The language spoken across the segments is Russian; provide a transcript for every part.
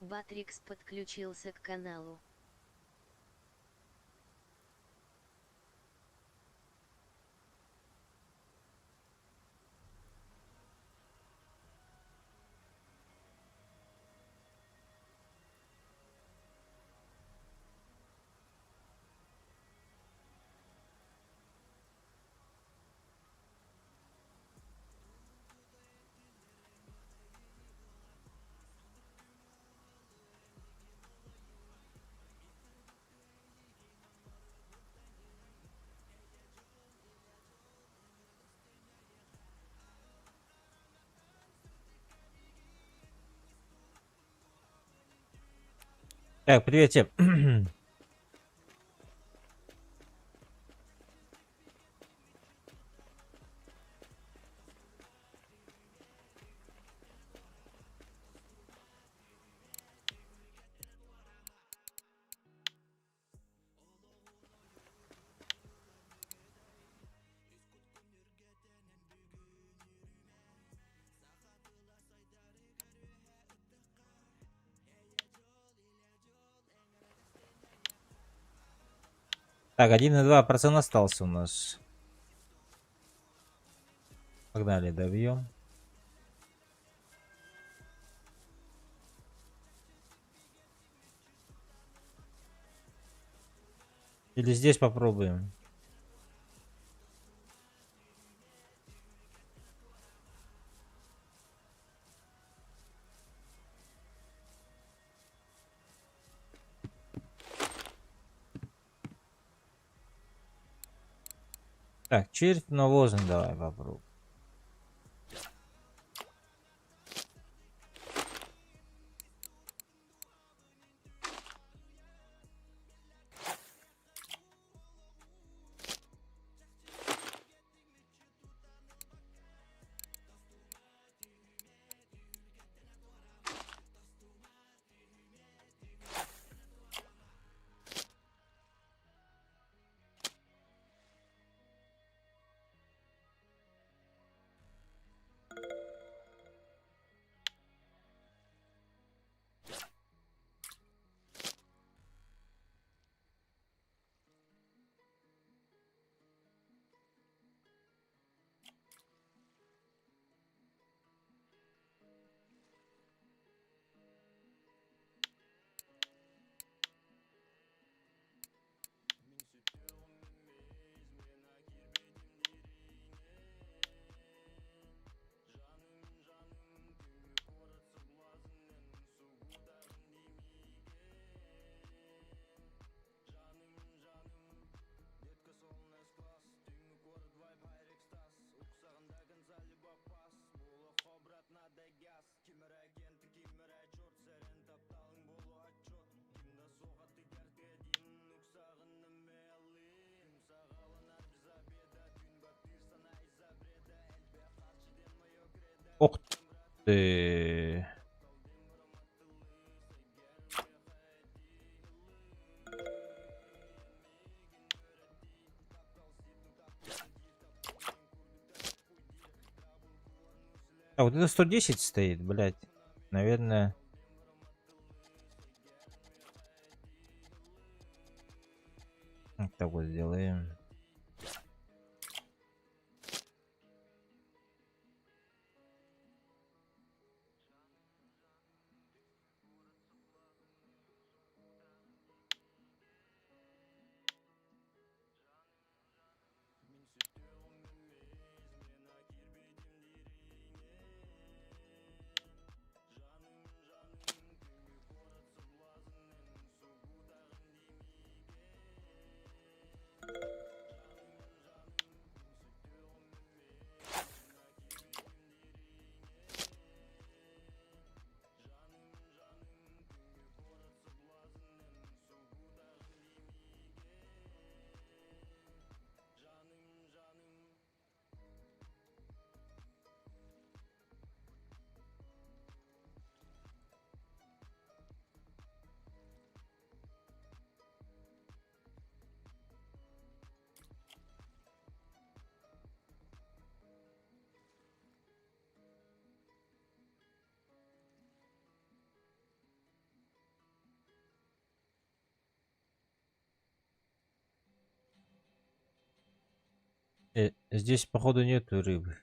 Батрикс подключился к каналу. Так, привет всем. Так, 1,2% остался у нас. Погнали, добьем. Или здесь попробуем. Так, червь навозный давай попробуем. Ох ты. А вот это 110 стоит, блядь. Наверное. Вот так вот сделаем. Здесь, походу, нету рыбы.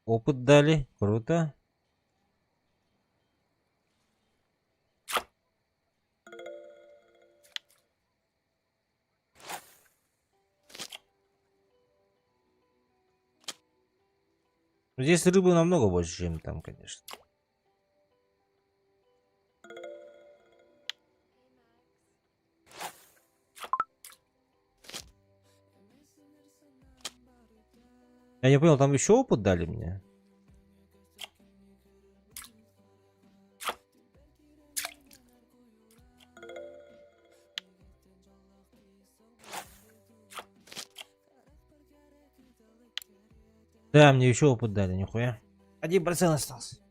Опыт дали. Круто. Здесь рыбы намного больше, чем там, конечно. Я не понял, там еще опыт дали мне? Да, мне еще опыт дали, нихуя. 1% остался.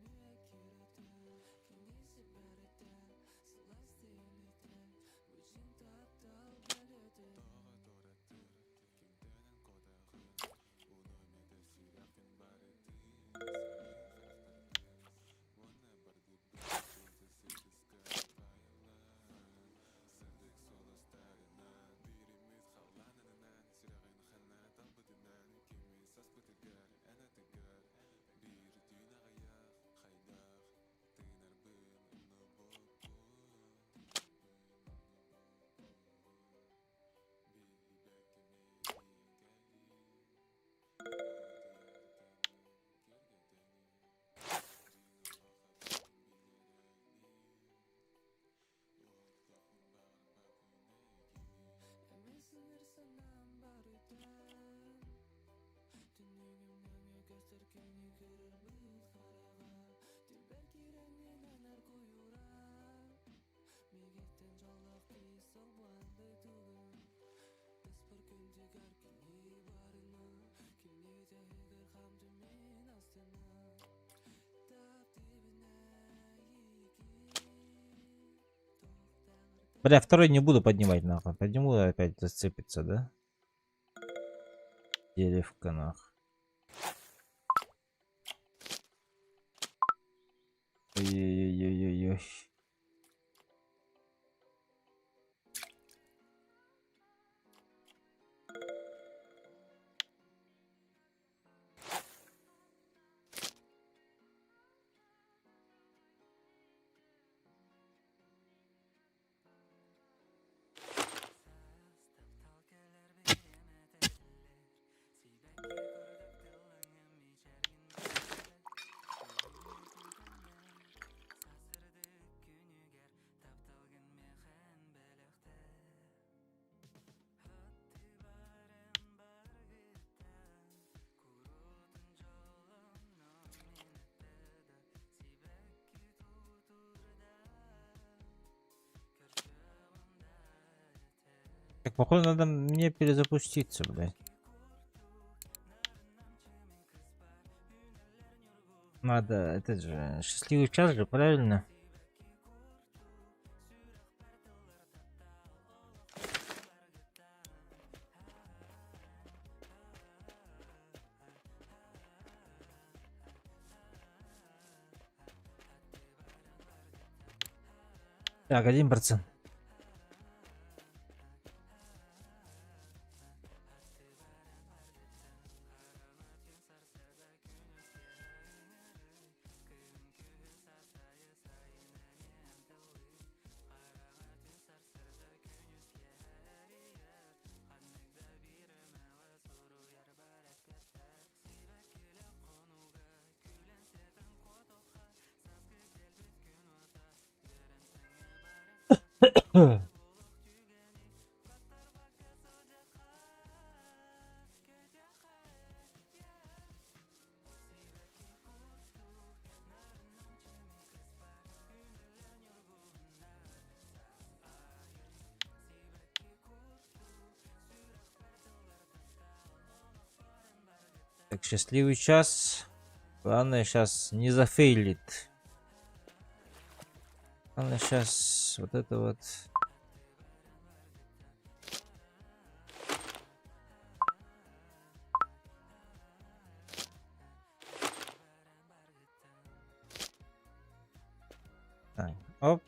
Бля, второй не буду поднимать, нахуй. Подниму, опять зацепится, да? Деревка, нахуй. Ой-ой-ой-ой-ой. Так, походу, надо мне перезапуститься, блядь. Надо, это же, счастливый час же, правильно? Так, 1%. Так, счастливый час. Главное сейчас не зафейлит. Главное сейчас вот это вот. Так, оп.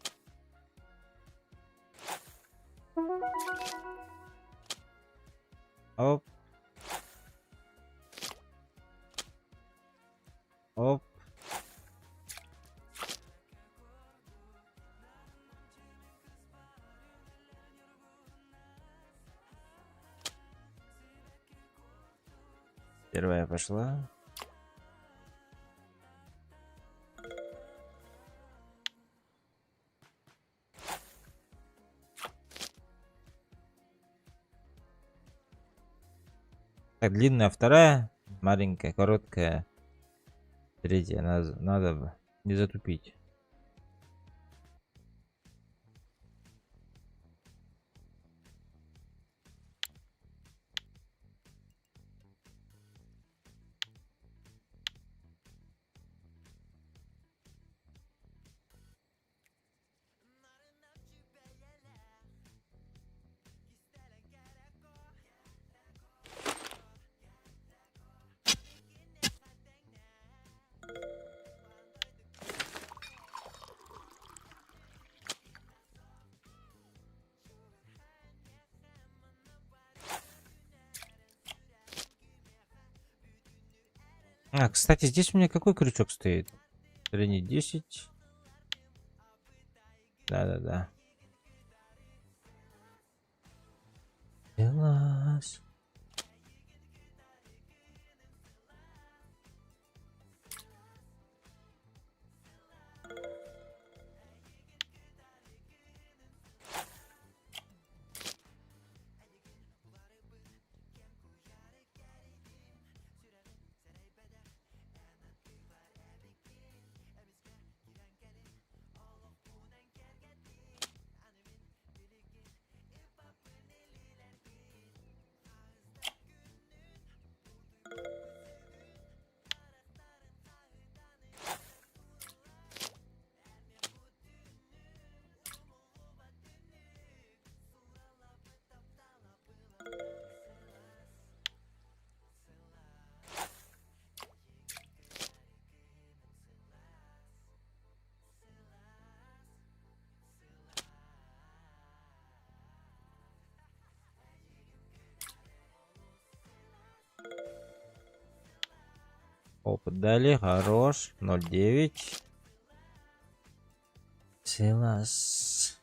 Оп. Оп. Первая пошла. Так, длинная вторая, маленькая, короткая, третья. Надо не затупить. А, кстати, здесь у меня какой крючок стоит? Трени 10. Да-да-да. Делась. Опыт дали, хорош. 0,9. Силас.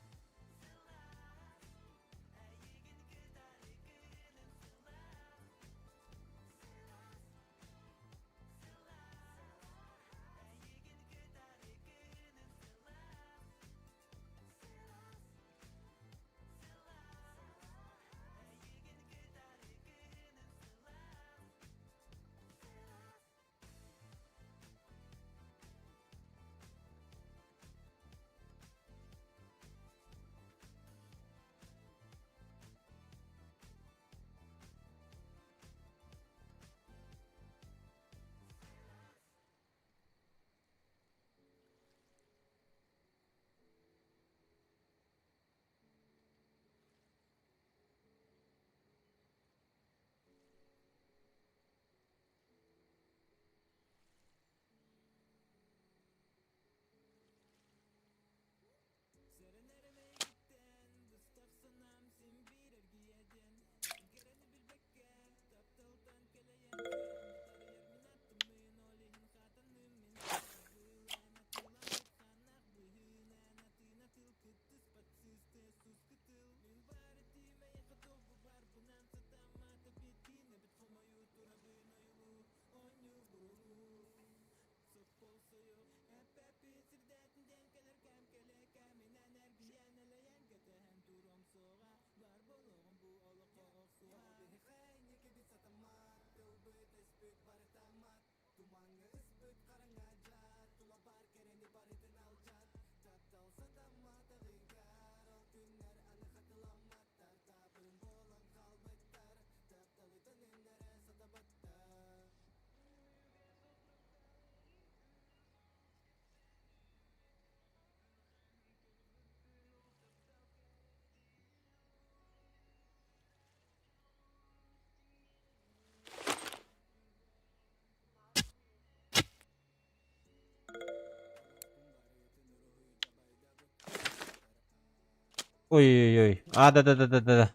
Ой-ой-ой. А, да-да-да-да-да.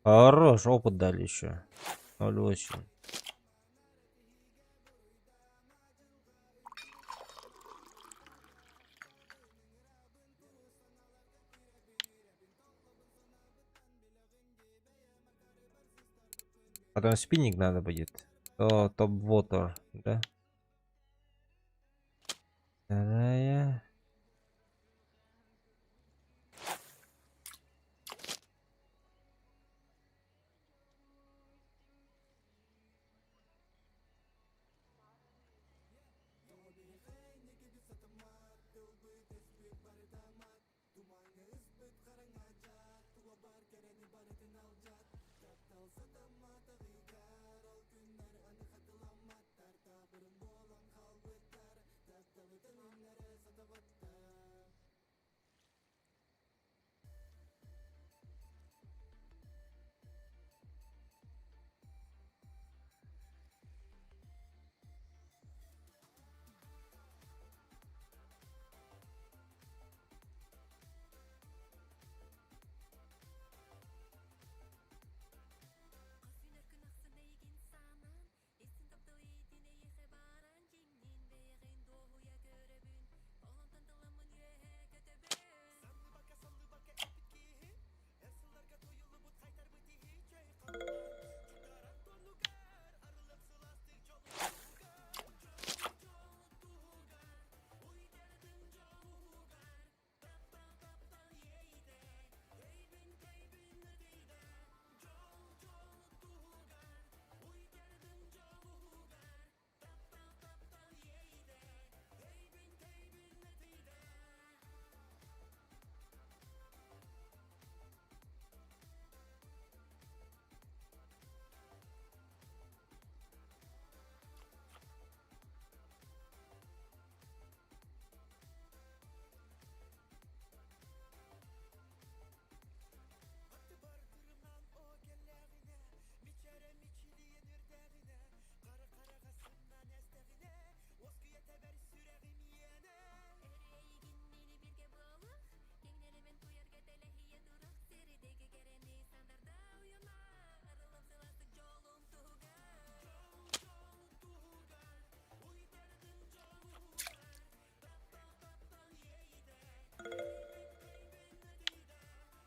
Хорош, опыт дали еще. 0,8. Потом спиннинг надо будет. Топ-вотер, да? Вторая.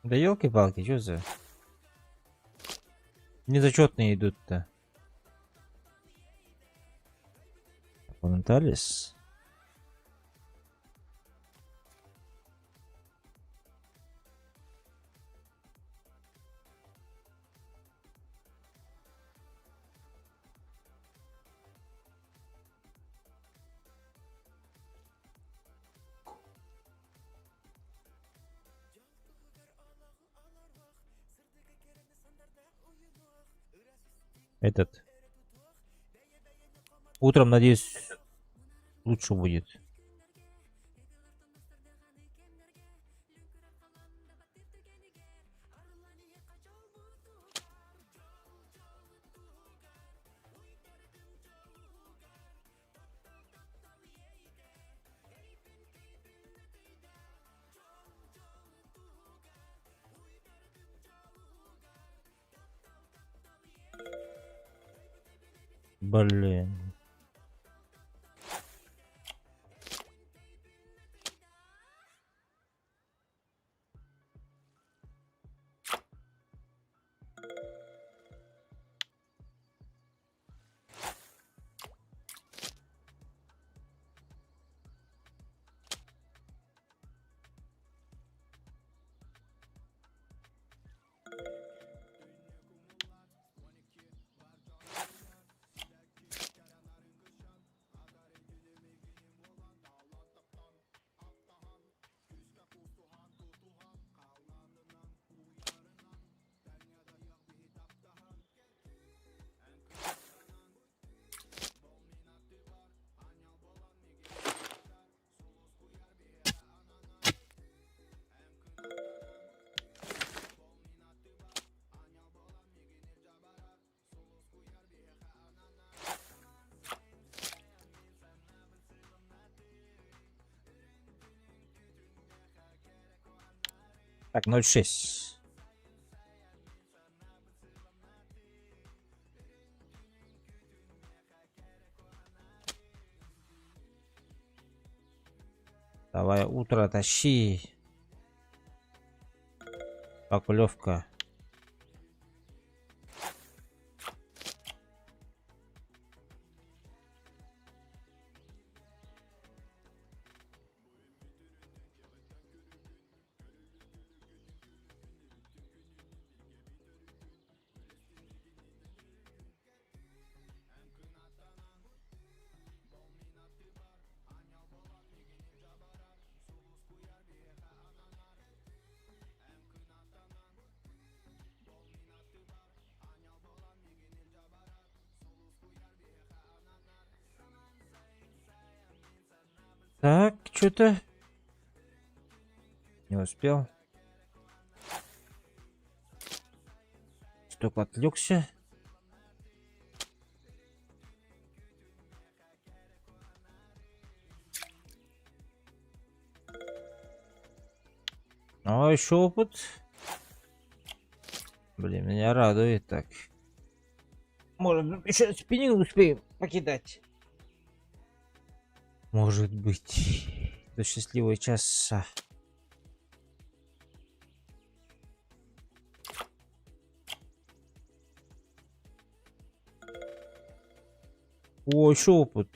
Да елки-палки, что за... Незачетные идут-то. Понатались. Этот. Утром, надеюсь, лучше будет. Блин. Так, 0,6. Давай, утро тащи. Окулевка. Так, что-то не успел. Только отвлекся. А еще опыт. Блин, меня радует так. Может, еще спиннинг успеем покидать. Может быть. До счастливого часа. О, еще опыт.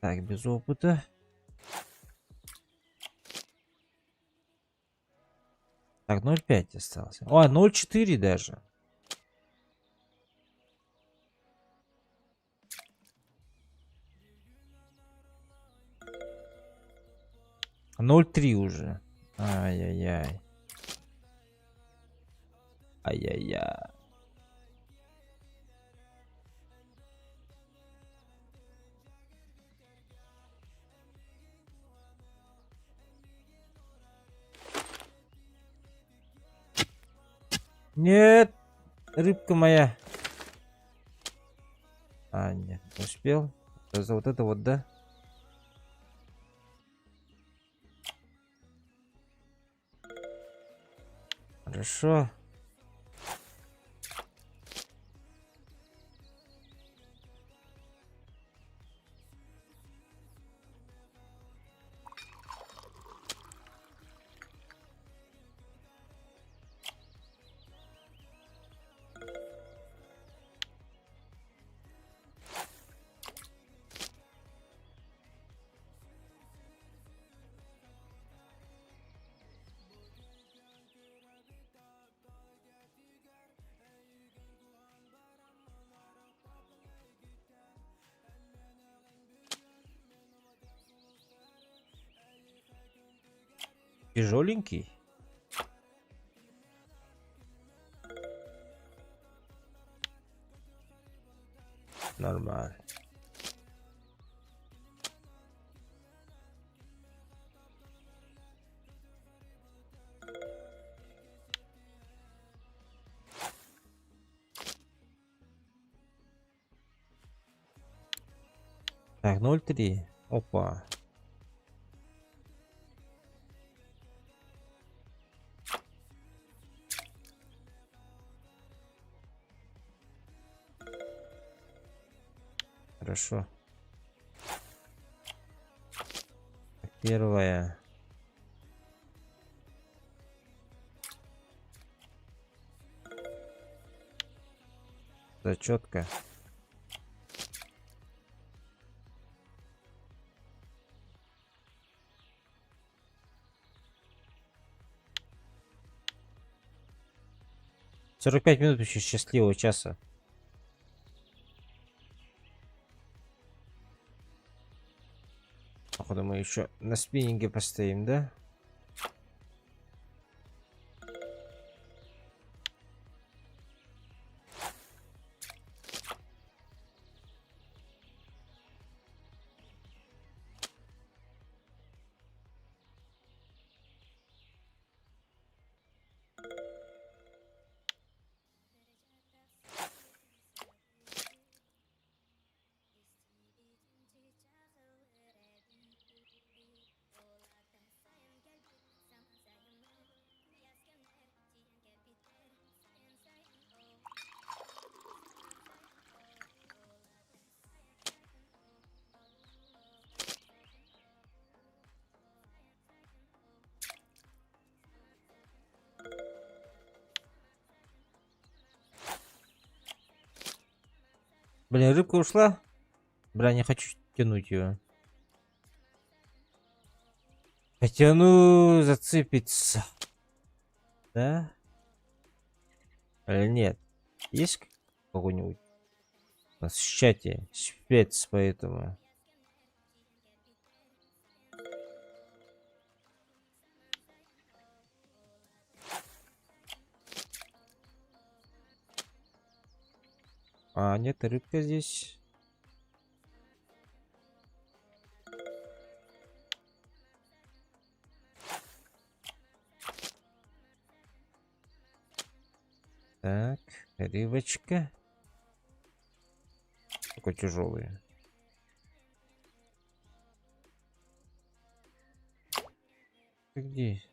Так, без опыта. Так, 0,5 остался. О, 0,4 даже. Ноль три уже. Ай-яй-яй. Ай-яй-яй. Нет, рыбка моя. А, нет, не успел. За вот это вот, да? Хорошо. Тяжеленький. Нормально. Так, 0,3. Опа. Хорошо. Первая. Зачетка. Сорок 45 минут еще счастливого часа. Походу мы еще на спиннинге постоим, да? Блин, рыбка ушла. Бля, не хочу тянуть ее. Потяну, зацепится. Да? Или нет? Есть какой-нибудь у нас в чате спец, поэтому... А, нет, рыбка здесь. Так, рыбочка. Такой тяжелый. Ты где?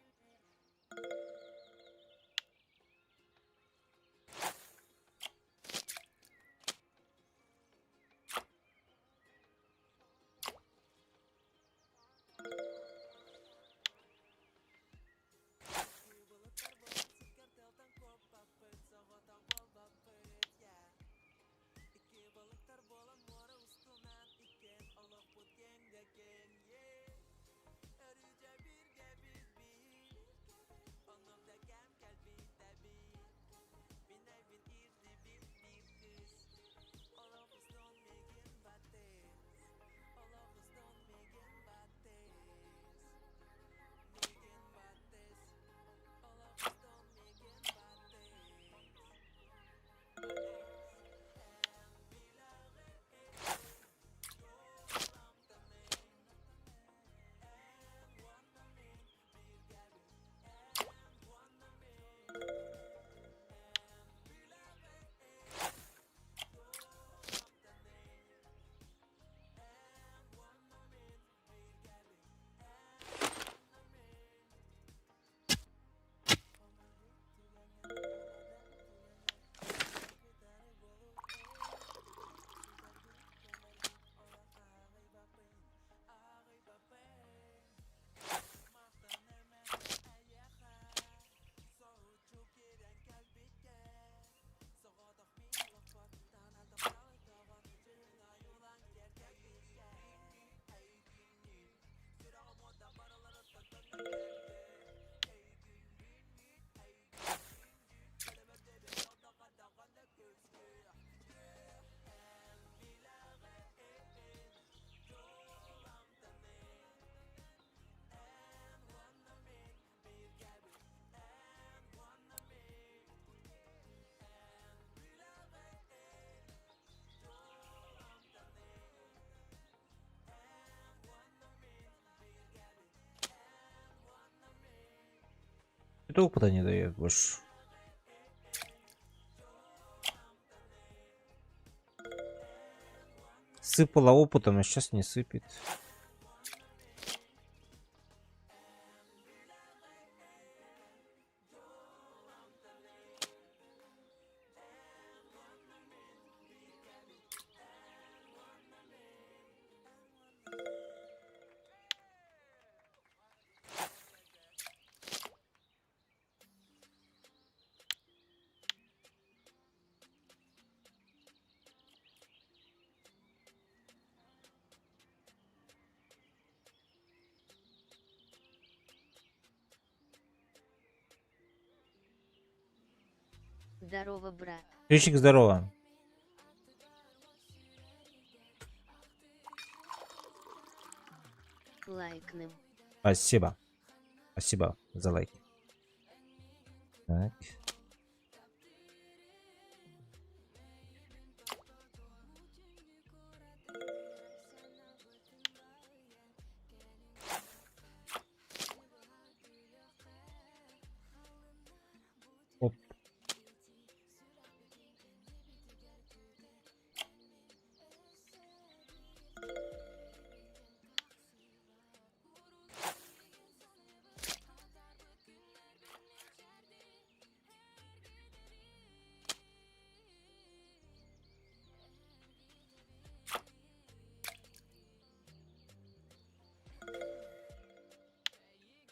Что-то опыта не дает больше. Сыпала опытом, а сейчас не сыпет. Здорово, брат. Ключик, здорово. Лайкнем. Спасибо. Спасибо за лайк. Так. Оп.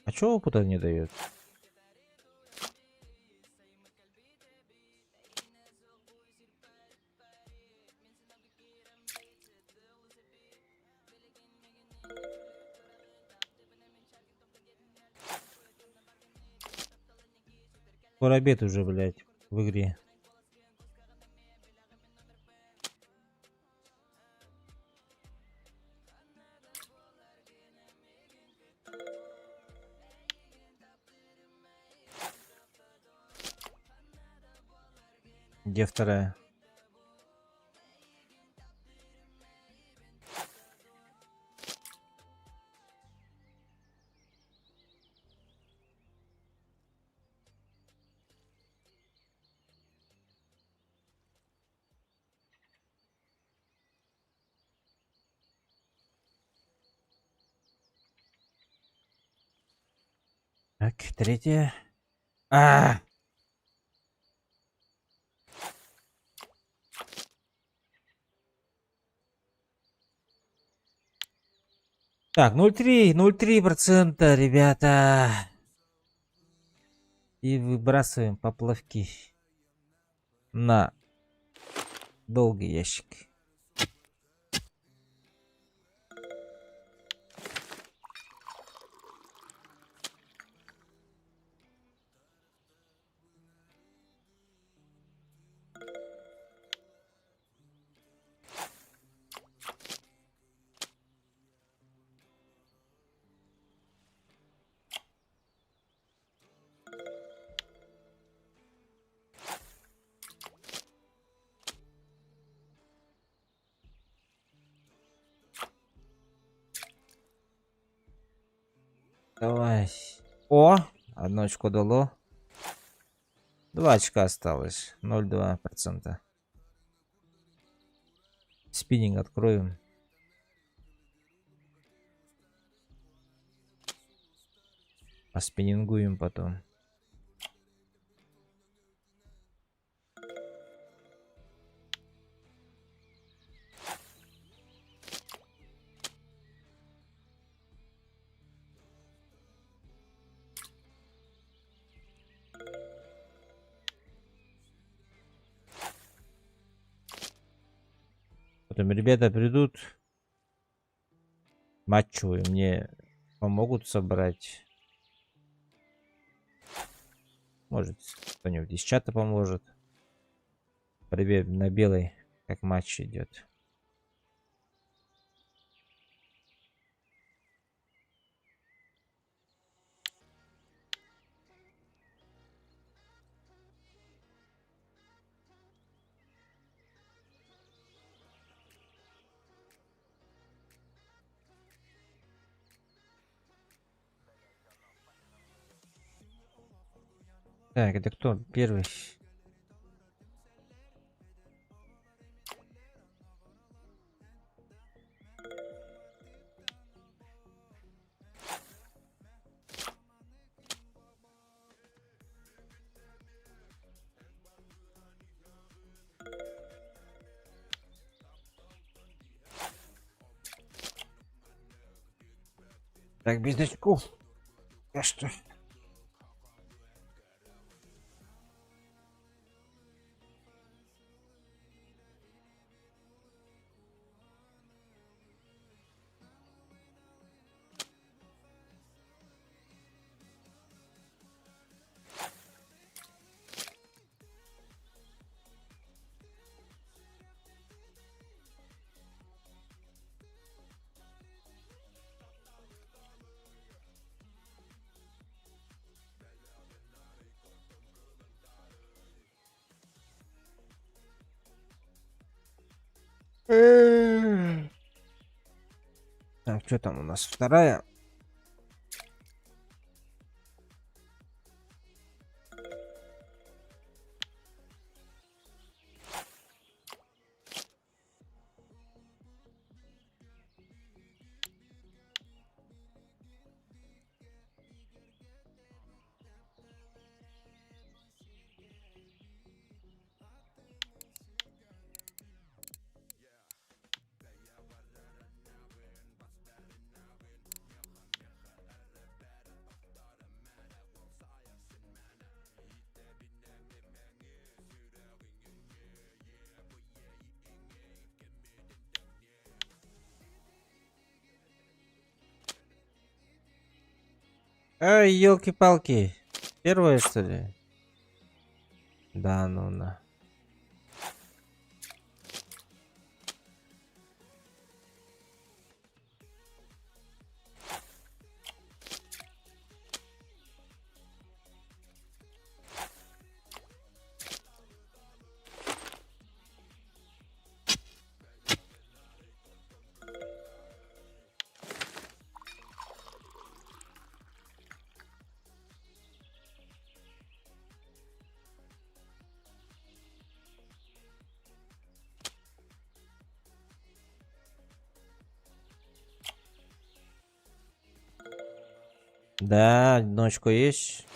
А чё опыта не дает? Скоро обед уже, блядь, в игре. Где вторая? Так, третья. А! Так, 0,3%, ребята. И выбрасываем поплавки на долгий ящик. Давай. О, одно очко дало. 2 очка осталось. 0,2%. Спиннинг откроем. Поспиннингуем потом. Потом ребята придут. Матчевые мне помогут собрать. Может, кто-нибудь из чата поможет. Привет, на белый, как матч идет. Так, это кто первый? Так, без очков. А что? Так, что там у нас? Вторая. Ай, елки-палки. Первая, что ли? Да, ну на. Да, одиночку есть.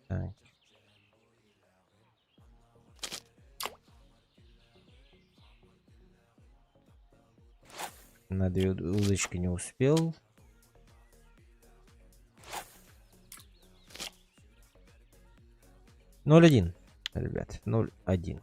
Так. На две удочки не успел. Ноль один, ребят, 0-1.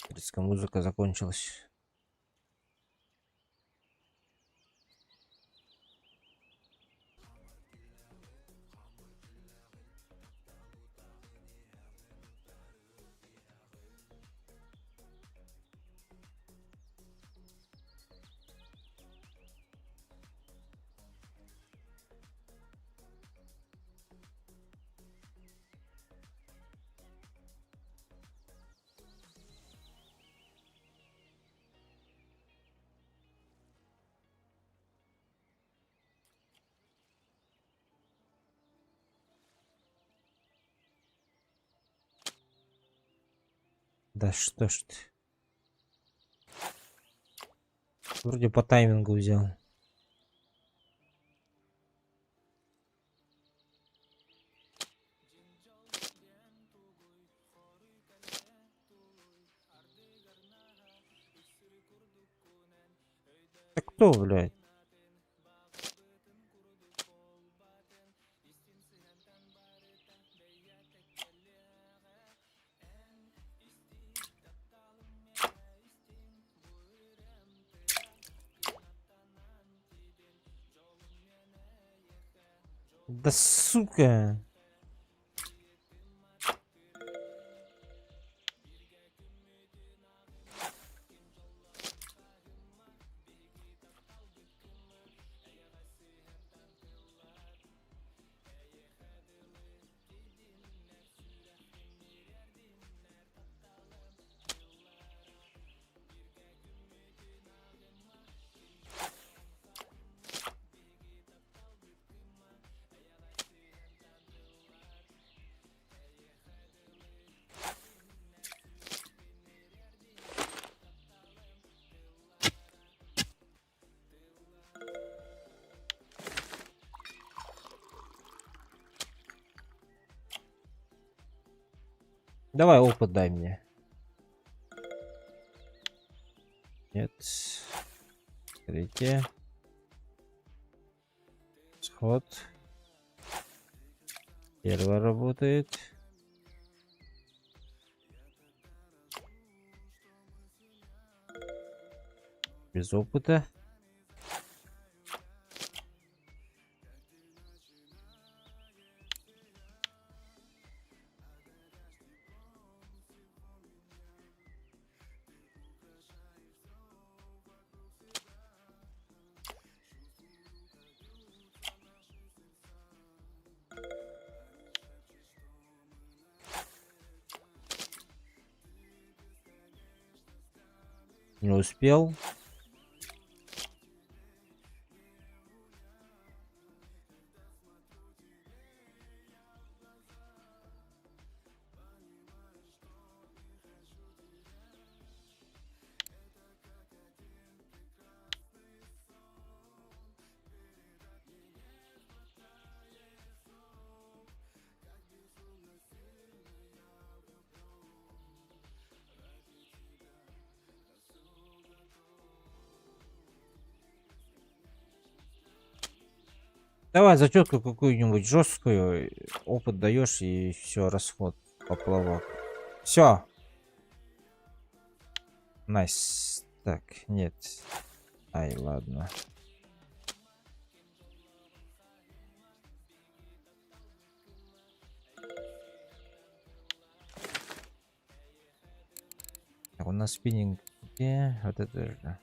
Детская музыка закончилась. Да что ж ты. Вроде по таймингу взял. Так кто, блядь? Да сука. Давай опыт дай мне. Нет. Третье. Сход. Первая работает. Без опыта. Не успел. Давай зачетку какую-нибудь жесткую. Опыт даешь и все, расход. Поплавок. Все. Найс. Так, нет. Ай, ладно. Так, у нас спиннинг где? Вот это же.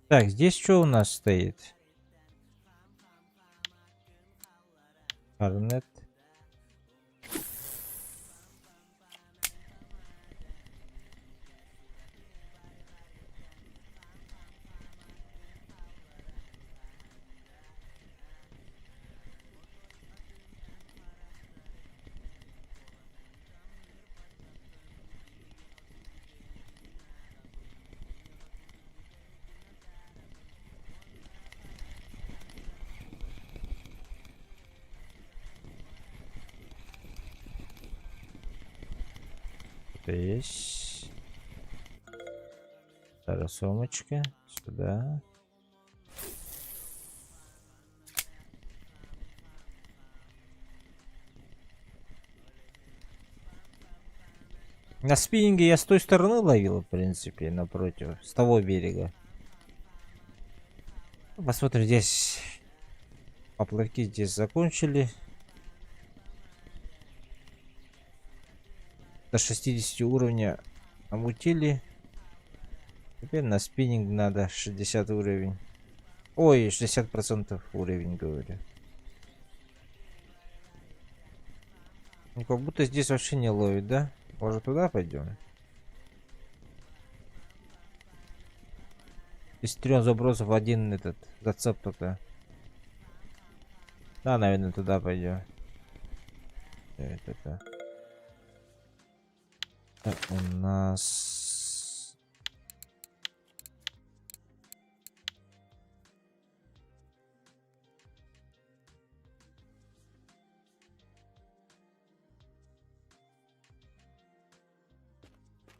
Так, здесь что у нас стоит? Арнет. Это есть. Вторая сумочка. Сюда. На спиннинге я с той стороны ловил, в принципе, напротив. С того берега. Посмотрим, здесь поплавки здесь закончили. До 60 уровня намутили. Теперь на спиннинг надо 60 уровень. Ой, 60% уровень, говорю. Ну, как будто здесь вообще не ловит, да? Может, туда пойдем? Из 3 забросов один этот зацеп только. Да, наверное, туда пойдем. Это. Так, у нас...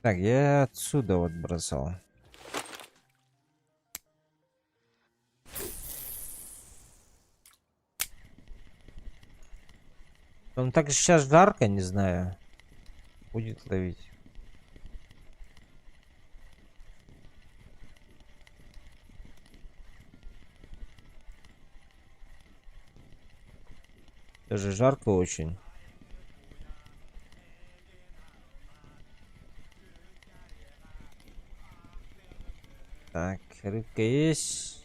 Так, я отсюда вот бросал. Он так сейчас жарко, не знаю. Будет ловить. Даже жарко очень. Так, рыбка есть.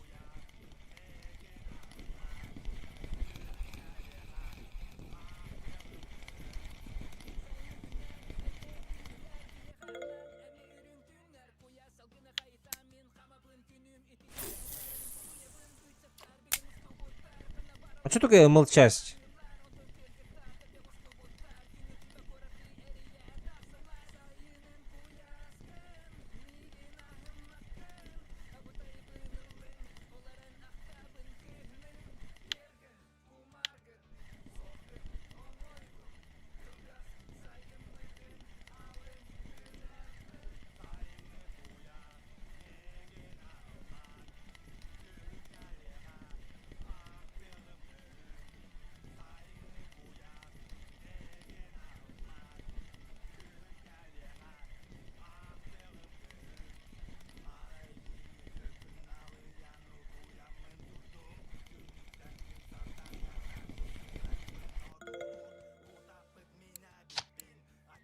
А что такое молчать?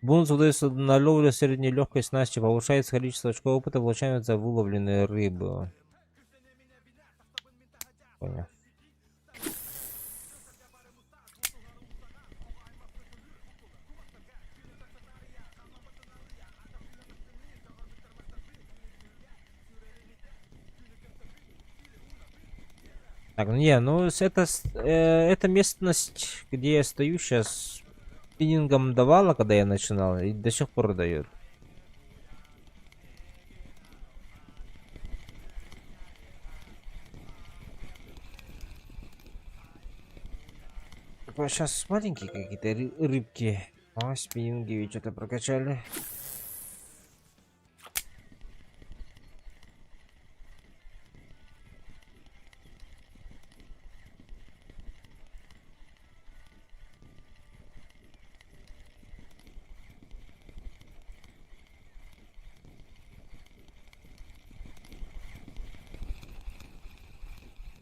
Бонус выдается на ловлю средней легкой снасти. Повышается количество очков опыта, получаемое за выловленные рыбы. Понял. Так, ну не, ну эта местность, где я стою сейчас, спиннингом давала, когда я начинал, и до сих пор дает. Сейчас маленькие какие-то рыбки. А, спиннинги что-то прокачали.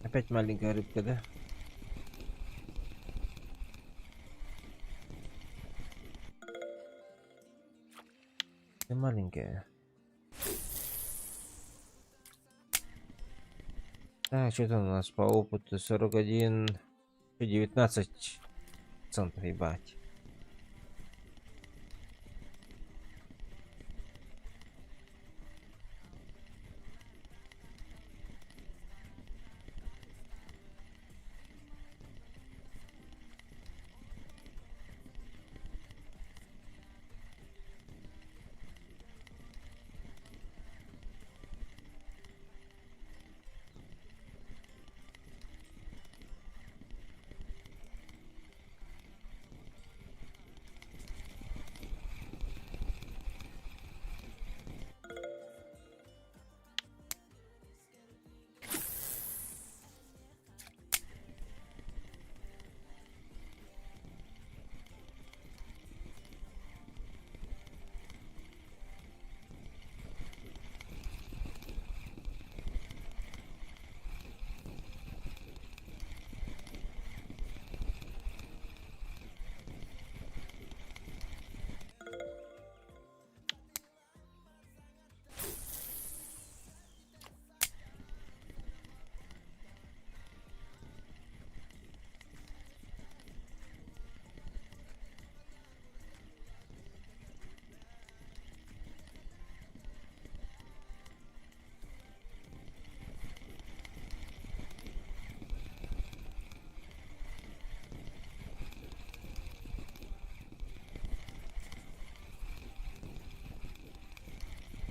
Опять маленькая рыбка, да? Ты маленькая. Так, что-то у нас по опыту 41, 19%, ебать.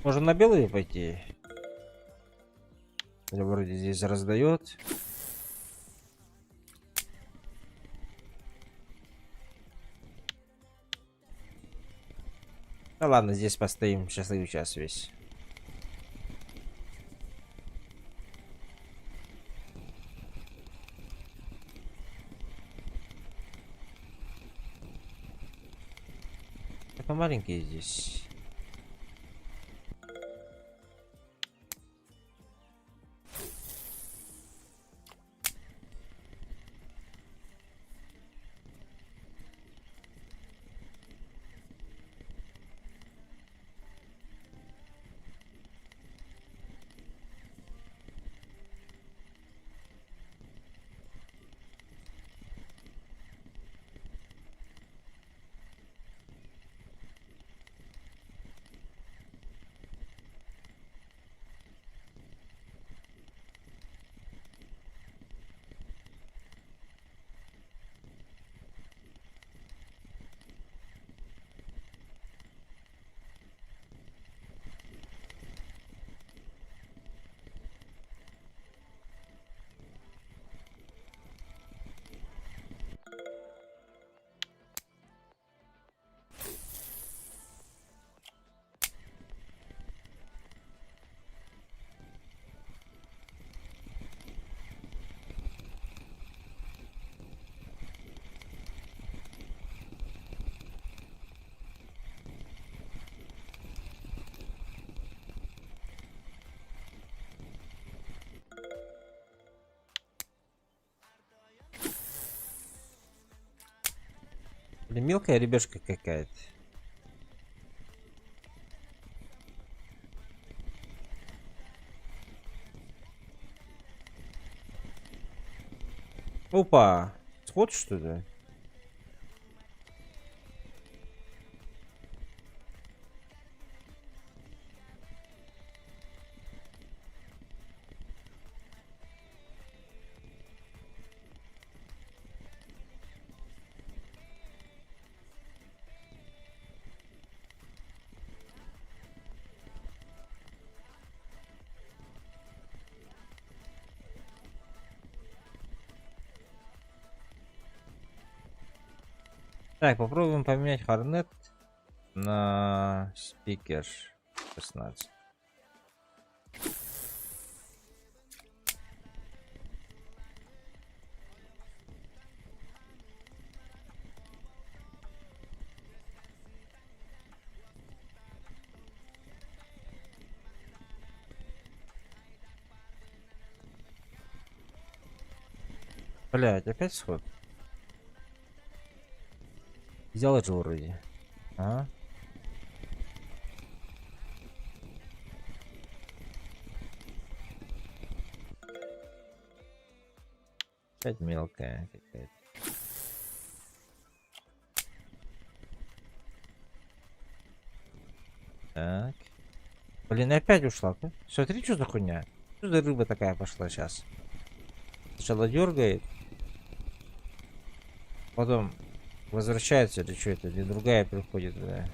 Можно на белые пойти? Или вроде здесь раздает. Ну ладно, здесь постоим. Счастливый час весь. Это маленькие здесь. Блин, мелкая рыбешка какая-то. Опа! Сход что ли? Так, попробуем поменять Хорнет на спикер 16. Блять, опять сход. Взял же вроде. Ага. Опять мелкая какая-то. Так. Блин, и опять ушла. Смотри, что за хуйня. Что за рыба такая пошла сейчас? Сначала дергает. Потом возвращается или что это? Или другая приходит. Да.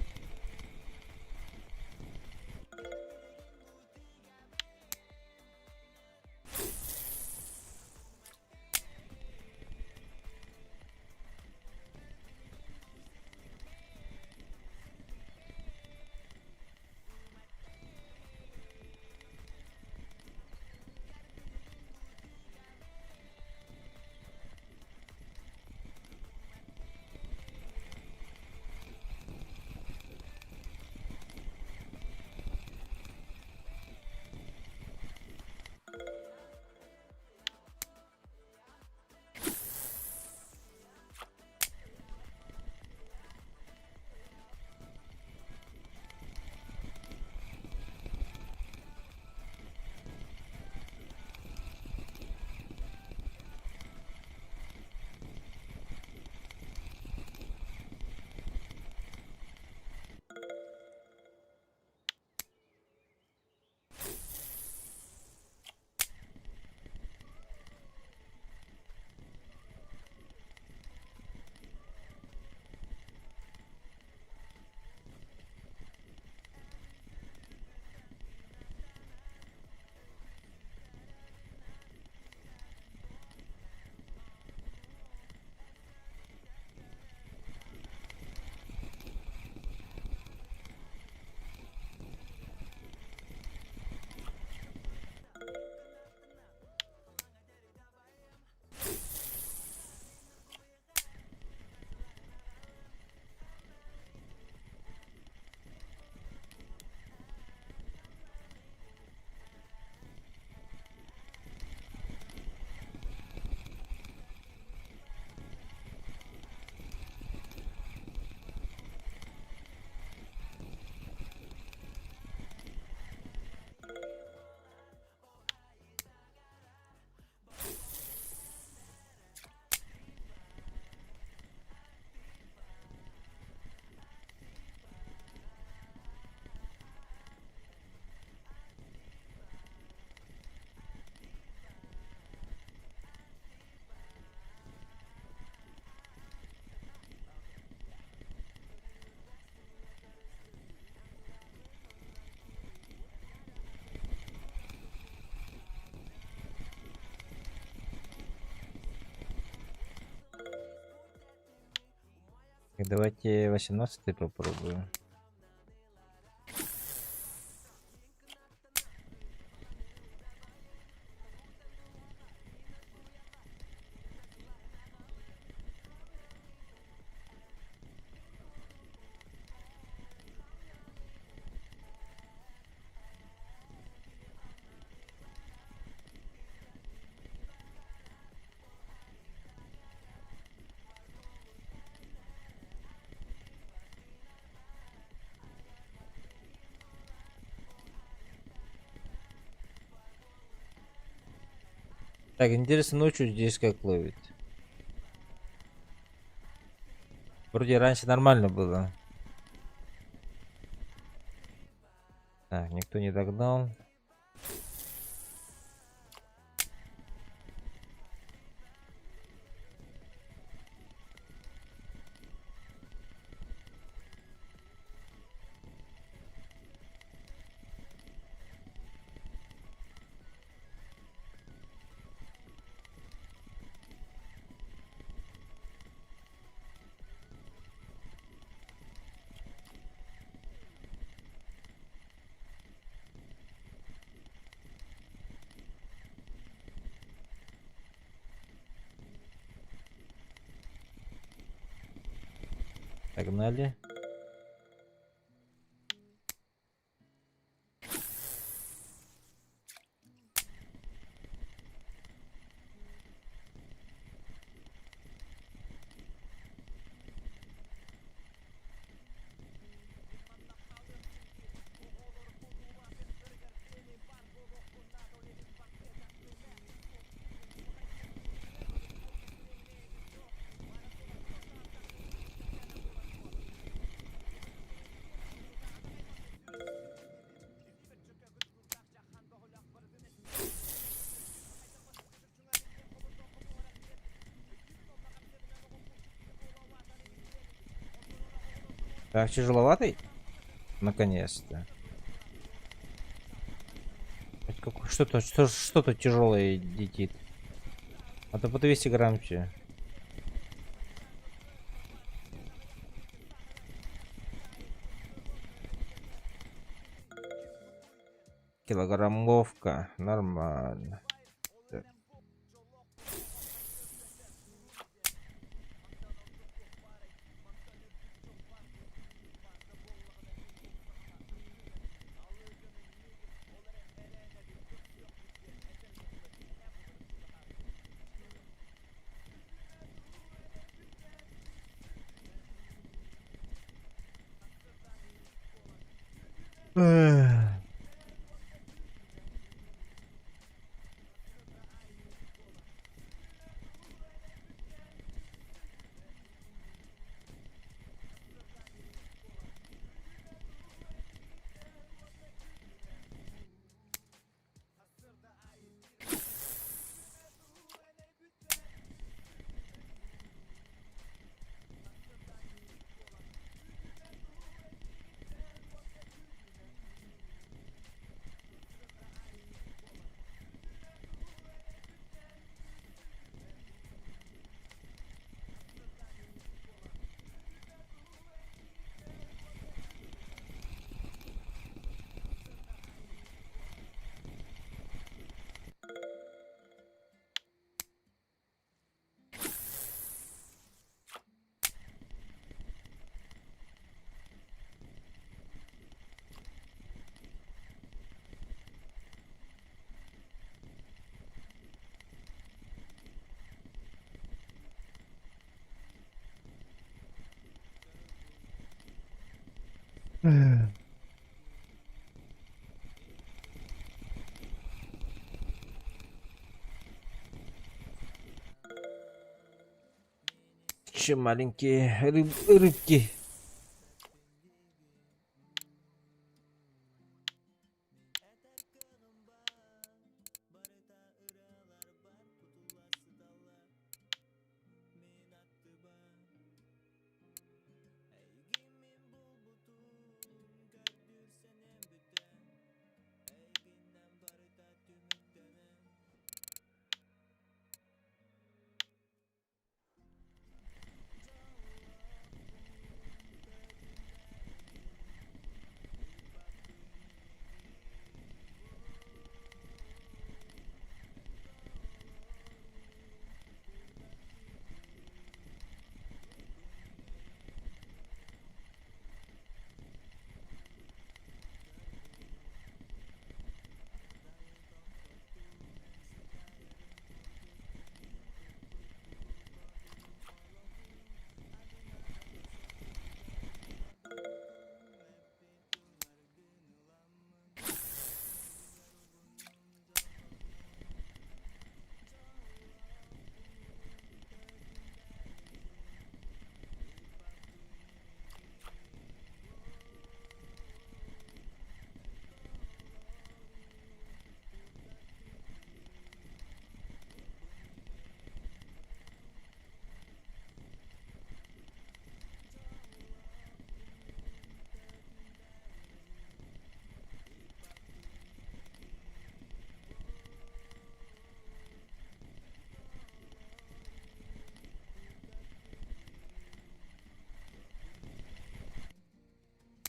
Так, давайте 18 попробую. Так, интересно, ночью здесь как ловит? Вроде раньше нормально было. Так, никто не догнал. Погнали. Так, тяжеловатый? Наконец-то. Что-то тяжелое летит. А то по 200 грамм че. Килограммовка. Нормально. Так. Эх. Че маленькие рыбки.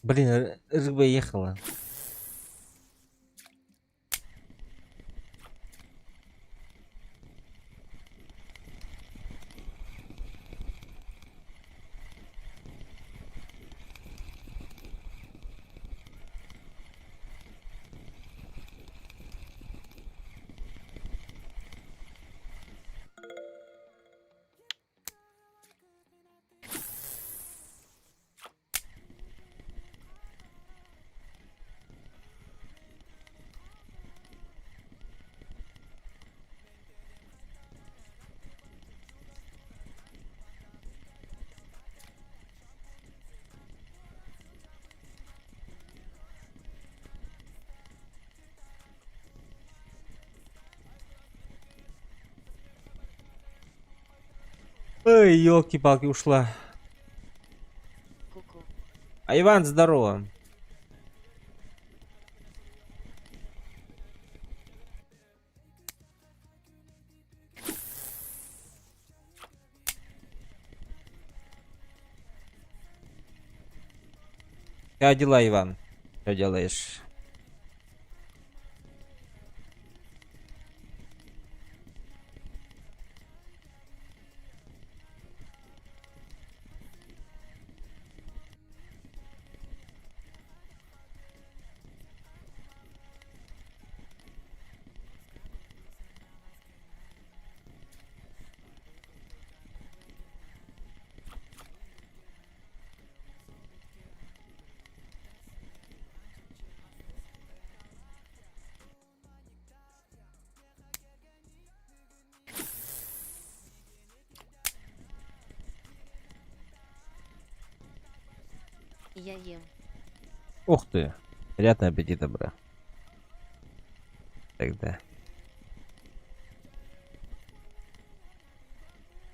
Блин, рыба ехала. Ой, елки-палки, ушла. Ку-ку. А Иван, здорово. Как дела, Иван? Что делаешь? Я ем. Ух ты. Приятного аппетита, бра. Тогда.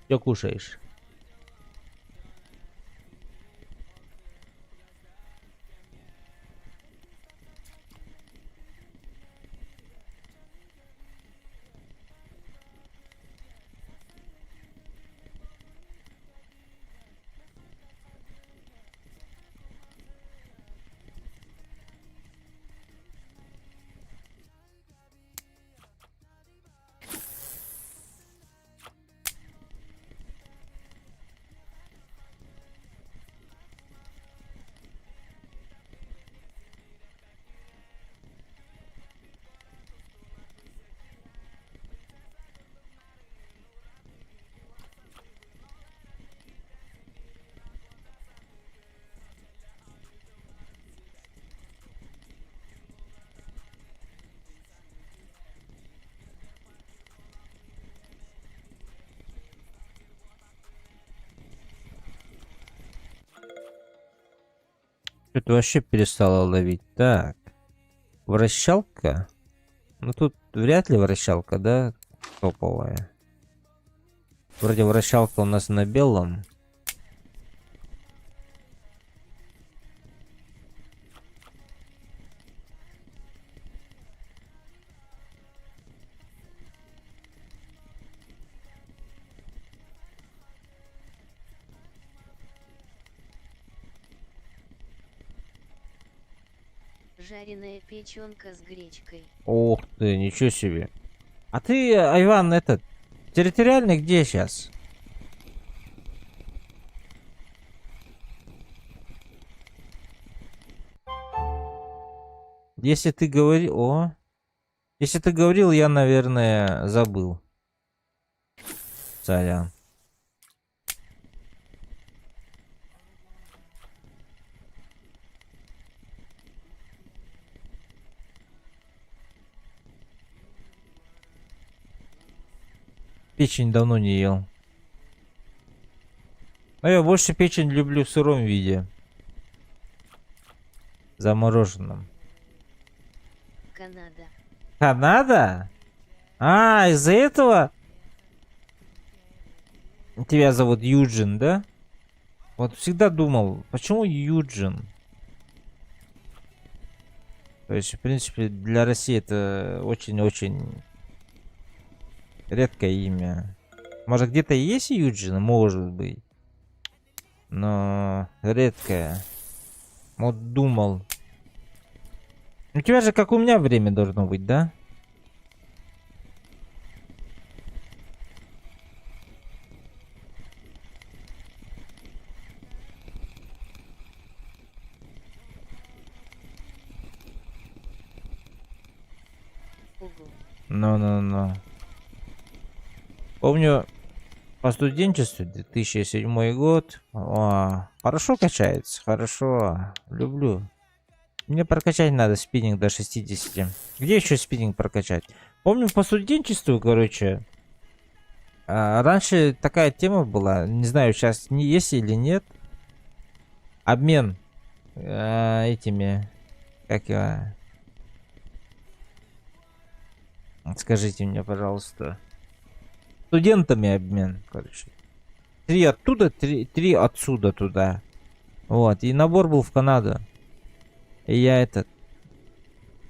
Что кушаешь? Что-то вообще перестала ловить. Так. Вращалка? Ну тут вряд ли вращалка, да? Топовая. Вроде вращалка у нас на белом. Жареная печенка с гречкой. Ух ты, ничего себе. А ты, Иван, этот, территориальный где сейчас? Если ты говорил... О, если ты говорил, я, наверное, забыл. Сорян. Печень давно не ел. Но я больше печень люблю в сыром виде. Замороженном. Канада. Канада? А, из-за этого тебя зовут Юджин, да? Вот всегда думал, почему Юджин? То есть, в принципе, для России это очень-очень редкое имя. Может, где-то есть Юджин? Может быть. Но редкое. Вот думал. У тебя же, как у меня, время должно быть, да? Угу. Ну. Помню, по студенчеству, 2007 год. Хорошо качается, хорошо. Люблю. Мне прокачать надо спиннинг до 60. Где еще спиннинг прокачать? Помню, по студенчеству, короче. Раньше такая тема была. Не знаю, сейчас не есть или нет. Обмен этими. Как его? Скажите мне, пожалуйста. Студентами обмен, короче. 3 оттуда, 3 отсюда туда. Вот. И набор был в Канаду. И я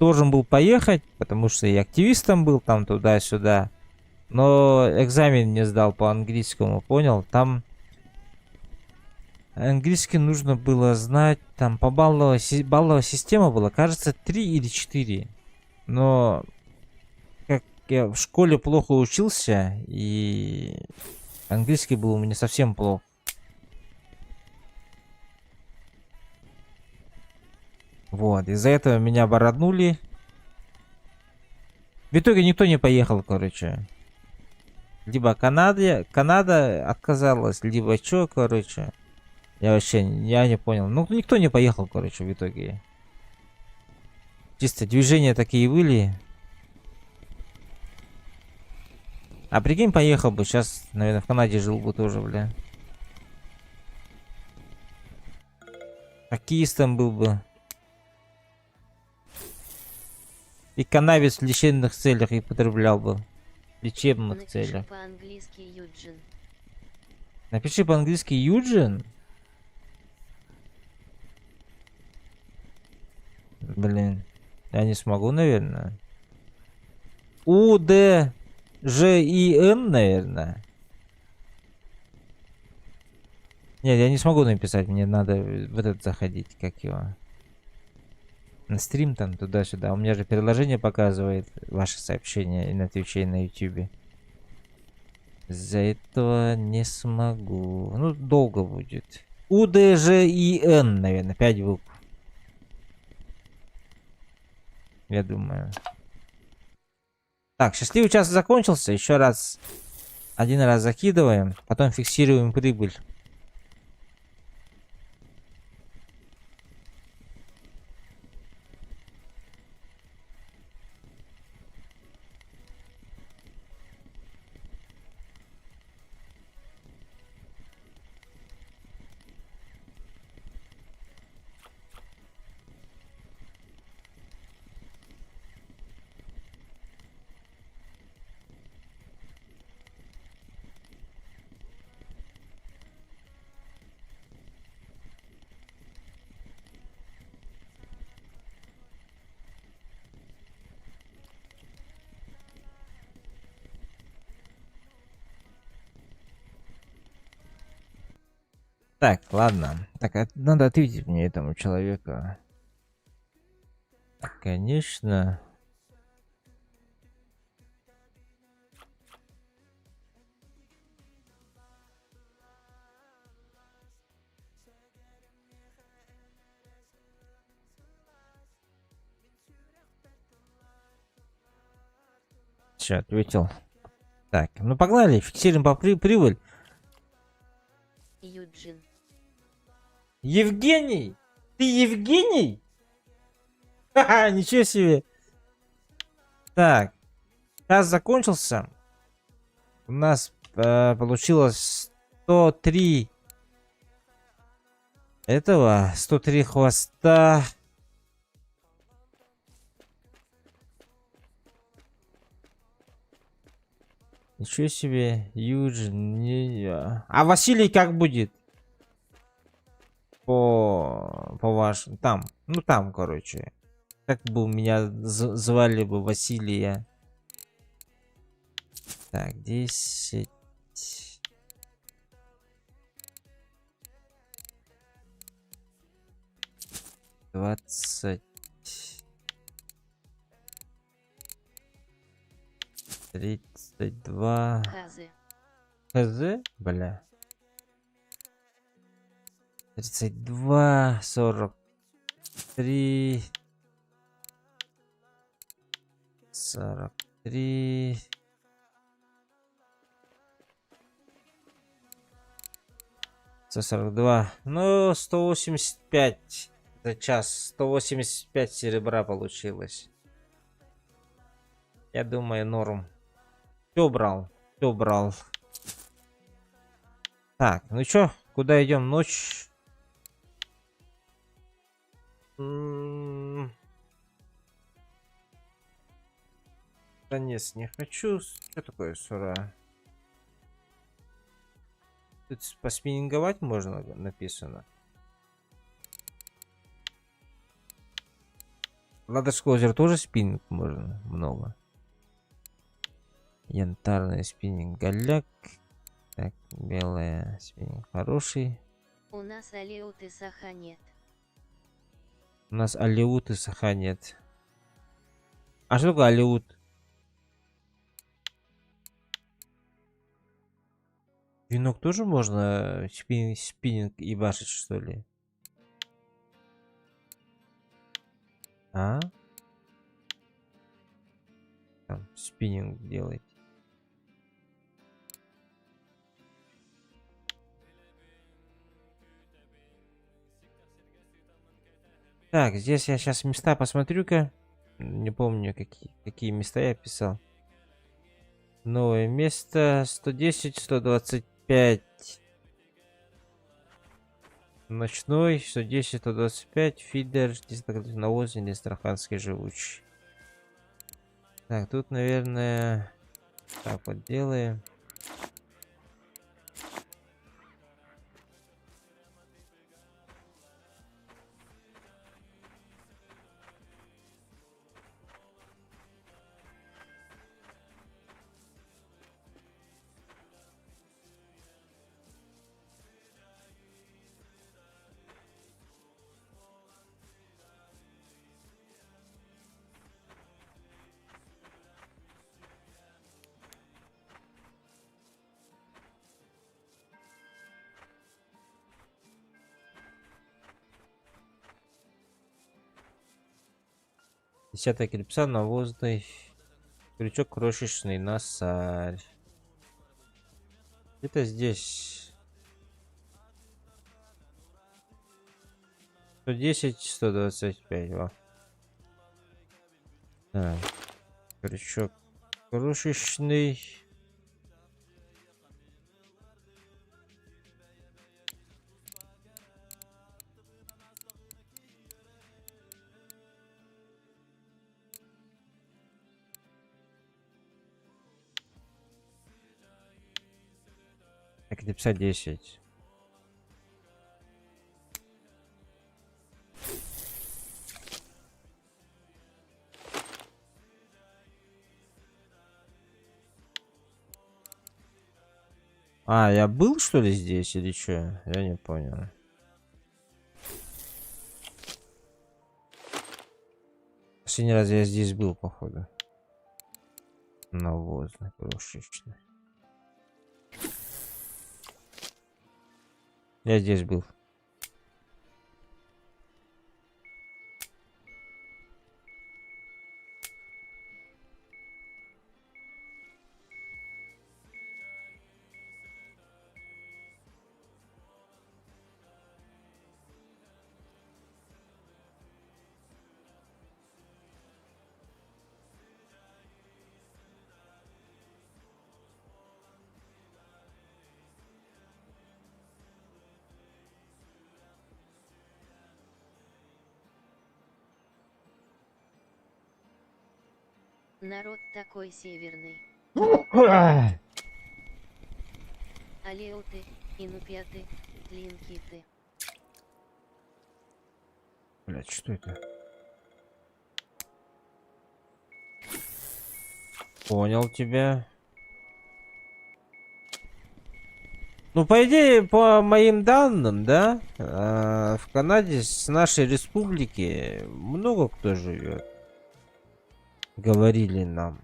должен был поехать, потому что и активистом был там туда-сюда. Но экзамен не сдал по английскому, понял? Там английский нужно было знать, там по балловая система была, кажется, 3 или 4. Но как я в школе плохо учился, и английский был у меня совсем плохо. Вот, из-за этого меня бороднули. В итоге никто не поехал, короче. Либо Канада отказалась, либо что, короче. Я не понял. Ну, никто не поехал, короче, в итоге. Чисто движения такие были. А прикинь, поехал бы. Сейчас, наверное, в Канаде жил бы тоже, бля. Хоккеистом был бы. И каннабис в лечебных целях и потреблял бы. В лечебных целях. По-английски Юджин. Напиши по-английски Юджин. Блин. Я не смогу, наверное. У-Д-Ж-И-Н, наверное. Нет, я не смогу написать. Мне надо в этот заходить. Как его? На стрим там, туда-сюда. У меня же приложение показывает ваши сообщения и на Твиче, и на Ютубе. Из-за этого не смогу. Ну, долго будет. У-Д-Ж-И-Н, наверное. 5 букв. Я думаю. Так, счастливый час закончился. Еще раз. Один раз закидываем. Потом фиксируем прибыль. Так, ладно. Так, надо ответить мне этому человеку. Конечно. Все, ответил. Так, ну погнали, фиксируем по прибыль. Юджин. Евгений! Ты Евгений? Ха-ха, ничего себе. Так, час закончился. У нас получилось 103 этого, 103 хвоста. Ничего себе, Юджин. А Василий как будет? По вашему. Там. Ну там, короче. Как бы меня звали бы Василия. Так, 10. 20. 32. Хазы. Хз? Бля. 32. 43. 43. 142. Ну, 185 за час. 185 серебра получилось. Я думаю, норм. Все брал. Все брал. Так, ну чё, куда идем? Ночь. Конец не хочу. Что такое сура? Тут поспиннинговать можно, написано. Ладожское озеро тоже спиннинг можно много. Янтарный спиннинг голяк. Так, белая спиннинг хороший. У нас алеут и саха нет. У нас алеут и саха нет. А что такое алеут? Винок тоже можно спиннинг и башить, что ли? А? Там спиннинг делать. Так, здесь я сейчас места посмотрю-ка. Не помню, какие места я писал. Новое место 110, 125. Ночной 110, 125. Фидер, навозный, Астраханский живучий. Так, тут, наверное, так вот делаем. Десятая клипса, навозный. Крючок крошечный, насарь. Это здесь. 110, 125. Во. Так. Крючок крошечный. Так, клипса 10. А, я был, что ли, здесь или что? Я не понял. Последний раз я здесь был, походу. Навозный, крошечный. Я здесь был. Народ такой северный. Алеуты, инупяты, линкиты. Блять, что это? Понял тебя. Ну, по идее, по моим данным, да, в Канаде с нашей республики много кто живет. Говорили нам.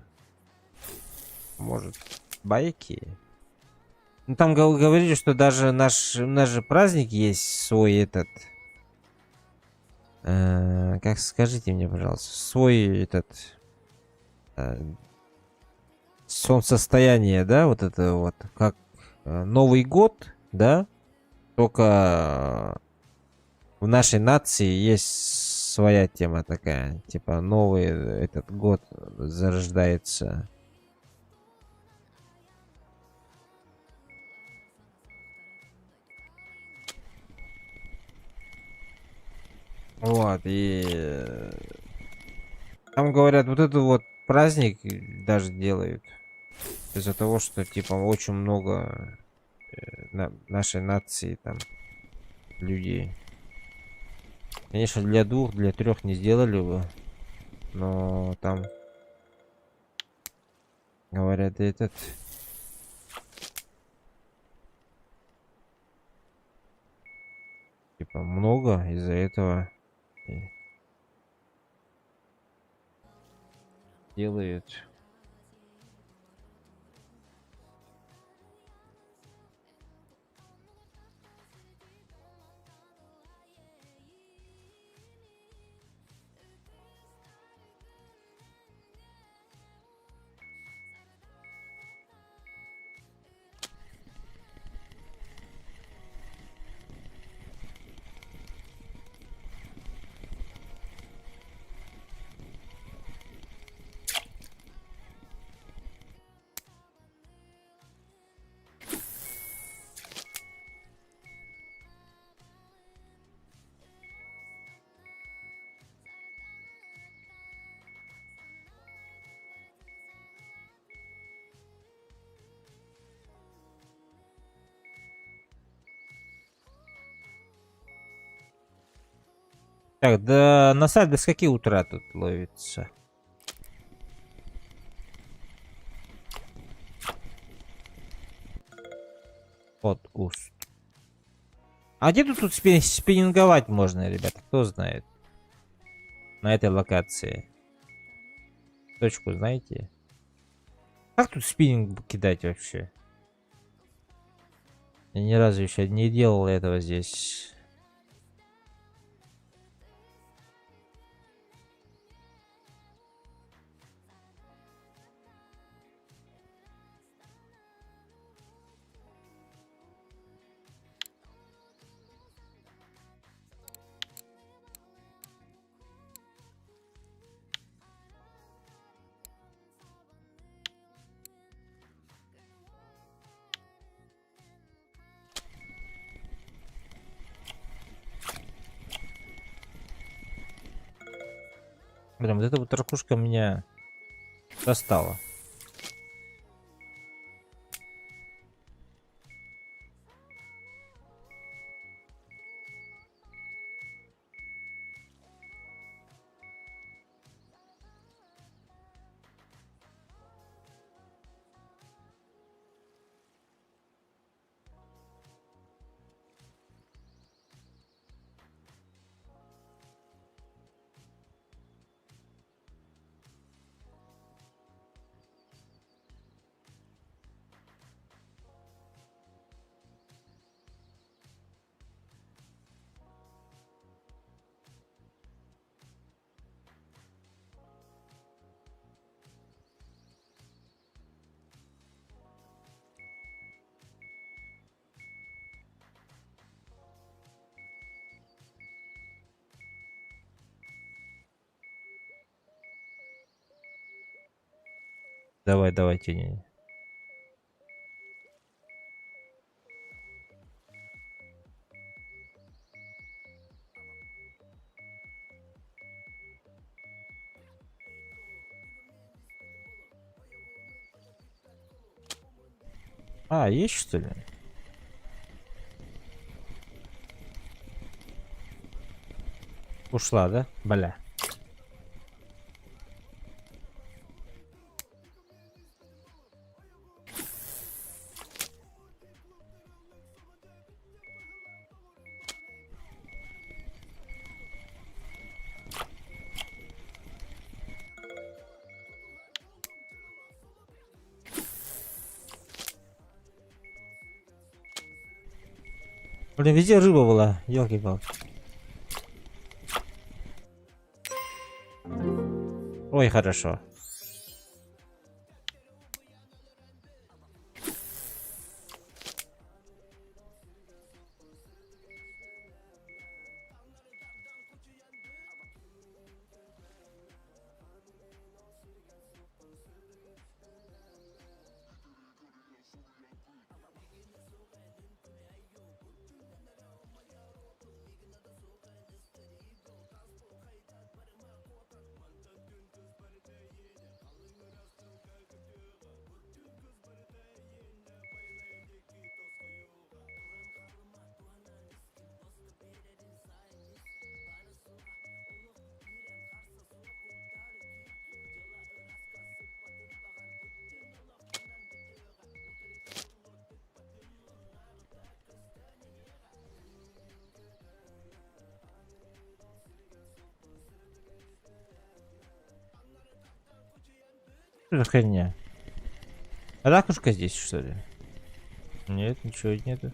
Может, байки? Ну, там говорили, что даже у нас же праздник есть свой этот... как скажите мне, пожалуйста, свой этот... э, солнцестояние, да, вот это вот, как Новый год, да, только в нашей нации есть своя тема такая, типа новый этот год зарождается. Вот, и там говорят, вот это вот праздник даже делают из-за того, что типа очень много нашей нации там людей. Конечно, для двух, для трех не сделали бы, но там говорят этот типа много из-за этого и делают. Так, да на сайт до скольки утра тут ловится? От уст. А где тут спиннинговать можно, ребята? Кто знает? На этой локации. Точку знаете? Как тут спиннинг кидать вообще? Я ни разу еще не делал этого здесь. Блин, вот эта вот ракушка меня достала. Давай, давай, тяни. А, есть что ли? Ушла, да? Бля. Блин, везде рыба была, елки-палки. Ой, хорошо. Что за херня? Ракушка здесь, что ли? Нет, ничего нету.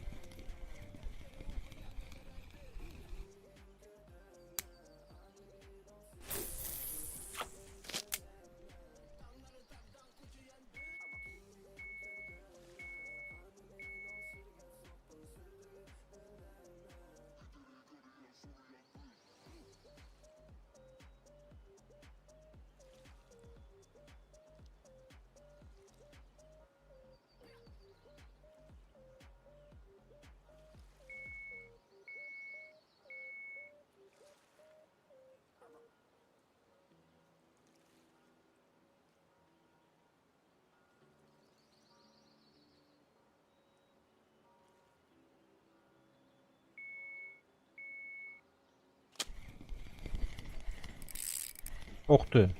Ух ты.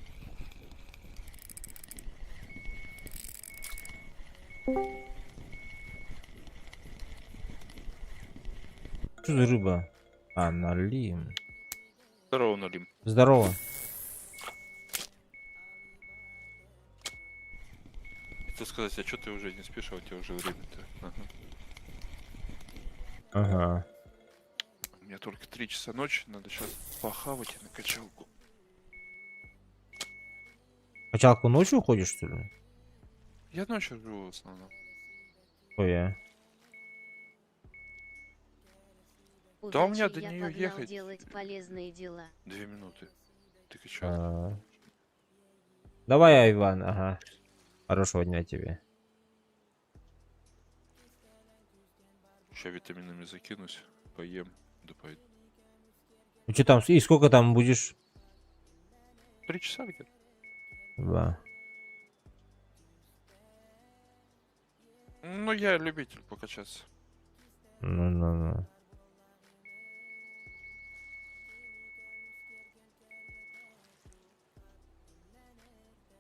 Что за рыба? А, налим. Здорово, Налим. Здорово. Хотел сказать, а что ты уже не спишь, а у тебя уже время-то? Ага. Ага. У меня только 3 часа ночи, надо сейчас похавать и на качалку. Качалку ночью ходишь, что ли? Я ночью живу в основном. Ой, я. Да у меня Удачи, до я неё погнал ехать. делать полезные дела. 2 минуты. Ты качал. А. Давай, Иван, ага. Хорошего дня тебе. Сейчас витаминами закинусь, поем, да пойду. Ну что там, и сколько там будешь? 3 часа где-то. Два. Ну, я любитель покачаться. Ну.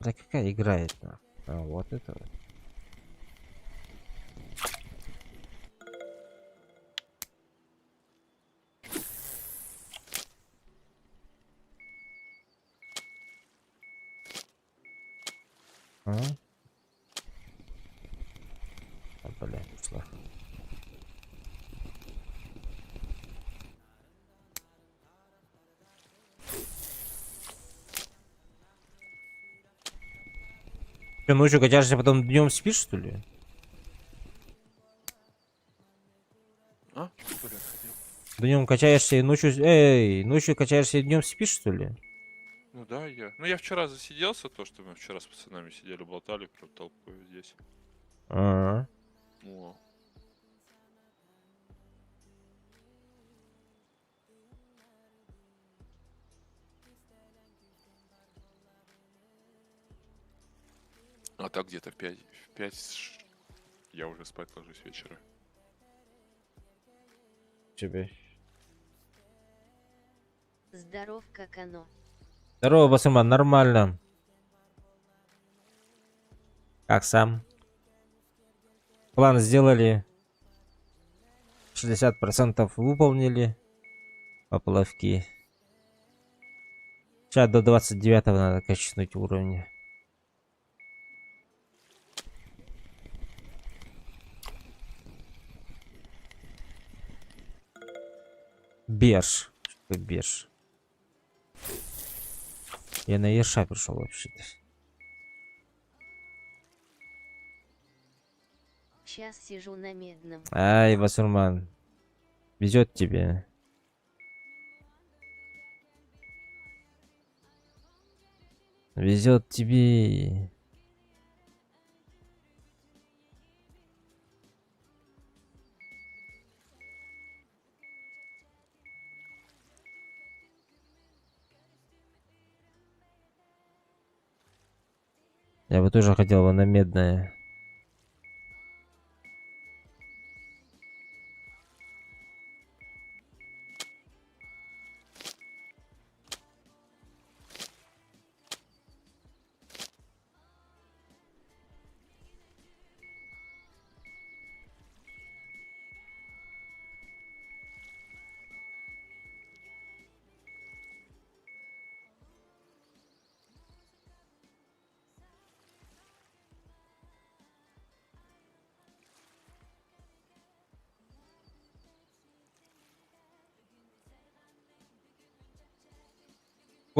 Да какая играет? А, вот это вот. А? А, блядь, ушла. Ты ночью качаешься, потом днем спишь, что ли? А? Куда ходил? Днем качаешься и ночью... Эй, ночью качаешься и днем спишь, что ли? Ну да, я. Ну я вчера засиделся, то, что мы вчера с пацанами сидели, болтали, прям толпой здесь. А. О. А так где-то в 5 я уже спать ложусь вечера. Тебе. Здоров, как оно. Здорово, Басыма, нормально. Как сам? План сделали. 60% выполнили. Поплавки. Сейчас до 29-го надо качнуть уровни. Берж. Что берж? Я на Ерша пришел вообще-то. Сейчас сижу на медном. Ай, Васурман. Везет тебе. Везет тебе. Я бы тоже хотел бы на медное.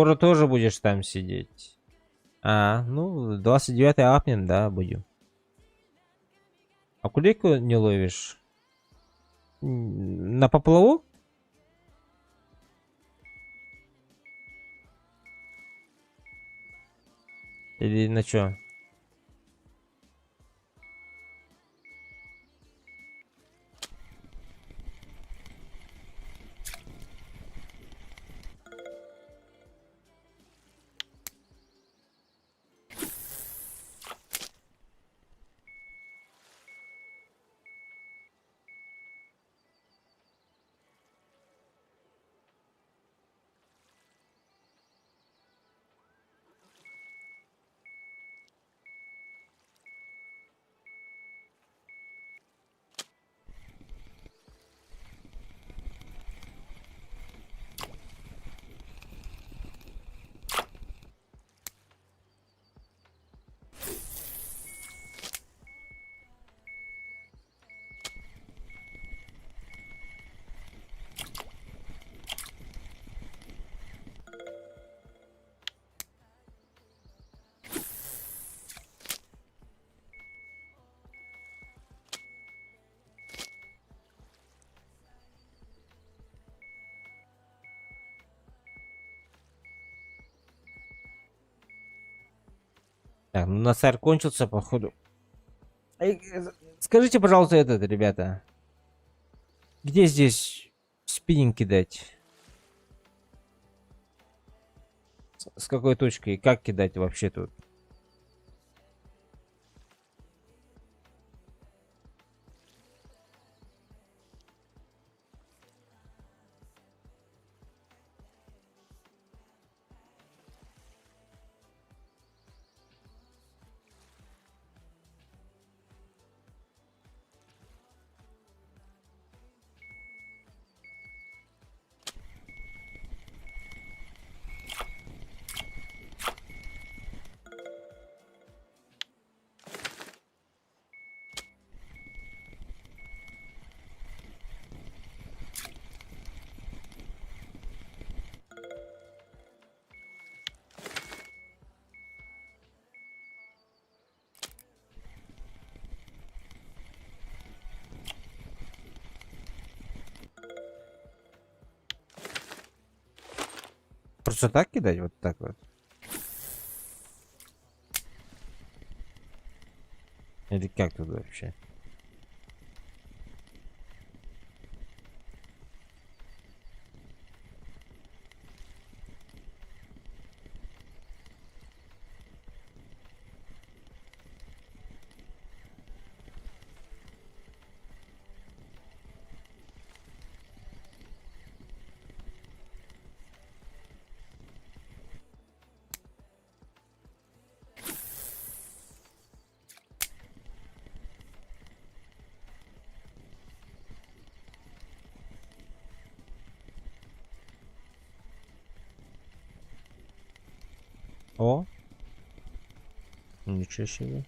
Скоро тоже будешь там сидеть. А, ну, 29 апнем, да, будем. А кулику не ловишь? На поплавок? Или на чё? Так, ну насар кончился, походу. Эй, скажите, пожалуйста, этот, ребята. Где здесь спиннинг кидать? С какой точки? И как кидать вообще тут? Просто так кидать? Вот так вот? Или как тут вообще? О! Ничего себе.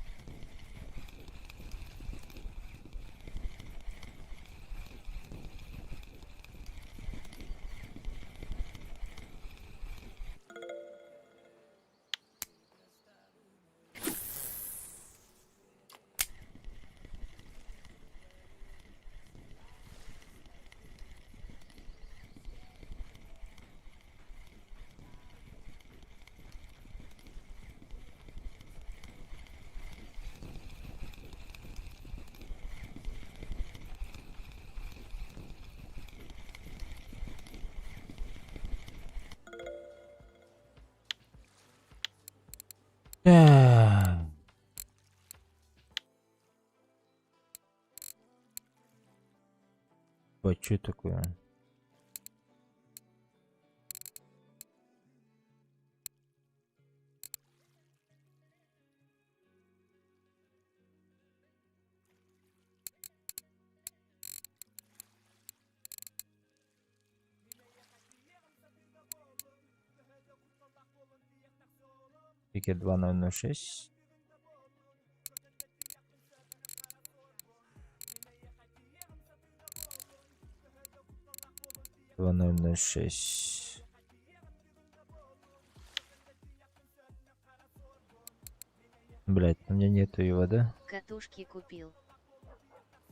Ой, что такое? Пикер 2006. 2006. Блять, у меня нету его, да? Катушки купил.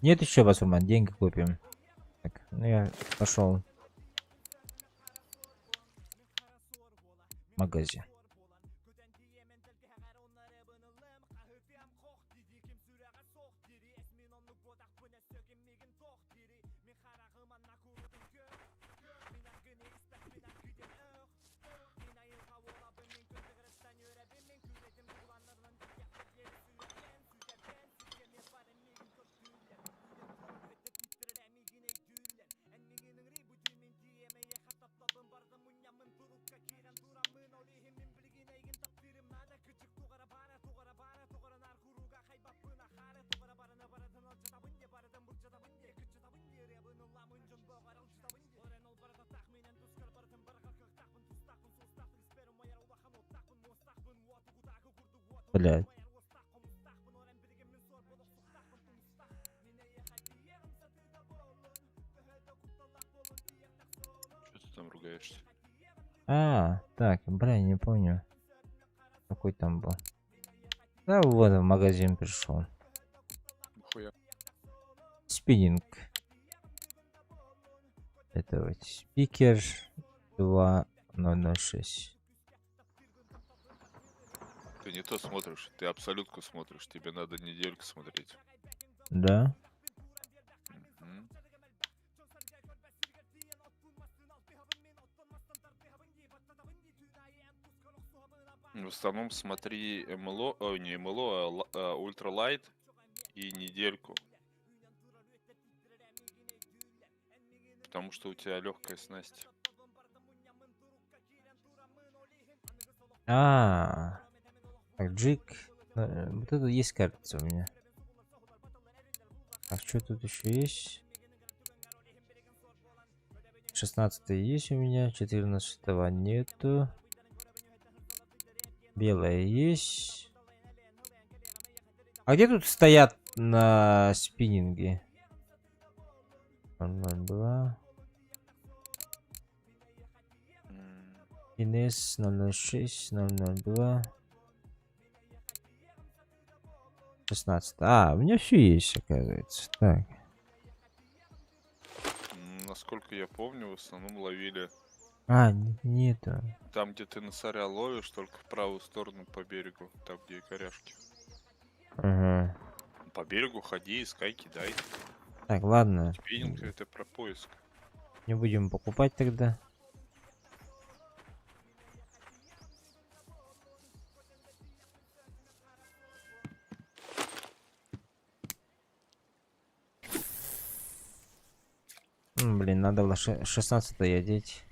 Нет еще басурман, деньги купим. Так, ну я пошел. В магазин. Блять. Что ты там ругаешься? Так, бля, не помню. Какой там был. Да, вот в магазин пришел. Хуя. Спиннинг. Это вот спикер 2006. Ты не то смотришь, ты абсолютку смотришь. Тебе надо недельку смотреть. Да? Мгм. В основном смотри МЛО, не МЛО, а ультралайт и недельку. Потому что у тебя легкая снасть. Так, джик. Вот это есть, кажется, у меня. А что тут еще есть? 16 есть у меня, 14 нету. Белая есть. А где тут стоят на спиннинге? 002. Инес 006, 002. 16. У меня все есть, оказывается. Так. Насколько я помню, в основном ловили Нету. там, где ты на царя ловишь, только в правую сторону по берегу, там, где и коряшки. Ага. По берегу ходи, искай, кидай. Так, ладно. Спиннинг это про поиск. Не будем покупать тогда. Блин, надо было 16 одеть.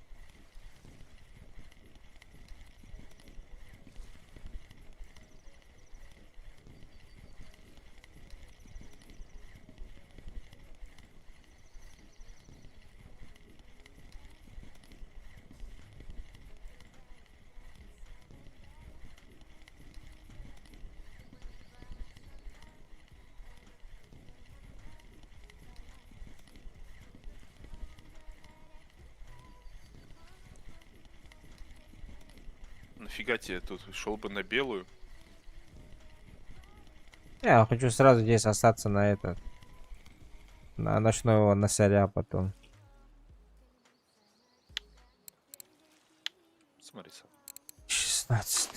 Нафига тебе тут? Шел бы на белую. Я хочу сразу здесь остаться на этот. На ночного носаря потом. Смотри сам. 16.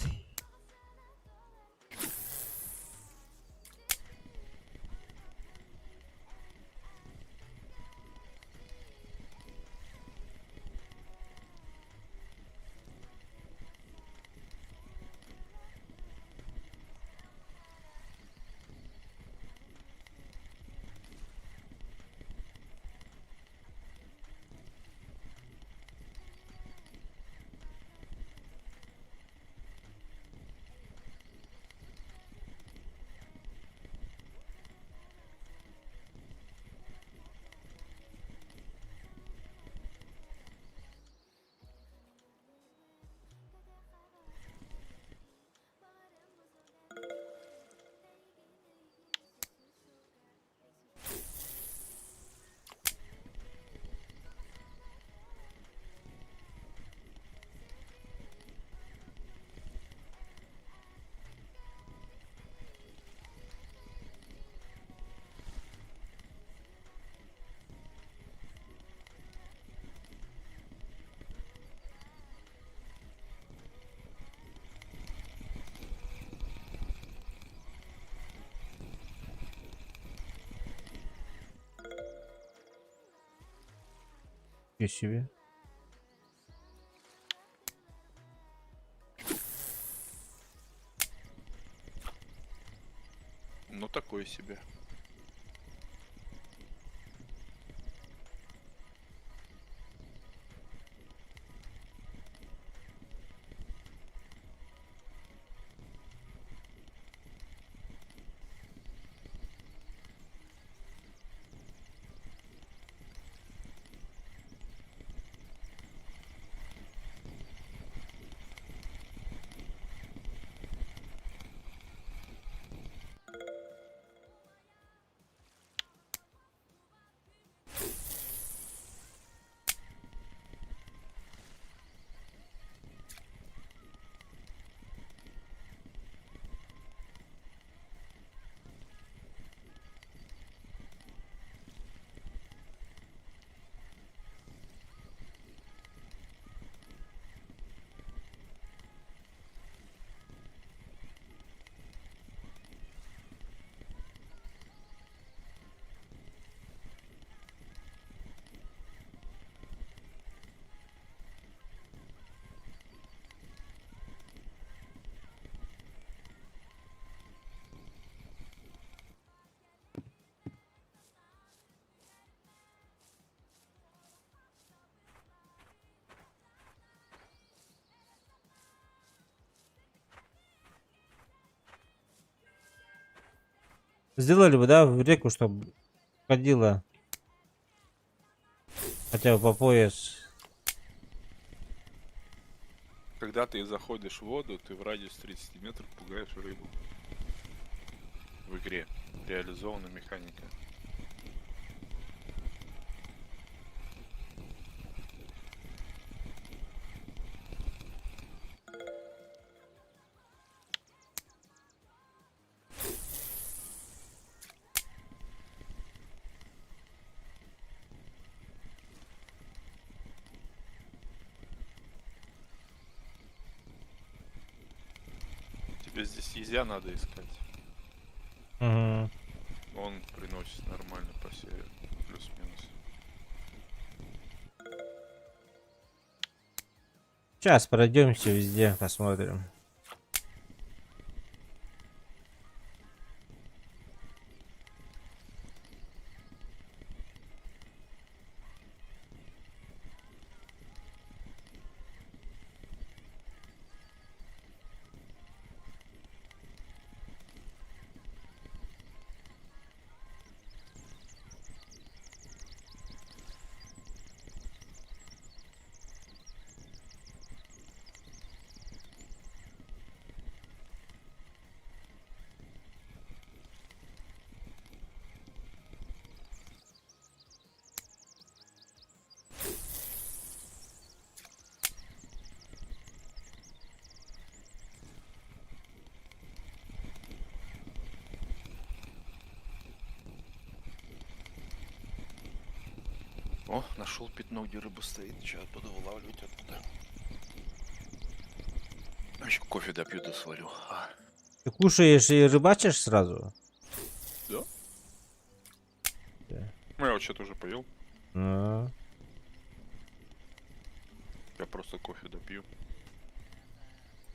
И себе. Ну, такое себе. Сделали бы, да, в реку, чтобы ходила хотя бы по пояс. Когда ты заходишь в воду, ты в радиус 30 метров пугаешь рыбу. В игре реализована механика. Тебе здесь езя надо искать. Угу. Он приносит нормально по серии. Плюс-минус. Сейчас пройдемся везде, посмотрим. О, нашел пятно, где рыба стоит. Сейчас буду вылавливать оттуда. Еще кофе допью, да сварю. Ты кушаешь и рыбачишь сразу? Да? Да. Ну, я вот что-то уже поел. Ну, Я просто кофе допью.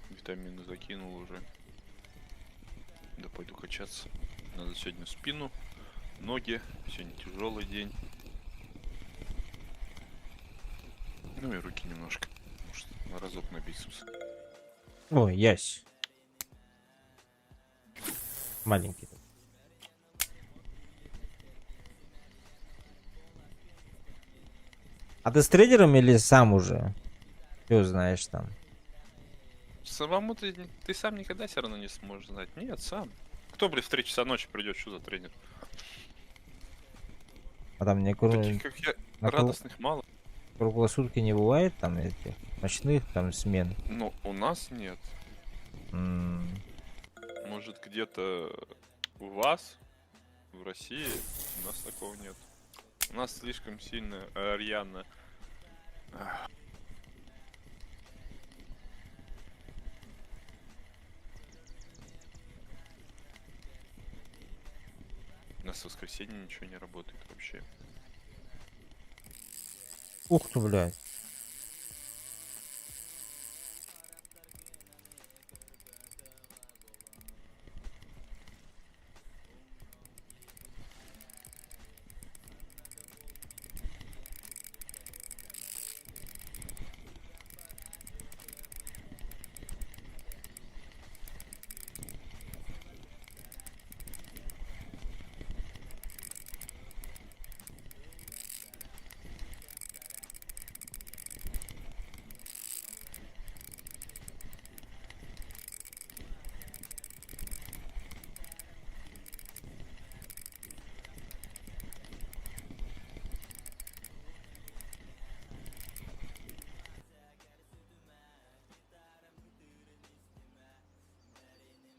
Витамины закинул уже. Да пойду качаться. Надо сегодня спину, ноги. Сегодня тяжелый день. Ну и руки немножко. Может, на разок на бицепс. ой, ясь. Маленький. А ты с тренером или сам уже? Ты знаешь там. Самому ты сам никогда все равно не сможешь знать. Нет, сам. Кто, блин, в 3 часа ночи придет, что за тренер? А там не Таких, как я, на радостных мало. круглосутки не бывает там этих ночных там смен. Но у нас нет. М, Может, где-то у вас, в России, у нас такого нет. У нас слишком сильно рьяно. У нас в воскресенье ничего не работает вообще. Ух ты, блядь.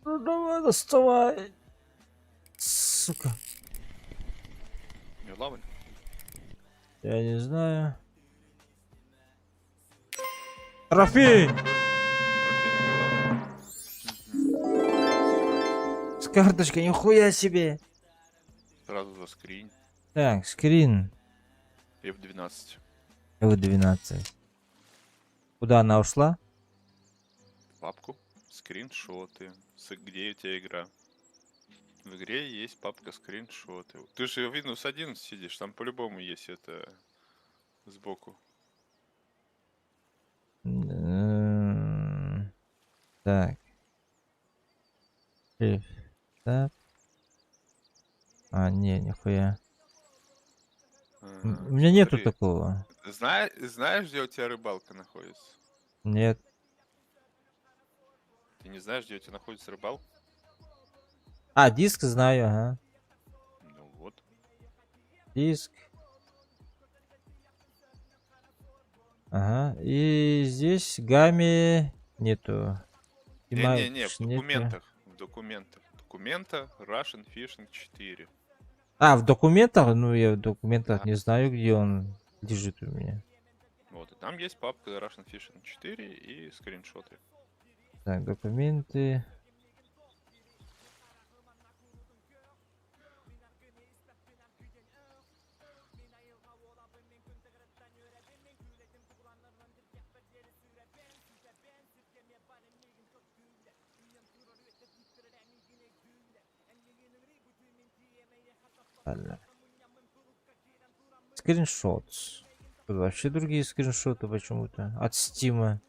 Ну давай, доставай. Сука. Не лаваль? Я не знаю. Трофей! С карточкой, нихуя себе. Сразу за скрин. Так, скрин. F12. F12. Куда она ушла? Папку. Скриншоты. Где у тебя игра? В игре есть папка скриншоты. Ты же в Windows 11 сидишь, там по-любому есть это сбоку. Так. Так. А, не, нихуя. У меня нету Смотри. такого. Знаешь, где у тебя рыбалка находится? Нет. Ты не знаешь, где у тебя находится рыбалка? А, диск знаю, ага. Ну вот. Диск. Ага. И здесь гамми нету. Не-не-не, в Нету. документах. В документах. Документа Russian Fishing 4. А, в документах? Ну, я в документах Да. не знаю, где он лежит у меня. Вот, и там есть папка Russian Fishing 4 и скриншоты. Так, документы. Ладно. Скриншот. Тут вообще другие скриншоты почему-то. От Стима.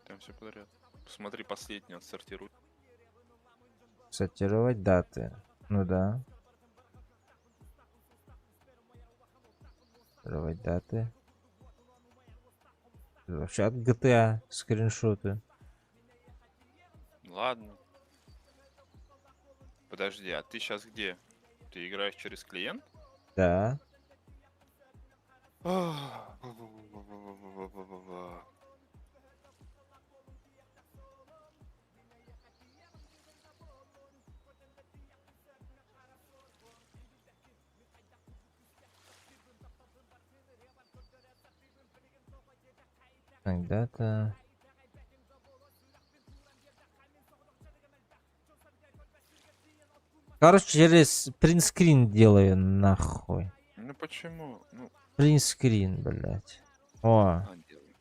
Там все подряд. Посмотри последний, отсортируй. Сортировать даты. Ну да. Сортировать даты. Тут вообще от GTA скриншоты. Ладно. Подожди, а ты сейчас где? Ты играешь через клиент? Да. Так, дата. Короче, через принтскрин делаю нахуй. Ну почему? Ну, Принтскрин, блять. О, делай.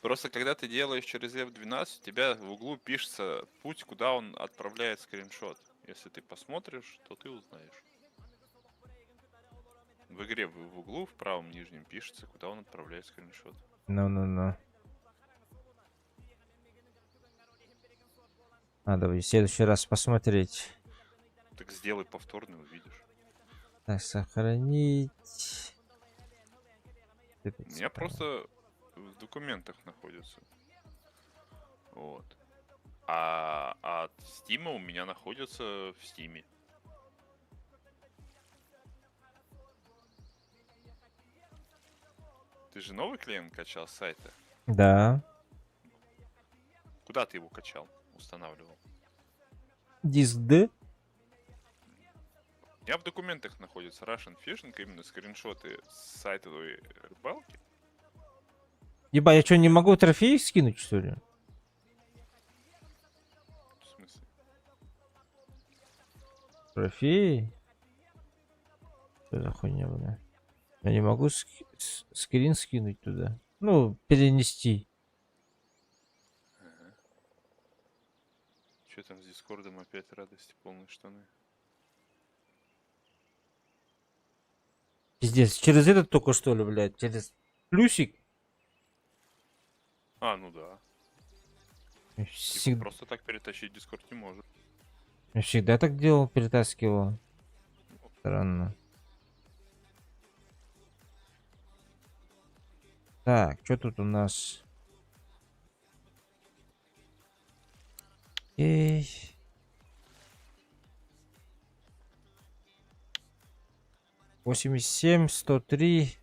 Просто когда ты делаешь через F12, у тебя в углу пишется путь, куда он отправляет скриншот. Если ты посмотришь, то ты узнаешь. В игре в углу в правом нижнем пишется, куда он отправляет скриншот. ну. Надо в следующий раз посмотреть. Так сделай повторный, увидишь. Так, сохранить. У меня просто в документах находится. Вот. А от Стима у меня находится в Стиме. Ты же новый клиент качал с сайта? Да. Куда ты его качал? Устанавливал? Диск D. У меня в документах находится Russian Fishing, именно скриншоты с сайта той рыбалки. Еба, я что, не могу трофеи скинуть, что ли? В смысле? Трофеи? Что за хуйня, бля? Я не могу скрин скинуть туда. Ну, перенести. Что там с Дискордом опять радости, полные штаны. Пиздец, через этот только что ли, блядь? Через плюсик? А, ну да. Типа Всегда, просто так перетащить Дискорд не может. я всегда так делал, перетаскивал. Странно. Так, что тут у нас? Эй. Восемьдесят семь, 103.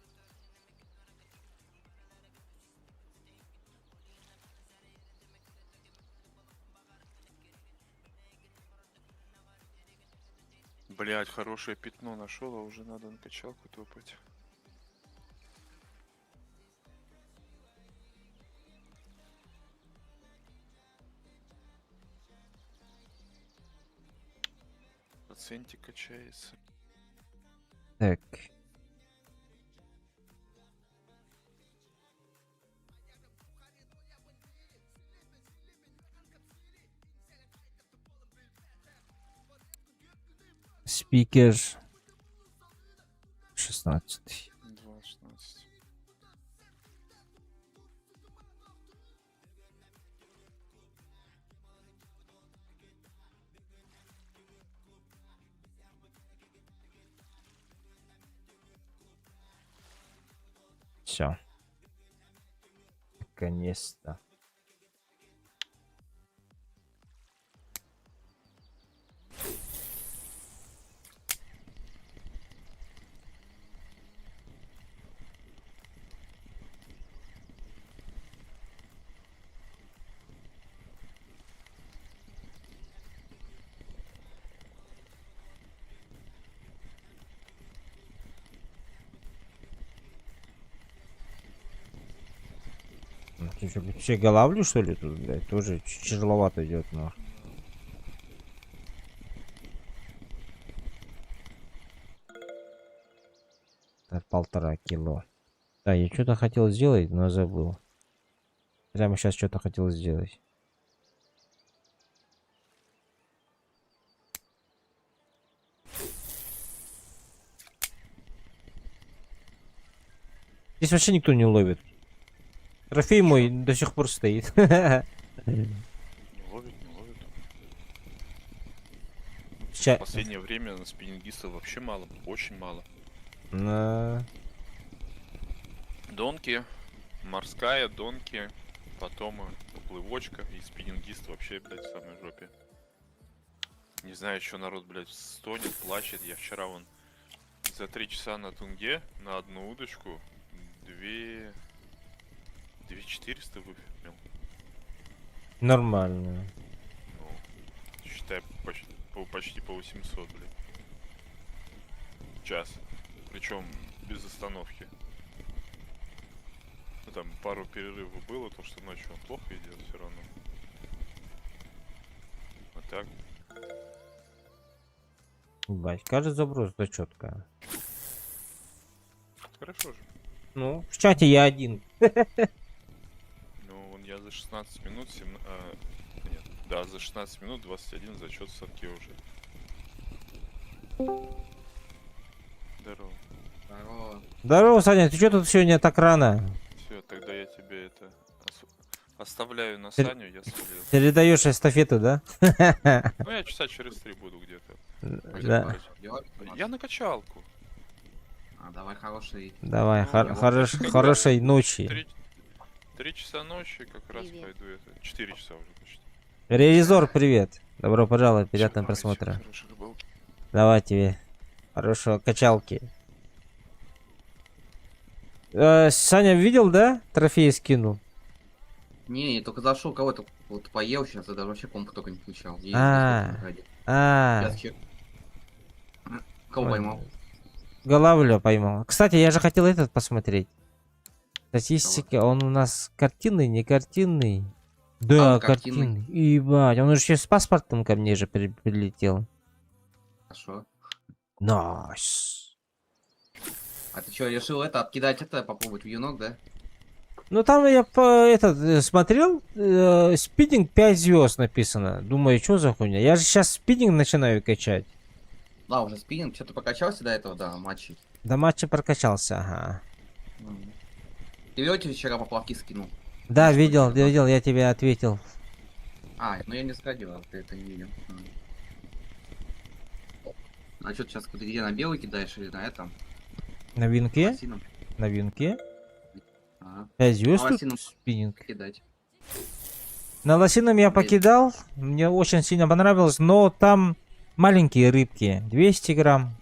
Блять, хорошее пятно нашел, а уже надо на качалку топать. Процентик качается. Так. Спикер 16. 2.16. Все. Наконец-то. Ты что, вообще голавлю, что ли, тут, блядь? Тоже тяжеловато идет, но. Так, 1,5 кило. Да, я что-то хотел сделать, но забыл. Прямо сейчас что-то хотел сделать. Здесь вообще никто не ловит. Трофей мой до сих пор стоит. Не ловит, не ловит. В последнее время на спиннингистов вообще мало, очень мало. Донки, морская, донки, потом поплывочка и спиннингист вообще, блядь, в самой жопе. Не знаю, что народ, блядь, стонет, плачет. Я вчера вон за 3 часа на тунге на одну удочку 2400 выпил. Нормально. Ну, считай, почти по 800, блядь. Час. Причем без остановки. Ну, там пару перерывов было, то что ночью он плохо идет все равно. А так. Бать, каждый заброс, да четко. Хорошо же. Ну, в чате я один. Ну, вон я за 16 минут, нет, да, за 16 минут 21 зачет в садке уже. Здорово. Здорово. Здорово, Саня, ты что тут сегодня так рано? Все, тогда я тебе это оставляю на Саню, я свалил. Передаешь эстафету, да? Ну, я часа через 3 буду где-то. Да. Я на качалку. А, давай хороший. Давай, Ну, хорошей ночи. 3 часа ночи как раз Привет. пойду это. 4 часа уже почти. Ревизор, привет. Добро пожаловать, Всё, приятного давайте, просмотра. хорошей рыбалки. Давай тебе. Хорошего качалки. Саня видел, да? Трофей скинул. Не, я только зашел, кого-то вот поел сейчас, я даже вообще комп только не включал. Есть А. здесь ради. А, Сейчас кого поймал? Голавля поймал. Кстати, я же хотел этот посмотреть. Статистика, он у нас картинный, не картинный? Да, он картинный. картинный. Ебать, он уже еще с паспортом ко мне же прилетел. Хорошо. Найс. А ты что, решил это откидать это, попробовать в юнок, да? Ну там я смотрел, спидинг 5 звезд написано. Думаю, что за хуйня? Я же сейчас спидинг начинаю качать. Да, уже спиннинг. Что, ты покачался до этого, да, матчей? До матча прокачался, ага. Ты видел, тебе вчера поплавки скинул? Да, Что видел, тебе, да? видел, я тебе ответил. А, ну я не сходил, а ты это не видел. А что ты сейчас где на белый кидаешь или на этом? На винке? Лосином? На винке? Ага. 5 звезд тут лосином спиннинг. кидать. На лосином я Есть. покидал, мне очень сильно понравилось, но там маленькие рыбки. 200 грамм,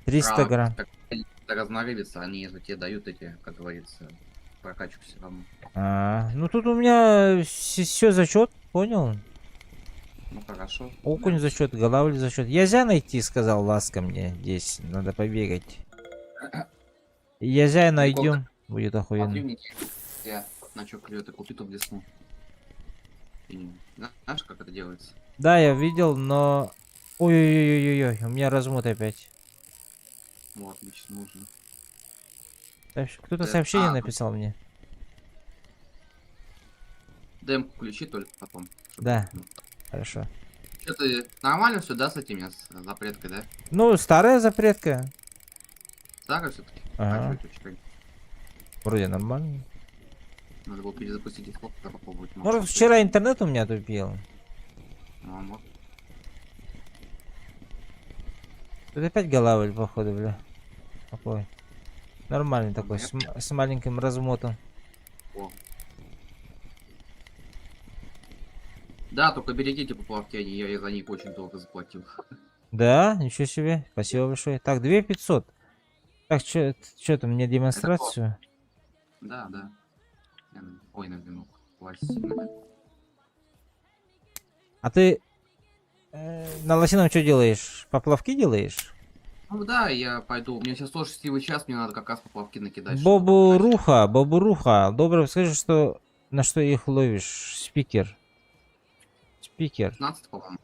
300 грамм. Так, разноривится, они же тебе дают эти, как говорится, прокачку все равно. Ну тут у меня все зачет, понял? Ну хорошо. Окунь Да. за счет, голавль за счет. Язя найти, сказал Ласка мне. Здесь надо побегать. Язя найдем. Будет Смотри, охуенно. мне я на чё клюет и купи тут весну. И знаешь, как это делается? Да, я видел, но... Ой-ой-ой-ой-ой, у меня размут опять. Вот, отлично, нужно. Кто-то сообщение А, написал мне. демку включи только потом. Да. Хорошо. Что ты нормально все, да, с этими, с запреткой, да? Ну, старая запретка. Старый все-таки? Ага. Вроде нормально. Надо было перезапустить их тогда попробовать. Может, вчера интернет у меня тупил. Ну, может. Тут опять голавль, походу, бля. Такой. Нормальный такой, с маленьким размотом. О. Да, только берегите поплавки, я за них очень долго заплатил. Да, ничего себе. Спасибо большое. Так, 2500. Так, что там, мне демонстрацию? Да, да. Ой, наверное, лосино. А ты на лосином что делаешь? Поплавки делаешь? Ну да, я пойду. У меня сейчас тоже счастливый час, мне надо как раз поплавки накидать. Бобуруха, Бобуруха. Добро, скажи, что на что их ловишь? Спикер. Спикер. 15, по-моему.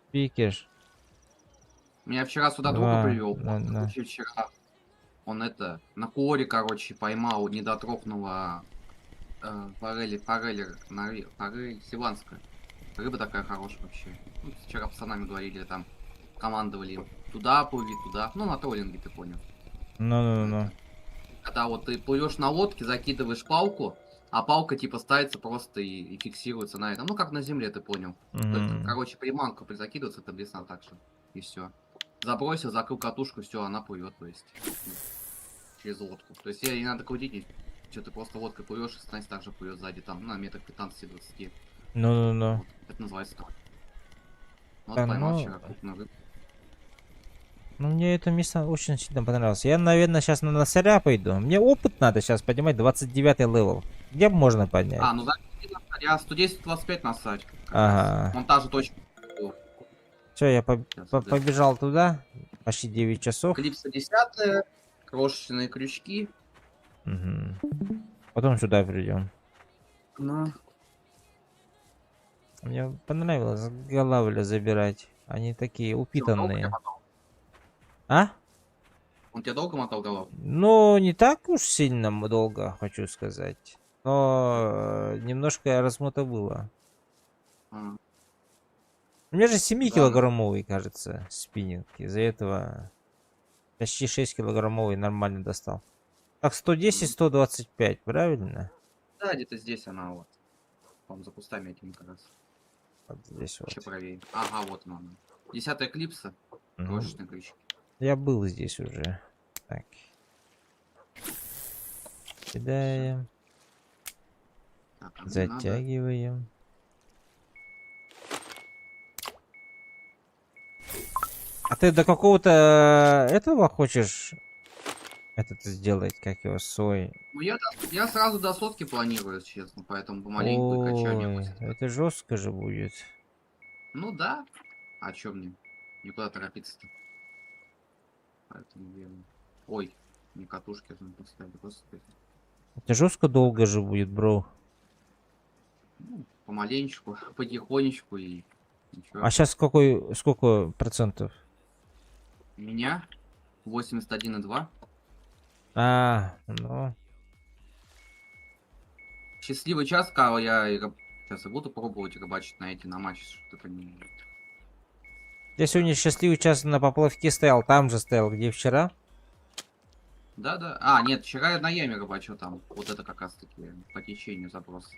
Спикер. Меня вчера сюда друга привел. Короче, вчера он это на коре, короче, поймал недотрогного форель силанская. Рыба такая хорошая вообще. Ну, вчера пацанами говорили, там командовали им. Туда плыви, туда. Ну, на троллинге, ты понял. Ну. Когда вот ты плывешь на лодке, закидываешь палку, а палка типа ставится просто и фиксируется на этом. Ну, как на земле, ты понял. Только, короче, приманка призакидывается, это блесна так же. И все. Забросил, закрыл катушку, все, она плывет, то есть. Через лодку. То есть ей не надо крутить, что ты просто лодкой плывешь, и снасть также плывет сзади, там, на метрах 15-20. Ну. Вот, это называется так. Вот Да, поймал ну... вчера крупную рыбу. Ну, мне это место очень сильно понравилось. Я, наверное, сейчас на носаря пойду. Мне опыт надо сейчас поднимать, 29 левел. Где можно поднять? А, ну да, я 110-25 насать. Ага. Вон та же точка. Все, я побежал туда. Почти 9 часов. Клипсы 10, крошечные крючки. Угу. Потом сюда придем. Ну. Мне понравилось голавля забирать. Они такие упитанные. А? Он тебя долго мотал голову? Ну, не так уж сильно долго, хочу сказать. Но немножко размота было. А. У меня же 7-килограммовый, Да. кажется, спиннинг. Из-за этого почти 6-килограммовый нормально достал. Так, 110-125, правильно? Да, где-то здесь она вот. По-моему, за кустами этими как раз. Вот здесь вот. Еще правее. Ага, вот она. 10 клипса. Крошечные крючки. Я был здесь уже. Так. Кидаем. Так, а мне надо- Затягиваем. А ты до какого-то этого хочешь этот сделать, как его, свой? Ну я сразу до сотки планирую, если честно, поэтому помаленьку и качаю. Ой, это жестко же будет. Ну да. А чё мне? Никуда торопиться-то. Поэтому делаю. Ой, не катушки нужно поставить, господи. Это жестко долго же будет, бро. Ну, помаленечку, потихонечку и ничего. А сейчас сколько процентов? У меня 81,2. Ну. Счастливый час, Карл, сейчас и буду пробовать рыбачить на эти, на матч, что-то не... Я сегодня счастливый час на поплавке стоял, там же стоял, где вчера. Да-да. А, нет, вчера я на яме рыбачил там. Вот это как раз таки по течению запрос.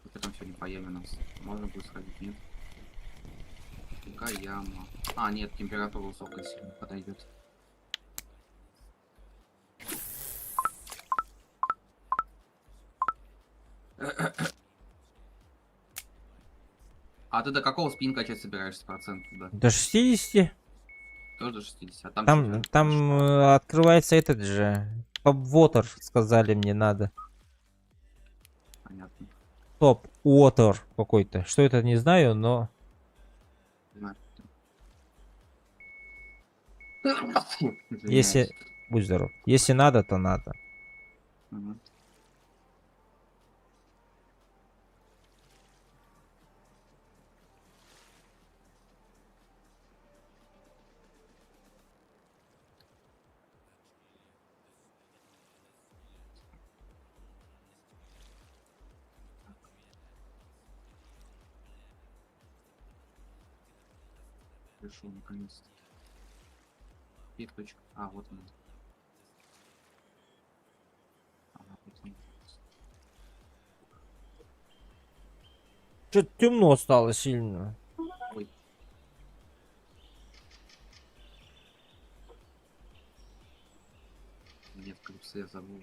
Это там сегодня по яме у нас. Можно будет сходить, нет? Какая яма? А, нет, температура высокая сильно подойдет. А ты до какого спин качать собираешься процент туда? До 60. Тоже до 60. А там, Там, что-то там больше. открывается этот же. Топ-вотер, сказали мне надо. Понятно. Топ-вотер какой-то. Что это, не знаю, но... Знаю. Если... Извиняюсь. Будь здоров. Если надо, то надо. Мгм. Пришел наконец-то. И точка. А, вот он. Ага, вот он. Что-то темно стало сильно. Ой. Нет, кажется, я забыл.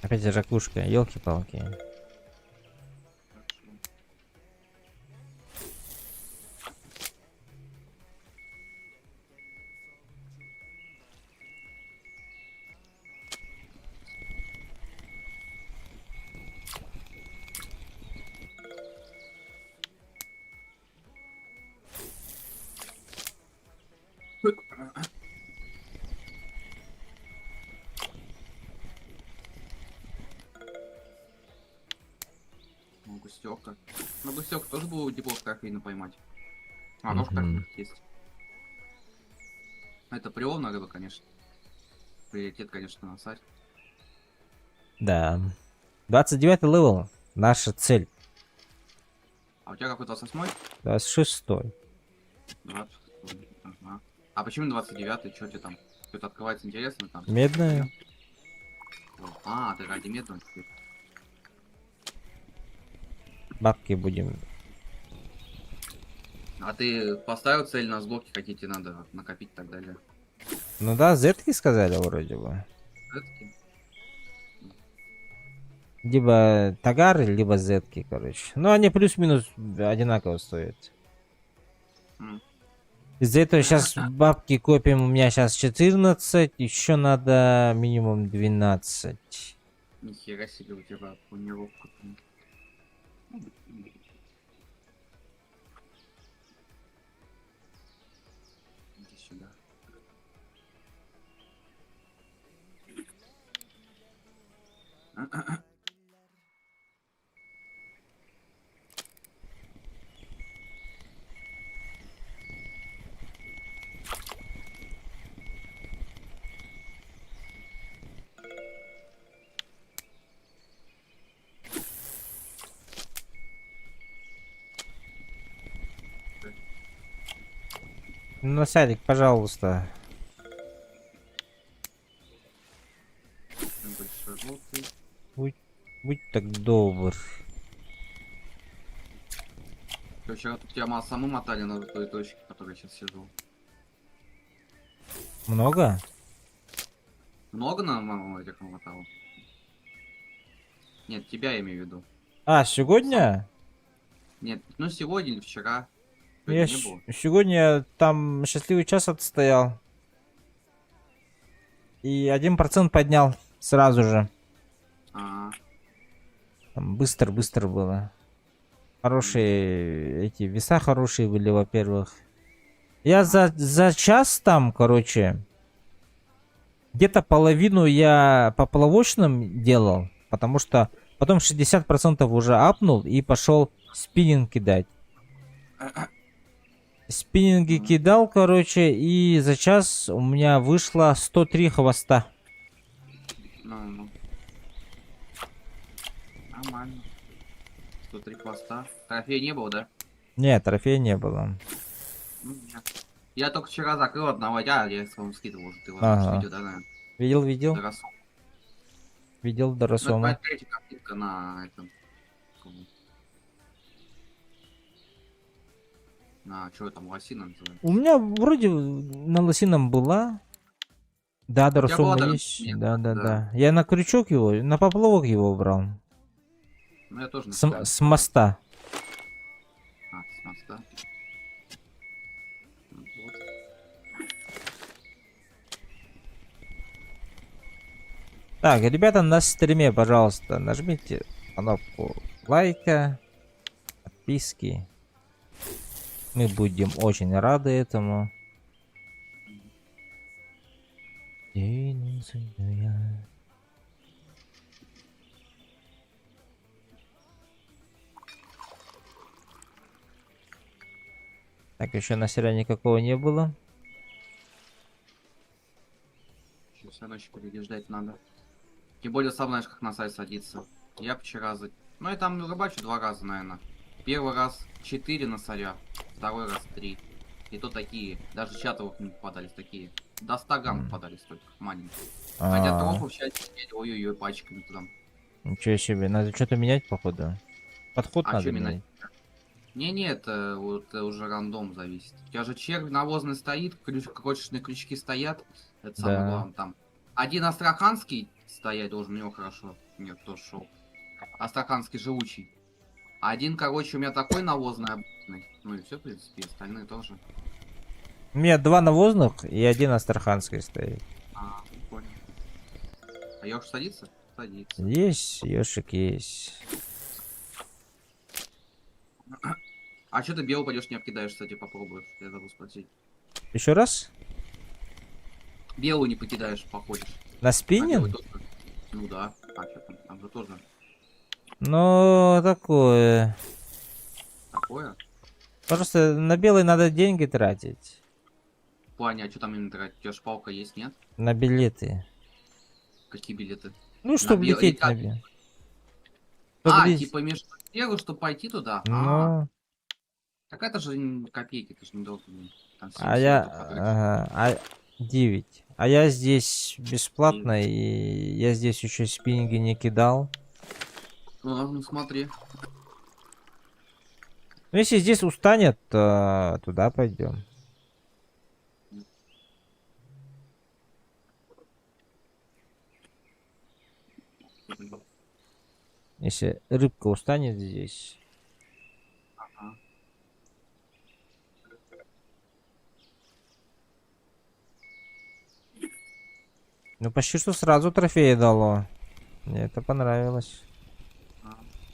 Опять ракушка, елки-палки. Хорошо. Ну, густёка. Ну, густёк тоже было неплохо кофеина поймать. А, тоже Мгм. кофеин есть. Это приемная рыба, конечно. Приоритет, конечно, на царь. Да. 29 левел. Наша цель. А у тебя какой 28-й? 26. 26-й. Ага. А почему 29-й? Что тебе там? Что-то открывается интересно там? Медная. А, ты ради медного теперь. Бабки будем. А ты поставил цель на сблоки, хотите, надо накопить и так далее. Ну да, зетки сказали вроде бы. Все-таки? Либо тагары, либо зетки, короче. Ну, они плюс-минус одинаково стоят. М. Из-за этого сейчас бабки копим. У меня сейчас 14. Еще надо минимум 12. Нихера себе у тебя планировка. Иди сюда. Ну, Садик, пожалуйста. Большой желтый. Будь так добр. Вчера тут тебя саму мотали на той точке, в которой я сейчас сижу. Много? Много на маму этих намотало? Нет, тебя я имею в виду. А, сегодня? Нет, ну сегодня или вчера. Я Сегодня не было. сегодня там счастливый час отстоял. И 1% поднял сразу же. А, Там быстро было. Хорошие эти веса хорошие были, во-первых. Я за час там, короче, где-то половину я поплавочным делал, потому что потом 60% уже апнул и пошел спиннинг кидать. Спиннинги кидал, короче, и за час у меня вышло 103 хвоста. Ну. Нормально. 103 хвоста. Трофея не было, да? Нет, трофея не было. Ну, я только вчера закрыл одного, я вам скидывал уже, ты Ага. видео, да, наверное? Видел? Доросол. Видел Ну, Доросома. это третья картинка на этом. На, что там, лосина называется? У меня вроде на лосином была. Да, У тебя была Доросома доросома? есть. Нет, Да. да. Я на крючок его, на поплавок его брал. Ну, я тоже С моста. с моста. Вот. Так, ребята, на стриме, пожалуйста, нажмите кнопку лайка, подписки. Мы будем очень рады этому. Так, еще на серия никакого не было. Сейчас все ночью переезжать надо. Тем более, сам знаешь, как на сайт садиться. Я вчера Ну, я там рыбачу 2 раза, наверное. Первый раз 4 на соря, второй раз 3. И то такие, даже чатовых не попадались такие. До 100 грамм попадались только, маленькие. Хотя трофов сейчас ой-ой-ой, пачками там. Ничего себе, надо что-то менять, походу. Подход А надо что менять. Не, это вот уже рандом зависит. У тебя же червь навозный стоит, крошечные крючки стоят. Это самое Да. главное там. Один астраханский стоять должен, у него хорошо. Нет, тоже шел. Астраханский живучий. Один, короче, у меня такой навозный обычный. Ну и все, в принципе, остальные тоже. У меня 2 навозных и 1 астраханский стоит. Понял. А Ёж садится? Садится. Есть, ёшик есть. А что ты белый пойдешь не обкидаешь, кстати, попробуешь? Я забыл спросить. Еще раз? Белую не покидаешь, походишь. На А белый спиннинг? тоже. Ну да. А что там? Там же тоже Ну, такое. такое. Просто на белый надо деньги тратить. В плане, а что там именно тратить? У тебя шпалка есть, нет? На билеты. Какие билеты? Ну, чтобы лететь на билеты. билет. Типа между первым, чтобы пойти туда? Ну, Так это же копейки, ты же не должен. Там 7 а я... потратить. Ага, 9. А я здесь бесплатно, и я здесь еще спиннинги не кидал. Ну смотри. Ну, если здесь устанет, то туда пойдем. Если рыбка устанет здесь. Ага. Ну, почти что сразу трофеи дало. Мне это понравилось.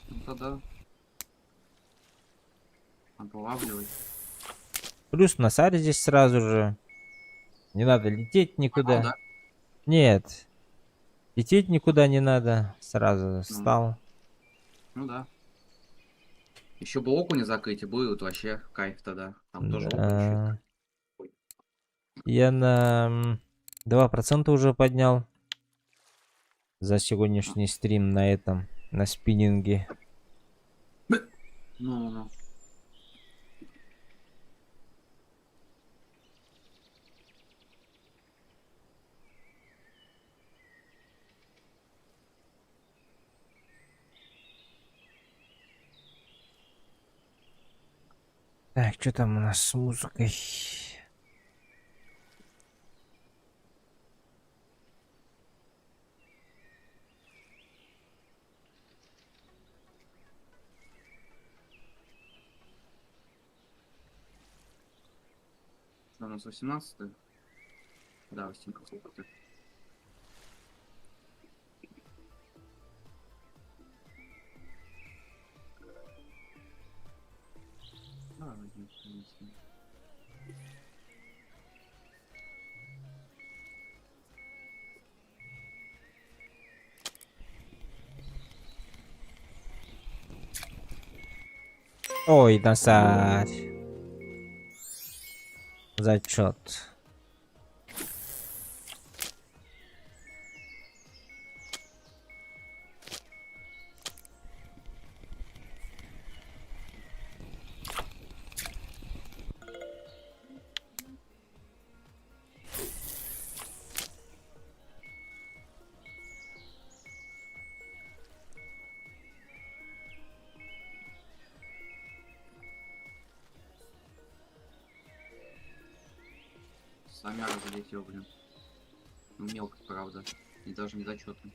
Ну тогда. Надо вылавливать. Плюс на саре здесь сразу же. Не надо лететь никуда. Да? Нет. Лететь никуда не надо. Сразу встал. Ну да. Еще бы оку не закрыть, и будет вообще кайф тогда. Там тоже око Да. еще. Я на 2% уже поднял. За сегодняшний стрим на этом. На спиннинге. Ну. Так, что там у нас с музыкой? Что у нас 18-е? Да, 18-е. Да, возьмем, конечно. Ой, насать. Зачет. Самяра залетел, блин. Ну, мелко, правда. И даже не зачетный.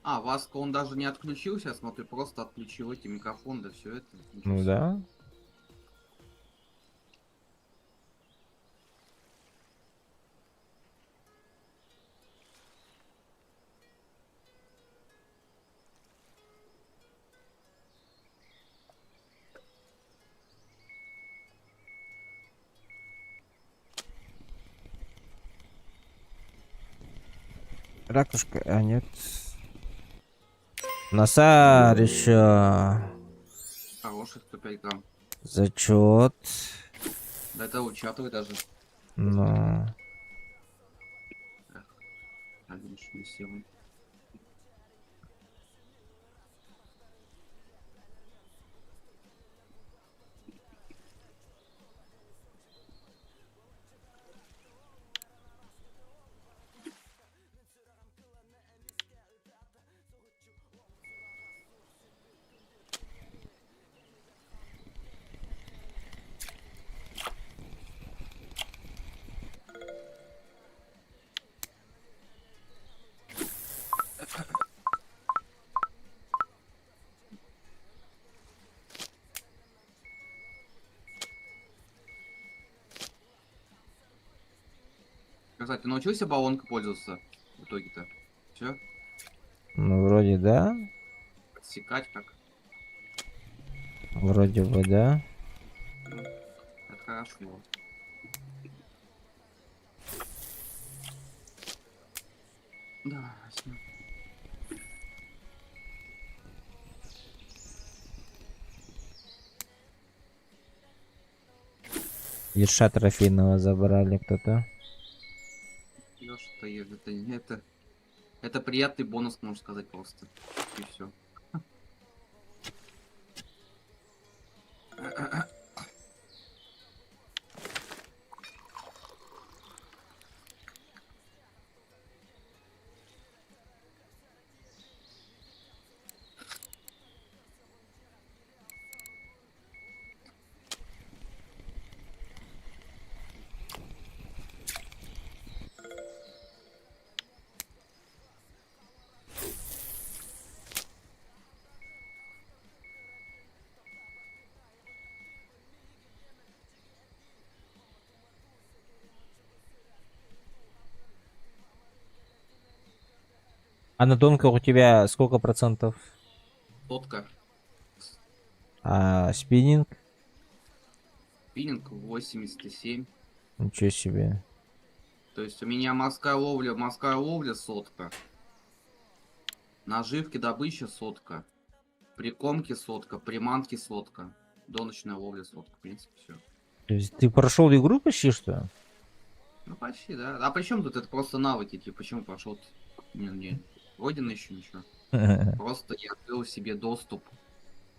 А, Васко, он даже не отключился, я смотрю, просто отключил эти микрофон, да все это. Ничего Ну себе. да. Ракушка, а нет. Насар еще. Хороших 105 грамм. Зачет. Да это участвует даже. Ну. Один не силы. Кстати, ты научился баллонкой пользоваться в итоге-то? Все? Ну, вроде да. Отсекать как? Вроде бы да. Ну, это хорошо. Да, возьмем. Ерша трофейного забрали кто-то. Что это приятный бонус, можно сказать, просто. И все. А на донках у тебя сколько процентов? Сотка. А спиннинг? Спиннинг 87. Ничего себе. То есть у меня морская ловля сотка. Наживки, добыча сотка. Прикормки сотка, приманки сотка. Доночная ловля сотка. В принципе, все. То есть ты прошел игру почти что? Ну почти, да. А при чем тут это просто навыки? Типа, почему пошел? Не. Родина еще ничего. Просто я открыл себе доступ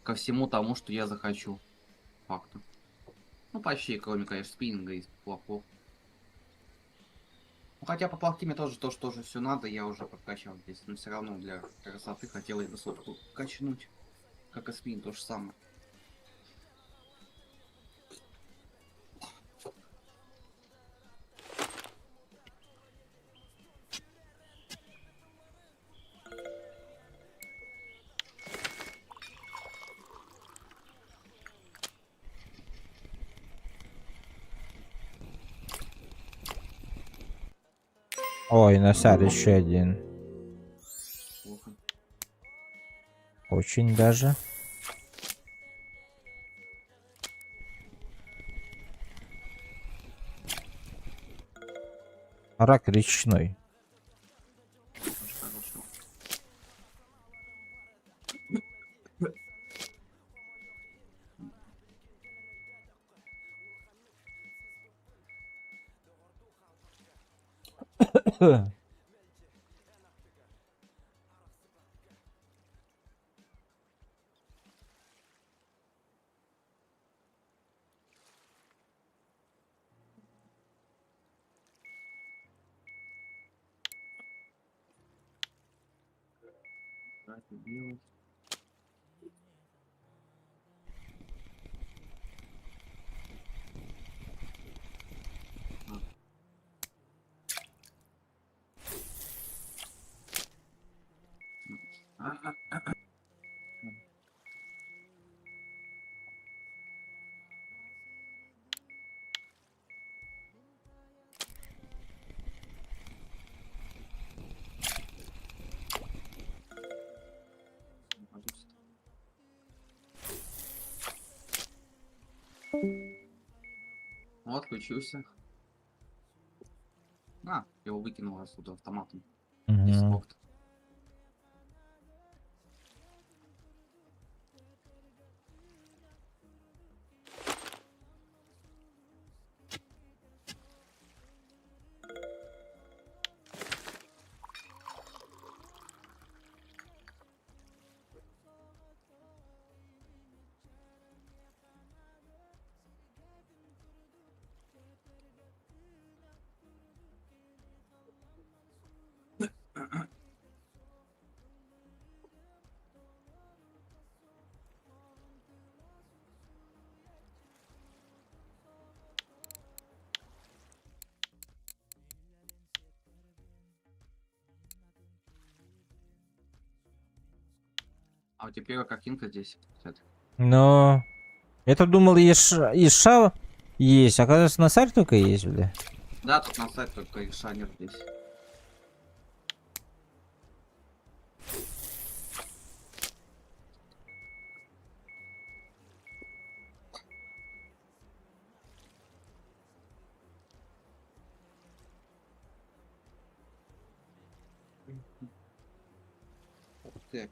ко всему тому, что я захочу. Факту. Ну, почти, кроме, конечно, спиннинга и плавков. Ну, хотя по плавке мне тоже все надо, я уже подкачал здесь. Но все равно для красоты хотел и высотку качнуть. Как и спин, то же самое. Ой, Насар еще один. Плохо. Очень даже. Рак речной. Очень хорошо. Так, убил. А, пожалуйста. Ну, отключился. А, его выкинул отсюда автоматом. Здесь Мгм. лофт. А у тебя первая картинка здесь. Кстати. Но я-то думал, Иша есть, оказывается, Насар только есть, бля. Да, тут на сайт только Иша нет здесь. Ух ты.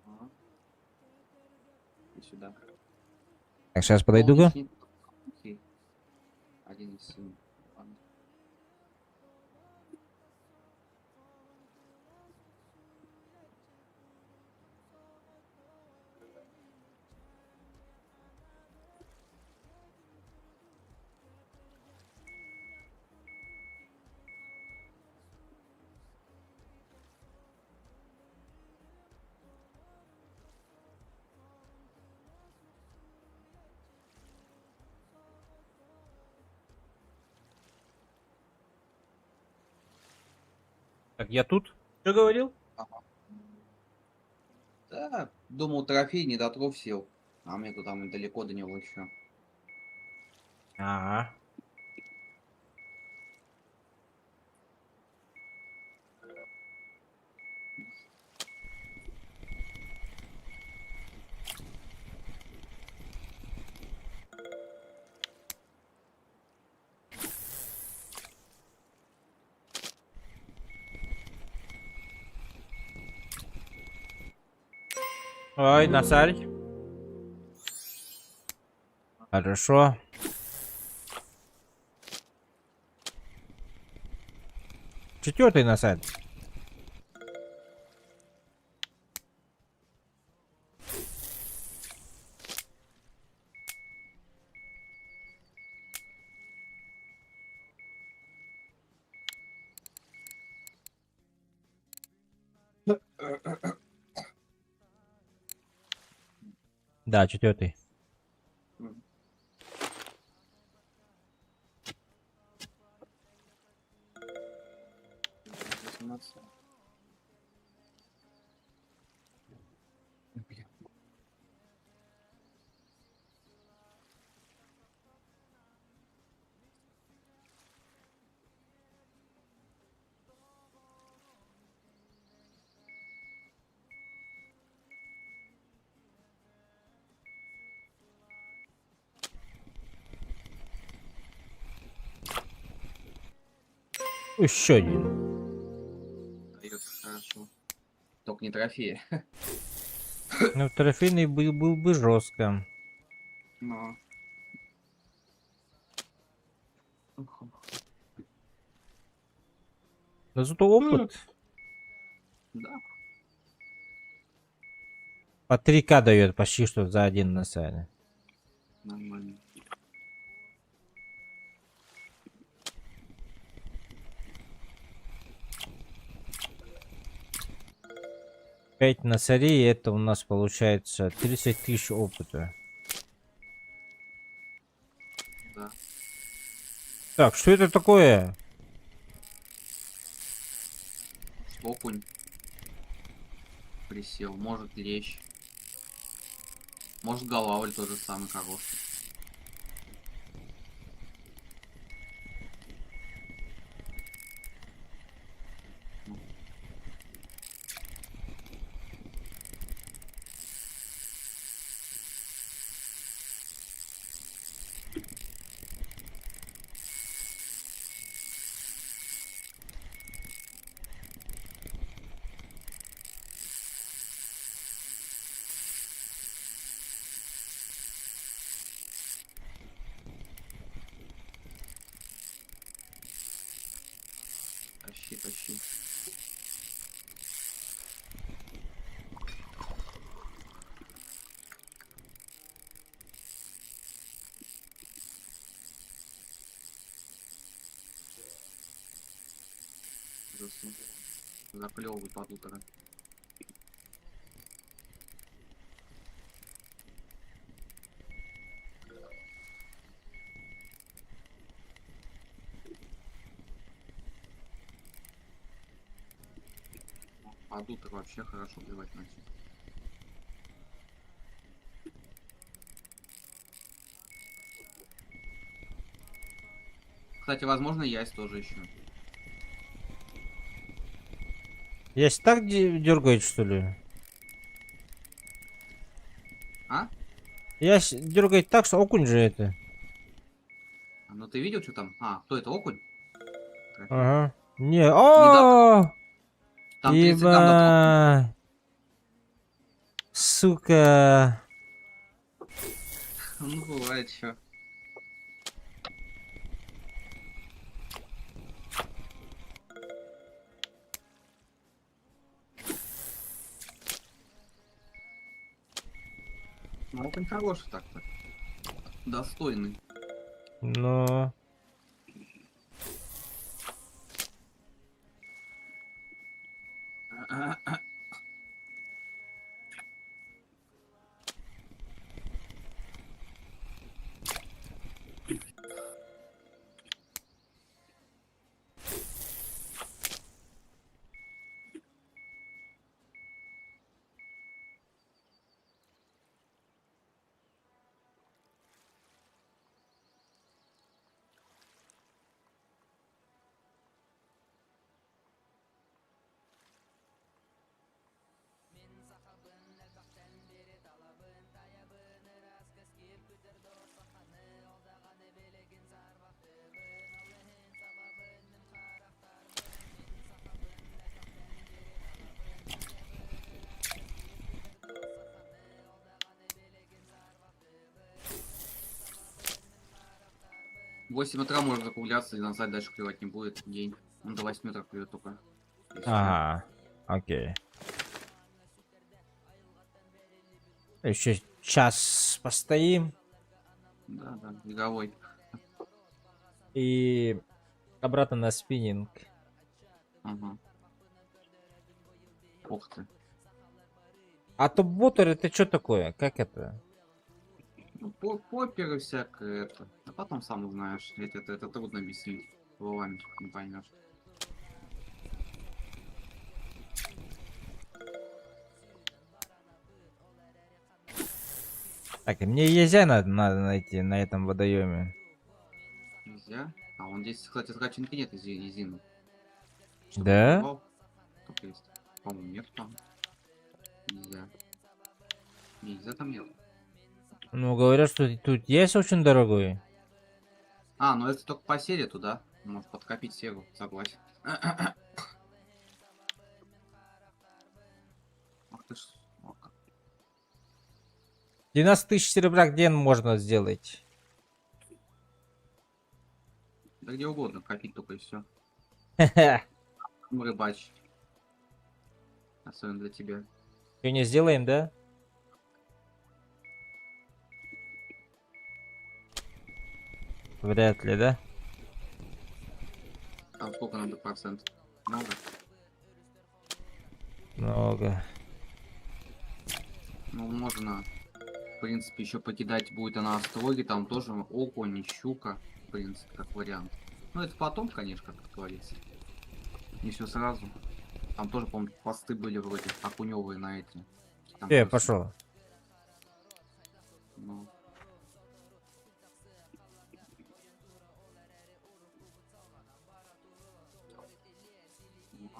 Ага. И сюда. Так, сейчас подойду-ка. Солнечник. Окей. 1,7. Ладно. Так, я тут? Что говорил? Ага. Да, думал, трофей не до тров сел. А мне тут там далеко до него еще. Ага. Ой, Насарь. Хорошо. Четвертый Насарь. Да, четвертый. М. Восемнадцать. Бля. Еще один. Дается хорошо. Только не трофеи. Ну, трофейный был бы жестко. Но. Но зато опыт Да. по 3К дает почти что за один на сале. Нормально. Пять на царе, и это у нас получается 30 тысяч опыта. Да. Так, что это такое? Окунь. Присел. Может лечь. Может голавль тоже самый хороший. Тащи, тащи. Заклевывай полутора. Подутор вообще хорошо плевать начал. Кстати, возможно, ясь тоже еще. Есть так дергает, что ли? А? Дергает так, что окунь же это. Ну ты видел, что там? А, кто это, окунь? Трофей. Ага. Не, Там 30 грамм до ебать. Сука. Ну, бывает что. Ну, окунь хороший так-то. Достойный. Но... В 8 утра можно закругляться и назад дальше клевать не будет. День. Он до 8 утра клюет только. И всё. Ага. Окей. Еще час постоим. Да, да, беговой. И обратно на спиннинг. Ага. Ух ты. А топ-ботер это что такое? Как это? Ну, поперы всякое это. А потом сам узнаешь. Ведь это трудно объяснить. Словами не поймешь. Так, и мне езя надо найти на этом водоеме. Нельзя. А он здесь, кстати, скачанки нет из резины. Да? Только есть. По-моему, нет там. Нельзя. Нельзя там нет. Ну, говорят, что тут есть очень дорогой. А, ну если только по серии, то да. Может подкопить серу, согласен. Ах ты ж. 12 тысяч серебра где можно сделать? Да где угодно, копить только и все. Хе-хе. Ну, рыбачь. Особенно для тебя. Что не сделаем, да? Вряд ли, да? Там сколько надо процентов? Много? Много. Ну, можно, в принципе, еще покидать будет она остроги, там тоже окунь, щука, в принципе, как вариант. Ну, это потом, конечно, как говорится. Не все сразу. Там тоже, по-моему, посты были вроде окуневые на эти. Там просто, Пошел. ну, ну,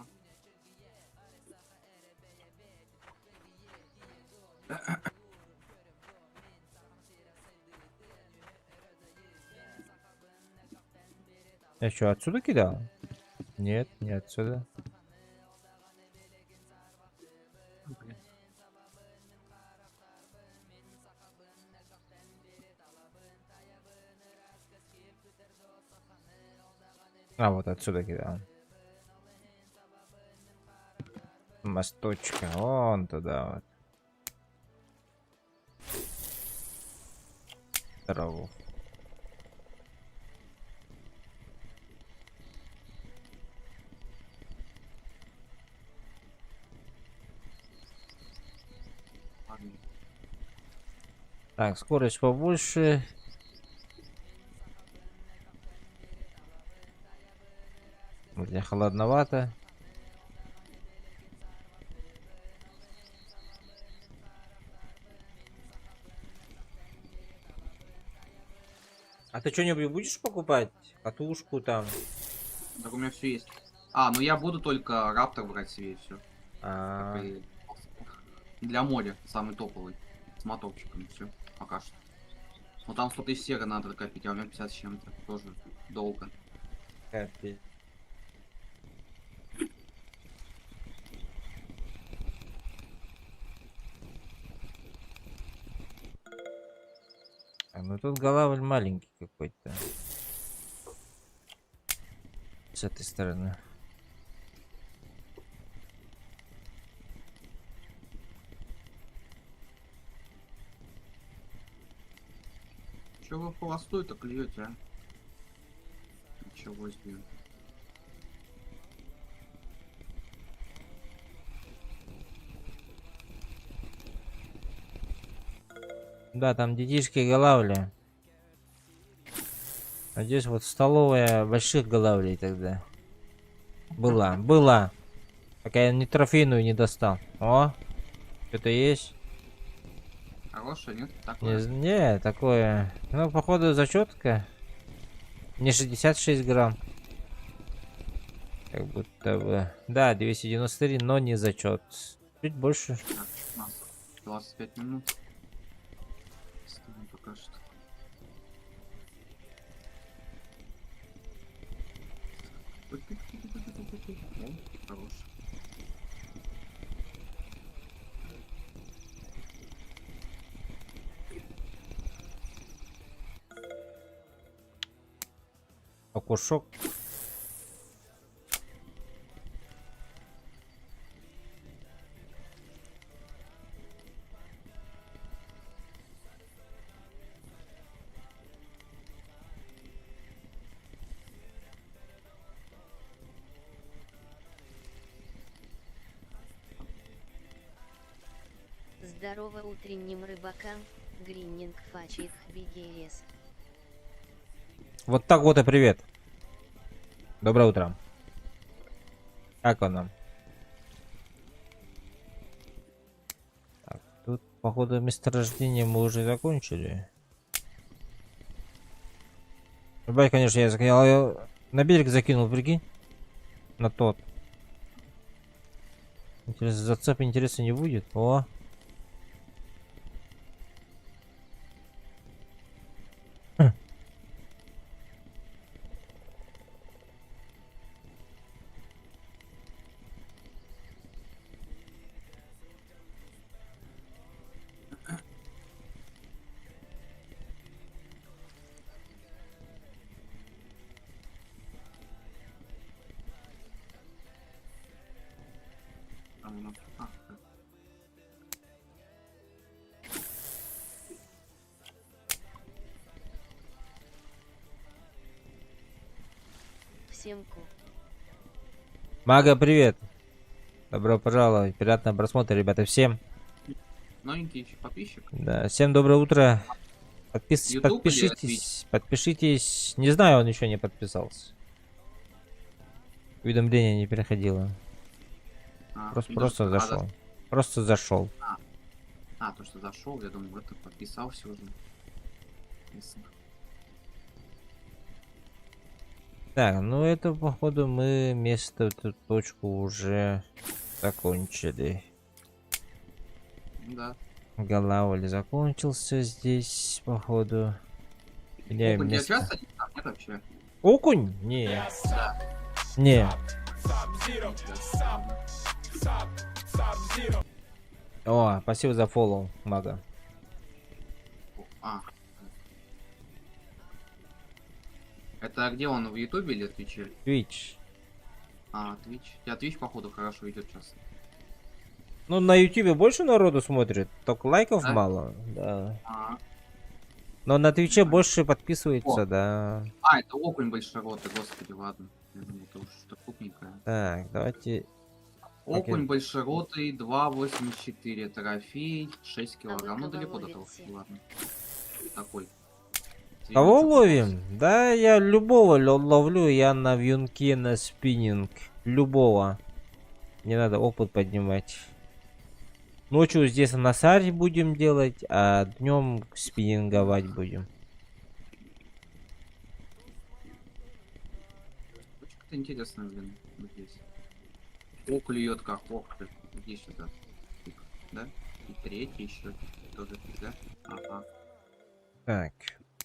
Я что, отсюда кидал? Нет, не отсюда. блин. А, вот отсюда кидал. Мосточка, вон туда вот. Здорово. Ладно. Так, скорость побольше. Для холодновато. А ты что-нибудь будешь покупать? Катушку там? Так у меня все есть. А, ну я буду только раптор брать себе и все. А, Для моря самый топовый. С моторчиком, все. Пока что. Ну там 100 тысяч серы надо копить, а у меня 50 с чем-то. Тоже долго. капец. А, ну тут голавль маленький какой-то. С этой стороны. Че вы в холостую-то клюете, а? Ничего себе. Да, там детишки голавли. А здесь вот столовая больших голавлей тогда. Была. Пока я не трофейную не достал. О, что-то есть? Хорошая, нет? Такое. Не, такое. Ну, походу, зачетка. Не 66 грамм. Как будто бы. Да, 293, но не зачет. Чуть больше. Так, у нас 25 минут. Ставим пока что. О, хорош. Окушок. Здорово утренним рыбакам, Гриннинг Фачик BGS. Вот так вот и привет. Доброе утро. Как он нам? Так, тут, походу, месторождение мы уже закончили. Рыбак, конечно, я закинул. Я на берег закинул, прикинь. На тот. Интересно, зацеп интереса не будет. О. наверное. А, да. Всемку. Мага, привет. Добро пожаловать. Приятного просмотра, ребята, всем. Новенький еще подписчик. Да, всем доброе утро. YouTube или Подпишитесь. Не знаю, он еще не подписался. Уведомление не переходило. А, Просто, видишь, просто надо- зашел. Просто зашел. А, то, что зашел, я думаю, это подписался уже. Ясно. Так, ну это походу мы место, эту точку уже закончили. Да. Голавль закончился здесь, походу. Меняем Окунь, тебя место. часто там нет вообще? Окунь? Не. Не. О, спасибо за фоллоу, мага. А. Это где он, в Ютубе или Твиче? Twitch. А, Твич. Я Твич, походу, хорошо идет сейчас. Ну, на ютубе больше народу смотрит, только лайков Да? мало, да. А, Но на твиче больше подписывается, да. это окунь большеротый, господи, ладно. Я думал, это уж что крупненькое. Так, давайте... Окунь большеротый, 2,84 трофей, 6 А вы килограмм. Ну, кого далеко до ловите? того, ладно. Такой. Кого Средний ловим? Да, я любого ловлю, я на вьюнке, на спиннинг. Любого. Не надо опыт поднимать. Ночью здесь на саре будем делать, а днем спиннинговать будем. очень как-то интересно, блин, вот здесь. О, клюет как, ох ты, иди сюда. Тик, да? И третий еще тоже, тик, да? Ага. Так,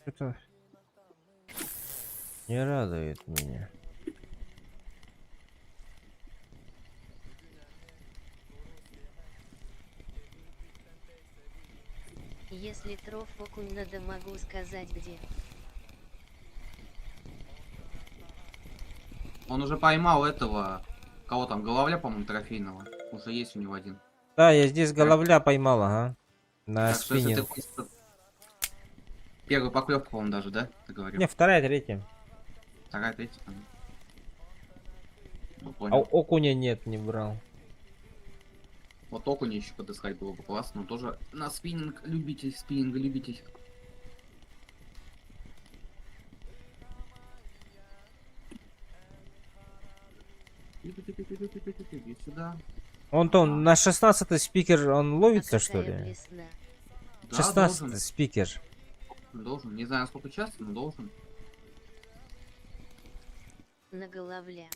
это не радует меня. Если троф окунь надо, могу сказать где. Он уже поймал этого, кого там, головля, по-моему, трофейного. Уже есть у него один. Да, я здесь головля поймал, ага. На Так что если ты спиннинг. хочешь... Первый поклевка, по-моему, даже, да? Ты говорил? Не, вторая, третья. Вторая, третья. Ага. Ну, А понял. окуня нет, не брал. Вот окунь еще подыскать было бы классно, но тоже на спиннинг любитель, спиннинга любитель. Иди сюда. Он там на 16-й спикер, он ловится, что какая ли? блесна. Да, 16-й должен, спикер. должен. Не знаю, сколько часто, но должен. На головля.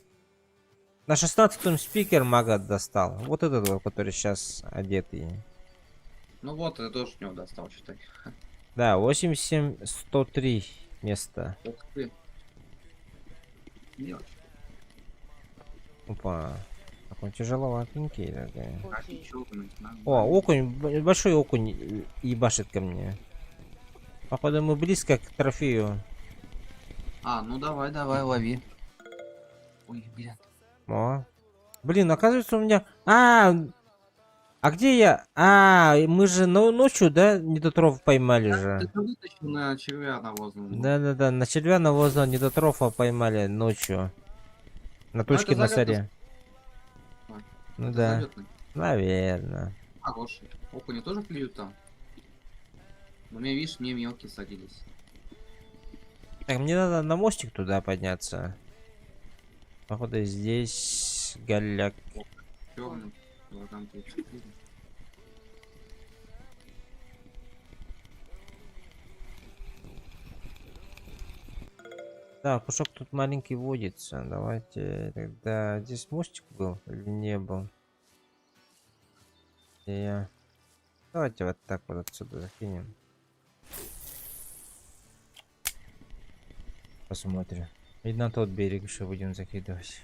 На 16-м спикер мага достал. Вот этот вот, который сейчас одетый. Ну вот, это тоже у него достал, считай. Да, 87-103 место. Ух ты. Мелочь. Опа. Так он тяжеловатенький такой. Окей. Чёрный, О, нормально. окунь, большой окунь ебашит ко мне. Походу мы близко к трофею. А, ну давай, давай, лови. Ой, блин. О. Блин, оказывается у меня... А где я? Мы же ночью, да, недотроф поймали Ты же. же вытащил на червя навозного. Да-да-да, на червя навозного недотрофа поймали ночью. На точке это на залетный. саре. Ой, Ну Это да, залетный. наверное. Хороший. Окуни тоже клюют там. Но мне, видишь, мне мелкие садились. Так, мне надо на мостик туда подняться. Походу здесь голяк. Черный. Килограмм 34. Да, пушок тут маленький водится. Давайте тогда... Здесь мостик был или не был? Давайте вот так вот отсюда закинем. Посмотрим. И на тот берег еще будем закидывать.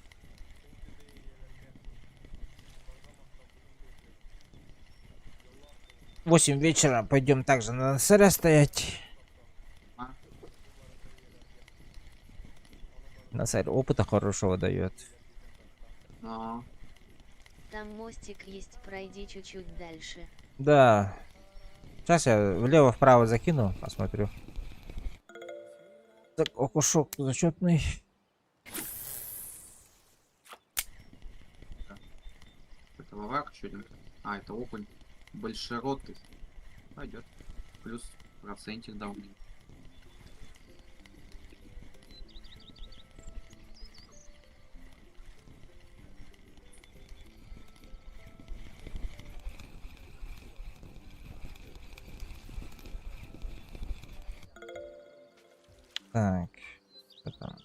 В 8 вечера пойдем также на саре стоять. А? На саре опыта хорошего дает. Но... Там там мостик есть, пройди чуть-чуть дальше. Да. Сейчас я влево-вправо закину, посмотрю. Так, окушок зачетный. Это враг, что ли? А, это окунь. Большеротый. Пойдет. Плюс процентик дал мне. Так. Что там?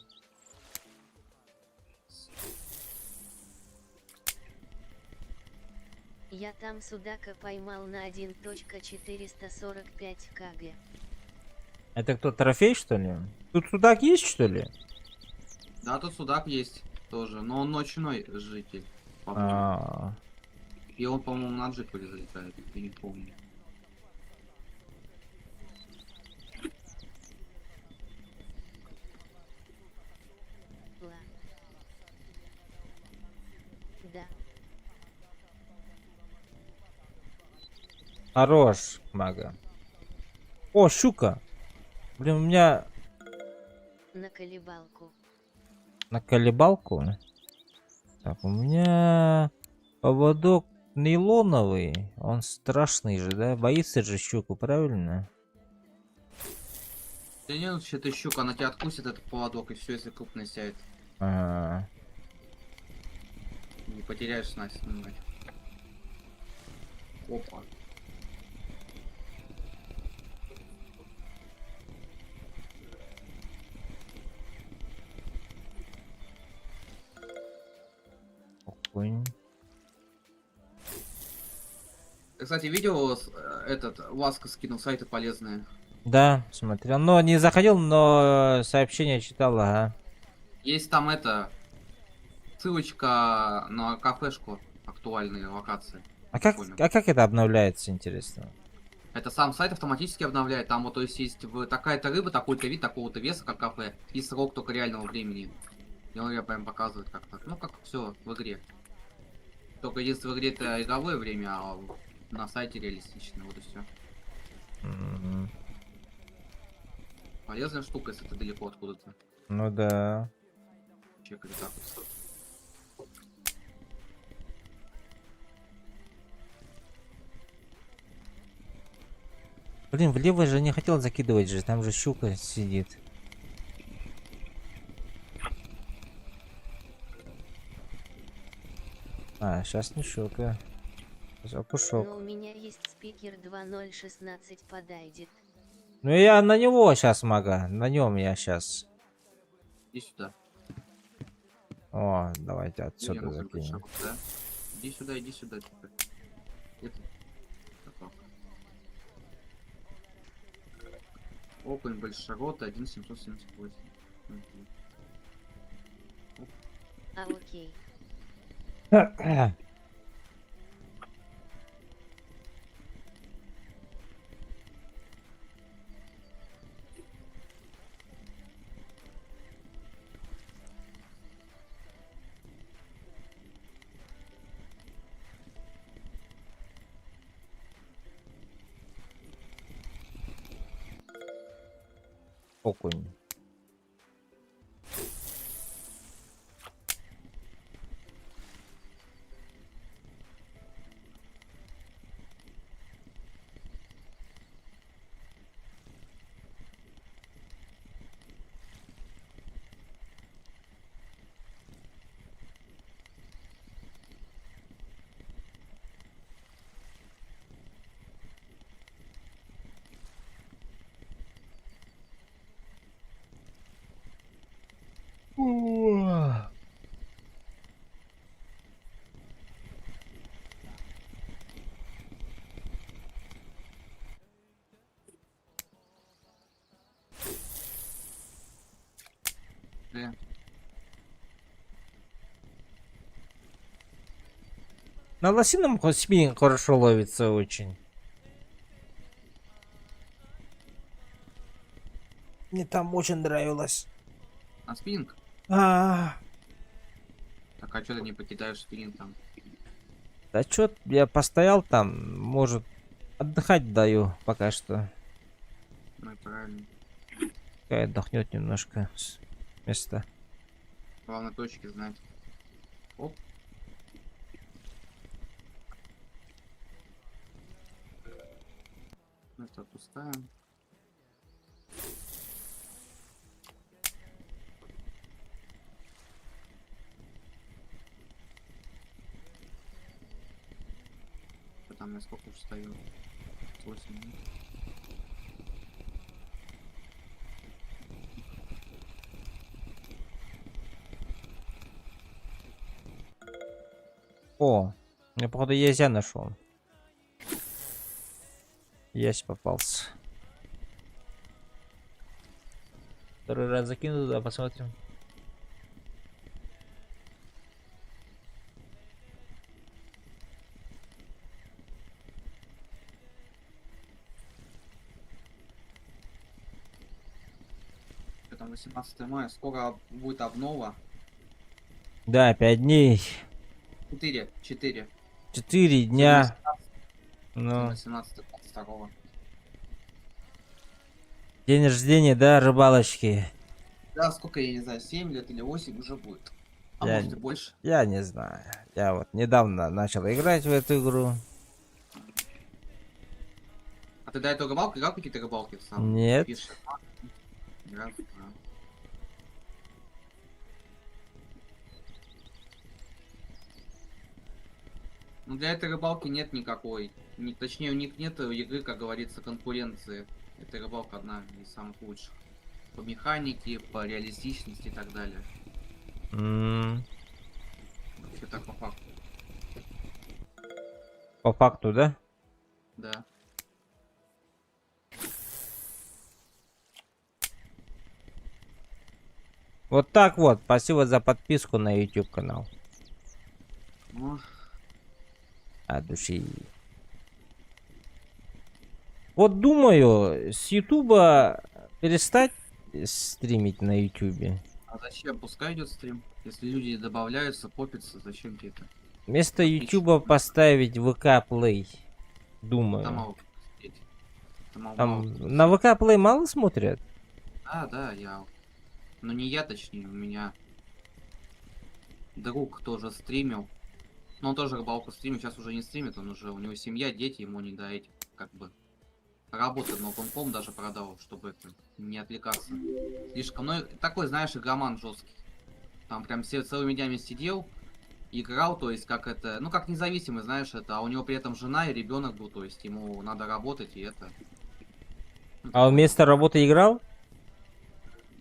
Я там судака поймал на 1.445 кг. Это кто, трофей, что ли? Тут судак есть, что ли? Да, тут судак есть тоже, но он ночной житель. по-моему. А, И он, по-моему, на джипове залетает, я не помню. Ла. Да. хорош, мага. О, щука. Блин, у меня На колебалку. на колебалку. Так, у меня поводок нейлоновый. Он страшный же, да? Боится же щуку, правильно? Да не, ну что ты щука, она тебя откусит, этот поводок, и все, если крупный сядет. Ага. Не потеряешь снасть снимать. Опа. Окунь. Ты, кстати, видел этот Ласка скинул сайты полезные? Да, смотрел. Но не заходил, но сообщение читал, ага. Есть там это ссылочка на кафешку, актуальные локации. Прикольно. А как это обновляется, интересно? Это сам сайт автоматически обновляет. Там вот, то есть такая-то рыба, такой-то вид, такого-то веса, как кафе, и срок только реального времени. И он прям показывает как так. Ну как все в игре. Только единственное, в игре это игровое время, а на сайте реалистично, вот и все. М, Полезная штука, если ты далеко откуда-то. Ну да. Чекали так вот. Блин, влево же не хотел закидывать же, там же щука сидит. А, сейчас не щука. Сейчас окушок. Но у меня есть спикер 2016 подойдет. Ну я на него сейчас, мага. На нем я сейчас. Иди сюда. О, давайте Я отсюда могу быть закинем. шагом, да? Иди сюда, типа. Где ты? Так. Окунь большерот 1.778. Мгм. А окей. Окунь. Да. На лосином спиннинг хорошо ловится очень. Мне там очень нравилось. А спиннинг? А, Так, а что ты не покидаешь спиннинг там? Да чё, я постоял там, может, отдыхать даю пока что. Ну и правильно. Пускай отдохнет немножко с места. Главное точки знать. Оп. Это отпускаем. Там я сколько уже стою? 8 минут. О, я походу езя нашел. Есть попался. Второй раз закину туда, посмотрим. Там 18 мая, скоро будет обнова. Да, 5 дней. 4. 4 дня. Ну, 17-22. день рождения, да, рыбалочки. Да, сколько, я не знаю, 7 лет или 8 уже будет. А Я может и больше. Я не знаю. Я вот недавно начал играть в эту игру. А ты до этого рыбалку играл какие-то рыбалки в самом? Нет. Фишер? Ни разу, да. Ну для этой рыбалки нет никакой. Точнее, у них нет игры, как говорится, конкуренции. Эта рыбалка одна из самых лучших. По механике, по реалистичности и так далее. Вообще так по факту. По факту, да? Да. Вот так вот. Спасибо за подписку на YouTube канал. Ну, От души. Вот думаю, с Ютуба перестать стримить на Ютубе. а зачем? Пускай идет стрим. Если люди добавляются, попятся, зачем тебе это? Вместо Отлично. Ютуба поставить ВК Play. Думаю. Там мало сидеть. Там мало Там кто на ВК Play мало смотрят? Да, я... Ну не я, точнее, у меня друг тоже стримил. Но он тоже рыбалку стримит, сейчас уже не стримит, он уже, у него семья, дети, ему не до этих, как бы, работы, но комп даже продал, чтобы это, не отвлекаться. Слишком, ну, такой, знаешь, игроман жесткий. Там прям все целыми днями сидел, играл, то есть, как это, ну, как независимый, знаешь, это, а у него при этом жена и ребенок был, то есть, ему надо работать, и это... Ну, А он вместо работы играл?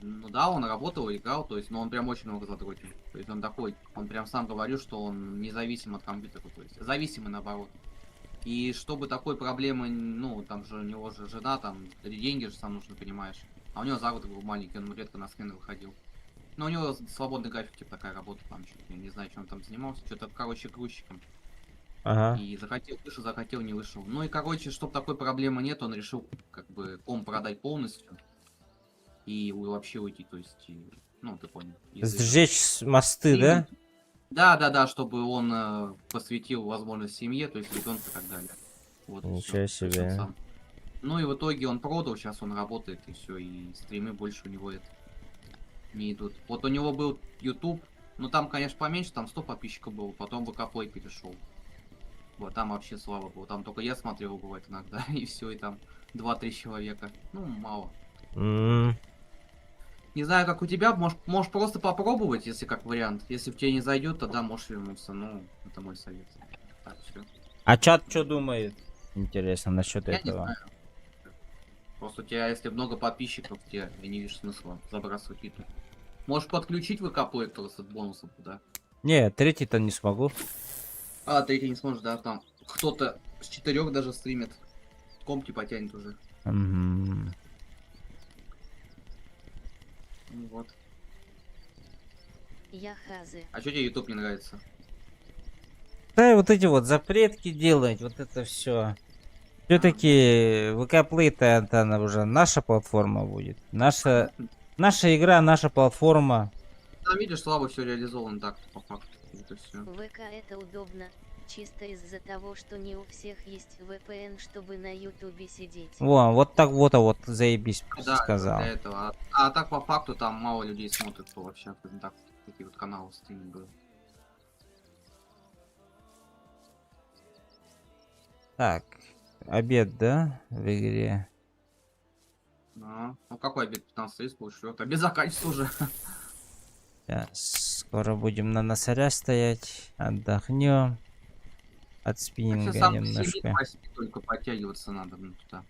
Ну да, он работал, играл, то есть, но он прям очень много задротил. То есть он такой, он прям сам говорил, что он независим от компьютера, то есть зависимый наоборот. И чтобы такой проблемы, ну, там же у него же жена, там, деньги же сам нужно, понимаешь. А у него заработок был маленький, он редко на смены выходил. Но у него свободный график, типа такая работа, там, что-то, я не знаю, чем он там занимался, что-то, короче, грузчиком. Ага. И захотел, не вышел. Ну и, короче, чтобы такой проблемы нет, он решил, как бы, комп продать полностью. И вообще уйти, то есть, ну, ты понял. Сжечь мосты, да? Да, чтобы он посвятил возможность семье, то есть ребенку и так далее. Вот и Ничего всё. То есть он себе. сам. Ну и в итоге он продал, сейчас он работает, и все, и стримы больше у него это не идут. Вот у него был YouTube, ну там, конечно, поменьше, там 100 подписчиков было, потом в ВК Play перешел. Вот там вообще слава богу, там только я смотрел, бывает иногда, и все, и там 2-3 человека. Ну, мало. Не знаю, как у тебя, можешь просто попробовать, если как вариант. Если в тебе не зайдет, тогда можешь вернуться. Ну, это мой совет. Так, все. А чат что думает? Интересно насчет Я не этого. знаю. Просто у тебя, если много подписчиков, я не вижу смысла забрасывать YouTube. Можешь подключить ВК Play просто от бонусов, да? Не, третий-то не смогу. А, третий не сможешь, да, там кто-то с 4 даже стримит. Комп потянет уже. Мгм. Ну вот. Я хазы. А что тебе YouTube не нравится? Да, и вот эти вот запретки делать, вот это все. Все-таки ВК Play-то это она уже наша платформа будет. Наша игра, наша платформа. Там видишь, слабо все реализовано так, по факту. Это все. ВК это удобно. чисто из-за того, что не у всех есть VPN, чтобы на ютубе сидеть. Во, вот так вот, а вот заебись Да, это сказал. для этого. А так по факту там мало людей смотрят вообще, так, такие вот каналы стриминговые. Так, обед, да, в игре? Ну какой обед? 15 получилось. Обед заканчивается уже. Сейчас, скоро будем на носаря стоять, отдохнем. От Вообще спиннинга сам по себе немножко. по себе только подтягиваться надо, блин, туда.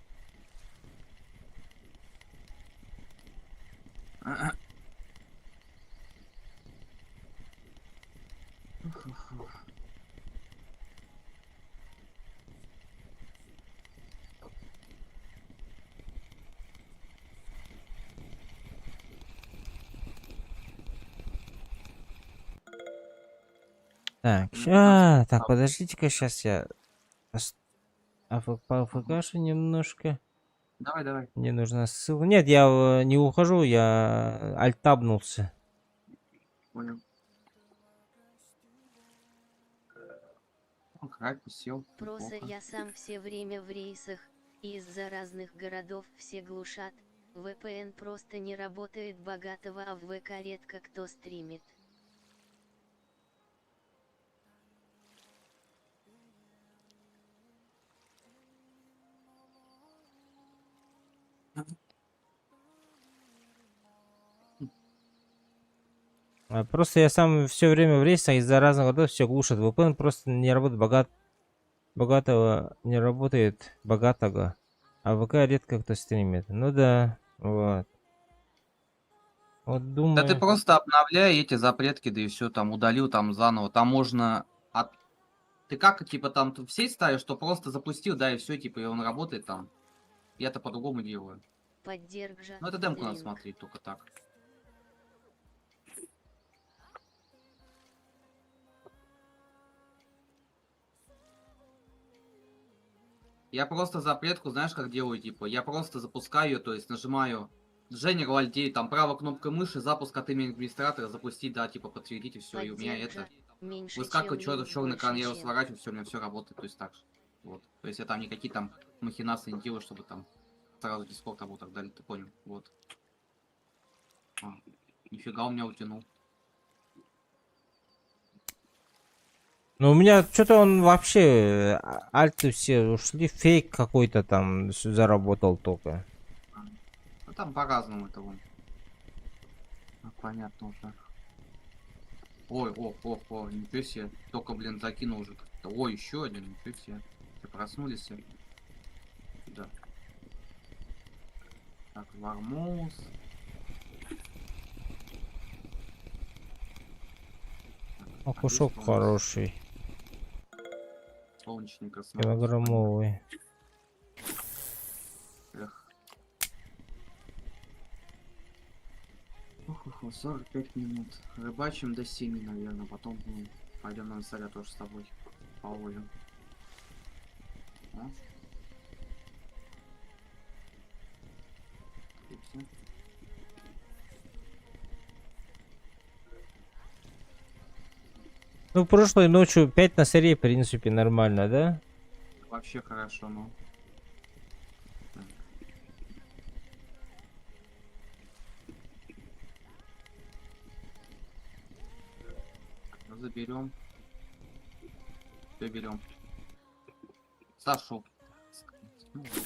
Так, Ну, 15 так, подождите-ка, сейчас я по АФКшу немножко. Давай, давай. Мне нужна ссылка. Нет, я не ухожу, я альтабнулся. Понял. Как сел. Просто неплохо. я сам все время в рейсах, и из-за разных городов все глушат. VPN просто не работает богатого, а в ВК редко кто стримит. Просто я сам все время в рейсах из-за разных городов все глушат. VPN просто не работает богатого, не работает богатого. А ВК редко кто стримит. Ну да, вот. Вот Да ты думаю. просто обновляй эти запретки, да и все, там удалил, там заново. Там можно Ты как, типа, там в сеть ставишь, что просто запустил, да, и все, типа, и он работает там. Я-то по-другому делаю. Поддержа. Ну, это демку надо Линк. смотреть только так. Я просто запретку, знаешь, как делаю, типа, я просто запускаю ее, то есть нажимаю General Alt, там правой кнопкой мыши, запуск от имени администратора, запустить, да, типа, подтвердить, и все, и у меня Поддержа. это Меньше, выскакивает чем линк, черный экран, больше, я его чем. сворачиваю, все, у меня все работает, то есть так же. Вот. То есть я там никакие там махинации не делаю, чтобы там сразу дискорд работал и так далее, ты понял, вот. Нифига у меня утянул. Ну, у меня что-то он вообще, альты все ушли, фейк какой-то там заработал только. Ну там по-разному это вон. Понятно уже. Ой, ничего себе. Только, блин, закинул уже. Ой, еще один, ничего себе. Все проснулись все. Да. Так, Вармоус. Ну, кушок хороший, Солнечника с килограммовый. Эх. 45 минут. Рыбачим до 7, наверное. Потом пойдем на царя тоже с тобой. Половим. А? И всё. Ну, прошлой ночью 5 на серии, в принципе, нормально, да? Вообще хорошо, ну. Так. Заберем. Все берем. Сашу. Ну, ладно.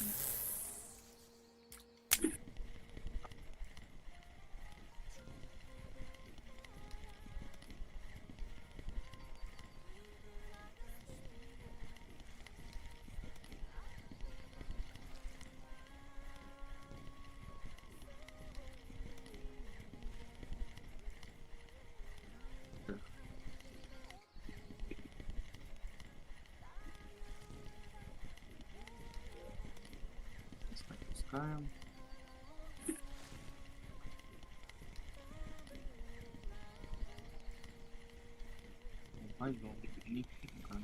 Так. Пускаем. Пойдем. Нифига.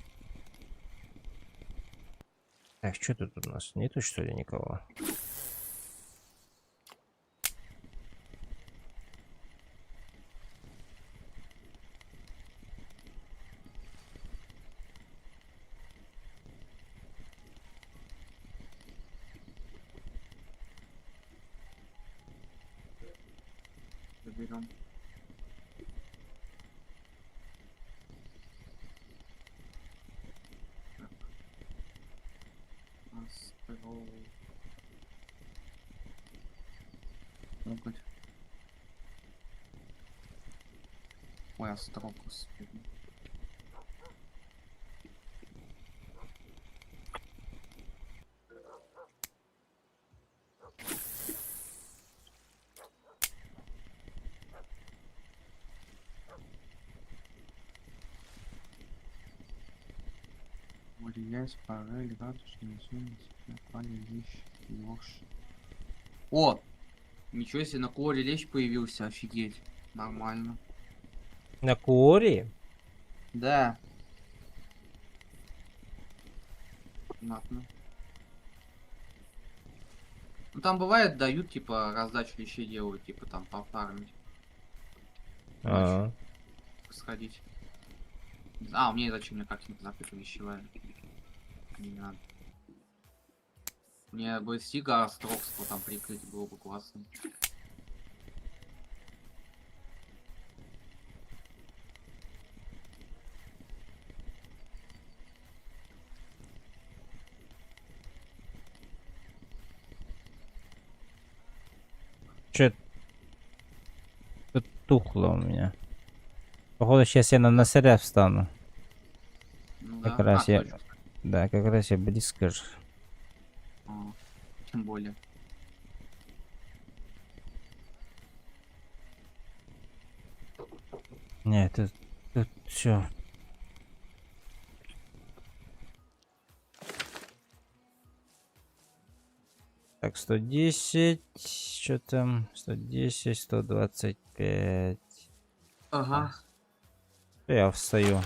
Так, что тут у нас? Нету, что ли, никого? берем. Так. Остров. Трогать. Ой, остров, господи. Влиясь, форель, радужные зоны, пали, лещ, ложь. О! Ничего себе, на коре лещ появился, офигеть. Нормально. На Куори? Да. Понятно. Ну там бывает, дают, типа, раздачу лещей делают, типа, там, пофармить. А, Сходить. А, мне зачем мне как-нибудь запишу вещевая? Не надо. Мне бы Сига Острогство там прикрыть было бы классно. чё тут тухло у меня. Походу, сейчас я на носаря встану. Ну Как да. раз я... точно. Да, как раз я близко же. А, тем более. Нет, тут все. Так, 110. Что там? 110, 125. Ага. Я встаю.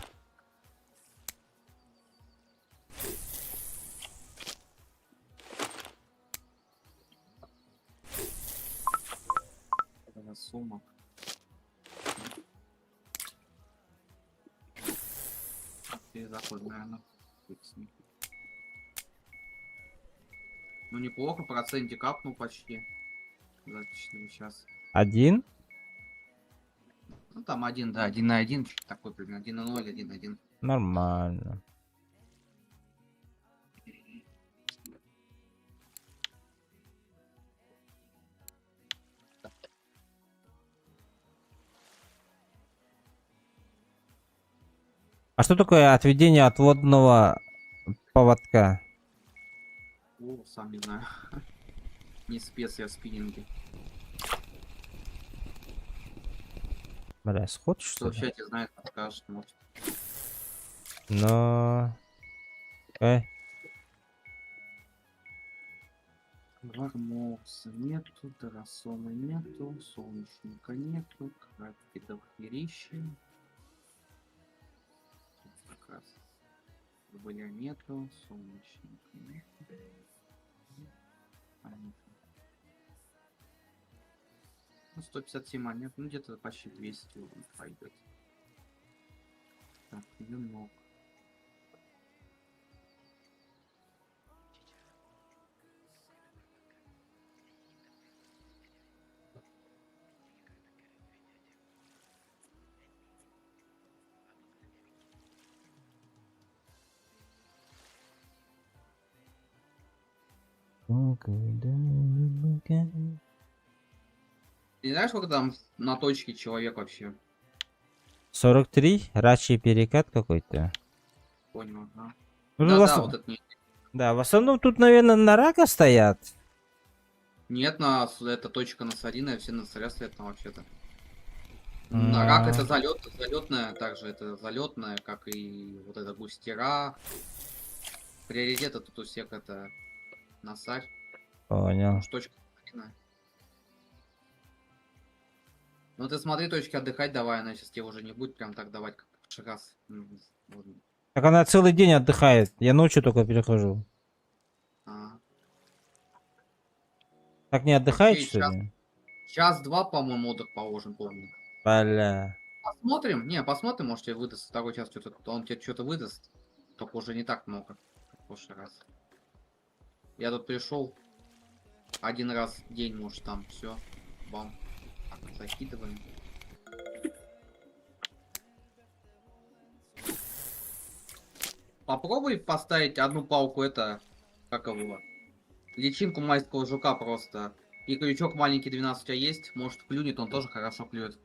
Это сумма. Перезаход, наверное. Ну неплохо, процентик капнул почти. Записываем сейчас. Один? Ну там один, да, 1 на 1, такой примерно, 1 на 0, 1 на 1. Нормально. А что такое отведение отводного поводка? О, сам не знаю. Не спец я в спиннинге. Бля, сход что Кто в ли? чате знает, подскажет, может. Но... Вармоса нету, Тарасона нету, Солнечника нету, Кратки дохерища. Как раз. Рубля нету, Солнечника нету. Понятно. Ну, 157 монет, ну где-то почти 200 пойдет. Так, юнок. Ты не знаешь, сколько там на точке человек вообще? 43? Рачий перекат какой-то. Понял, ага. Ну, Да, в да, осо- вот это не... Да, в основном тут, наверное, на рака стоят. Нет, это точка на Сарина, все на царя стоят там вообще-то. На рак это залетная, также это залетная, как и вот эта густера. Приоритет тут у всех это насарь. Понял. Уж точка Сарина. Ну ты смотри, точки отдыхать давай, она сейчас тебе уже не будет прям так давать, как в прошлый раз. Вот. Так она целый день отдыхает. Я ночью только перехожу. А. Так не отдыхает, Вообще, что ли? Час-два, по-моему, отдых положен, помню. Бля. Посмотрим. Не, посмотрим, может тебе выдаст второй час, что-то он тебе что-то выдаст. Только уже не так много, как в прошлый раз. Я тут пришел. Один раз в день, может, там все. Бам. Так. Закидываем. Попробуй поставить одну палку, это, как его, личинку майского жука просто. И крючок маленький 12 у тебя есть, может клюнет, он тоже хорошо клюет.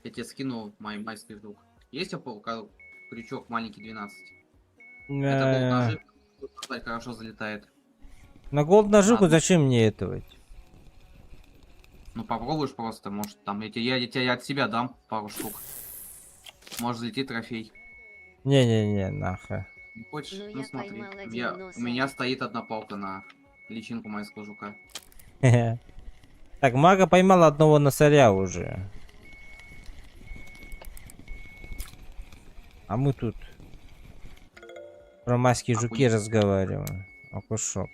Я тебе скину майский жук. Есть у паука крючок маленький 12? Это голд нажив, хорошо залетает. На голд наживку Ладно. зачем мне этого? Ну попробуешь просто, может там, я от себя дам пару штук. Может залетит трофей. Не-не-не, нахуй. Не хочешь? Ну, Ну я смотри. поймал один нос, У меня стоит одна палка на личинку майского жука. Так, мага поймал одного носаря уже. А мы тут про майские жуки Охуеть. разговариваем. Окушок.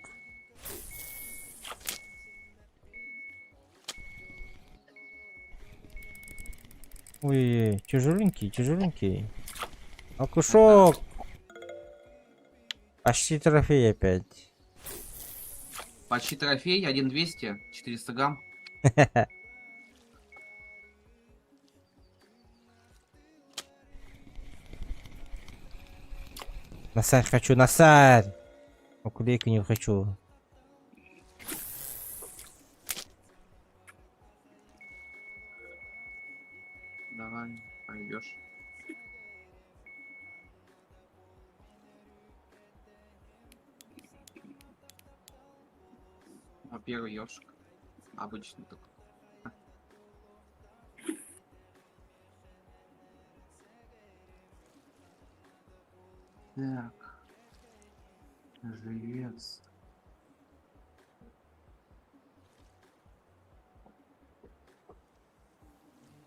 Ой, тяжеленький, тяжеленький. Окушок! Почти трофей опять. Почти трофей, 1200, 400 грамм. Носарь хочу, носарь! Окулейку не хочу. Давай, пойдешь. А первый ёшик. Обычный такой. Так. Живец.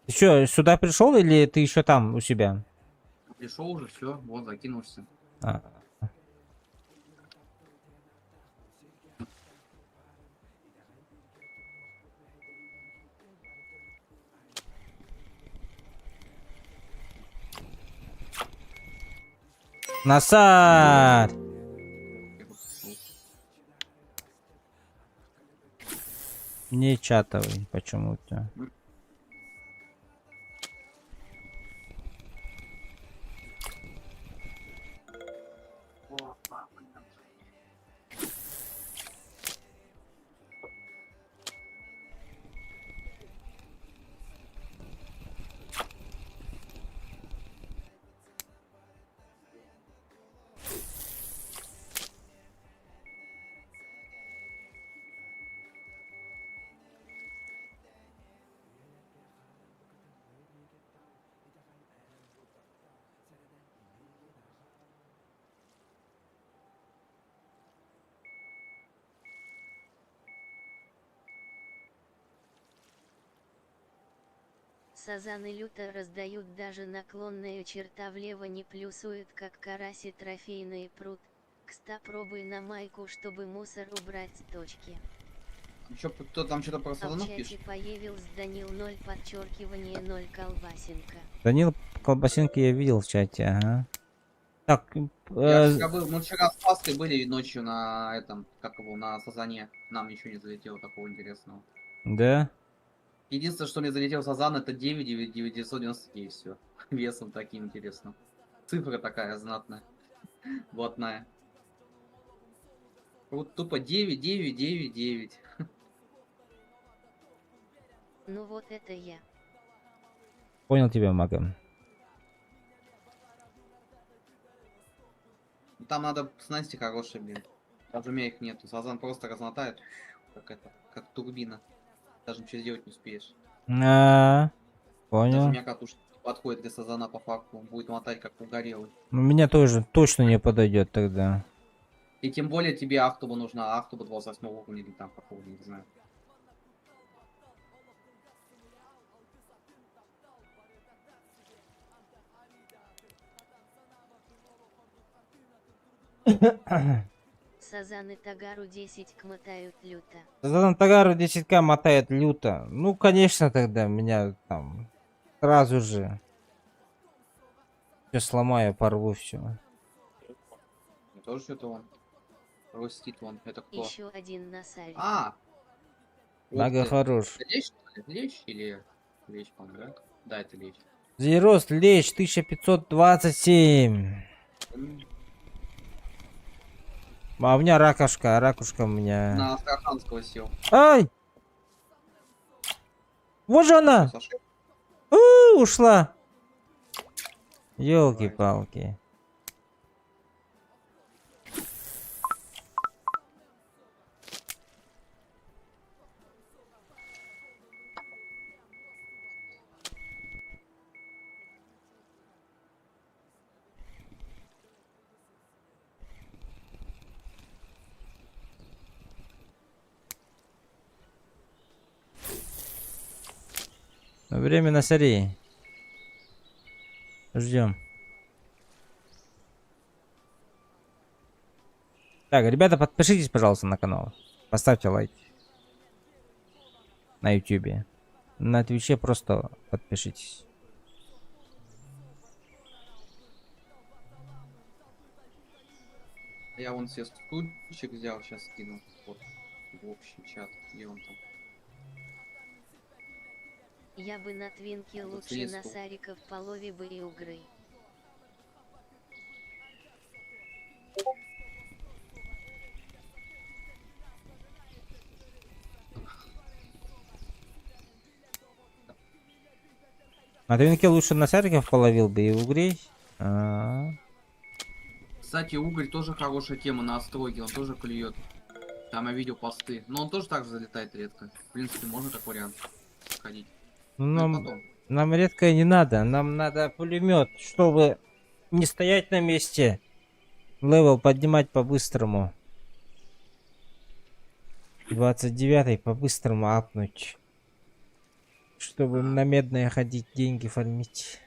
Ты что, сюда пришел или ты еще там у себя? Пришел уже, все, вот закинулся. А. Носарь! Не чатовый почему-то. Сазаны люто раздают, даже наклонная черта влево не плюсует, как караси трофейный пруд. Кста, пробуй на майку, чтобы мусор убрать с точки. Еще кто там что-то про А в сазанов чате пишет? появился Данил 0 подчеркивание 0 колбасинка. Данил колбасинки я видел в чате, ага. Так, Я вчера был, мы вчера с Паской были ночью на этом, как его, на сазане. Нам ничего не залетело такого интересного. да? Единственное, что мне залетел сазан, это 9,999, все. Весом таким интересным. Цифра такая знатная. Блатная. Вот тупо 9999. Ну вот это я. Понял тебя, мага. Там надо снасти хорошие, блин. Даже у меня их нету. Сазан просто разнотает. Как это, как турбина. Даже ничего сделать не успеешь. А, Даже у понял. меня катушка не подходит для сазана по факту. Он будет мотать как угорелый. У меня тоже точно не подойдет тогда. И тем более тебе Ахтуба нужна. А Ахтуба 28 уровня или там какого, не знаю. Сазаны Тагару 10 кмотают люто. За Тагару 10к мотает люто. Ну, конечно, тогда меня там сразу же все сломаю, порву все. Тоже что-то он. Ростит он. Это кто? Еще один носарь. А! Мага ты. хорош. Это лечь, что ли? Лечь или лечь, по-моему, да? Да, это лечь. Зерост, лечь, 1527. М, А у меня ракушка, ракушка у меня. На Астраханского сел. Ай! Вот же Что, она! Саша? Ушла! Бывает. Ёлки-палки. Время на саре. Ждем. Так, ребята, подпишитесь, пожалуйста, на канал. Поставьте лайк. На ютубе. На твиче просто подпишитесь. Я вон себе стульчик взял, сейчас скину. Вот, в общий чат. Где он там? Я бы на твинке Вот лучше на свисту. Сариков полове бы и угры. На твинке лучше на сариков половил бы и угрей. А. Кстати, уголь тоже хорошая тема на остройке, он тоже клюет. Там я видел посты. Но он тоже так же залетает редко. В принципе, можно как вариант ходить. Ну, Ну и нам, потом. нам редко не надо. Нам надо пулемет, чтобы не стоять на месте. Левел поднимать по-быстрому. 29 по-быстрому апнуть. Чтобы на медное ходить, деньги фармить.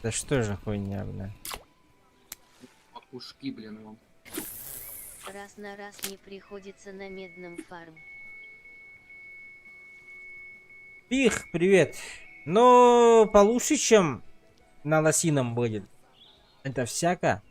Да что же хуйня, бля. Макушки, блин, вам. Раз на раз не приходится на медном фарм. Пих, привет. Но получше, чем на лосином будет. Это всяко.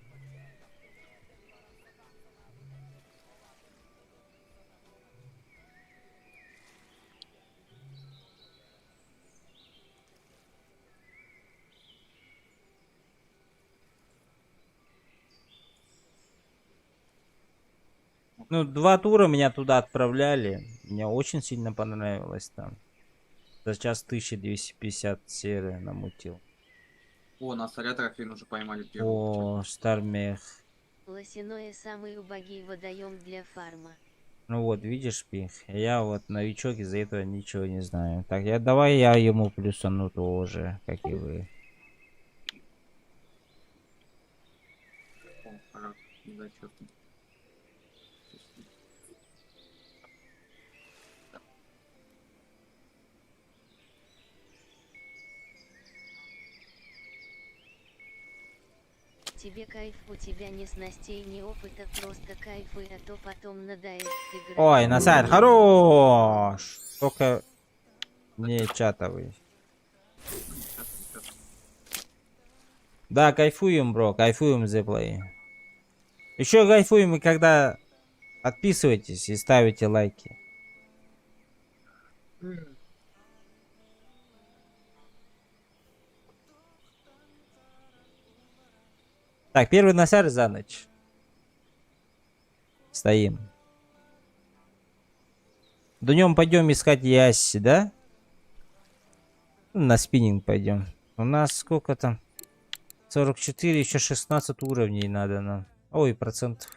Ну, 2 тура меня туда отправляли. Мне очень сильно понравилось там. За час 1250 серы намутил. О, на Сарятрафин уже поймали первого. О, Стармех. Лосиное самый убогий водоем для фарма. Ну вот, видишь, Пих, я вот новичок, из-за этого ничего не знаю. Так, давай я ему плюсану тоже, как и вы. О, пора. Зачетный. Тебе кайф, у тебя ни снастей, ни опыта, просто кайфуй, а то потом надоест играть. Ой, Насар, хорош! Только не чатовый. Да, кайфуем, бро, кайфуем за плей. Еще кайфуем и когда подписываетесь и ставите лайки. Так, первый Насар за ночь. Стоим. Днем пойдем искать Яси, да? На спиннинг пойдем. У нас сколько там? 44, еще 16 уровней надо нам. Ой, процентов.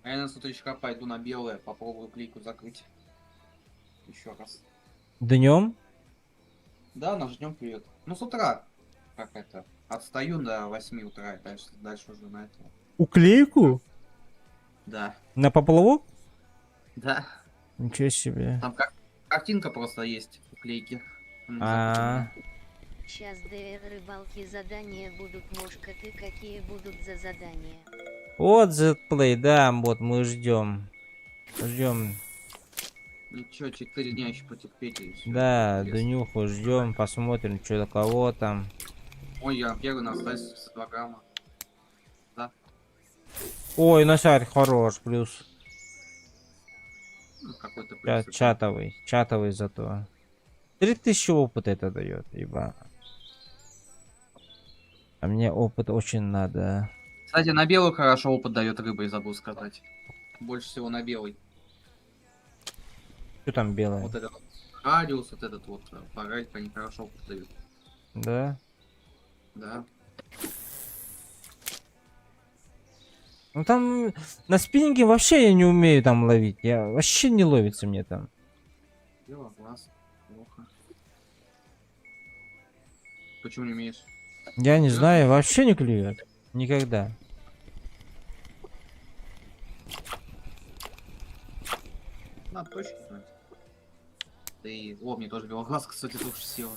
А А я на сутричка пойду на белое, попробую клейку закрыть. Еще раз. Днем? Да, наш днем клюет. Ну, с утра. Как это? Отстаю до 8 утра, и дальше уже на это. Уклейку? Да. На поплавок? Да. Ничего себе. Там картинка просто есть у клейки. А, Сейчас ДР рыбалки задания будут, мошка, ты какие будут за задания? вот Z-Play, да, вот мы ждем. Ждем. Ничего, 4 дня еще потерпеть и всё. Да, Интересно. днюху ждем, посмотрим, что до кого там. Ой, я первый на 172 грамма. Да. Ой, носарь хорош, плюс. Ну, какой-то плюс. Чатовый зато. 3000 опыта это дает, ибо. А мне опыт очень надо. Кстати, на белый хорошо опыт дает рыба, и забыл сказать. Больше всего на белый. Что там белое? Вот этот вот радиус, вот этот вот форель, они хорошо опыт дают. Да? Да. Ну там на спиннинге вообще я не умею там ловить. Я вообще не ловится мне там. Белый глаз. Плохо. Почему не умеешь? Я не знаю, вообще не клюет. Никогда. Надо точно знать. Да и... О, мне тоже белоглаз, кстати, тоже села.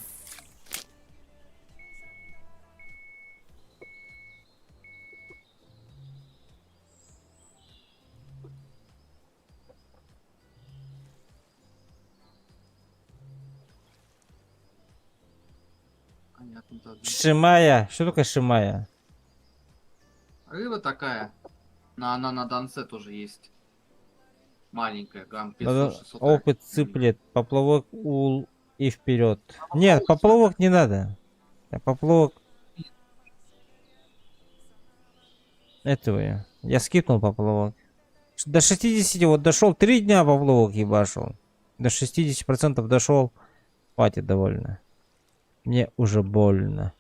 Понятно, да. Шимая. Что такое шимая? Рыба такая. Она на Донце тоже есть. Маленькая, грамм Надо 500-600. опыт цыплет. Поплавок ул и вперед. Нет, поплавок не надо. Поплавок. Этого я скипнул поплавок. До 60 вот дошел. 3 дня поплавок ебашил. До 60% дошел. Хватит довольно. Мне уже больно.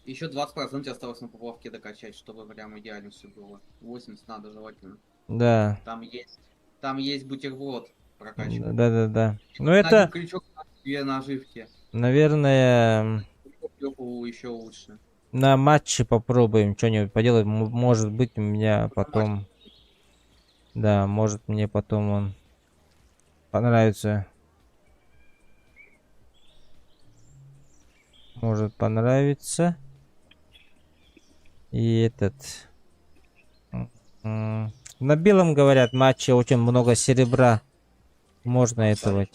Еще 20% осталось на поплавке докачать, чтобы прям идеально все было. 80 надо желательно. Да. Там есть бутерброд прокачивать. Да. Ну На это, один крючок, две наживки. наверное, Еще лучше. на матче попробуем что-нибудь поделать. Может быть, у меня потом... Да, может мне потом он понравится. Может понравиться. И этот... На белом, говорят, матче очень много серебра. Можно этого.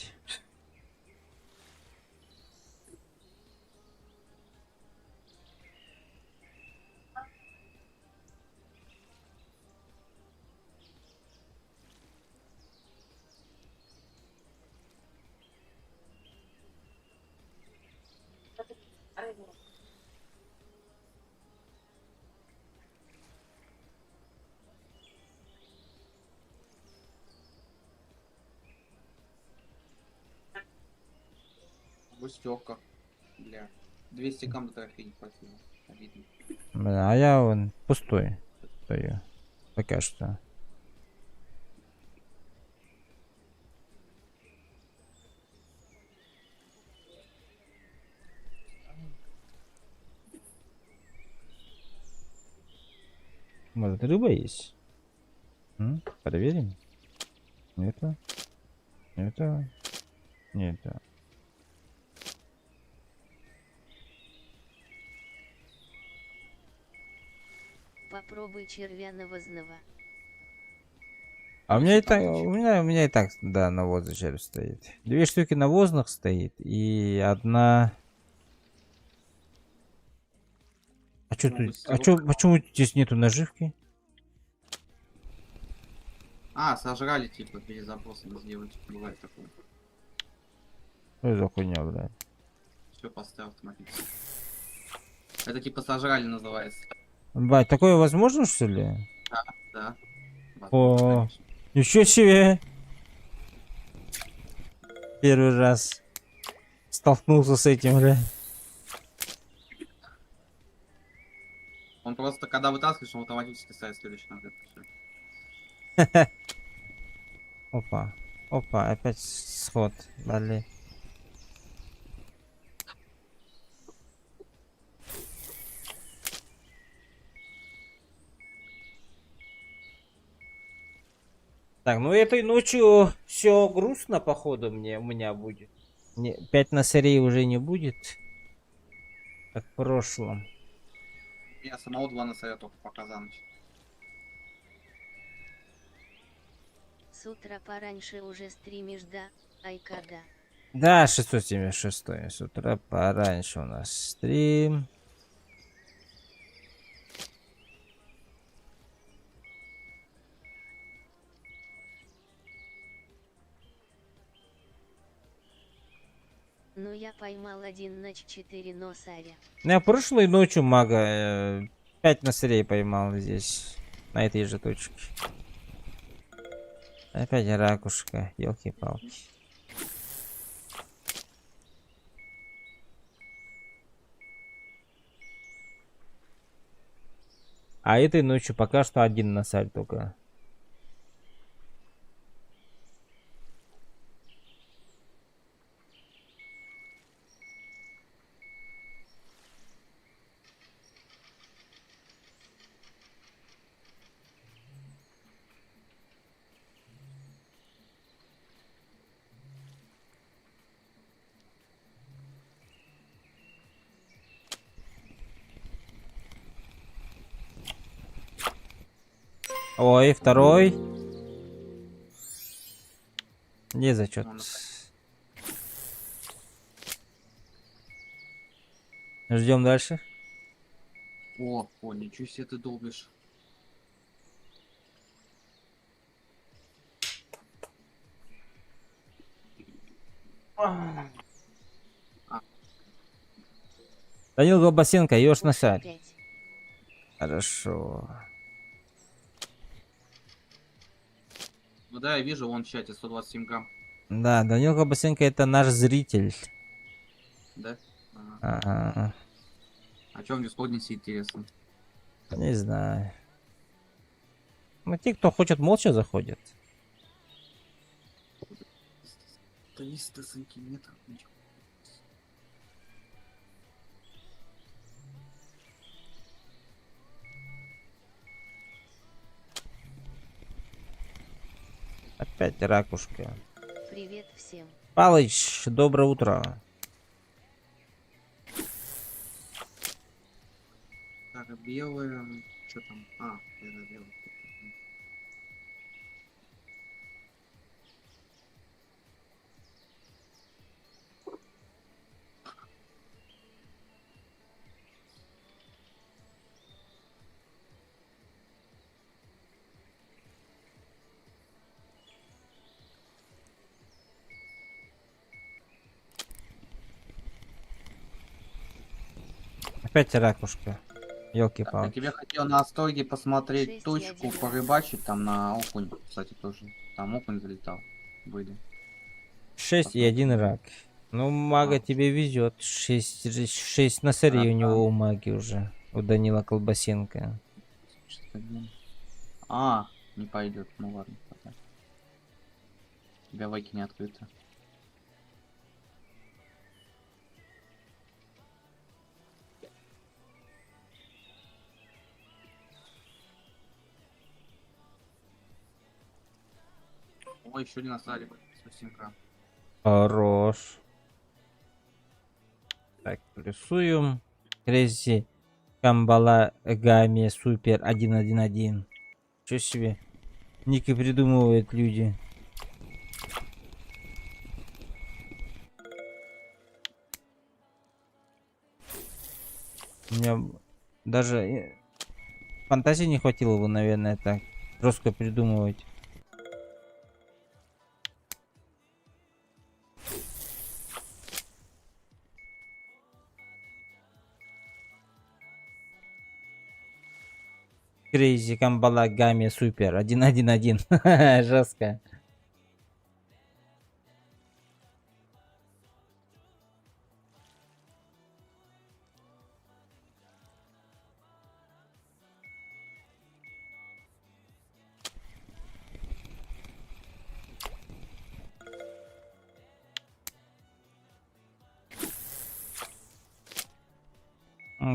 Густёвка. Бля. 200 грамм до трофея не хватило. Обидно. Бля, а я вон пустой стою. Пока что. Может, рыба есть? Проверим. Это. Это. Нет. Попробуй червя навозного. А у Ну, меня и если там так, зачем? у меня и так, да, навоз червь стоит. 2 штуки навозных стоит и одна. А что Ну, тут? густёвка. Почему здесь нету наживки? А, сожрали, типа, перезапрос надо сделать. Бывает такое. Что за хуйня, блядь? Все поставил автоматически. Это типа сожрали называется. Бать, такое возможно, что ли? Да. О. Возможно, конечно. Еще себе! Первый раз столкнулся с этим, бля. Он просто, когда вытаскиваешь, он автоматически ставит следующий наград. Опа. Опа, опять сход. Дали. Так, ну этой ночью все грустно, походу, у меня будет. 5 на серии уже не будет. Как в прошлом. Я самого 2 на совет только пока за ночь. С утра пораньше уже стримишь, да, Айкада? Да, 676 с утра пораньше у нас стрим. Ну я поймал 1 на 4 носаря. Я прошлой ночью мага 5 на серии поймал здесь. На этой же точке. Опять ракушка, елки-палки. А этой ночью пока что 1 носарь только. Ой, второй. Не зачет. Ждем дальше. О, ничего себе ты долбишь. Данил Голбасенко, ешь на шарь. 5. Хорошо. Ну да, я вижу, вон в чате 127 грамм. Да, Данил Голбасенко это наш зритель. Да? Ага. Ага. А чё в Дискорднисе интересно? Не знаю. Ну, те, кто хочет, молча заходят. 300 сантиметров. Ничего. Опять ракушка. Привет всем. Палыч, доброе утро. Так, белое. Что там? А, это белое. Опять ракушка. Так, Елки-палки. я тебе хотел на стоге посмотреть 6 точку, 1. порыбачить там на окунь, кстати, тоже. Там окунь залетал. Были. 6 и 1 рак. Ну, мага А. тебе везет. 6 на серии у него у маги уже. У Данила Колбасенко. 61. А, не пойдет. Ну ладно, пока. У тебя вайки не открыто. Ой, еще один оставили. 107 грамм. Хорош. Так, плюсуем. Крейзи. Камбала Гами Супер 111. Чё себе? Ники придумывают люди. У меня даже фантазии не хватило бы, наверное, так жестко придумывать. Крейзи Камбала Гами Супер 111. Жестко.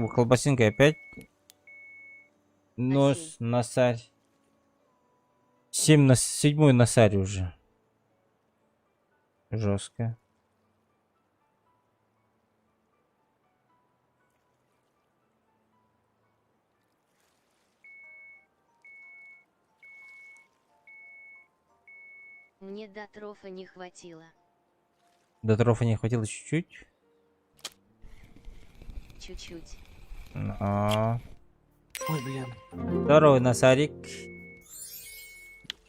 Колбасинка опять. Нос, Спасибо. носарь. 7-й носарь уже. Жестко. Мне до трофа не хватило. До трофа не хватило чуть-чуть. Чуть-чуть. А, Ой, блин. Второй носарик.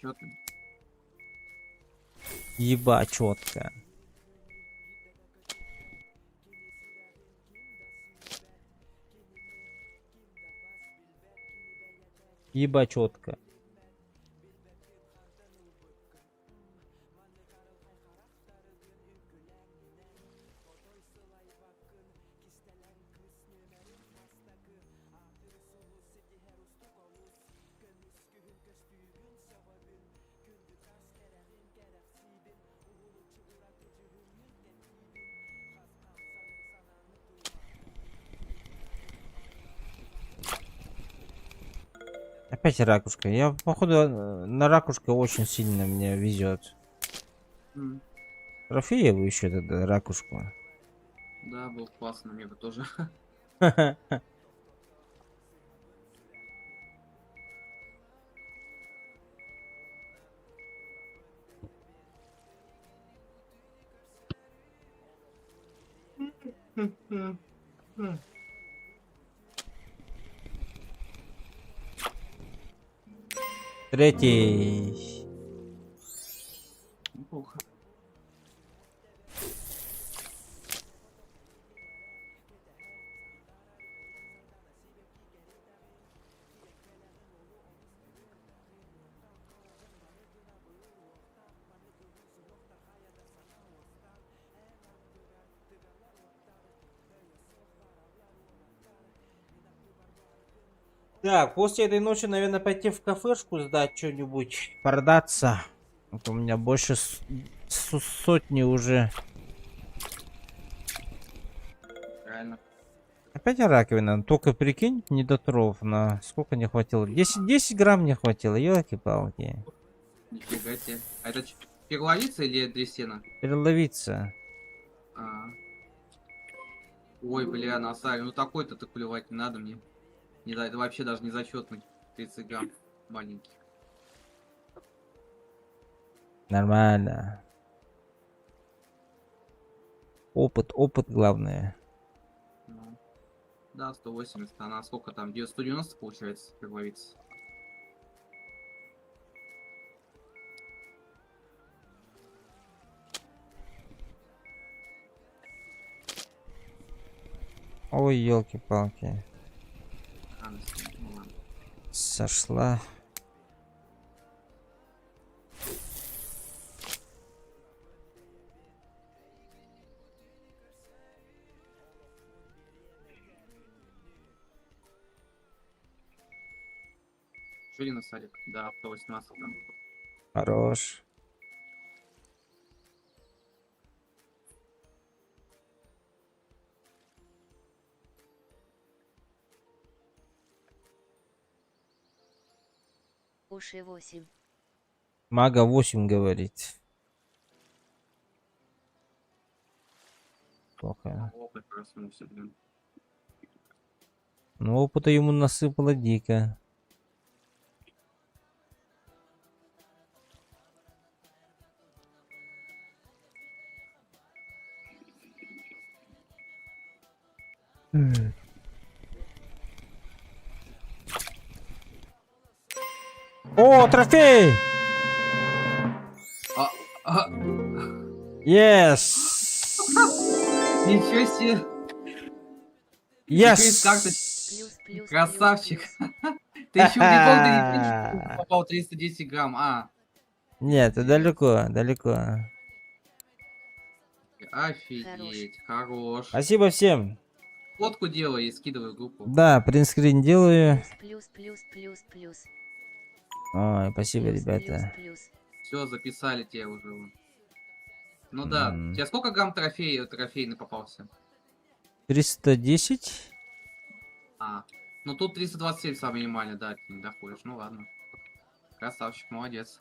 Чё ты? Еба, четко. Еба, четко. Опять ракушка. Я, походу, на ракушка очень сильно мне везет. М, Трофеевую еще тогда ракушку. Да, был классно, мне бы тоже. Третий. Неплохо. Так, после этой ночи, наверное, пойти в кафешку сдать что-нибудь, продаться. Вот у меня больше сотни уже. Реально. Опять раковина. Только прикинь, недотров на сколько не хватило? 10 грамм не хватило, елки-палки. Нифига себе. А это перловица или дресена? Переловиться. А. Ой, бля, Насарь, ну такой-то так плевать не надо мне. Не да, это вообще даже не зачетный. 30 грамм маленький. Нормально. Опыт главное. Ну, да, 180. Она сколько там? 190 получается, перловица. Ой, елки-палки. Ну ладно. Сошла. Что не Насарик? Да, 118 грамм. Хорош. Уши 8. Мага 8 говорит. Плохо. Опыт проснулся, блин. Ну, опыта ему насыпало дико. О, трофей! А, Yes! ничего себе! Еще из карты. Плюс. Красавчик. Плюс. Ты еще в рекорды попал 310 грамм. А, Нет, далеко. офигеть, хорош. Спасибо всем. Фотку делай и скидывай в группу. Да, принтскрин делаю. Плюс. Ой, спасибо, ребята. Все, записали тебя уже. Ну да. Тебе сколько грамм трофейный попался? 310. А, ну тут 327 самый минимальный, да, ты не доходишь. Ну ладно. Красавчик, молодец.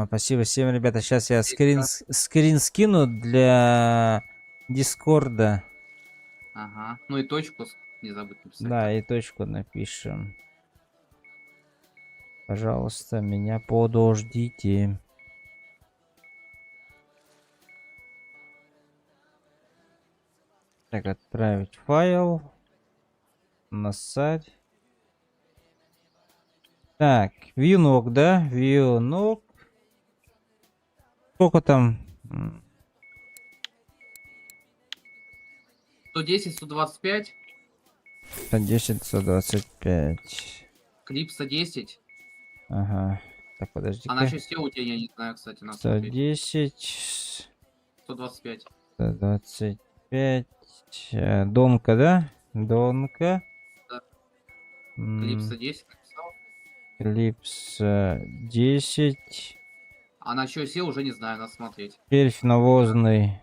Спасибо всем, ребята. Сейчас я Отлично. скрин скину для Дискорда. Ага. Ну и точку не забудь написать. Да, так. и точку напишем. Пожалуйста, меня подождите. Так, отправить файл. Насать. Так, вьюнок, да? Вьюнок. Сколько там? 110, 125, 110, 125. клип 110. Ага. Так, А подожди-ка. насчет SEO у тебя я не знаю, кстати, на самом деле. 110, 125. 125. Донка, да? Донка. Да. Клип М, 110 написал. Клипс 10. А насчет SEO уже не знаю, надо смотреть. Перфь навозный.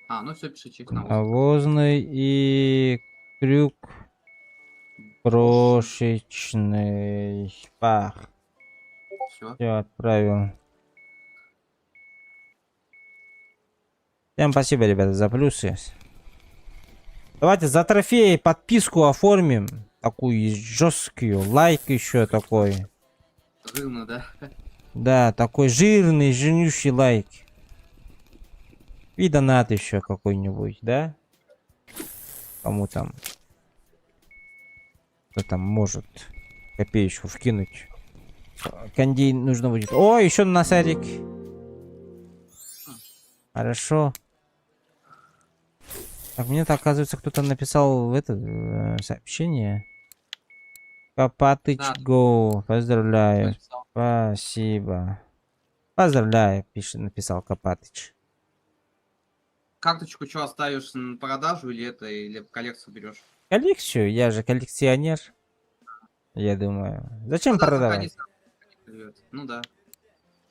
А, ну все, пиши чек на воздух. Навозный и крюк крошечный. Пах. Все. Все, отправил. Всем спасибо, ребята, за плюсы. Давайте за трофей подписку оформим. Такую жесткую. Лайк еще такой. Жирно, да? Да, такой жирный, жирнющий лайк. И донат еще какой-нибудь, да? Кому там? Кто там может копеечку вкинуть? Кондей нужно будет. О, еще насарик. Хорошо. Так, мне-то, оказывается, кто-то написал в это сообщение. Копатыч Да. Go. Поздравляю. Написал. Спасибо. Поздравляю, пишет, написал Копатыч. Карточку что, оставишь на продажу или это, или в коллекцию берешь? Коллекцию? Я же коллекционер. Я думаю. Зачем Ну да, продавать? сохрани, сохрани. Ну да.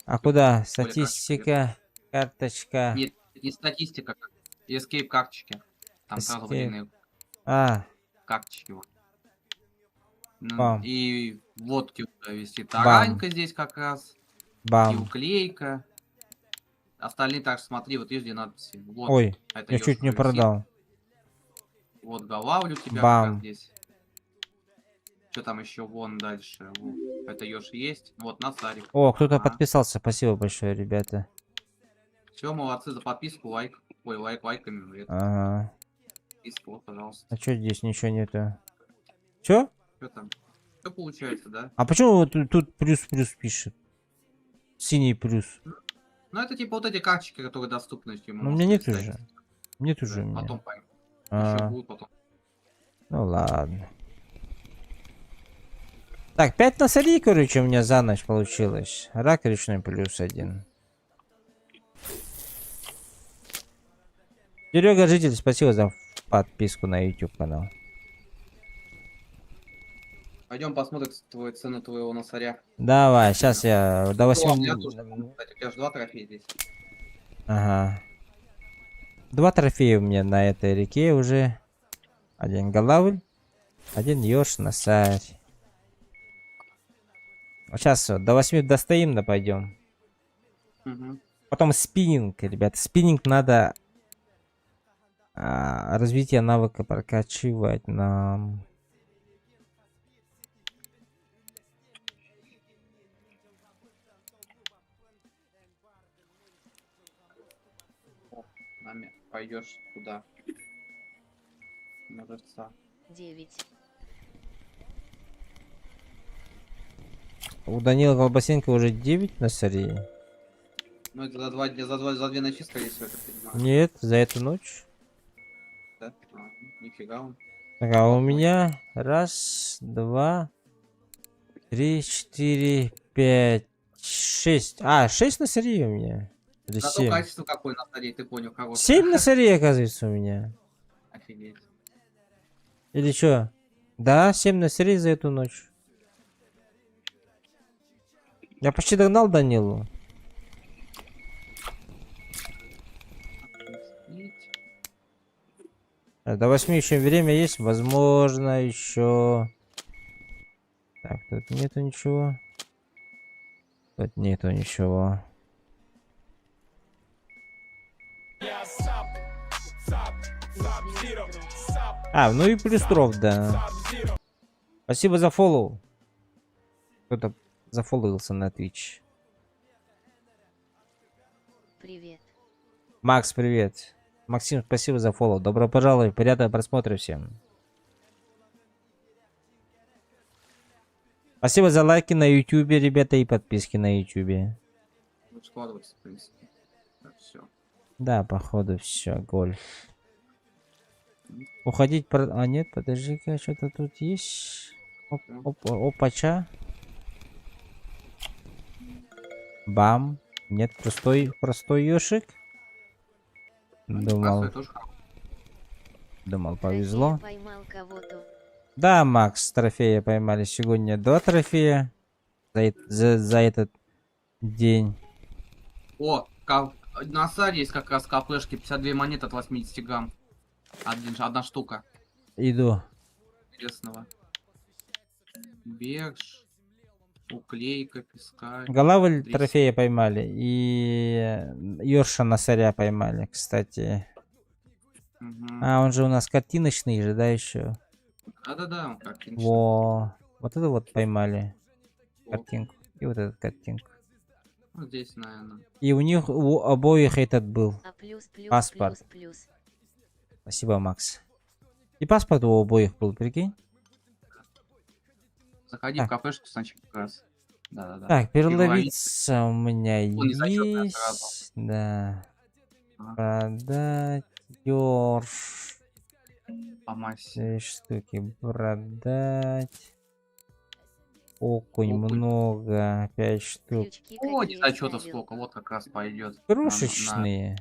А куда? Более карточки. Статистика, карточка. Нет, не статистика, как escape карточки. Там сразу Escape. выделены А, карточки. Вот. Ну, Бам. и водки висит таранька здесь как раз. И бам. уклейка. Остальные также смотри, вот видишь, где надписи. Вот, Ой, это я чуть не висит. продал. Вот голавлю у тебя Бам. как раз здесь. Что там еще? Вон дальше. Вот. Это Ёж есть. Вот, Насарик. О, кто-то Ага. подписался. Спасибо большое, ребята. Все, молодцы за подписку, лайк. Ой, лайками. Это, Ага. подписку, вот, пожалуйста. А что здесь ничего нету? Чё? Что там? Все получается, да? А почему вот тут плюс-плюс пишет? Синий плюс. Ну, это типа вот эти карточки, которые доступны. Ему Ну, у меня нет уже. Нет уже у меня. Потом поймем. А, Еще будут потом. ну ладно. Так, 5 насадей, короче, у меня за ночь получилось. Рак речной +1. Серега Житель, спасибо за подписку на YouTube канал. Пойдем посмотрим твою цену твоего носаря. Давай, сейчас я до 8... О, у меня тоже, кстати, у тебя же 2 трофея здесь. Ага. 2 трофея у меня на этой реке уже. Один голавль, один ёж насарь. Сейчас до 8 достоим, да пойдем. Угу. Потом спиннинг, ребят. Спиннинг надо развитие навыка прокачивать нам. Пойдешь туда. На рыбца. 9. У Данила Колбасенко уже 9 насарей. Ну это за 2 дня, за 2 ночи, скорее всего, это понимаю. Нет, за эту ночь. Да? Нифига он. Так, а у меня 1, 2, 3, 4, 5, 6. 6 насарей у меня. Или Зато 7. качество какое на столе, ты понял, хорошее. 7 насарей, оказывается, у меня. Офигеть. Или что? Да, 7 насарей за эту ночь. Я почти догнал Данилу. Офигеть. До 8 еще время есть, возможно, еще. Так, тут нету ничего. Тут нету ничего. А, ну и плюс дров, да. Спасибо за фоллоу. Кто-то зафолловился на Twitch. Привет. Макс, привет. Максим, спасибо за фоллоу. Добро пожаловать. Приятного просмотра всем. Спасибо за лайки на YouTube, ребята, и подписки на YouTube. Будет складываться, в принципе. Так, все. Да, походу все, гольф. Уходить про... А нет, подожди-ка, что-то тут есть. Опача. Бам. Нет, простой ёшик. Думал, повезло. Трофея поймал кого-то. Да, Макс, трофея поймали сегодня. 2 трофея за этот день. О, на саре есть как раз каплешки, 52 монеты от 80 грамм. Одна штука. Иду. Интересного. Берж. Уклейка, песка. Головы 300. трофея поймали. И Йорша на саря поймали, кстати. Мгм. А, он же у нас картиночный же, да, еще. Да-да-да, он картиночный. Во. Вот это вот поймали. О, Картинку. И вот эту картинку. вот здесь, наверное. И у них у обоих этот был. А плюс плюс Паспорт. плюс плюс. Спасибо, Макс. И паспорт у обоих был, прикинь. Заходи Так. в кафешку сначала как раз. Да-да-да. Так, Переловить. переловиться у меня Он незачетная есть. сразу. Да. Ага. Продать. Ёрш. По массе. 2 штуки продать. Окунь Окунь. много. 5 штук. Крючки О, какие незачетов ставил. сколько, вот как раз пойдет. Крошечные.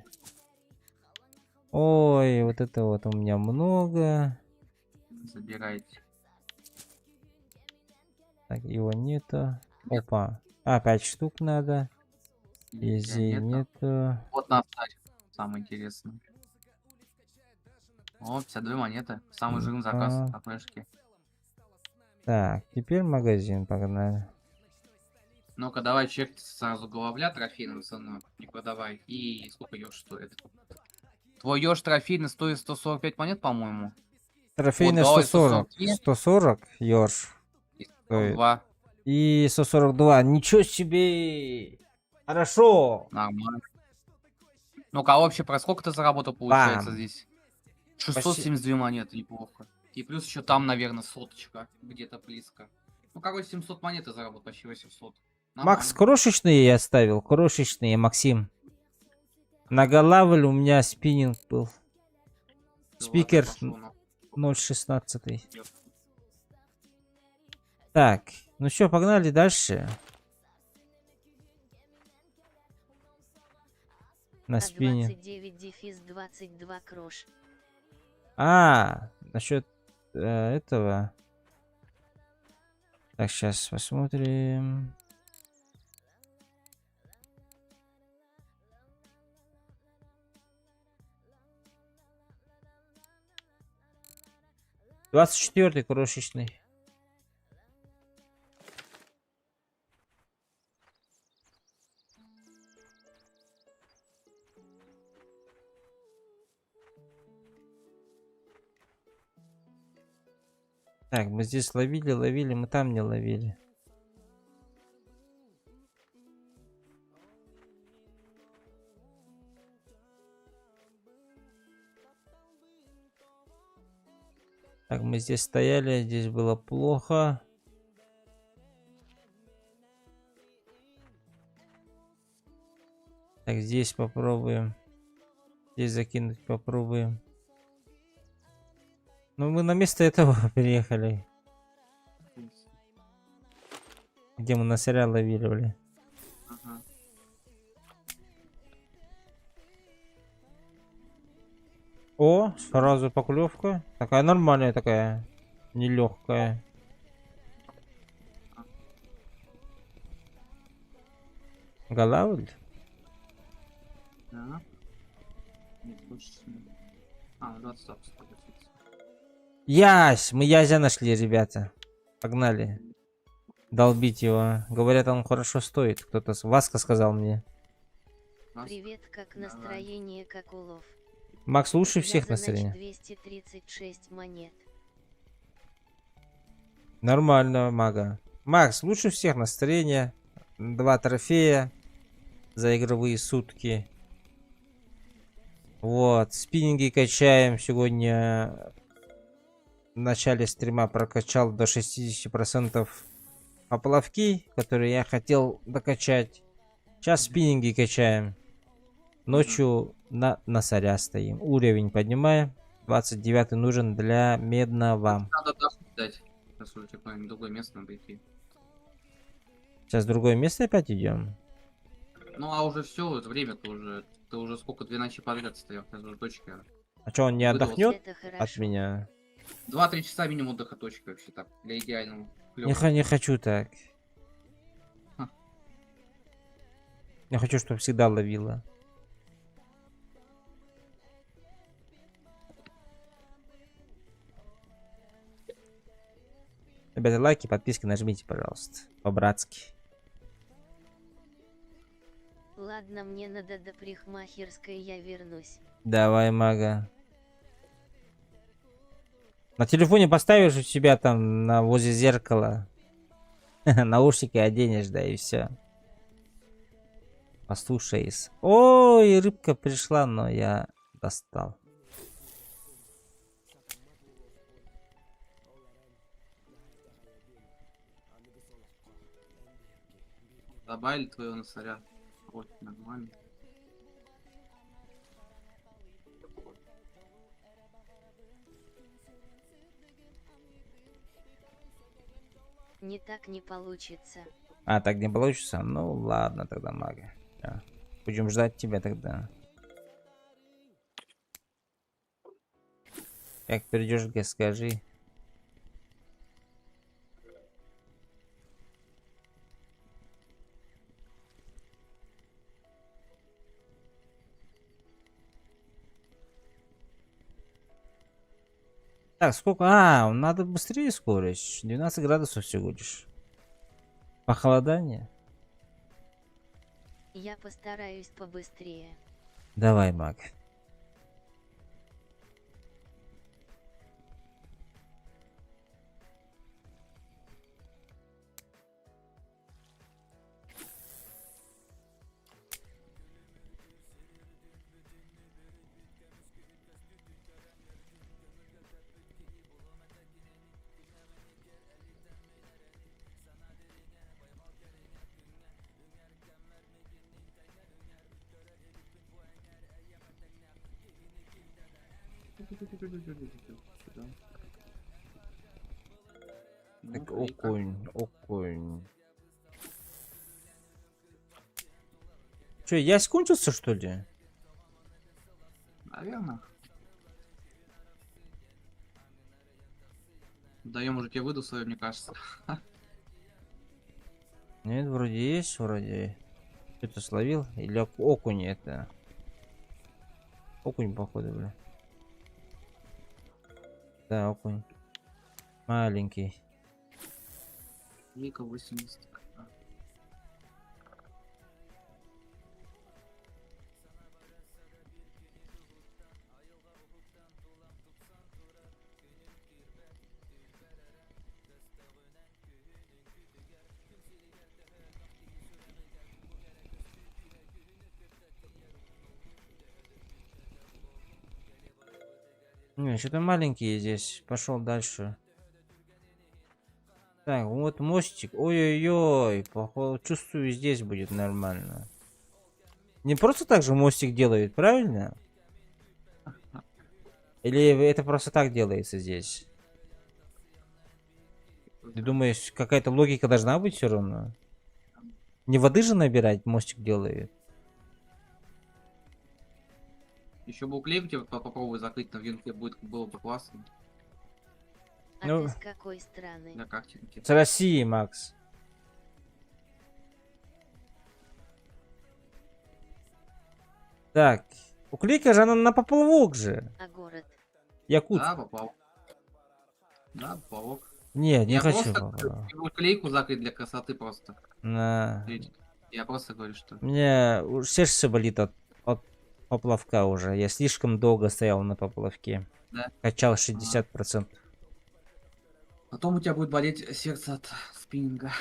Ой, вот это вот у меня много. Забирайте. Так, его нету. Опа. А, 5 штук надо. Изи нету. Вот на старте. Самое интересное. О, 52 монеты. Самый жирный заказ Ага. на флешке. Так, теперь магазин погнали. Ну-ка, давай чек сразу головля трофейного цену. Никуда давай. И сколько ёж стоит? Твой ёж трофейный стоит 145 монет, по-моему. Трофейный Вот, давай 140. 142. 140 ёж. Стоит. 2. И 142. Ничего себе! Хорошо! Нормально. Ну-ка, а вообще, про сколько ты заработал, получается, Бам. здесь? 672 монеты, неплохо. И плюс еще там, наверное, соточка. Где-то близко. Ну, короче, 700 монет ты заработал, почти 800. Макс, Нормально. крошечные я оставил. Крошечные, Максим. На головель у меня спиннинг был. Да Спикер ладно, пошёл, ну. 0.16. Так, ну что, погнали дальше. На спине. 29 дефис 22 крош. А, насчет этого. Так, сейчас посмотрим. Двадцать 24-й крошечный. Так, мы здесь ловили, мы там не ловили. Так, мы здесь стояли, здесь было плохо. Так, здесь попробуем. Здесь закинуть попробуем. Ну, мы на место этого приехали. Где мы на сериал ловили. Ага. О, сразу поклевка. Такая нормальная такая. Нелегкая. Голавль? Да. Нет, больше не. А, 20 запуск. Ясь! Мы Язя нашли, ребята. Погнали. Долбить его. Говорят, он хорошо стоит. Кто-то... Васка сказал мне. Привет, как Давай. настроение, как улов. Макс лучше Я всех за ночь настроение. 236 монет. Нормально, мага. Макс, лучше всех настроение. 2 трофея за игровые сутки. Вот, спиннинги качаем. Сегодня в начале стрима прокачал до 60% поплавки, которые я хотел докачать. Сейчас спиннинги качаем. Ночью на носаря стоим. Уровень поднимаем. 29 нужен для медного. Надо отдохнуть дать. Сейчас уже типа на другое место надо идти. Сейчас в другое место опять идем. Ну а уже все, время-то уже. Ты уже сколько, 2 ночи подряд стоял, сейчас уже точки. А что, он не Выдался. отдохнет Это от хорошо. меня? 2-3 часа минимум отдыха точки вообще так. Для идеального. Не хочу так. Ха. Я хочу, чтобы всегда ловила. Ребята, лайки, подписки нажмите, пожалуйста. По-братски. Ладно, мне надо до парикмахерской, я вернусь. Давай, мага. На телефоне поставишь у себя там возле зеркала. Наушники оденешь, да, и все. Послушайся. Ой, рыбка пришла, но я достал. Добавили твоего носаря. Вот, нормально. Не так не получится. А, так не получится? Ну ладно тогда, мага. Да. Будем ждать тебя тогда. Как придешь, скажи. Так, сколько? А, надо быстрее скорость. 12 градусов всего лишь. Похолодание? Я постараюсь побыстрее. Давай, маг. Так, окунь, окунь. Че, я кончился, что ли? Наверное. Даем уже тебе выйду свою, мне кажется. Нет, вроде есть, вроде. Что-то словил? Или окунь это? Окунь, походу, бля. Да, окунь. Маленький. Вика 80. Не, что-то маленькие здесь. Пошел дальше. Так, вот мостик. Ой-ой-ой. Походу, чувствую, здесь будет нормально. Не просто так же мостик делают, правильно? Или это просто так делается здесь? Ты думаешь, какая-то логика должна быть все равно? Не воды же набирать мостик делает? Еще бы уклеить тебе попробуй закрыть на венке, было бы классно. А Ну. ты с какой страны? Для картинки. С России, Макс. Так. Уклейка же она на поплавок же. А город? Якутск. Да, попал. Да, поплавок. Нет, не Я хочу. просто поплавок. его клейку закрыть для красоты просто. На. Я просто говорю, что... Мне сердце болит от поплавка уже. Я слишком долго стоял на поплавке. Да. Качал Ага. 60%. Потом у тебя будет болеть сердце от спиннинга.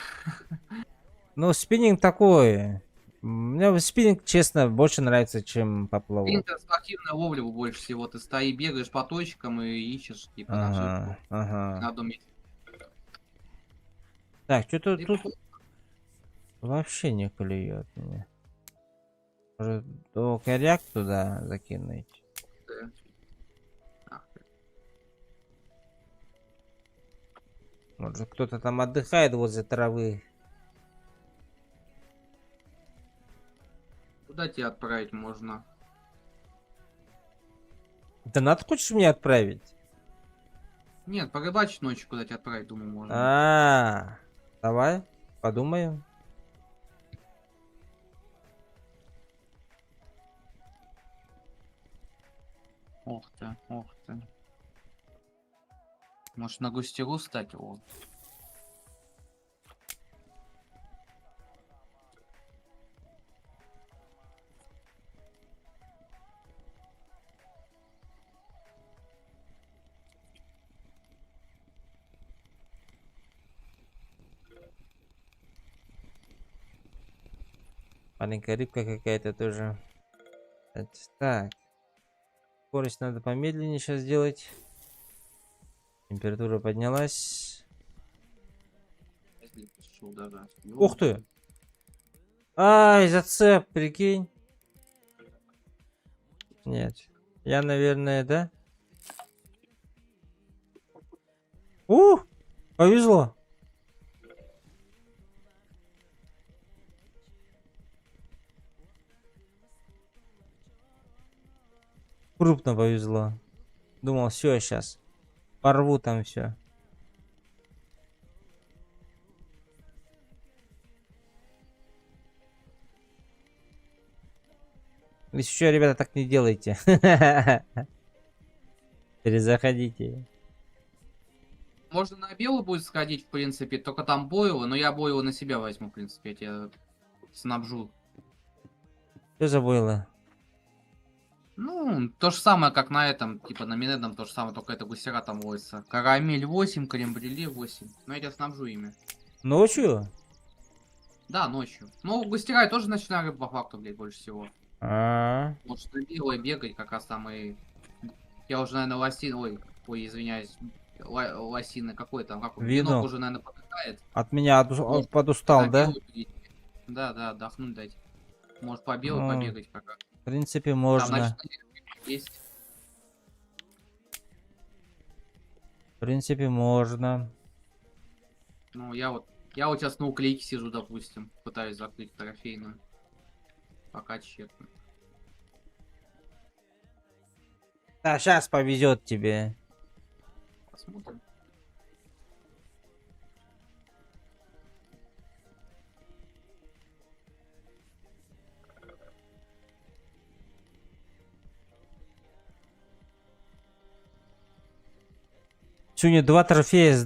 Ну, спиннинг такой. Мне спиннинг, честно, больше нравится, чем поплавок. Спиннинг — это спортивная ловля больше всего. Ты стоишь, бегаешь по точкам и ищешь, типа, наживку Ага, ага. на одном месте. Так, что-то И тут вообще не клюет мне. Может, до коряк туда закинуть? Да. Ах, Может, кто-то там отдыхает возле травы? куда тебя отправить можно? Да надо хочешь меня отправить? Нет, порыбачить ночью куда тебя отправить, думаю, можно. Давай, подумаем. Ох ты, ох ты. Может, на густеру стать? О. Маленькая рыбка какая-то тоже. Так. Скорость надо помедленнее сейчас сделать. Температура поднялась. Если пошел даже. Ух ты! Ай, зацеп, прикинь. Нет. Я, наверное, да? Повезло. Крупно повезло. Думал, все, сейчас порву там все. Если что, ребята, так не делайте. Перезаходите. Можно на белую будет сходить, в принципе, только там бойло, но я бойло на себя возьму, в принципе, я тебя снабжу. Что забыла? Ну, то же самое, как на этом, типа на Минедном, то же самое, только это гусера там водится. Карамель 8, крем-брюле 8. Но я тебя снабжу ими. Ночью? Да, ночью. Ну, густера я тоже начинаю рыбу по факту, блядь, больше всего. А, Может, на белое бегать, как раз там и... Я уже, наверное, лосин... Ой, извиняюсь. Лосины какой там, как он? Винок Винок. уже, наверное, потыкает. От меня Может, подустал, на да? белую перейти. Да, отдохнуть дать. Может, по белой Ну, побегать пока. в принципе, Там можно. ночные есть. В принципе, можно. Ну, я вот сейчас на уклейке сижу, допустим. Пытаюсь закрыть трофейную. Пока тщетно. Да, сейчас повезет тебе. Посмотрим. Сегодня 2 трофея,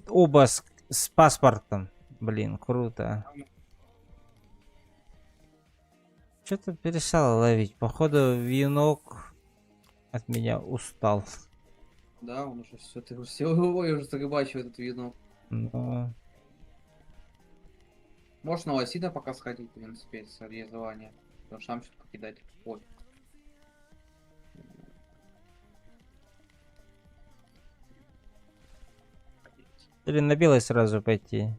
оба с паспортом. Блин, круто. Что-то перестал ловить. Походу, вьюнок от меня устал. Да, он уже все, ты все уже загребачил этот винок. Но... Можно на лосина пока сходить, в принципе, с резвания. Потому что там что-то покидать. Ой. Или на белый сразу пойти.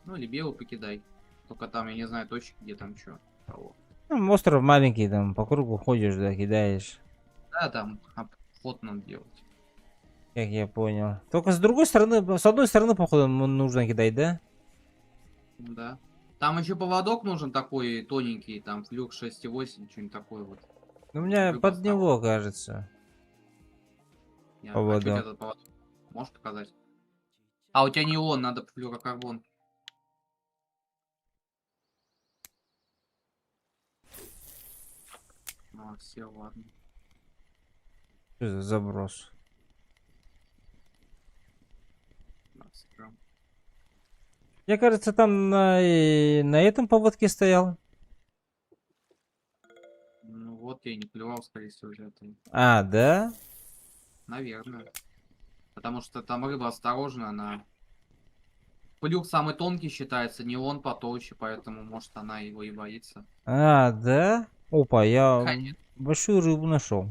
Ну, или белую покидай. Только там, я не знаю точки, где там что. Ну, остров маленький, там по кругу ходишь, да, кидаешь. Да, там обход надо делать. Как я понял. Только с другой стороны, с одной стороны, походу, нужно кидать, да? Да. Там еще поводок нужен такой тоненький, там флюк 6,8, что-нибудь такое вот. У меня Рыба под стала. него, кажется. А что у Поводок. тебя за поводок? Можешь показать? А, у тебя не он, надо флюрокарбон. А, все, ладно. Что за заброс? 15 грамм. Мне кажется, там на этом поводке стоял. Ну вот, я и не плевал, скорее всего, уже это. А, да? Наверное. Потому что там рыба осторожна, она... Плюх самый тонкий считается, не он потолще, поэтому, может, она его и боится. А, да? Опа, я Конечно. большую рыбу нашел.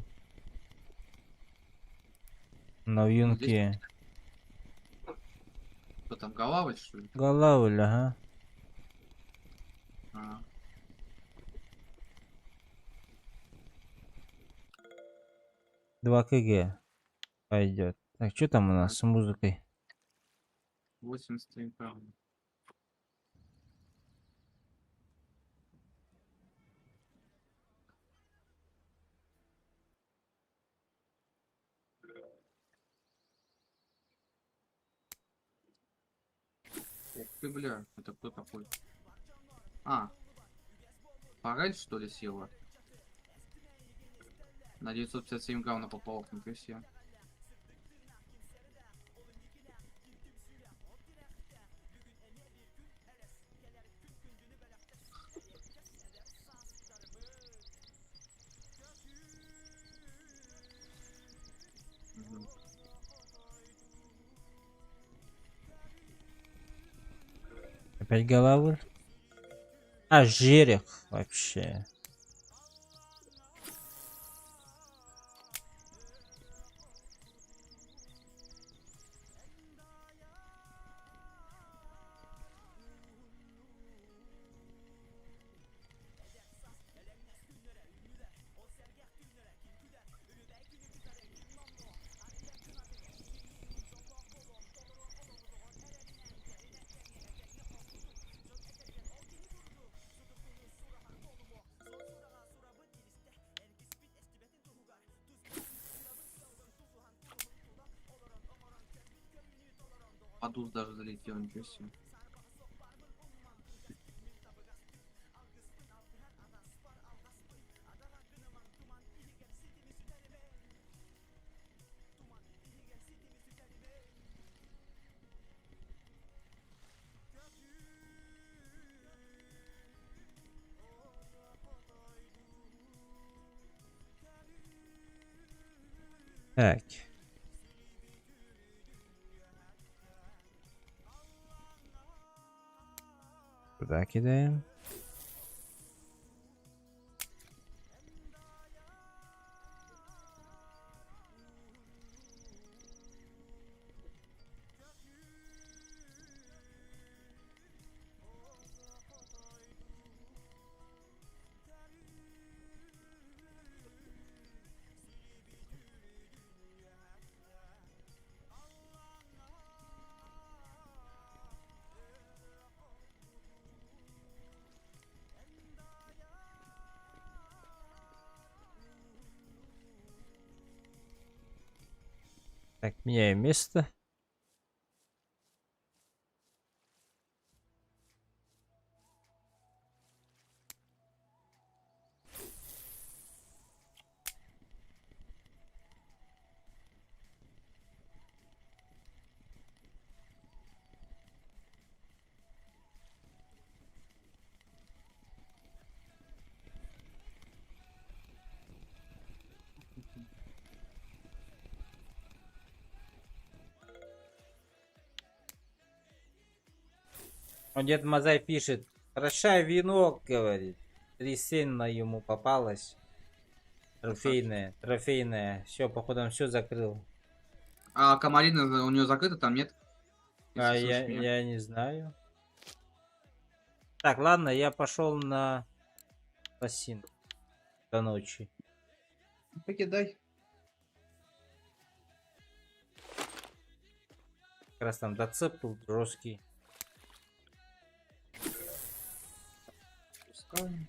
На Ну, здесь вьюнке. что там, голавль, что ли? Голавль, ага. А, 2 кг пойдет. Так, что там у нас с музыкой? 83 грамма. Ух ты, бля, это кто такой? А, форель, что ли, села? На 957 грамм на поплавок, ничего себе. Мгм. Опять голавль? А, жерех вообще. Подуз даже залетел, ничего себе. Так. Туда кидаем. Так, меняем место. Он Дед Мазай пишет, хороша вино, говорит. 3 сена ему попалось. Трофейное, трофейное. Все, походу, он все закрыл. А комарина у нее закрыта, там нет? А Если слышишь меня. я не знаю. Так, ладно, я пошел на бассейн до ночи. Покидай. Как раз там доцеп был жесткий. Пускай.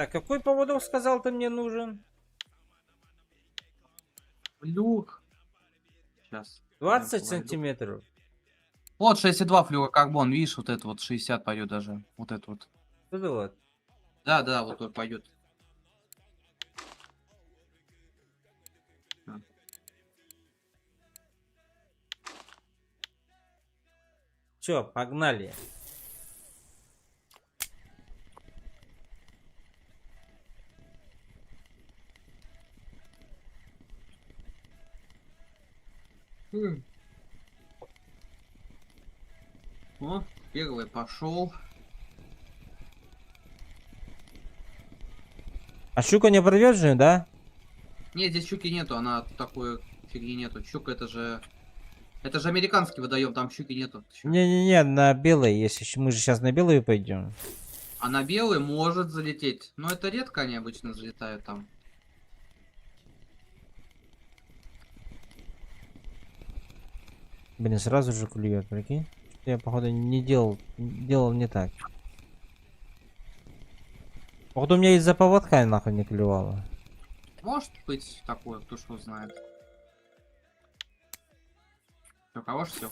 Так, какой поводок сказал ты мне нужен? Флюр. Сейчас. 20 сантиметров. Вот 62 флюорокарбон, видишь, вот это вот 60 пойдет даже. Вот это вот. Вот это вот. Да, да, вот тут пойдет. Все, погнали. О, первый пошел. А щука не порвет же, да? Нет, здесь щуки нету, она такой фигни нету. Щука это же... Это же американский водоем, там щуки нету. Ты чё? Не-не-не, на белой, если мы же сейчас на белую пойдем. А на белый может залететь. Но это редко они обычно залетают там. Блин, сразу же клюет, прикинь. Я, походу, не делал не так. Походу, у меня из-за поводка нахуй не клювало. Может быть такое, кто что знает. Все, кого ж все?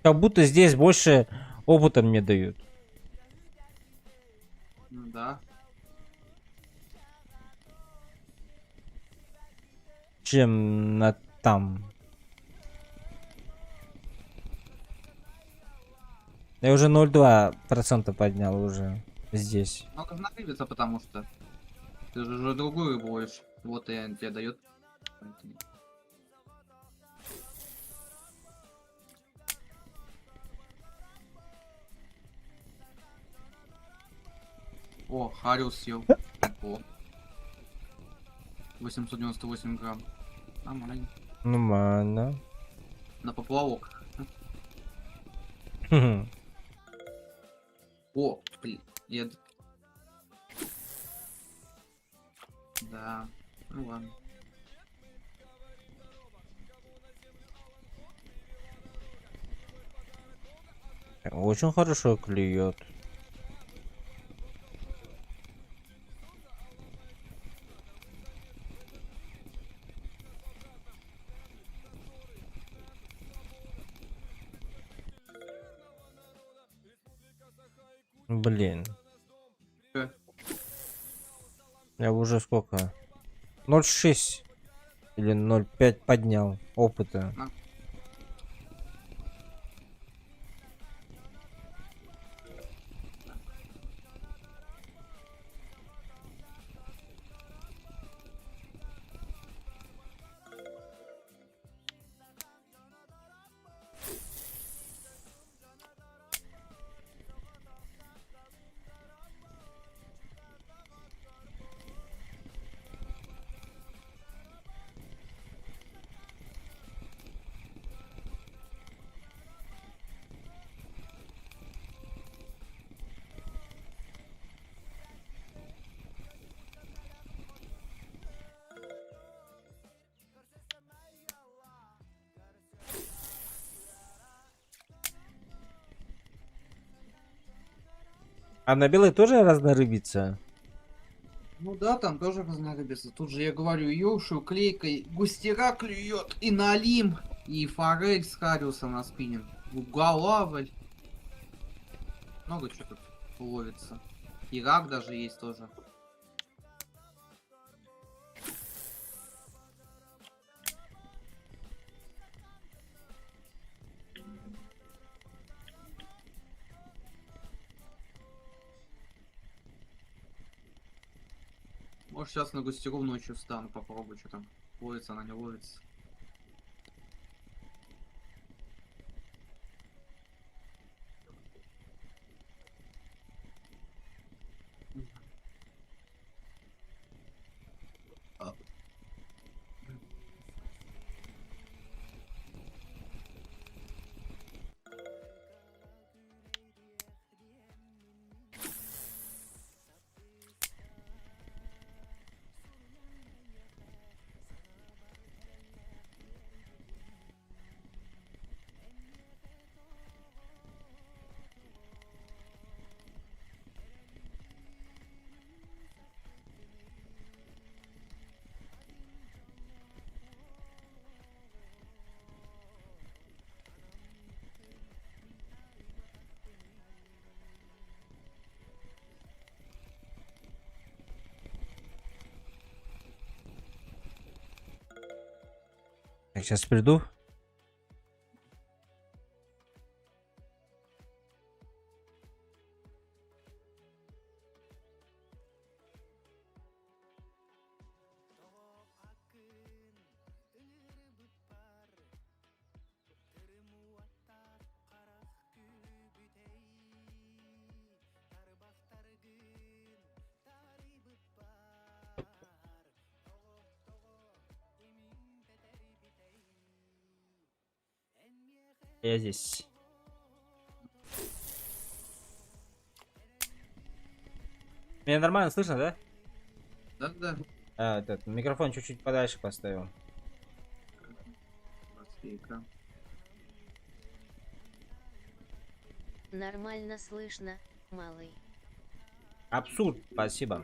Как будто здесь больше опыта мне дают, Ну да. чем на там. Я уже 0,2% поднял уже здесь. Много нагребется, потому что ты же уже другую рыбу ловишь. Вот и он тебе дает. О, Хариус съел. О. 898 грамм. Нормально. Нормально. На поплавок. О, блин. Да. Ну ладно. Очень хорошо клюет. Блин. Чё? Я уже сколько? 0,6 или 0,5 поднял опыта. А на белой тоже разная рыбица? Ну да, там тоже разнорыбится. Тут же я говорю, Йошу клейкой густера клюет, и налим, и форель с хариусом на спиннинг. Гугалавль. Много чего тут ловится. И рак даже есть тоже. Может, сейчас на густеру ночью встану, попробую, что там ловится, она не ловится. Я сейчас приду. Я здесь. Меня нормально слышно, да? Да-да. А, этот микрофон чуть-чуть подальше поставил. Экран. Нормально слышно, малый. Абсурд, спасибо.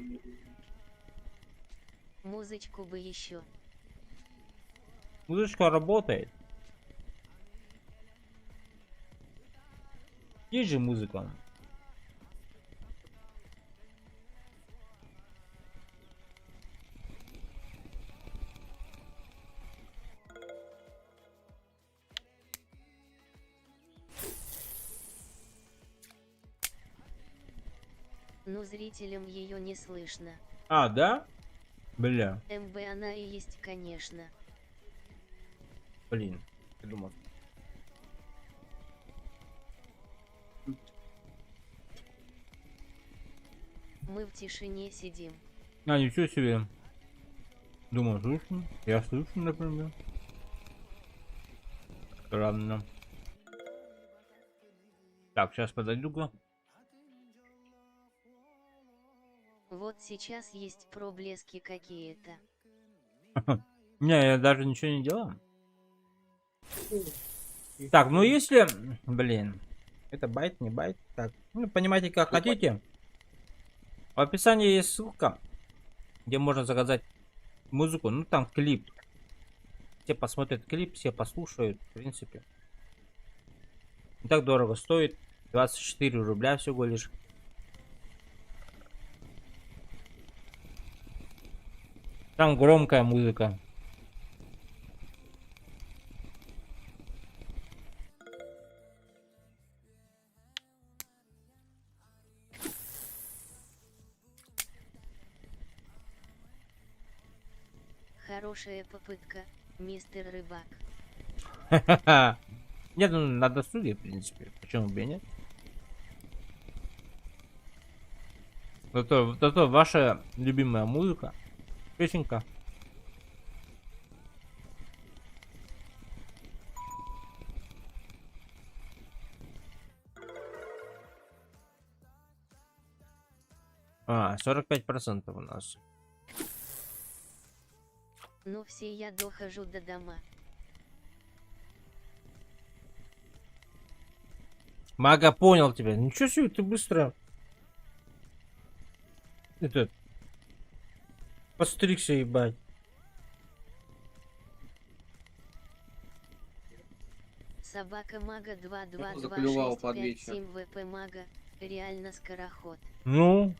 Музычку бы еще. Музычка работает. Есть же музыка. Ну зрителям ее не слышно. А, да? Бля, МБ она и есть, конечно. блин. Я думал. Мы в тишине сидим. А, ничего себе. Думаю, слышно. Я слышу, например. Странно. Так, сейчас подойду-ка. Вот сейчас есть проблески какие-то. Не, я даже ничего не делал. Так, ну если... Блин. Это байт, не байт. Так, ну понимаете, как хотите. В описании есть ссылка, где можно заказать музыку. Ну там клип. Все посмотрят клип, все послушают. В принципе. Не так дорого стоит. 24 рубля всего лишь. Там громкая музыка. Хорошая попытка, мистер Рыбак. Нет, ну на досуге, в принципе. Почему бы и нет? Зато ваша любимая музыка. Песенка. А, 45% у нас. Ну все, я дохожу до дома. Мага, понял тебя. Ничего себе, ты быстро. Этот. Постригся, ебать. Собака мага Заклювал под вечер. 222657 ВП мага, реально скороход. Ну?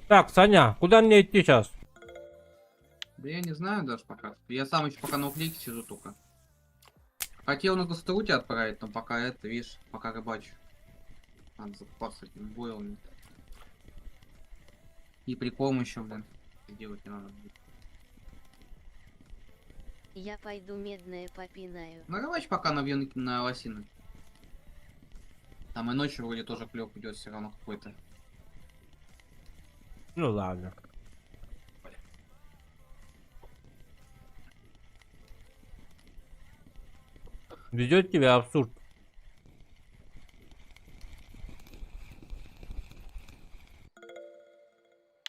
Так, Саня, куда мне идти сейчас? Да я не знаю даже пока. Я сам еще пока на уклейке сижу только. Хотел на ГСТУ тебя отправить, но пока это, видишь, пока рыбачу. Надо закупаться этим бойлами. И приколом еще, блин, делать не надо будет. Я пойду медное попинаю. Ну рыбачь пока на вьюнке на лосины. Там и ночью вроде тоже клёв идет все равно какой-то. Ну ладно. Ведет тебя абсурд.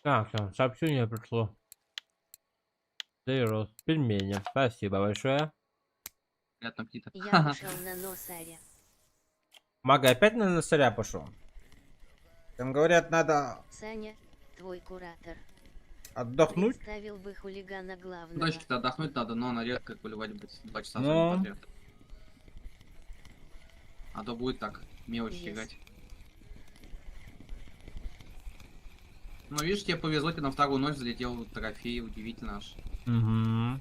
Так, всё, сообщение пришло. Дейрос, пельмени. Спасибо большое. Приятно аппетита. Я вышел на носаря. Мага опять на носаря пошел. Там говорят, надо Саня, твой куратор. отдохнуть. Представил бы хулигана главного. Дочке-то отдохнуть надо, но она редко поливать будет 2 часа Но. подряд. А то будет так, мелочь Yes. фигать. Ну видишь, тебе повезло, тебе на вторую ночь залетел трофей, удивительно аж. Угу.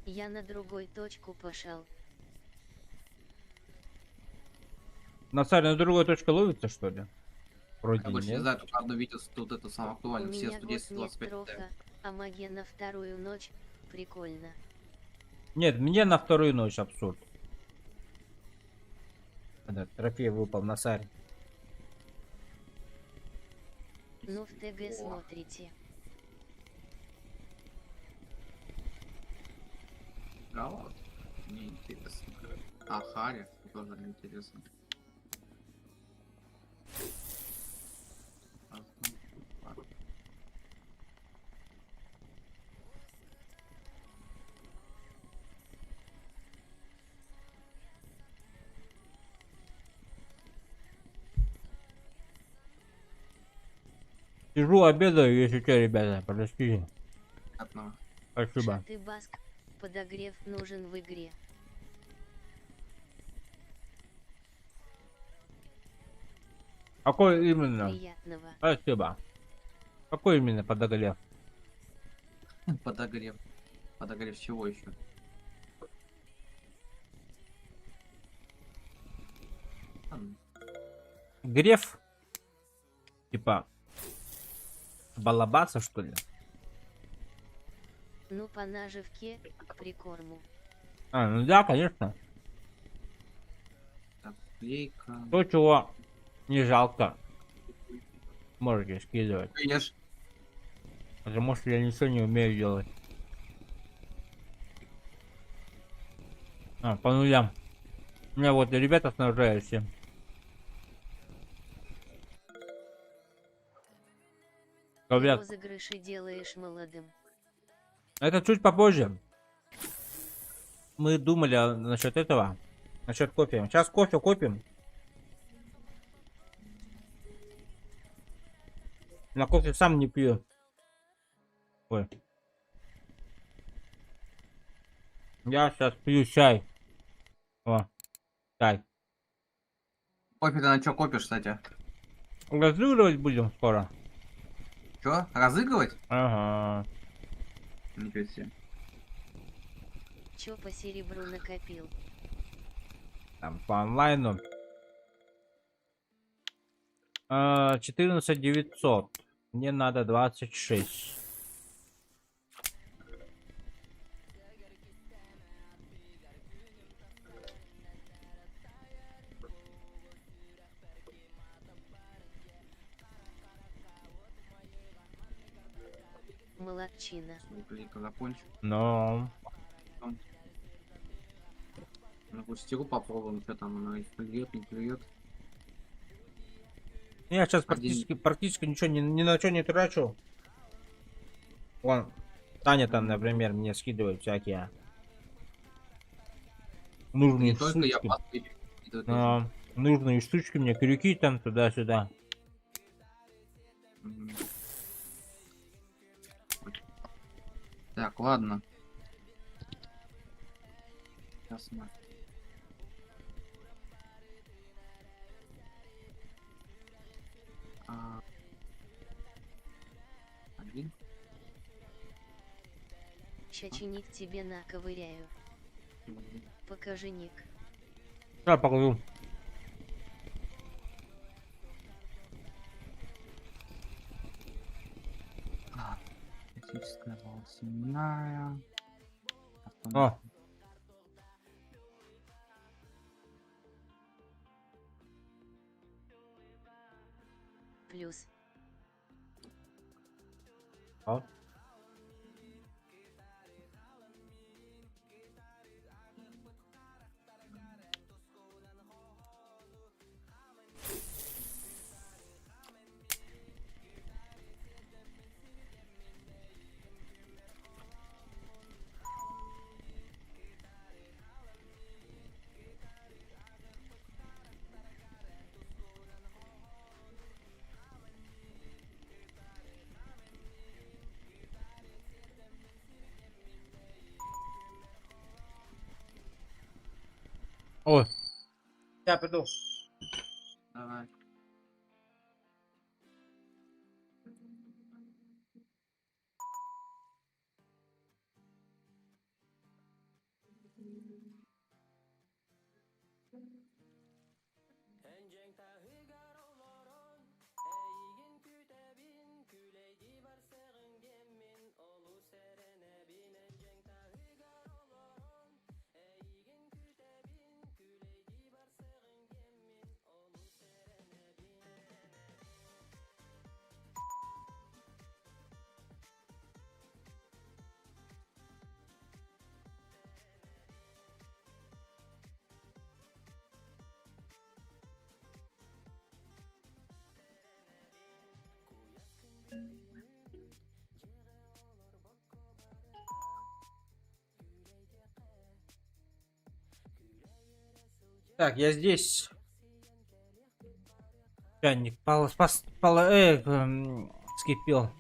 Я на другой точку пошел. Носарь на другой точке ловится, что ли? Вроде Я больше не нет. знаю, только одно видео, тут это самое У актуально, все меня год 110 нет 25 троха, а маге на вторую ночь. Прикольно. Нет, мне на вторую ночь абсурд. Этот трофей выпал, носарь. Ну в ТГ смотрите. Да, вот. Мне интересно. А, Харри, тоже интересно. Сижу, обедаю, если что, ребята, простите. Приятного. Спасибо. Шаты баск. Подогрев нужен в игре. Какой именно? Приятного. Спасибо. Какой именно подогрев? Подогрев. Подогрев чего еще? Греф? Типа балабаса, что ли? Ну по наживке, прикорму. А, ну да, конечно. Так, клейка. То, чего не жалко, можете скидывать. Ешь. Потому что я ничего не умею делать. А, по нулям. У меня вот ребята снабжают все. Ты Говорят, розыгрыши делаешь молодым. это чуть попозже. Мы думали насчет этого. Насчет кофе. Сейчас кофе купим. На кофе сам не пью. Ой. Я сейчас пью чай. О, чай. Кофе ты на что копишь, кстати? Разыгрывать будем скоро. Че? Разыгрывать? Ага. Ничего себе. Чё по серебру накопил? Там по онлайну. 14 900. Мне надо 26. Молодчина. Клейка закончу. Но Ну, густиру попробуем, что там она клюет, не клюет. Я сейчас Один. практически ничего ни на что не трачу. Вон, Таня там, например, мне скидывает всякие нужные Не только я, штучки. последний. И ты тоже. Нужные штучки мне, крюки там туда-сюда. Мгм. Так, ладно. Ясно. А, Один. Чаченик тебе наковыряю. Покажи ник. Сейчас покажу. Классическая волосяная. О, Плюс. о. Ой. Я приду. Давай. Так, я здесь. Чайник скипел.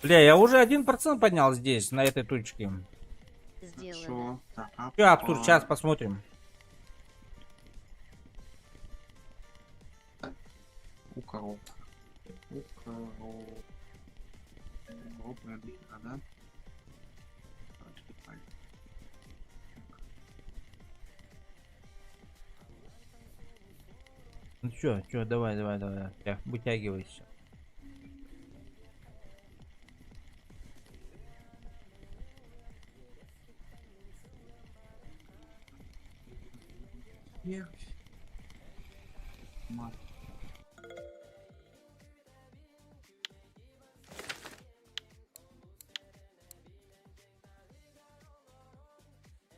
Бля, я уже 1% поднял здесь, на этой точке. Сделано. Хорошо. Так, Че, Аптур, сейчас посмотрим. У коров. У коров. Коров, да? Ну чё, давай. Так, вытягивайся. Мат.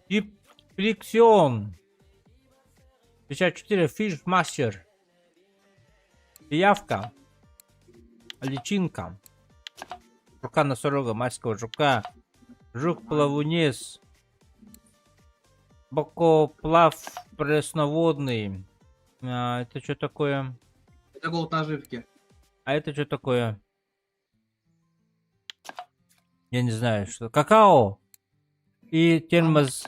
Тип фрикцион. 54 фиш мастер. Пиявка. Личинка. Жука носорога, майского жука. Жук-плавунец. Бокоплав пресноводный. Это что такое? Это голод наживки. А это что такое? Я не знаю, что. Какао. И термос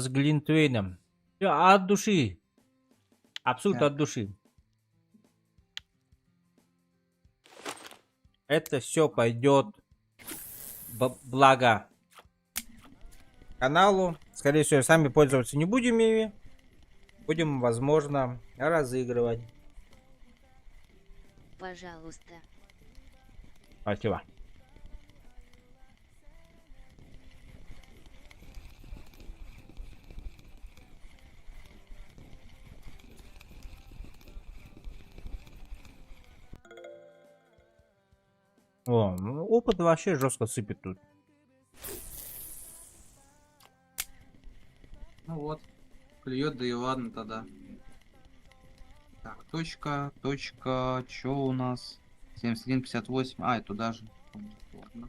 Глинтвейном. Всё от души. Абсолютно Так. от души. Это все пойдет благо каналу. Скорее всего, сами пользоваться не будем ими. Будем, возможно, разыгрывать. Пожалуйста. Спасибо. О, ну, опыт вообще жестко сыпет тут. Клюет, да и ладно тогда. Так, точка, чё у нас? 71,58. А, это туда же. Ладно.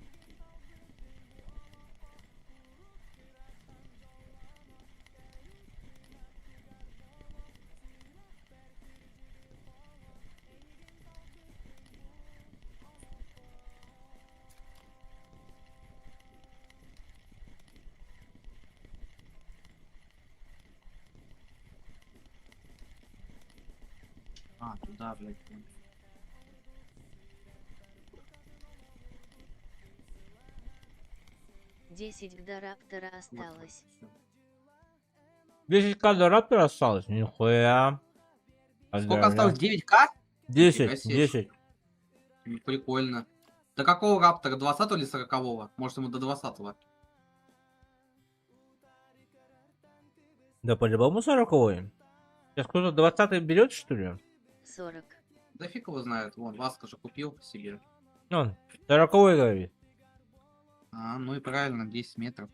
А, туда, блядь. 10 до раптора осталось. 10к до раптора осталось? Нихуя. Сколько осталось? 9к? 10, 10. Прикольно. До какого раптора? 20 или 40-го? Может, ему до 20-го? Да по-любому 40-й. Сейчас кто-то 20-й берет, что ли? 40. Да фиг его знает. Вон, Васка же купил себе. Он 40-й говорит. А, ну и правильно, 10 метров.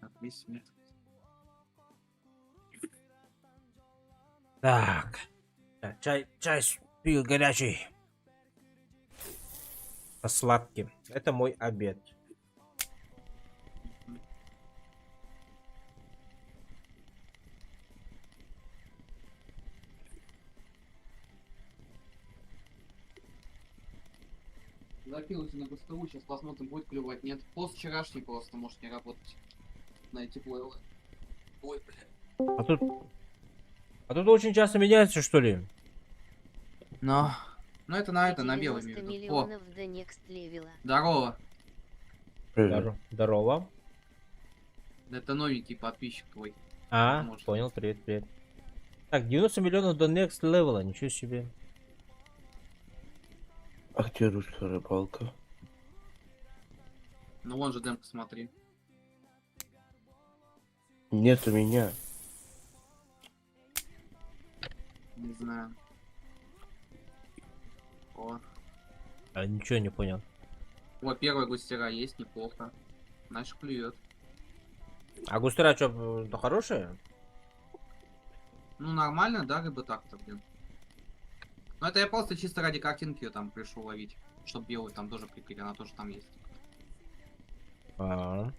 Так, 10 метров. Так. Чай пью горячий. Со сладким. Это мой обед. Закинулся на ГСТУ, сейчас посмотрим, будет клевать. Нет, пост вчерашний просто может не работать. На эти плейлы. Ой, блядь. А тут очень часто меняется, что ли? Но. Ну это на белый 90 между. О, миллионов до next левела. здорово. Здорово. Это новенький подписчик твой. А, Может. понял, привет. Так, 90 миллионов до next level, ничего себе. А где русская рыбалка? Ну вон же демка, смотри. Нет у меня. Не знаю. О. А, ничего не понял. О, первая густера есть, неплохо. Значит, клюет. А густера что, хорошая? Ну нормально, да, рыба так-то, блин. Ну это я просто чисто ради картинки ее там пришел ловить. Чтоб белую там тоже прикрыть, она тоже там есть. А.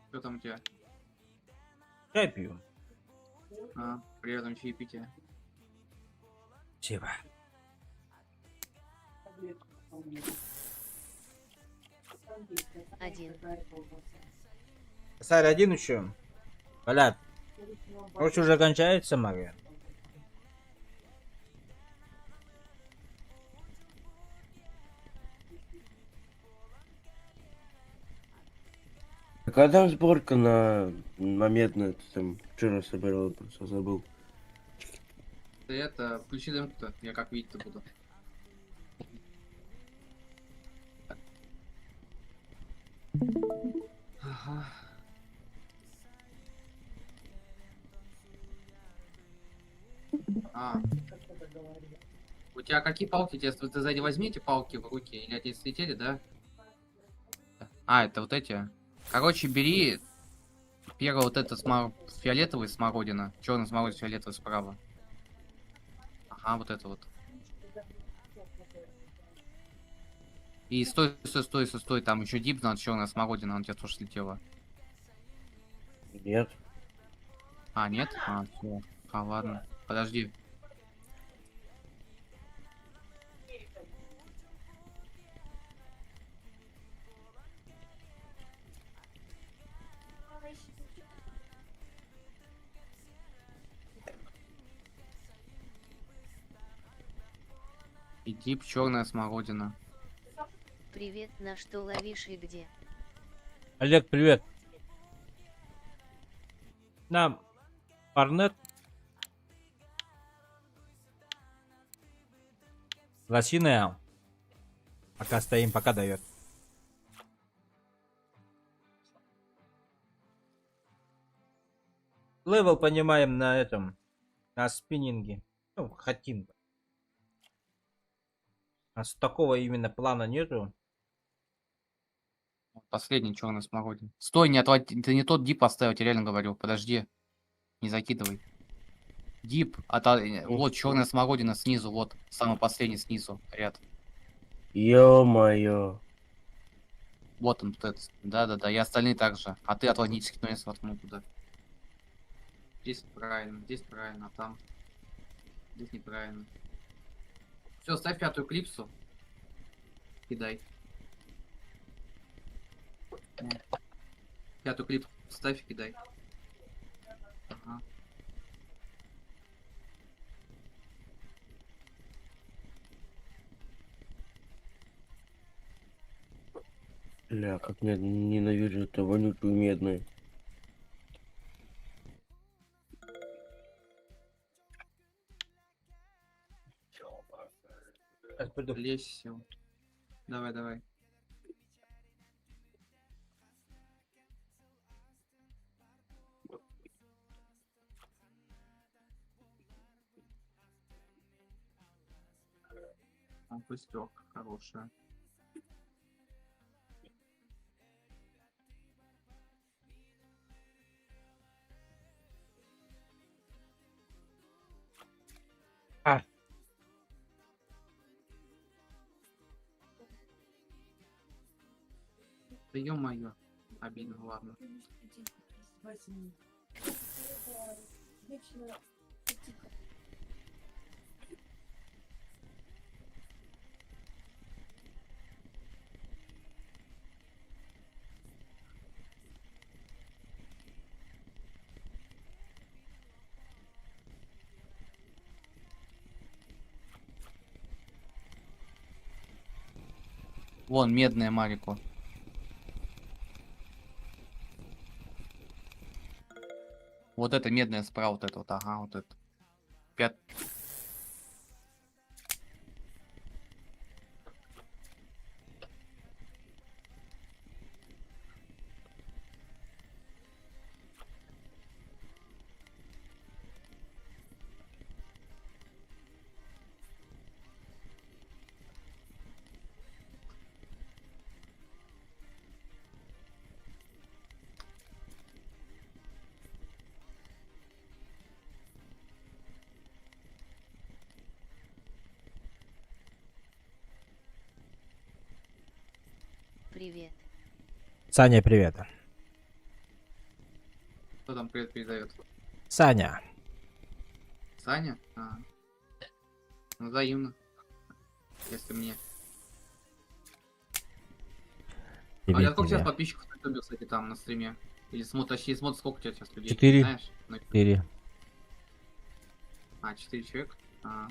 Что там у тебя? Чай пью. А, приятного чаепития. Спасибо. Один. Косарь один еще. Блядь. Короче, уже кончается магия. А когда сборка на медное, ты там вчера собирал, просто забыл. Ты это, включи демку-то, я как видеть-то буду. Ага. А. У тебя какие палки? Ты сзади возьми эти палки в руки, или они слетели, да? А, это вот эти. Короче, бери Первый вот это фиолетовый смородина. Черный смородина, фиолетовый справа. Ага, вот это вот. И стой, стой, стой, стой, стой. Там еще дип надо, черная смородина, он у тебя тоже слетела. Нет. А, нет? А, все. А, ладно. Подожди. И дип, черная смородина. Привет, на что ловишь и где? Олег, привет. На Парнет. Лосиная. Пока стоим, пока дает. Левел понимаем на этом. На спиннинге. Ну, хотим. А с такого именно плана нету. Последний черный смородин. Стой, не отводи. Ты не тот дип поставил, я реально говорю. Подожди. Не закидывай. Дип. Вот черная смородина снизу. Вот. Самый последний снизу. Ряд. Ё-моё. Вот он, вот этот. Да-да-да. И остальные также. А ты отводнически становится воткнул туда. Здесь правильно, а там. Здесь неправильно. Все, ставь пятую клипсу. Кидай. Пятую клипсу ставь, кидай. Ага. Бля, как я ненавижу эту вонючую медную. Сейчас приду. Лезь, все. Давай, давай. Пустерка хорошая. А. Да ё-моё. Обидно, ладно. Вон, медная Марико. Вот это медная справа, вот это вот, ага, вот это. Пят... Привет. Саня, привет. Кто там привет передает? Саня. Саня? А. Ну, взаимно. Если мне. А Тебе, я сколько сейчас тебе. подписчиков на ютубе, кстати, там на стриме? Или точнее, смотрит, сколько у тебя сейчас людей? 4. Знаешь? 4. А, 4 человека? А,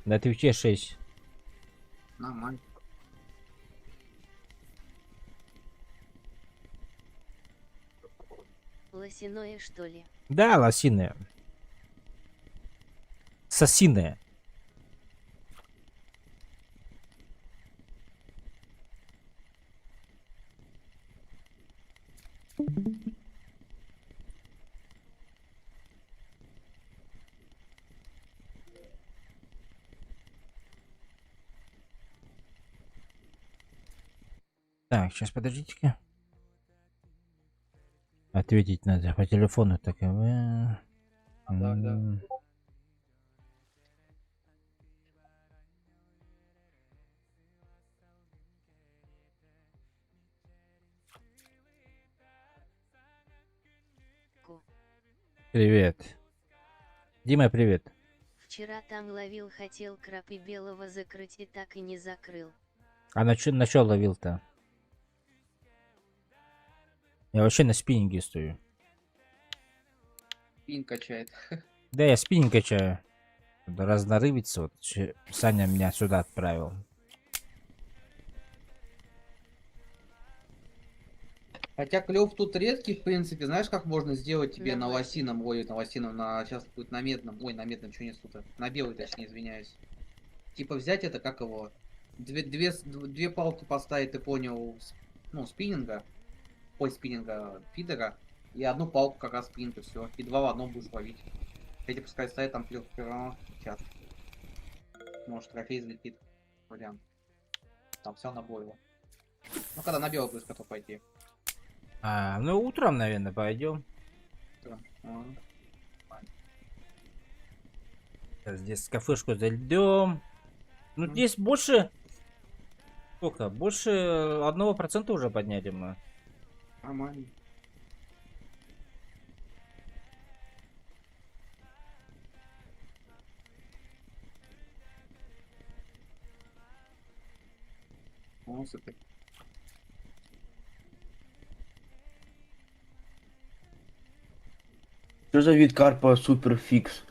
На Твиче 6. нормально. Лосиное, что ли? Да, лосиная. Сосиная. Так, сейчас подождите-ка. Ответить надо по телефону. Так, да. Ку. Привет. Дима, привет. Вчера там ловил, хотел крапи белого закрыть и так и не закрыл. А на чё ловил-то? Я вообще на спиннинге стою. Пин качает. Да, я спиннинг качаю. Надо разнорыбиться. Вот Саня меня сюда отправил. Хотя клев тут редкий, в принципе. Знаешь, как можно сделать тебе На на базе. лосином, ой, на лосином, на сейчас будет на медном, ой, на медном, что несу-то, на белый, точнее, извиняюсь. Типа взять это, как его, две палки поставить, ты понял, ну, спиннинга, ой, спиннинга, фидера, и одну палку как раз спиннинга, все, и два в одном будешь ловить. Эти пускай стоят там сейчас. Может, трофей взлетит, вариант. Там все на бойло. Ну, когда на белый будешь готов пойти. Ну утром, наверное, пойдем. То, Здесь кафешку зайдем. Ну, Мгм. здесь больше... Сколько? Больше 1% уже подняли мы. Нормально. Ну, супер. Что за вид карпа суперфикс?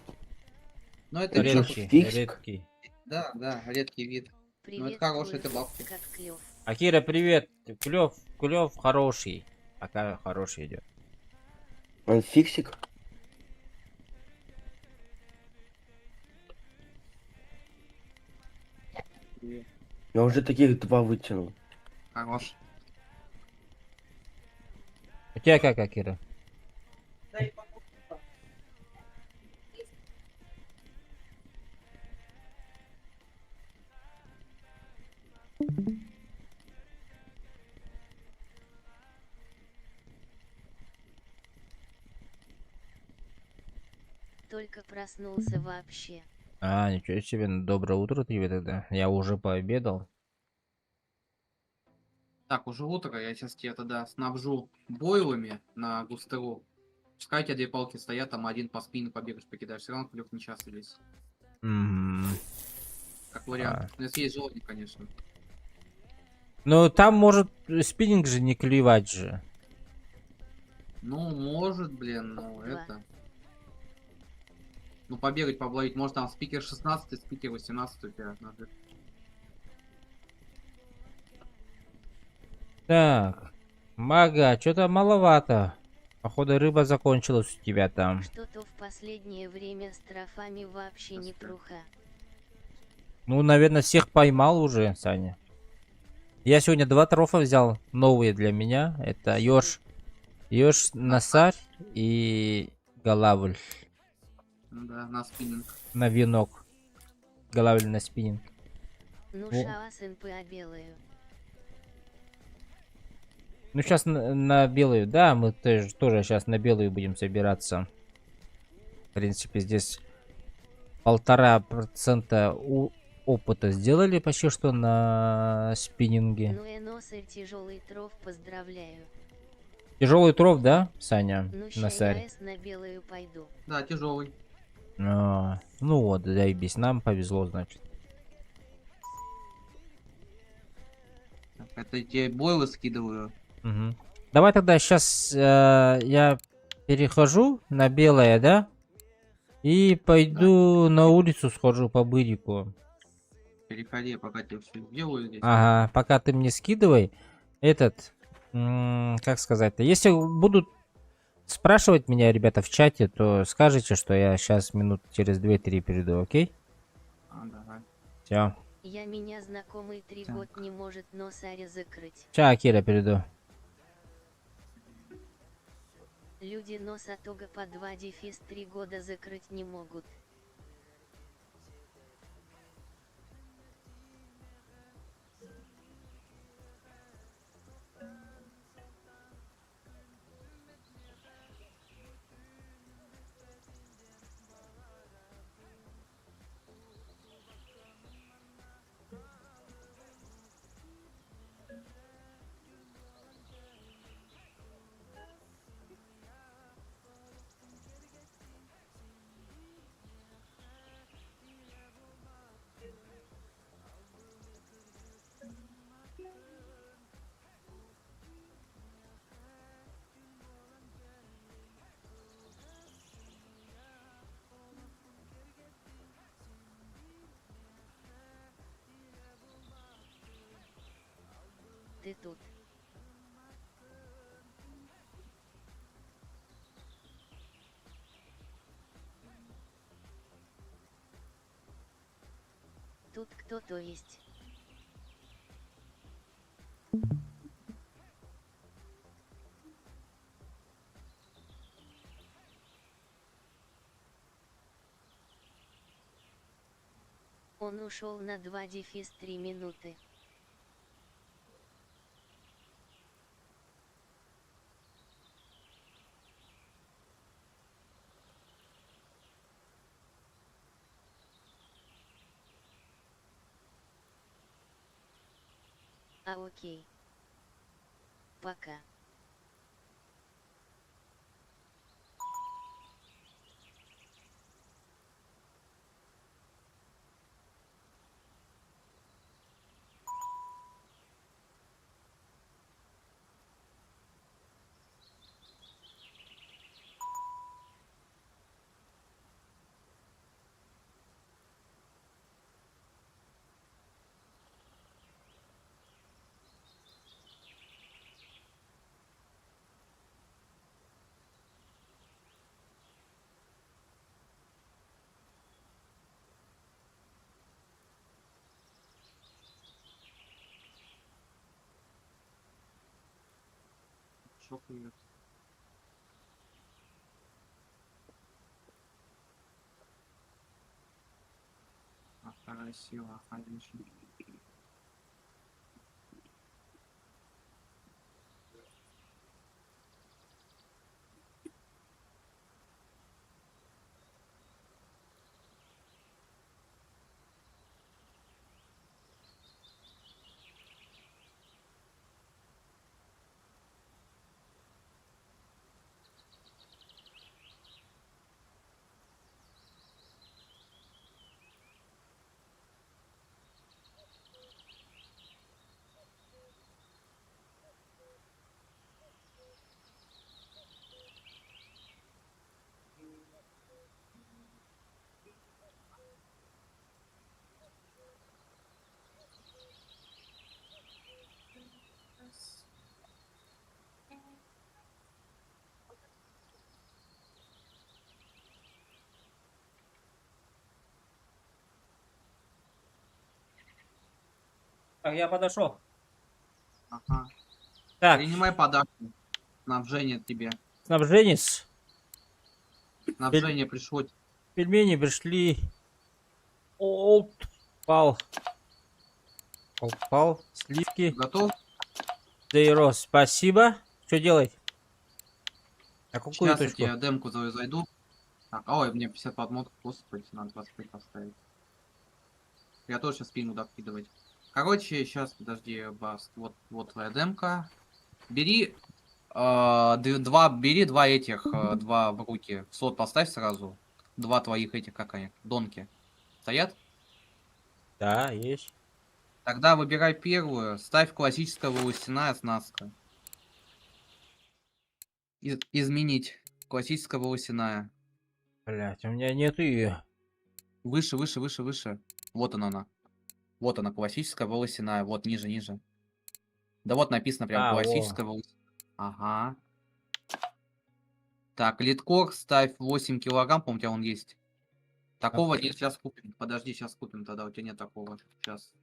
Ну, это чё, вид, Редкий, фиксик? редкий. да, редкий вид. Ну, это хорошие ты бабки. Как клев. Акира, привет. Клев хороший. Пока хороший идет. Он фиксик? Я уже таких два вытянул. Хорош. У тебя как, Акира? Только проснулся вообще. Ничего себе. Доброе утро тебе тогда. Я уже пообедал. Так, уже утро, я сейчас тебя тогда снабжу бойлами на густеру. Пускай у тебя две палки стоят, там один по спину побегаешь, покидаешь. Все равно клюв не часто здесь. Как вариант. Ну, если есть желание, конечно. Ну, там может спиннинг же не клевать же. Ну, может, блин, ну, Да. это... Ну, побегать, побловить. Может, там спикер 16, спикер 18 у тебя надо. Так. Мага, что-то маловато. Походу, рыба закончилась у тебя там. Что-то в последнее время с трофами вообще не пруха. Ну, наверное, всех поймал уже, Саня. Я сегодня 2 трофа взял, новые для меня. Это ёж Насарь и Голавль Ну да, на спиннинг. на венок. Голавль на спиннинг. Ну Во. шалас НПА белую. Ну, сейчас на белую, да, мы тоже сейчас на белую будем собираться. В принципе, здесь 1,5% опыта сделали почти что на спиннинге. Ну эносер тяжелый троф, поздравляю. Тяжелый троф, да, Саня? Ну ща Насарь. я на белую пойду. Да, тяжелый. Ну вот, заебись, нам повезло, значит. Это тебе бойлы скидываю. Мгм. Давай тогда сейчас я перехожу на белое, да? И пойду на улицу схожу по бырику. Переходи, пока тебе все сделаю здесь. Ага, пока ты мне скидывай этот, как сказать-то, если будут спрашивать меня, ребята, в чате, то скажите, что я сейчас минут через 2-3 приду, окей? Давай. Все. Я меня знакомый 3 Так. год не может носаря закрыть. Сейчас, Кира, перейду. Люди носа тога по 2 дефис 3 года закрыть не могут. ты тут. Тут кто-то есть. Он ушел на 2-3 минуты. А окей. Пока. Шо хует? А вторая сила, один щит. Так, я подошел. Ага. Так, Принимай подарки. Снабжение тебе. снабженец. Снабжение пришло. Пельмени пришли. Олд. Пал. Пал. Сливки. Готов? Дейро, спасибо. Что делать? А какую Сейчас я точку? тебе демку зайду. Так, ой, мне 50 подмоток, господи, надо 25 поставить. Я тоже сейчас спину докидывать. Короче, сейчас, подожди, Бас, вот твоя демка. Бери бери два этих, два в руки. В слот поставь сразу. Два твоих этих, как они, донки. Стоят? Да, есть. Тогда выбирай первую, ставь классическая волосяная оснастка. Изменить. Классическая волосяная. Блять, у меня нет ее. Выше, выше, выше, выше. Вот она. Вот она, классическая волосяная. Вот, ниже, ниже. Да вот написано прям А, классическая волосяная. Ага. Так, литкор ставь 8 килограмм, по-моему, у тебя он есть. Такого нет, сейчас купим. Подожди, сейчас купим тогда, у тебя нет такого. Сейчас.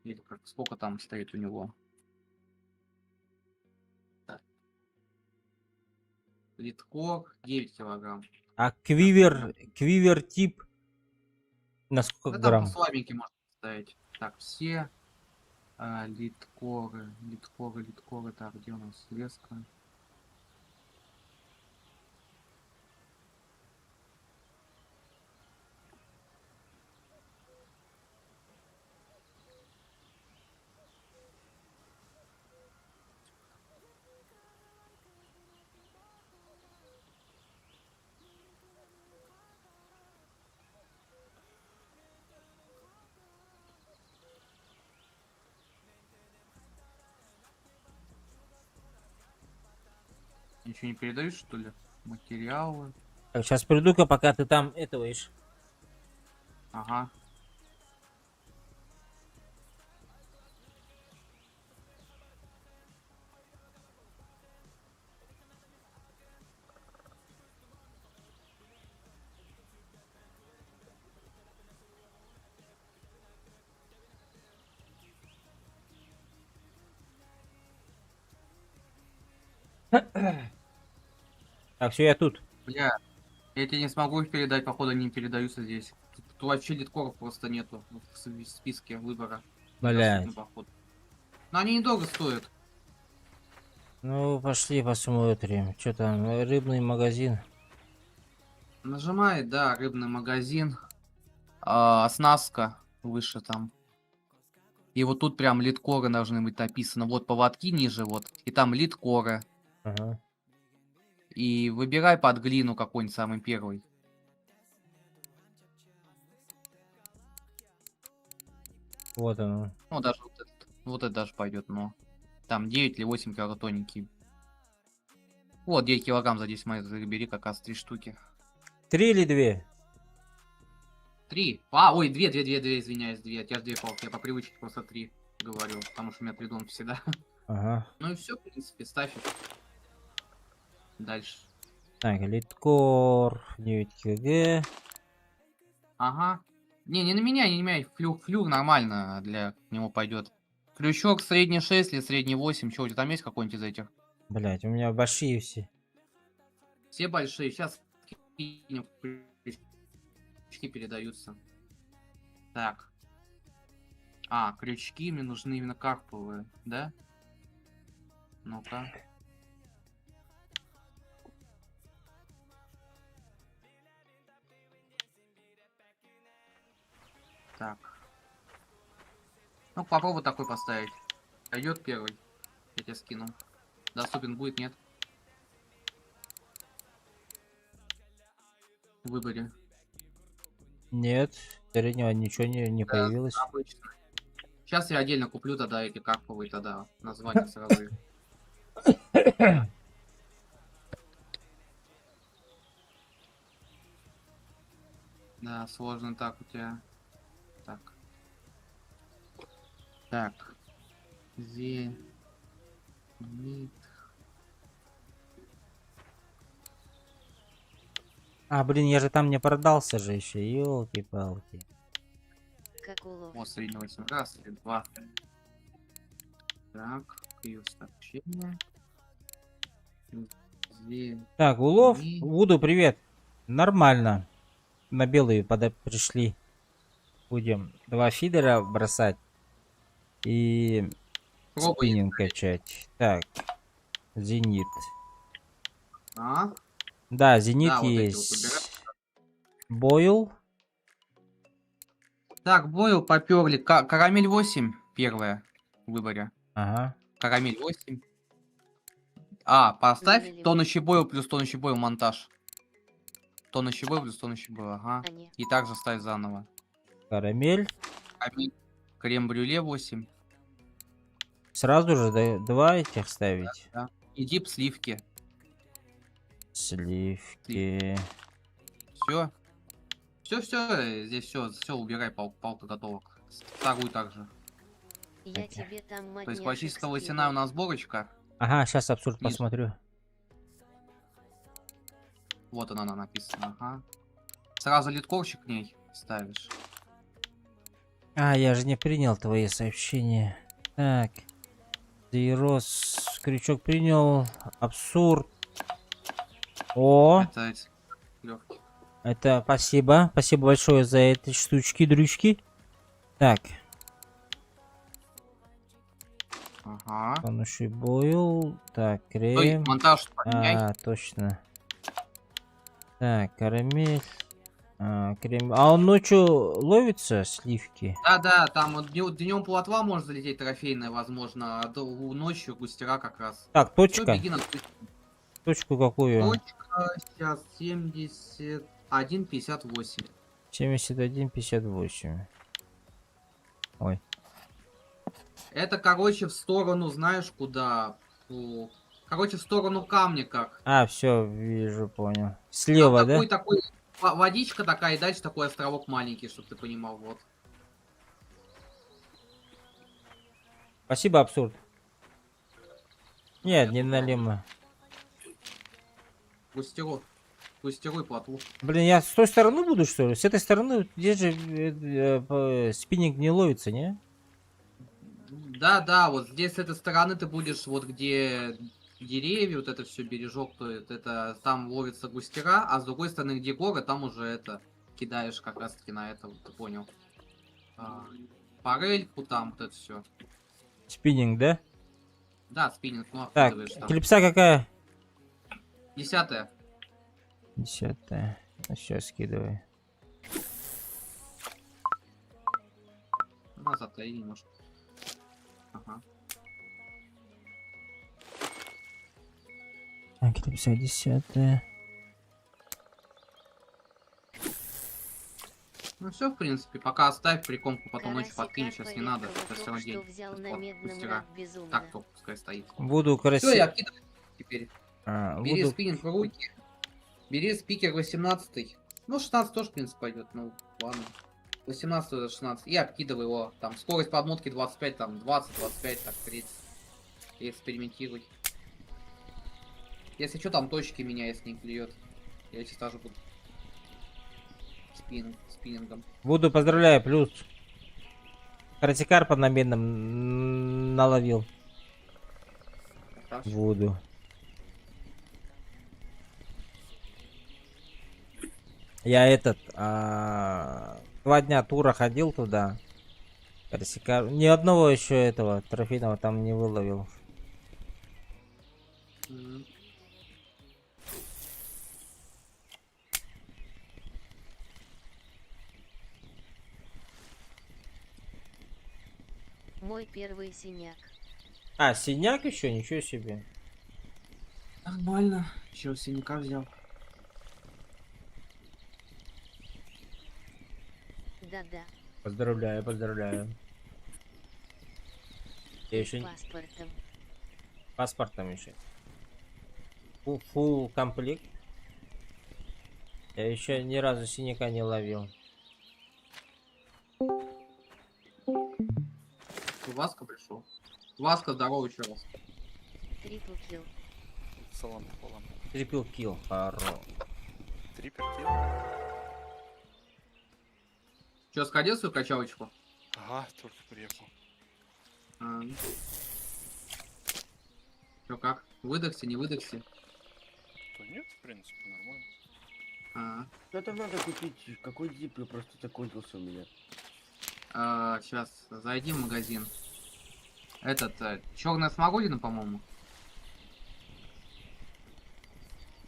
Или сколько там стоит у него? Так. Литкор 9 килограмм. А квивер тип на сколько Да там грамм? послабенький можно ставить. Так, все литкоры. Так, где у нас леска? Ничего не передаешь, что ли? Материалы. Так, сейчас приду-ка, пока ты там этого ишь. Ага. Так, все, я тут. Бля, я тебе не смогу их передать, походу они не передаются здесь. Тут вообще литкоров просто нету в списке выбора. Блядь. Недоступны, походу. Но они недорого стоят. Ну, пошли посмотрим. Что там, рыбный магазин. Нажимает, да, рыбный магазин. Оснастка выше там. И вот тут прям литкоры должны быть написаны. Вот поводки ниже, вот. И там литкоры. Ага. И выбирай под глину какой-нибудь самый первый. Вот он. Ну, даже вот это даже пойдет, но. Там 9 или 8 килограмм тоненький. Вот, 9 килограмм за 10 монет. Бери как раз 3 штуки. 3 или 2? 3. Ой, 2, извиняюсь, 2. Я же 2 палки. Я по привычке просто 3 говорю, потому что у меня 3 дон всегда. Ага. Ну и все, в принципе, ставь их. Дальше. Так, литкор 9 кг. Ага. Не на меня, не на меня. Флюр нормально для него пойдет. Крючок средний 6 или средний 8. Че, у тебя там есть какой-нибудь из этих? Блять, у меня большие все. Все большие. Сейчас крючки передаются. Так. Крючки мне нужны именно карповые, да? Ну-ка. Так. Ну, попробуй такой поставить. Пойдет первый. Я тебе скину. Доступен будет, нет? В выборе. Нет, среднего ничего не появилось. Обычно. Сейчас я отдельно куплю тогда эти карповые, тогда название сразу. Да, сложно так у тебя. Так. Так. Зенит. Блин, я же там не продался же еще, елки-палки. Как улов. Вот средний 8 раз или 2. Так, плюс сообщение. Так, улов. И- Вуду, привет. Нормально. На белые пришли. Будем 2 фидера бросать. И Пробуй. спиннинг качать. Так. Зенит. Да, зенит Да, вот эти вот есть. Бойл. Так, бойл поперли. Карамель 8 первая в выборе. Ага. Карамель 8. Поставь Карамель тонущий бойл плюс тонущий бойл монтаж. Тонущий бойл плюс тонущий бойл, ага. А не. И также ставь заново. Карамель. Крем-брюле 8. Сразу же 2 этих ставить. Да. И дип сливки. Сливки. Все. Все, здесь все убирай, палка готова. Вторую также. Я тебе там То есть магняшек классического скину. сена у нас сборочка. Ага, сейчас абсурд Ниже. посмотрю. Вот она написана, ага. Сразу литкорчик к ней ставишь. Я же не принял твои сообщения. Так. Дейрос. Крючок принял. Абсурд. О, Это легкий. это спасибо. Спасибо большое за эти штучки, дрючки. Так. Ага. Тонущий бойл. Так, Ой, крем. монтаж поменяй. Точно. Так, карамель. Крем. Он ночью ловится, сливки? Да, там вот днем плотва может залететь трофейная, возможно, а ночью густера как раз. Так, Всё, точка. беги на Точку какую? точка, сейчас 71,58. 71,58. Ой. Это, короче, в сторону, знаешь, куда? Короче, в сторону камня как. Все, вижу, понял. Там Слева, да? такой водичка такая, и дальше такой островок маленький, чтобы ты понимал, вот. Спасибо, абсурд. Нет, не налимо. Густеру и плотву. Блин, я с той стороны буду, что ли? С этой стороны, где же спиннинг не ловится, не? Да, вот здесь с этой стороны ты будешь, вот где деревья, вот это все бережок, то это там ловятся густера, а с другой стороны, где горы, там уже это кидаешь как раз таки на это, вот ты понял. Форельку там, вот это все. Спиннинг, да? Да, спиннинг, ну Так, откидываешь там. клипса какая? 10-е. 10-я. Сейчас скидывай. Назад и немножко. Ага. Так, клипса 10-я. Ну все, в принципе, пока оставь прикомку, потом ночью Карасика подкинь, сейчас не надо. поверхово Сейчас все только равно что день. взял Вот на медном мастера. рак безумно. Так, то пускай стоит. Буду Все, я красиво. обкидываю теперь. Бери Буду... спиннинг в руки. Бери спикер 18. Ну, 16 тоже, в принципе, пойдет. Ну, ладно. 18 это 16. И обкидывай его. Там скорость подмотки 25, там 20, 25, так 30. И экспериментируй. Если что, там точки меня, если не клюет. Я сейчас тоже буду спиннингом. Буду, поздравляю, плюс. Карасикарпа на медном наловил. Хорошо. Буду. Я 2 дня тура ходил туда. Карасикар... Ни одного еще этого трофейного там не выловил. Мгм. Мой первый синяк. А, синяк еще? Ничего себе. Нормально. Еще синяка взял. Да-да, Поздравляю, поздравляю. Я с еще паспортом. паспортом еще. Фул комплект. Я еще ни разу синяка не ловил. Васка пришел. Васка, здорово еще раз. Трипл килл. Салам пополам. Трипл килл. Хоро. Трипер килл? Че, сходил свою качалочку? Ага, только приехал. Че, как? Выдохся, не выдохся? То нет, в принципе, нормально. Что-то надо купить. Какой диплю просто закончился у меня. Сейчас, зайди в магазин. Этот, черная смородина, по-моему.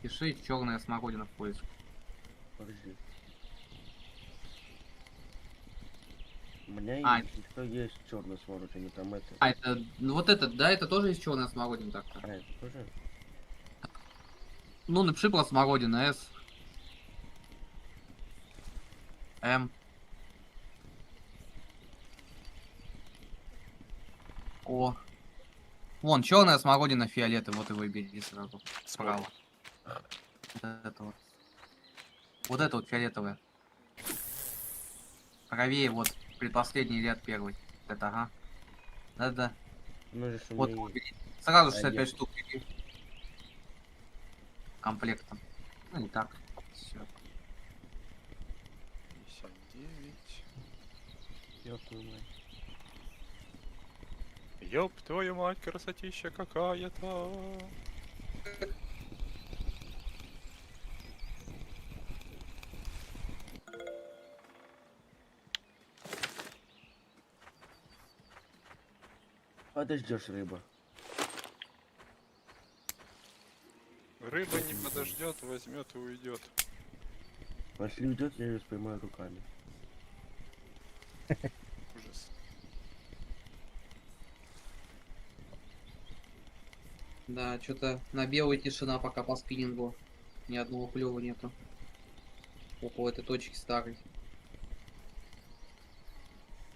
Пиши черная смородина в поиск. Подожди. У меня А, если что есть черный смородина, там это. А, это, ну вот этот, да, это тоже есть черная смородина так-то. А, это тоже? Ну, напиши просто смородина, С. М. О. Вон, черная смородина фиолетовая, вот и выбери сразу. Справа. Вот это вот. Вот это вот фиолетовая. Правее, вот, предпоследний ряд первый. Это, ага. Да-да. Ну же, что у Вот, меня выбери. Сразу А, 65 есть. штук бери. Комплектом. Ну, не так. Все. 59. Ёб твою мать. Ёб твою мать, красотища какая-то. Подождешь, рыба. Рыба не подождет, возьмет и уйдет. А если уйдет, я ее споймаю руками. Ужас. Да, что-то на белой тишина пока по спиннингу. Ни одного клёва нету. Около этой точки старой.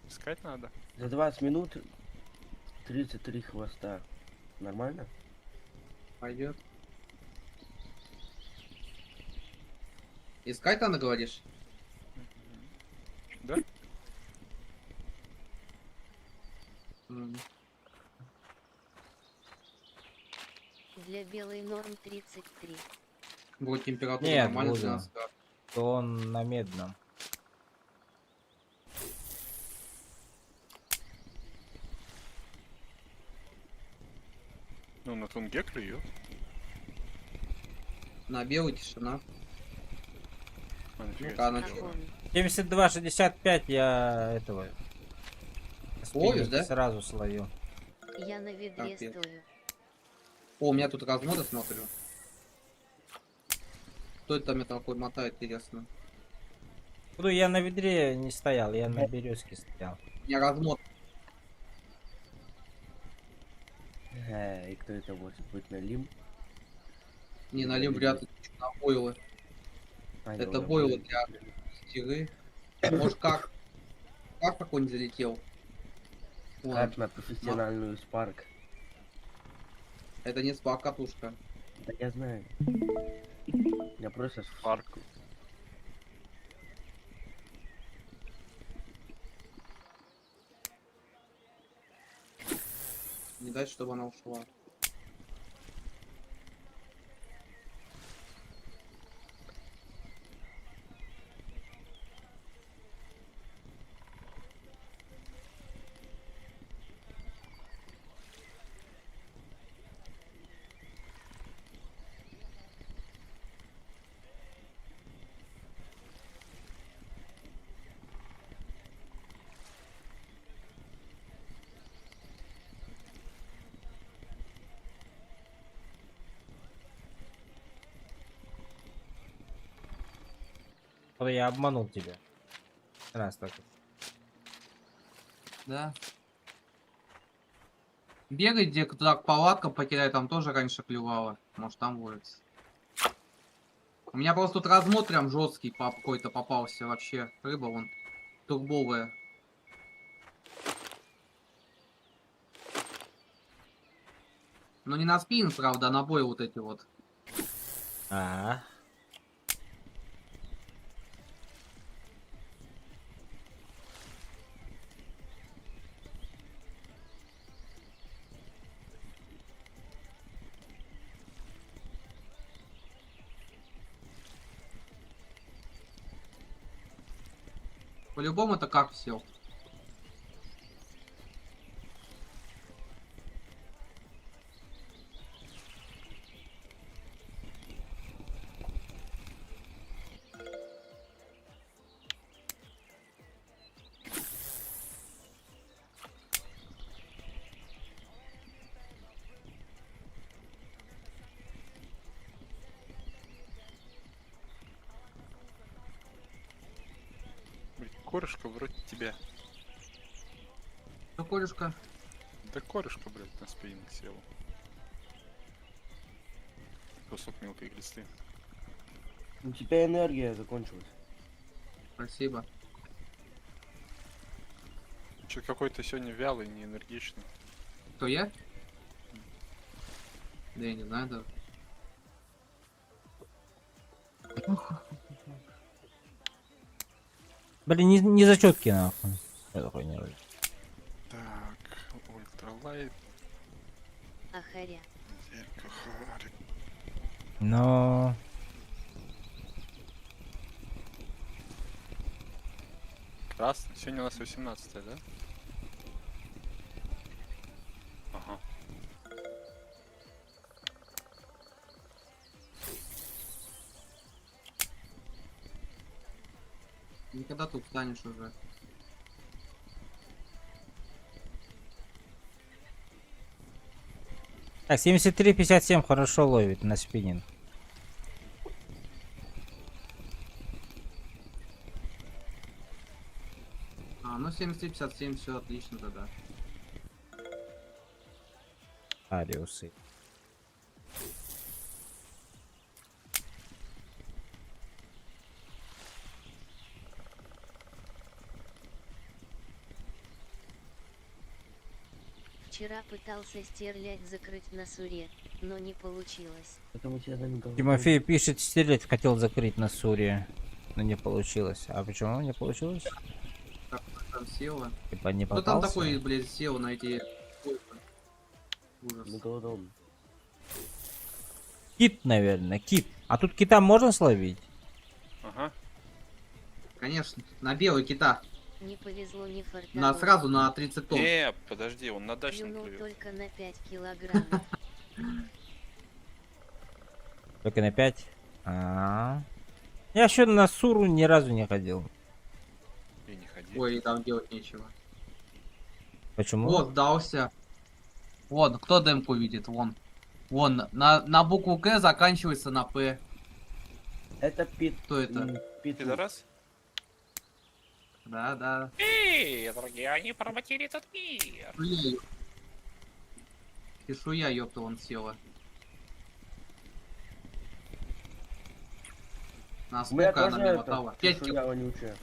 Искать надо. За 20 минут 33 хвоста. Нормально? Пойдет. Искать надо, говоришь? Да? Для белой норм 33. Будет температура Нет, нормально, буду. 12 градусов. То он на медном. Ну, на тунге клюет. На белый тишина. А, нафига Ну-ка, она тебе чё? делала? Афон. 72-65 я этого... Ловишь, спиннинг да? сразу словил. Я на ведре Капец. стою. О, у меня тут размота, смотрю. Кто это там такой мотает, интересно? Ну, я на ведре не стоял, я на березке стоял. У меня размот. И кто это может быть, Налим? Не, налим вряд ли на бойлы. А, Это добрый, бойлы блин. для стиры. Может как? Как какой-нибудь залетел? Вон, Как на профессиональную спарк. это не спа катушка. Да я знаю. Я просто Парк. Не дать, чтобы она ушла. Я обманул тебя. Раз так. Да. Бегай, где туда к палаткам покидай, там тоже раньше клювало. Может там водится. У меня просто тут размот прям жесткий какой-то попался вообще. Рыба вон турбовая. Но не на спин, правда, а на бой вот эти вот. А, По-любому это как все. Блин, корешка вроде тебя. Ну, Колюшка, Да корешка, блядь, на спиннинг сел. Кусок мелкой глисты. У тебя энергия закончилась. спасибо. Че какой-то сегодня вялый, не энергичный. Кто я? Да я не знаю даже. блин, не зачетки нахуй. Я такой не роль. Так, ультралайт, Ахаря. зеркало, харик. Но... Красный. Сегодня у нас 18, да? Ага. Никогда ты устанешь уже. Так, 73-57 хорошо ловит на спиннинг. Ну 73-57, все отлично тогда. Ариусы. Вчера пытался стерлядь закрыть на суре, но не получилось. Потому тебя замигал. Тимофей пишет, стереть хотел закрыть на Суре, но не получилось. А почему не получилось? Так, там села. Типа не Кто попался? там такой, блядь, сел на эти... Ужас. Мегалодон. Кит, наверное, кит. А тут кита можно словить? Ага. Конечно, на белый кита. Не повезло, не фартануло. Сразу на 30 тонн. Подожди, он на дачном Клюнул клюет. только на 5 килограммов. Только на 5. Я еще на Суру ни разу не ходил. И не ходи. Ой, там делать нечего. Почему? Вот, сдался. Вон, кто демку видит? Вон. Вон, на букву К заканчивается на П. Это Пит. Кто это? Пит. Пидорас? Да, да. Эй, дорогие, они поработили этот мир. Чешуя, ёпта, вон села. На У меня сколько она тоже мне это, мотала? 5 чешуя вонючая.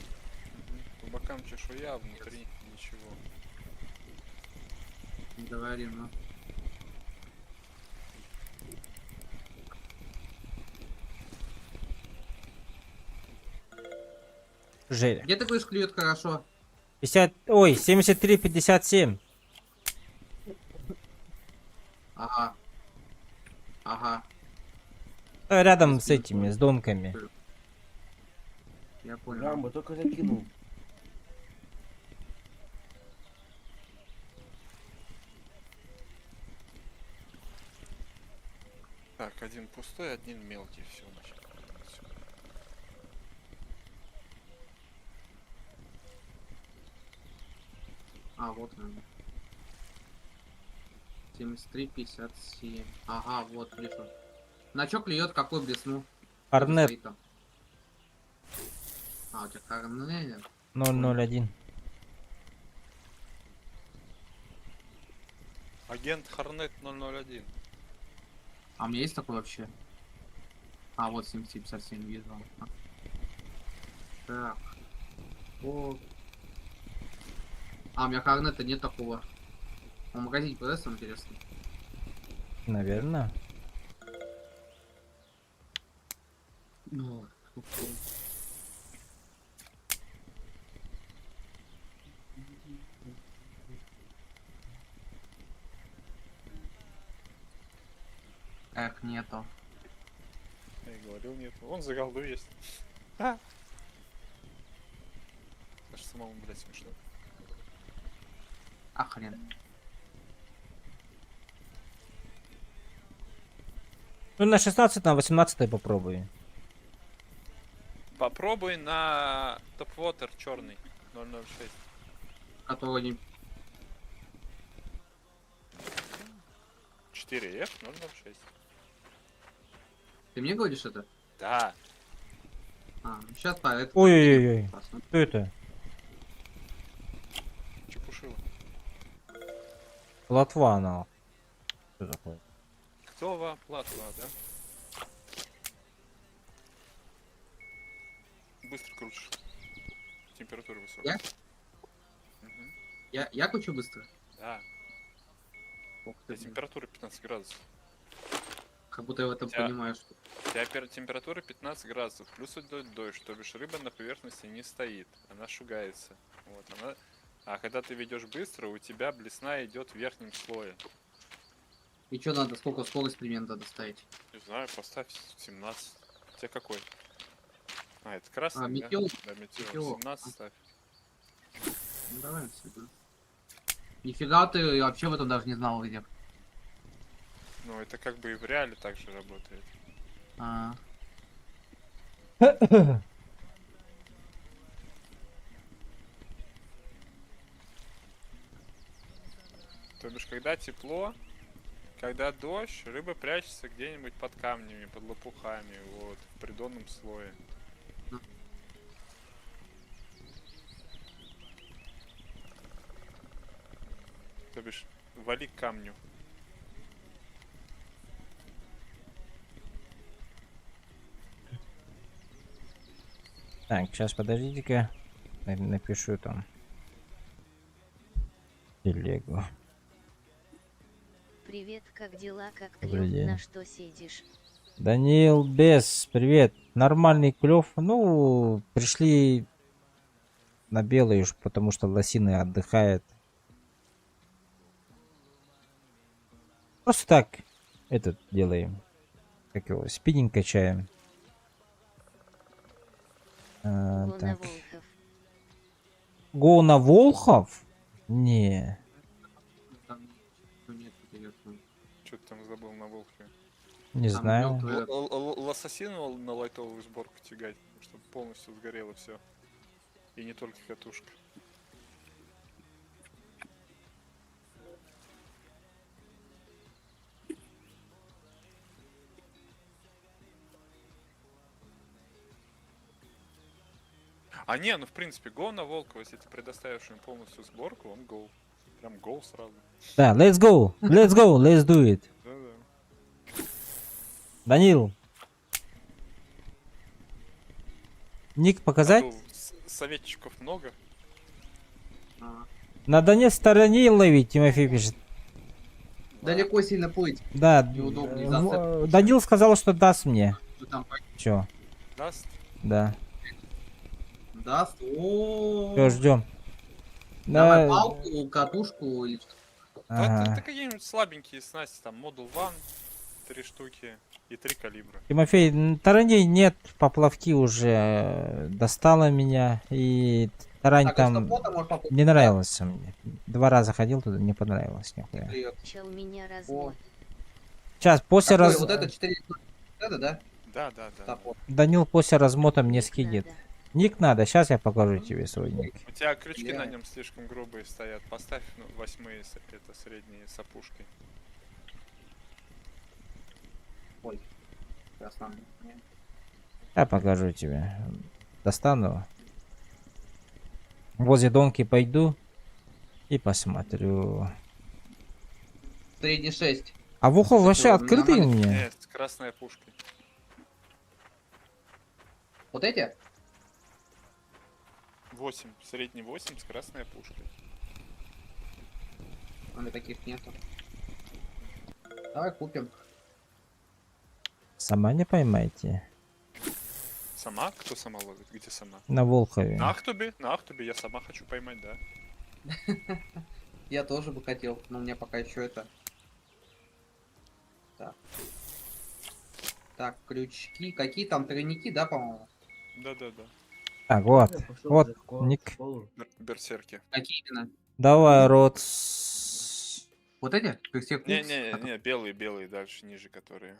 По бокам чешуя, а внутри ничего. говорим, ну. Желе. Где ты говоришь, клюет хорошо? 50... Ой, 73-57. Ага. Ага, Рядом с этими, с донками. я понял. Рамбо только закинул. Так, один пустой, один мелкий. Все, значит. Всё. А, вот он. 73-57. Ага, вот, вижу. На чё клюет, какой блесну? Арнет Стоит там. А, у тебя Корнет. 001. Агент Хорнет 001. А у меня есть такой вообще? А, вот 70-57 вижу. Так. О. А, у меня Корнета нет такого. Он в магазине продается, интересно. Наверное. Ну, эх, нету. Я и говорил, нет. Он за голду есть. Аж самому, блядь, смешно. А хрен. Ну на 16, на 18 попробуй. Попробуй на топ-вотер черный 006. Который не... 4F 006. Ты мне говоришь это? Да. А, сейчас по это. Ой-ой-ой. Посмотрим. Что это? Чепушила. Латвана. Что такое? Кто вам платва, да? Быстро крутишь. Температура высокая. Я? Мгм. Я кручу быстро. Да. Ох У ты, тебя температура 15 градусов. как будто я в этом Я- понимаю, что... У тебя температура 15 градусов, плюс идет дождь, то бишь рыба на поверхности не стоит, она шугается. Вот, она... А когда ты ведешь быстро, у тебя блесна идет в верхнем слое. И что надо, сколько скорость примерно надо ставить? Не знаю, поставь 17. У тебя какой? А, это красный, да? метеор. Да, метеор. Метеор. 17 ставь. Ну, давай сюда. Нифига ты вообще в этом даже не знал, где. Ну, это как бы и в реале так же работает. А, То бишь, когда тепло, когда дождь, рыба прячется где-нибудь под камнями, под лопухами, вот, в придонном слое. То бишь, вали к камню. Так, сейчас подождите-ка. Напишу там. Телегу. Привет, как дела, как Добрый клёв, день. на что сидишь? Даниил Бес, привет. Нормальный клев. Ну, пришли на белый уж, потому что лосины отдыхает. Просто так этот делаем. Как его, спиннинг качаем. Го на Так. Волхов. Го на Волхов? Не. там ничего нет, интересно. Что ты там забыл на Волхе? Не Там знаю. мёртвые- Лососину на лайтовую сборку тягать, чтобы полностью сгорело все. И не только катушка. А не, ну в принципе, го на Волкова, если ты предоставишь им полностью сборку, он гол. Прям гол сразу. Да, let's go, let's do it. Да-да. Данил. Ник показать? А то советчиков много. А. На Донец стороне ловить, Тимофей пишет. Далеко сильно плыть. Да, Неудобнее Данил сказал, что даст мне. Что там Чё? Даст? Да. даст. О. Все, ждем. Давай Да. палку, катушку и Да, Ага. это какие-нибудь слабенькие снасти, там, модул ван, 3 штуки и 3 калибра. Тимофей, тарани нет, поплавки уже достала меня. И тарань Так, там может попробовать? не нравился мне. 2 раза ходил туда, не понравилось нихуя. Привет. Чел меня развод. Сейчас, после Какой? раз... Вот это 4. Это, да? Да, да, да. Так, вот. Данил после размота мне Ник скинет. надо. Ник надо, сейчас я покажу тебе свой ник. У тебя крючки Я- на нем слишком грубые стоят. Поставь, ну, 8-е, это средние с опушкой. Ой. Красный. Я покажу тебе. Достану. Возле донки пойду и посмотрю. Средний 6. А в ухо вообще Нормально. открытый у меня? Нет, с красной опушкой. Вот эти? 8, средний 8 с красной опушкой. У меня таких нету. Давай купим. Сама не поймайте. Сама? Кто сама ловит? Где сама? На Волхове. На Ахтубе? На Ахтубе я сама хочу поймать, да. Я тоже бы хотел, но у меня пока еще это. Так. Так, крючки. Какие там тройники, да, по-моему? Да-да-да. Так, вот. Вот, ник. Берсерки. Какие именно? Давай, рот. Вот эти? Не-не-не, белые дальше, ниже которые.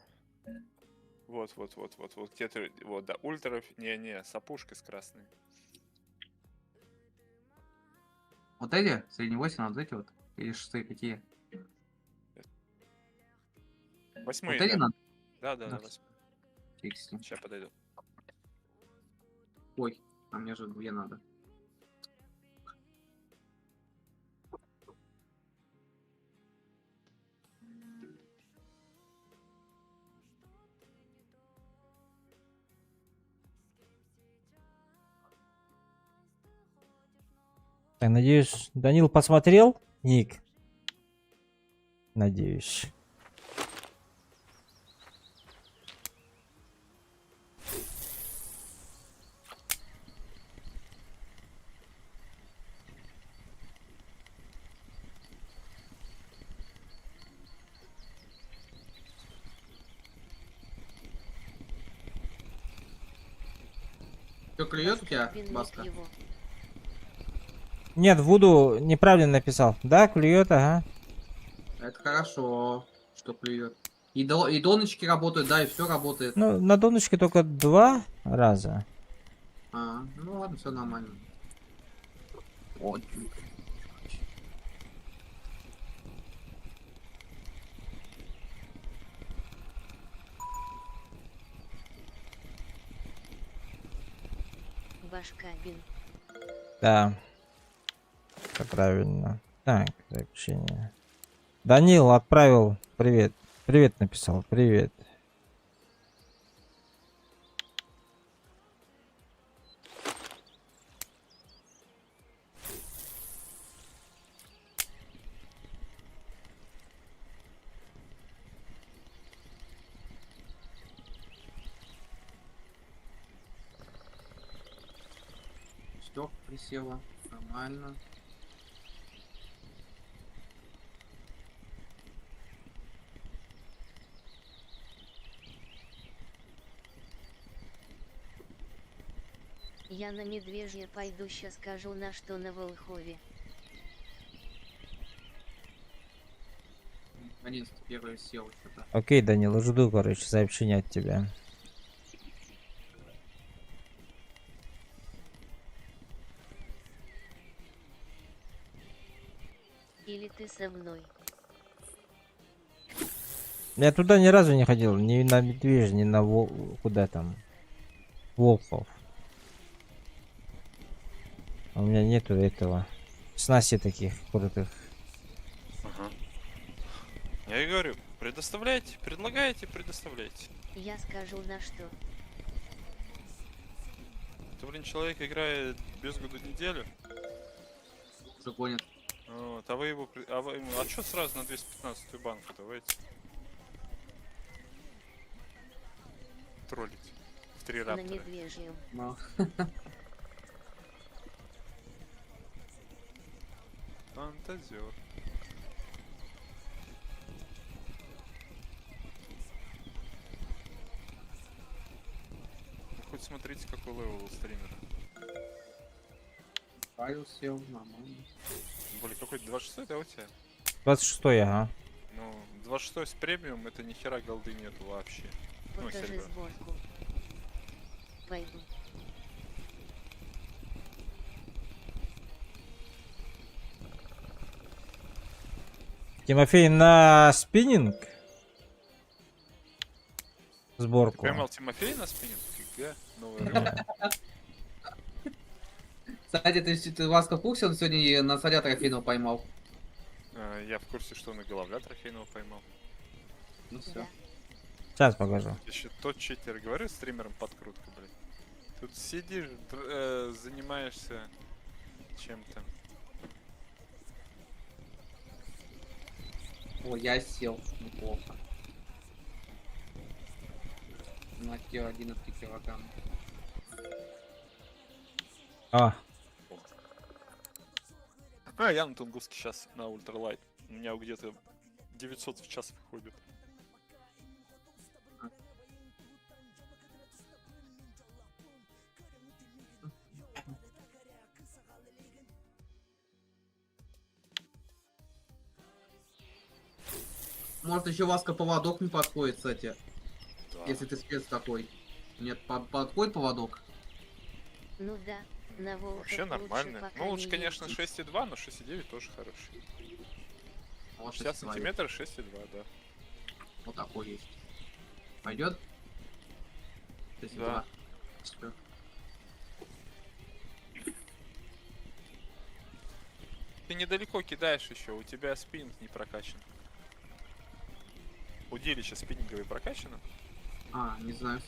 Вот. Где-то, вот, да, ультра, не, с опушкой с красной. Вот эти? Средний 8, а вот эти вот? Или 6 какие? 8, Вот эти да. надо? Да, Да. 8. Фиг с ним. Сейчас подойду. Ой, а мне же 2 надо. Так, надеюсь, Данил посмотрел ник? Надеюсь. Что клюет у тебя, Пинник Баска? его. Нет, Вуду неправильно написал. Да, клюет, ага. Это хорошо, что клюет. И доночки работают, да, и все работает. Ну, на донышке только 2 раза. А, ну ладно, все нормально. Вот. Башка бин. Да. Все правильно. Так, сообщение. Данил отправил привет. Привет написал. Привет. Все, присела. Нормально. Я на медвежье пойду, ща скажу на что на Волхове. Наконец-то первый сел что-то. Окей, Данил, жду, короче, сообщения от тебя. Или ты со мной? Я туда ни разу не ходил, ни на Медвежь, ни на куда там. Волков. У меня нету этого. Снасти таких крутых. Ага. Я и говорю, предоставляйте, предлагайте, предоставляйте. Я скажу на что. Это, блин, человек играет без году неделю. Загонят. Вот, а вы его... А что сразу на 215-ю банку давайте? Троллить. В 3 На раптора. медвежьем. Ну, Фантазер. Ну, хоть смотрите, какой левел у стримера. Павел сел, нормально. Более какой-то 26, да, у тебя? 26-й, ага. Ну, 26 с премиум, это ни хера голды нету вообще. Ну, Покажи серьезно. сборку. Пойду. Тимофей, на спиннинг? Ты Сборку. поймал Тимофея на спиннинг? Фига, новая рыба. Кстати, ты Васка в курсе, он сегодня и на царя трофейного поймал. Я в курсе, что он и головля трофейного поймал. Ну все. Да. Сейчас покажу. Еще тот читер, говорю, стримером подкрутка, блядь. Тут сидишь, занимаешься чем-то. О, я сел. Неплохо. На те 11 килограмм. А, Я на Тунгуске сейчас на ультралайт. У меня где-то 900 в час выходит. Может еще Васка поводок не подходит, кстати. Да. Если ты спец такой. Нет, подходит поводок? Ну да, на волках Вообще нормально. пока Ну, лучше, не конечно, ездить. 6,2, но 6,9 тоже хороший. Вот 60 6,2. сантиметров 6,2, да. Вот такой есть. Пойдет? 6,2. Да. Всё. Ты недалеко кидаешь еще, у тебя спиннинг не прокачан. У Дилича спиннинговый прокачано? Не знаю.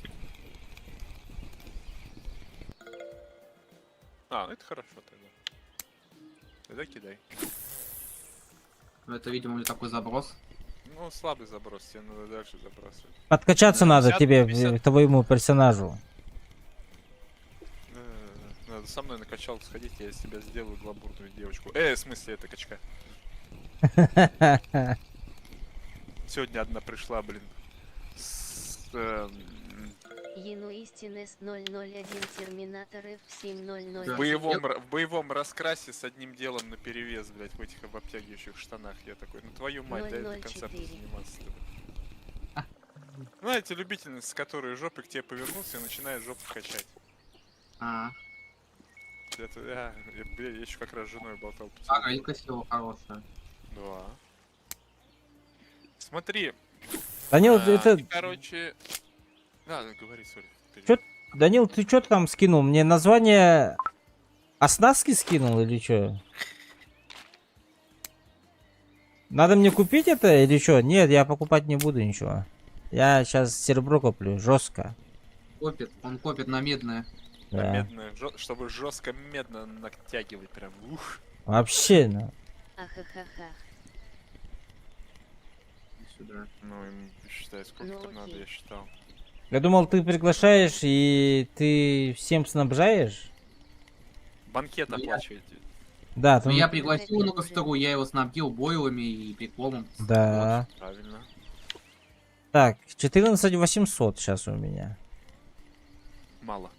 Ну это хорошо тогда. Тогда кидай. Ну, это, видимо, у меня такой заброс. Ну, слабый заброс, тебе надо дальше забрасывать. подкачаться Да, надо 50, тебе, 50. твоему персонажу. Надо со мной на качалку сходить, я из тебя сделаю гламурную девочку. В смысле, это качка. Сегодня одна пришла, блин. Ену истинес 001 Терминатор В F700. боевом раскрасе с одним делом на перевес, блядь, в этих обтягивающих штанах. Я такой, ну твою мать, дай до конца 004. заниматься с тобой. Знаете, любительница, которые жопы к тебе повернутся и начинает жопу качать. Я еще как раз с женой болтал по телефону. Релька села хорошая. Да. Смотри. Данил, это... и, короче... говори, сори. Чё- Данил, ты что там скинул? Мне название оснастки скинул или что? Надо мне купить это или что? Нет, я покупать не буду ничего. Я сейчас серебро куплю, жестко. Он копит на медное. Да. Медное, чтобы жестко медно натягивать прям. Ух. Вообще, ну. Ахахаха. Сюда. Ну, им считай, сколько Ну, там надо, окей. я считал. Я думал, ты приглашаешь и ты всем снабжаешь? Банкет Ну, я- оплачиваете. Да, Ну, там... я пригласил на костру, я его снабдил бойлами и приколом. Да. Правильно. Так, 14 800 сейчас у меня. Мало.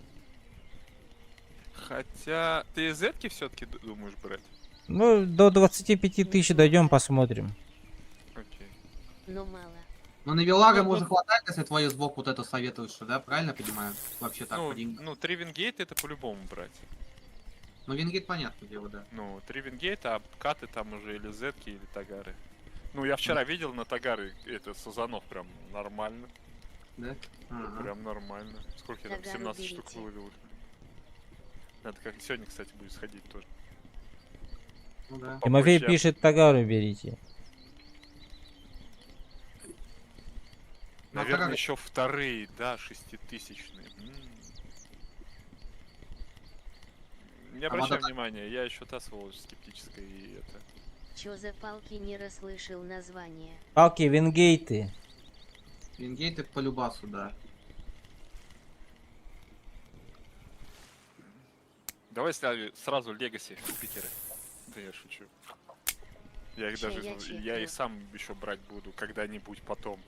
Хотя... Ты зетки все-таки думаешь брать? Ну, до 25 тысяч дойдем, посмотрим. Окей. но мало. Ну на Вилага Ну, можно ну- хватать, если твою сбоку вот эту советуешь, да? Правильно понимаю? Вообще так, по Ну, деньгам. ну, 3 вингейта это по-любому брать. Ну Вингейт понятное дело, да. Ну, 3 вингейта, а каты там уже или зетки, или тагары. Ну, я вчера видел на тагары, это, Сазанов прям нормально. Да? Ага. Прям нормально. Сколько я там, Тагару 17 штук берите. выловил их. Надо как сегодня, кстати, будет сходить тоже. Ну да. Тимофей Попозже. пишет, Тагару берите. Ну, Наверное, Тагары- еще вторые, да, 6000-е. Не обращай вода- внимания, я еще та сволочь скептическая и это. Чё за палки, не расслышал название. Палки, вингейты. Вингейты по любасу, да. Давай сразу Легаси Питеры. Да я шучу. Я их Ща даже, я я чекну. их сам еще брать буду когда-нибудь потом.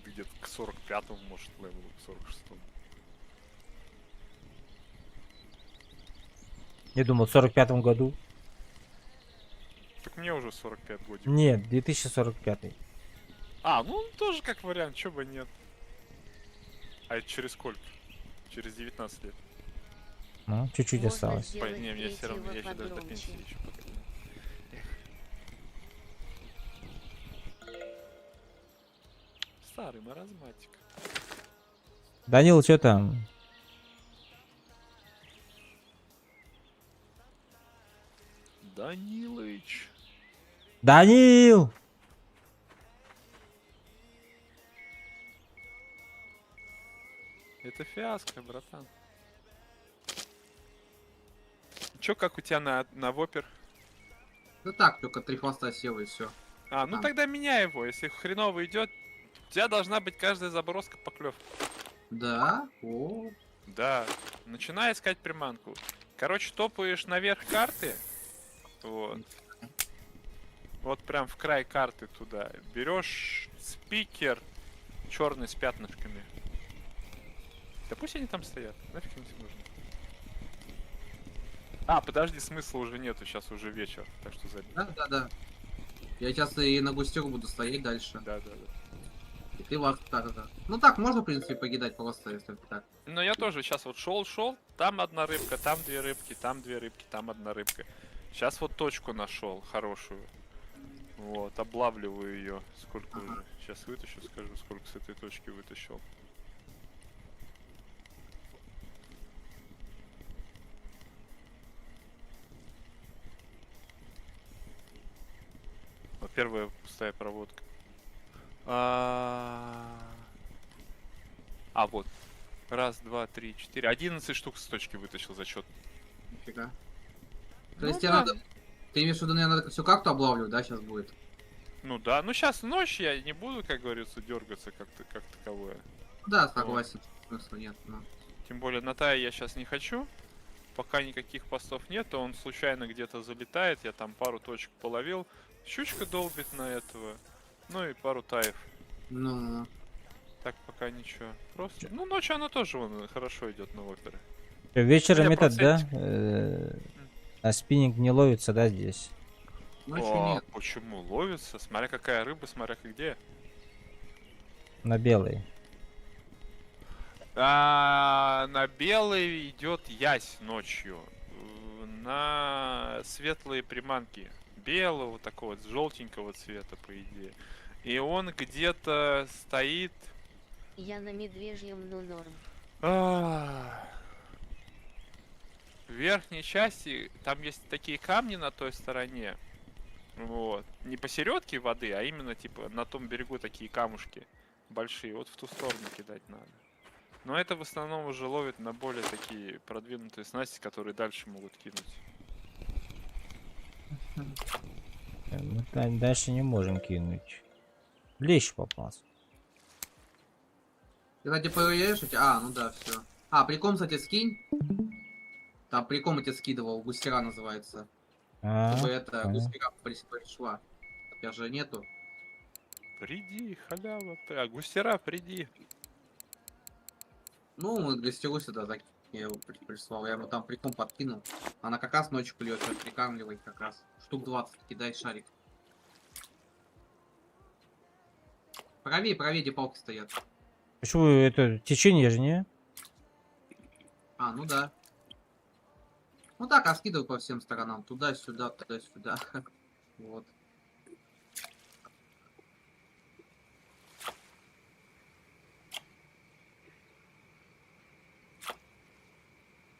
Где-то к 45-му, может, левелу, к 46-му. Я думал, в 45 году. Так мне уже 45 годиков. Нет, 2045. А, ну тоже как вариант, чё бы нет. А это через сколько? Через 19 лет. Ну, чуть-чуть Можно осталось. сделать Не, мне все равно, я третьего еще даже до погромче. пенсии еще потом. Эх. Старый маразматик. Данил, что там? Данилыч. Данил! Это фиаско, братан. Чё, как у тебя на вопер? Ну так, только 3 хвоста села и все. А, ну А. тогда меняй его. Если хреново идет, у тебя должна быть каждая заброска поклев. Да? О, Да. Начинай искать приманку. Короче, топаешь наверх карты. Вот. Вот прям в край карты туда. Берешь спикер черный с пятнышками. Да пусть они там стоят. Нафиг им нужно. А, подожди, смысла уже нету, сейчас уже вечер, так что забей. да. Я сейчас и на густёк буду стоять дальше. Да. И ты вас так, да. Ну так, можно, в принципе, покидать просто, если так. Но я тоже сейчас вот шел, там одна рыбка, там две рыбки, там две рыбки, там одна рыбка. Сейчас вот точку нашел хорошую. Вот, облавливаю ее. Сколько Ага. уже? Сейчас вытащу, скажу, сколько с этой точки вытащил. Вот первая пустая проводка. Вот. Раз, два, три, четыре. 11 штук с точки вытащил зачет. Нифига. То Ну есть тебе да. надо... Ты имеешь в виду, наверное, надо всю карту облавливать, да, сейчас будет? Ну да, ну сейчас ночь, я не буду, как говорится, дергаться как таковое. Да, согласен. Смысла нет, но... Тем более на Тае я сейчас не хочу. Пока никаких постов нет, он случайно где-то залетает, я там пару точек половил. Щучка долбит на этого. Ну и пару таев. Ну, Так пока ничего. Просто. Ну, ночью она тоже вон, хорошо идет на оперы. Вечером Я этот, да? процентик. А спиннинг не ловится, да, здесь? ночью О, нет. почему ловится? Смотря какая рыба, смотря где. На белый. На белый идет ясь ночью. На светлые приманки. Белого такого, желтенького цвета, по идее. И он где-то стоит. Я на медвежьем, ну норм. В верхней части там есть такие камни на той стороне. Вот. Не посередке воды, а именно типа на том берегу такие камушки большие. Вот в ту сторону кидать надо. Но это в основном уже ловит на более такие продвинутые снасти, которые дальше могут кинуть. Мы дальше не можем кинуть. Лещ попался. Ты, кстати, проверяешь эти... А, ну да, все. А, приком, кстати, скинь. Там приком я тебе скидывал, густера называется. Чтобы это, понял. густера пришла. Я же нету. Приди, халява. Густера, приди. Ну, густеру сюда я его прислал. Я ему там приком подкинул. Она как раз ночью клюет, прикармливает как раз. Штук 20 кидай шарик. Правее, правее, где палки стоят. Почему это течение же, не? А, ну да. Ну так, раскидывай по всем сторонам. Туда-сюда, туда-сюда. Вот.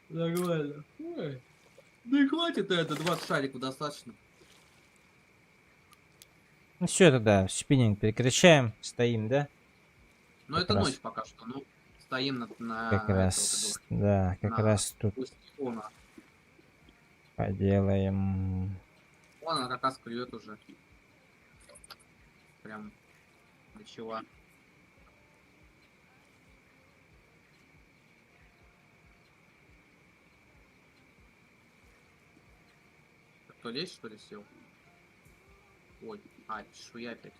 Нормально. Ой. Да и хватит это, 20 шариков достаточно. Ну все тогда, спиннинг прекращаем, стоим, да? Но Как это раз. ночь пока что. Ну, стоим Как на это, вот это раз, вот, да, как на раз тут Устьона. поделаем. Вон она как раз клюет уже. Прям начала. Кто лезть, что ли, сел? Ой, чешуя опять.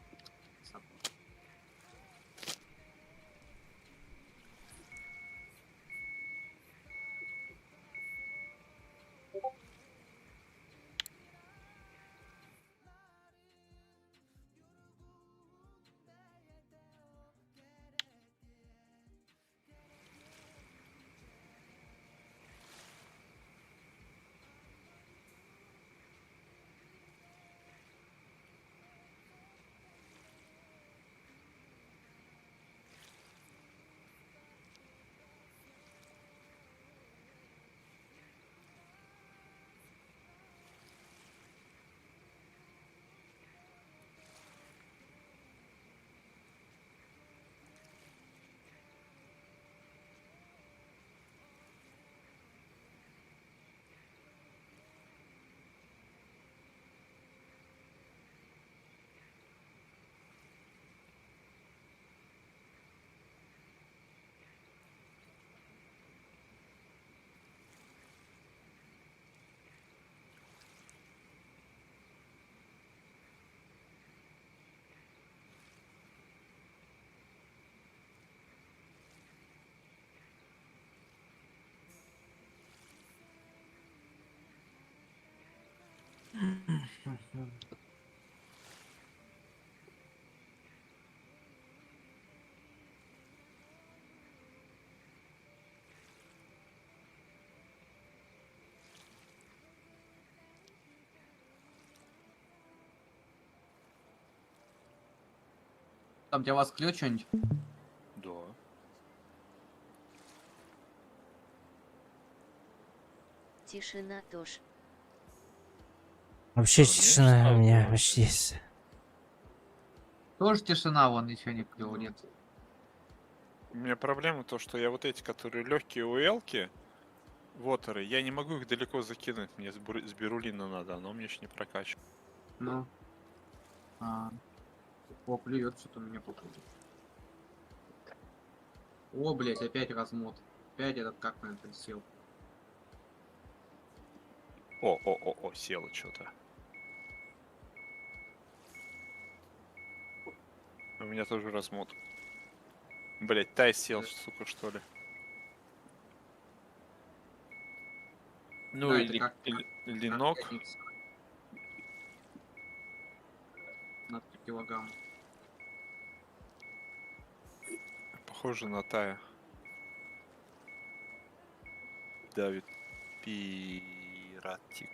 Там для вас клюет что-нибудь? Да. Тишина тоже. Вообще Что, тишина у меньше меня стало почти есть. Тоже тишина, вон ничего не клюет. Нет. У меня проблема то, что я вот эти, которые легкие уэлки, вотеры, я не могу их далеко закинуть. Мне с Берулина надо, оно мне еще не прокачивает. Ну. О, клюет что-то у меня походу. О, блять, опять размот. Опять этот как на это сел. О, село что-то. У меня тоже размот. Блять, тай сел, сука, что ли. Ну Да, это или, как или ног. На 3 килограмма. Похоже на тая. Давид пиратик.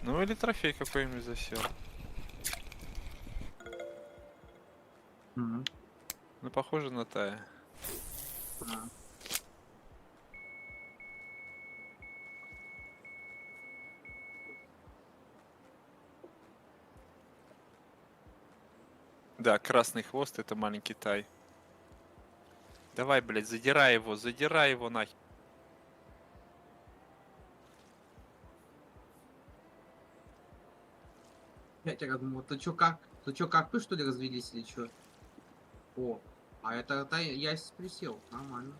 Ну или трофей какой-нибудь засел. Мгм. Ну похоже на тая. А. Да, красный хвост это маленький тай. Давай, блядь, задирай его нахер. Опять размот. Ты чё как? Ты чё как вы что ли развелись или чё? О, а это я присел. Нормально.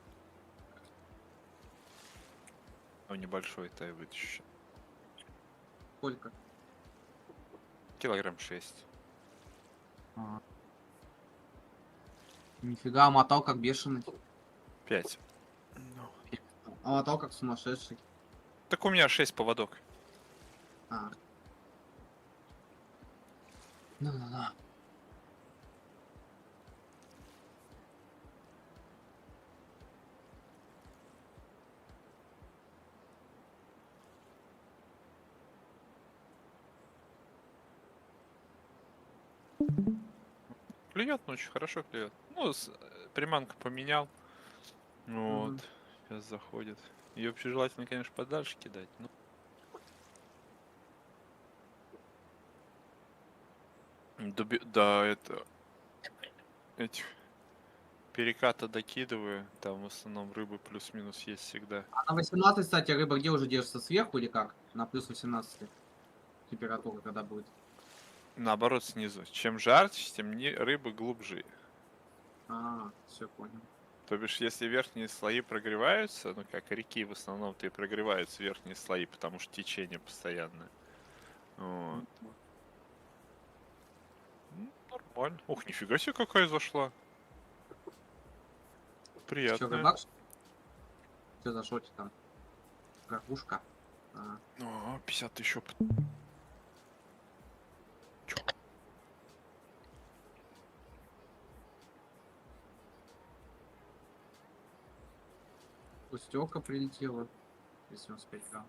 О, небольшой тай вытащу. Сколько? Килограмм 6. А. Нифига, мотал как бешеный. 5. А мотал как сумасшедший. Так у меня 6 поводок. А. Да-да-да. Клюет, ну очень хорошо клюет. Ну, приманку поменял. Вот. Мгм. Сейчас заходит. Ее вообще желательно, конечно, подальше кидать. Но... Да, это... Этих переката докидываю. Там в основном рыбы плюс-минус есть всегда. А на 18, кстати, рыба где уже держится? Сверху или как? На плюс 18 температура когда будет? Наоборот, снизу. Чем жарче, тем рыбы глубже. Все понял. То бишь, если верхние слои прогреваются, ну как реки в основном-то и прогреваются верхние слои, потому что течение постоянное. Вот. Нормально. Ух, нифига себе какая зашла. Что, Приятная. рыбак? Что за шотик там? Горбушка? А, О, 50 тысяч опыт. пустёка прилетела. 85 грамм.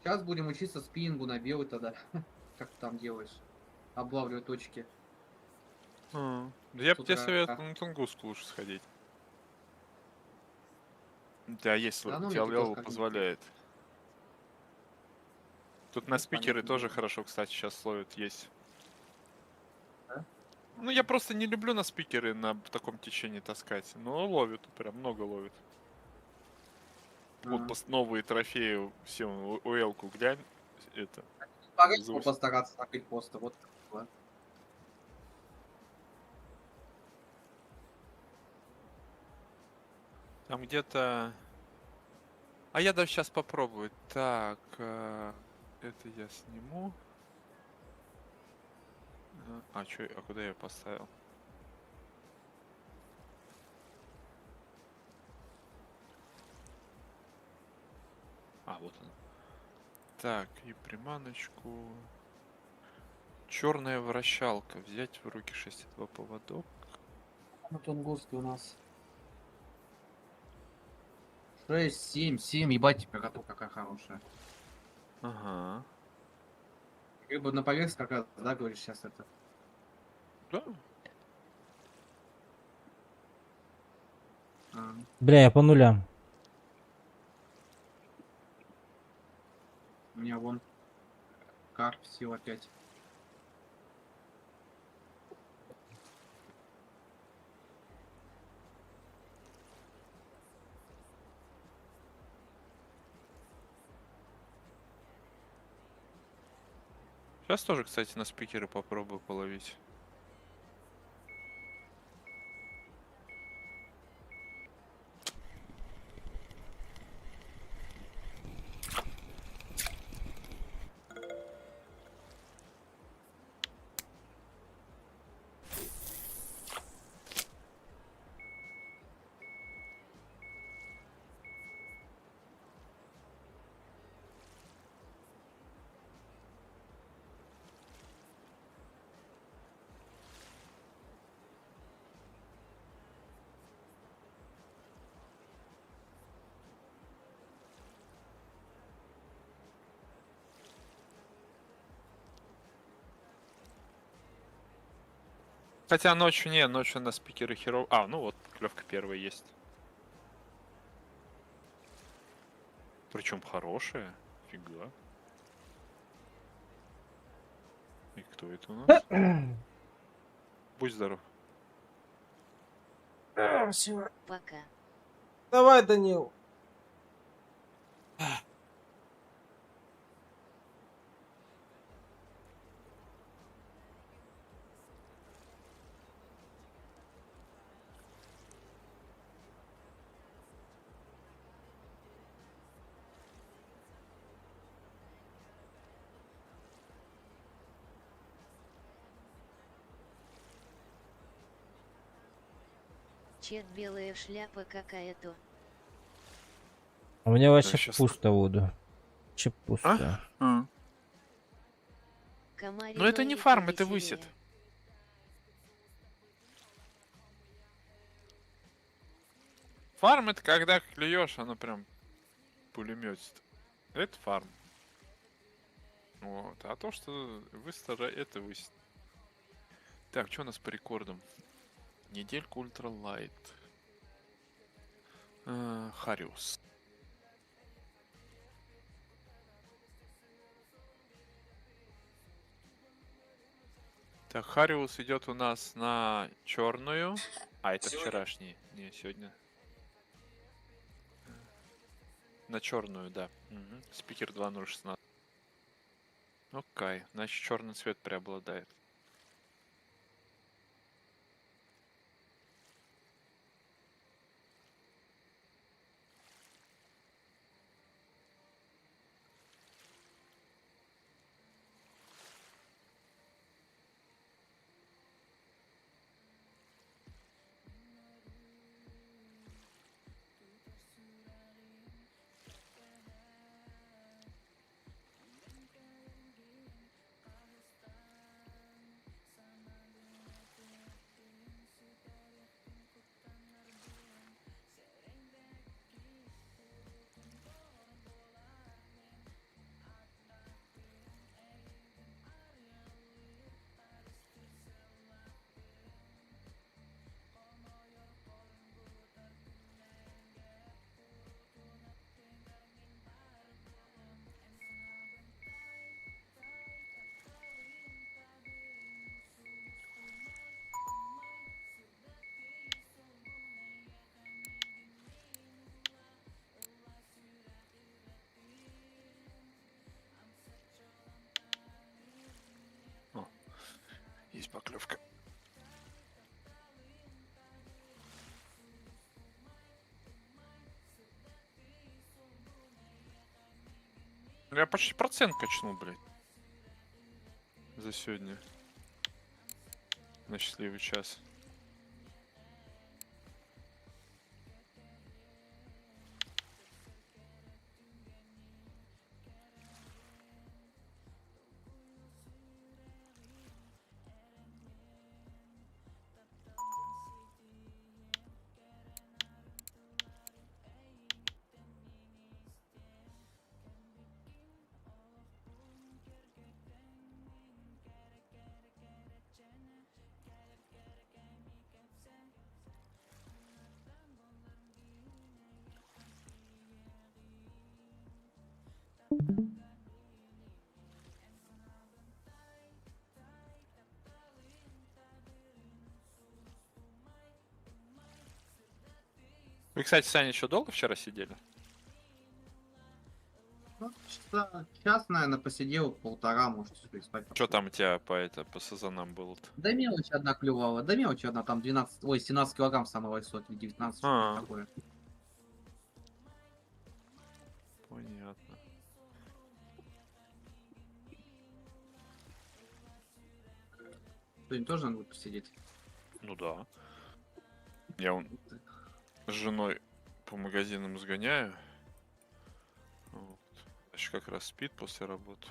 Сейчас будем учиться спиннингу на белый тогда. Как ты там делаешь? Облавливать точки. Да я С бы тебе утра. советовал на Тунгуску лучше сходить. У тебя есть, Да, у ну мне тебя тут тоже левел как-нибудь. позволяет. Тут на Ну, спикеры понятное тоже дело. хорошо, кстати, сейчас ловят, есть. Да? Ну, я просто не люблю на спикеры на таком течении таскать, но ловят, прям много ловят. Вот А. новые трофеи, все, УЛ-ку глянь, это, По за рейсу постараться накрыть просто. Вот. Вот. Там где-то... А я даже сейчас попробую. Так, это я сниму. А куда я поставил? Вот она. Так, и приманочку. Черная вращалка. Взять в руки 6,2 поводок. На Тунгуске у нас 6, 7, 7. Ебать, температура какая хорошая. Ага. Рыба на поверхности как раз, да, говоришь, сейчас это. Да. А, Бля, я по нулям. у меня вон карп сел опять. Сейчас тоже, кстати, на спикеры попробую половить. Хотя ночью на спикеры херов... ну вот, клевка первая есть. Причем хорошая. Фига. И кто это у нас? Будь здоров. Пока. Давай, Данил. чет белая шляпа какая-то. У меня вообще щас- пусто воду. Вообще А? пусто. А. Комари Ну это не ноги фарм, это повеселее. высед. Фарм это когда клюешь, оно прям пулеметит. Это фарм. Вот. А то, что выстара, это высед. Так, что у нас по рекордам? Недельку ультралайт. Хариус. Так, Хариус идет у нас на черную. А, это вчерашний. Не, сегодня. На черную, да. Мгм. Спикер 2016. Окей, значит черный цвет преобладает. О, есть поклевка. Я почти процент качнул, блядь. За сегодня. На счастливый час. Вы, кстати, Саня, еще долго вчера сидели? Ну, час, наверное, посидел, полтора, может, и спать. Что там у тебя по сезонам было-то? Да мелочь одна клювала, да мелочь одна, там 12, ой, 17 килограмм самой высокий, 19, А. что-то такое. Понятно. Сегодня тоже надо будет посидеть. Ну да. Я вон с женой по магазинам сгоняю. Вот. Еще как раз спит после работы.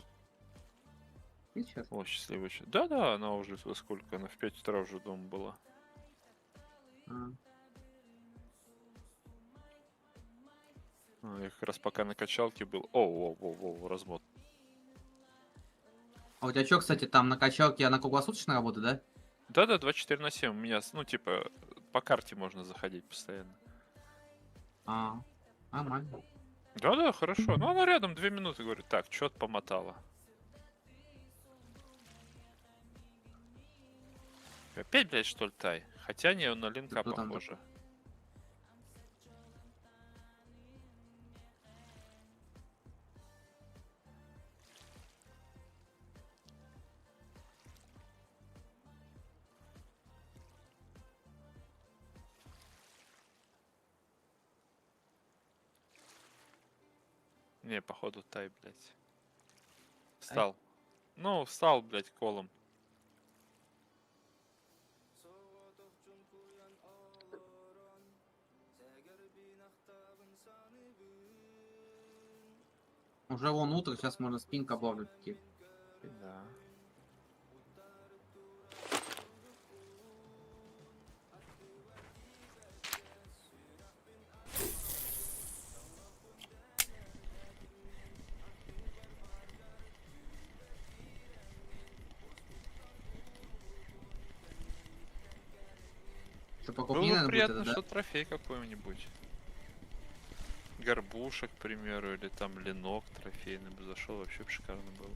И сейчас. О, счастливый час. Да-да, она уже во сколько? Она в 5 утра уже дома была. Я как раз пока на качалке был. О, размот. А у тебя что, кстати, там на качалке она круглосуточно работает, да? Да-да, 24/7. У меня, ну, типа, по карте можно заходить постоянно. А, нормально. Да-да, хорошо. Ну, она рядом 2 минуты, говорит. Так, что-то помотала. Опять, блядь, что ли, тай? Хотя не, на линка Кто там похоже. Не, походу тай, блядь. Встал. Ну, встал, блядь, колом. Уже вон утро, сейчас можно спинка облавлять. Да. Что Было покупнее бы надо будет приятно, это, да? что трофей какой-нибудь. Горбуша, к примеру, или там ленок трофейный бы зашел, вообще бы шикарно было.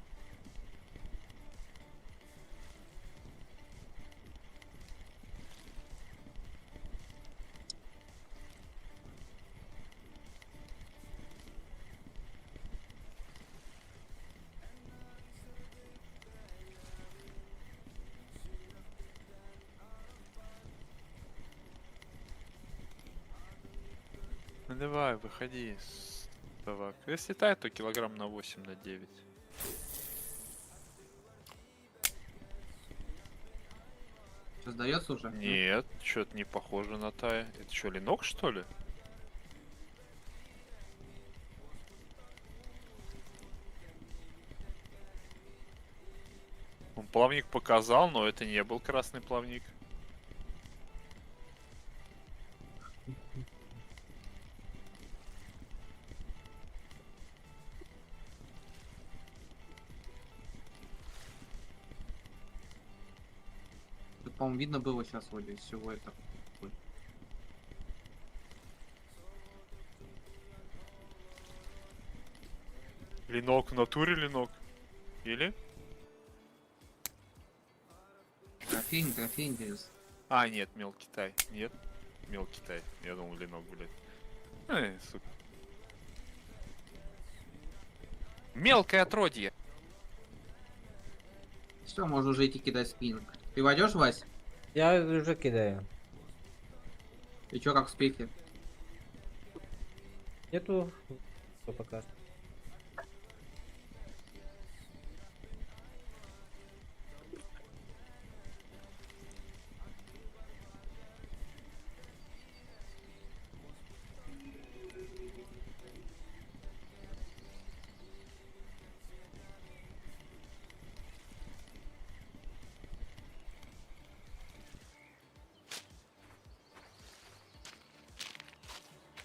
Ну давай, выходи с табак. Если тает, то килограмм на 8, на 9. Что, сдается уже? Нет, что-то не похоже на тая. Это что, ленок, что ли? Он плавник показал, но это не был красный плавник. Тут, по-моему, видно было сейчас вроде из всего это. Ленок в натуре ленок? Или? Трофей интересно. А, нет, мелкий тай. Нет, мелкий тай. Я думал, ленок, блядь. Эй, сука. Мелкое отродье. Все, можно уже идти кидать спиннинг. Ты войдешь, Вась? Я уже кидаю. И чё, как успехи? Нету. Что пока.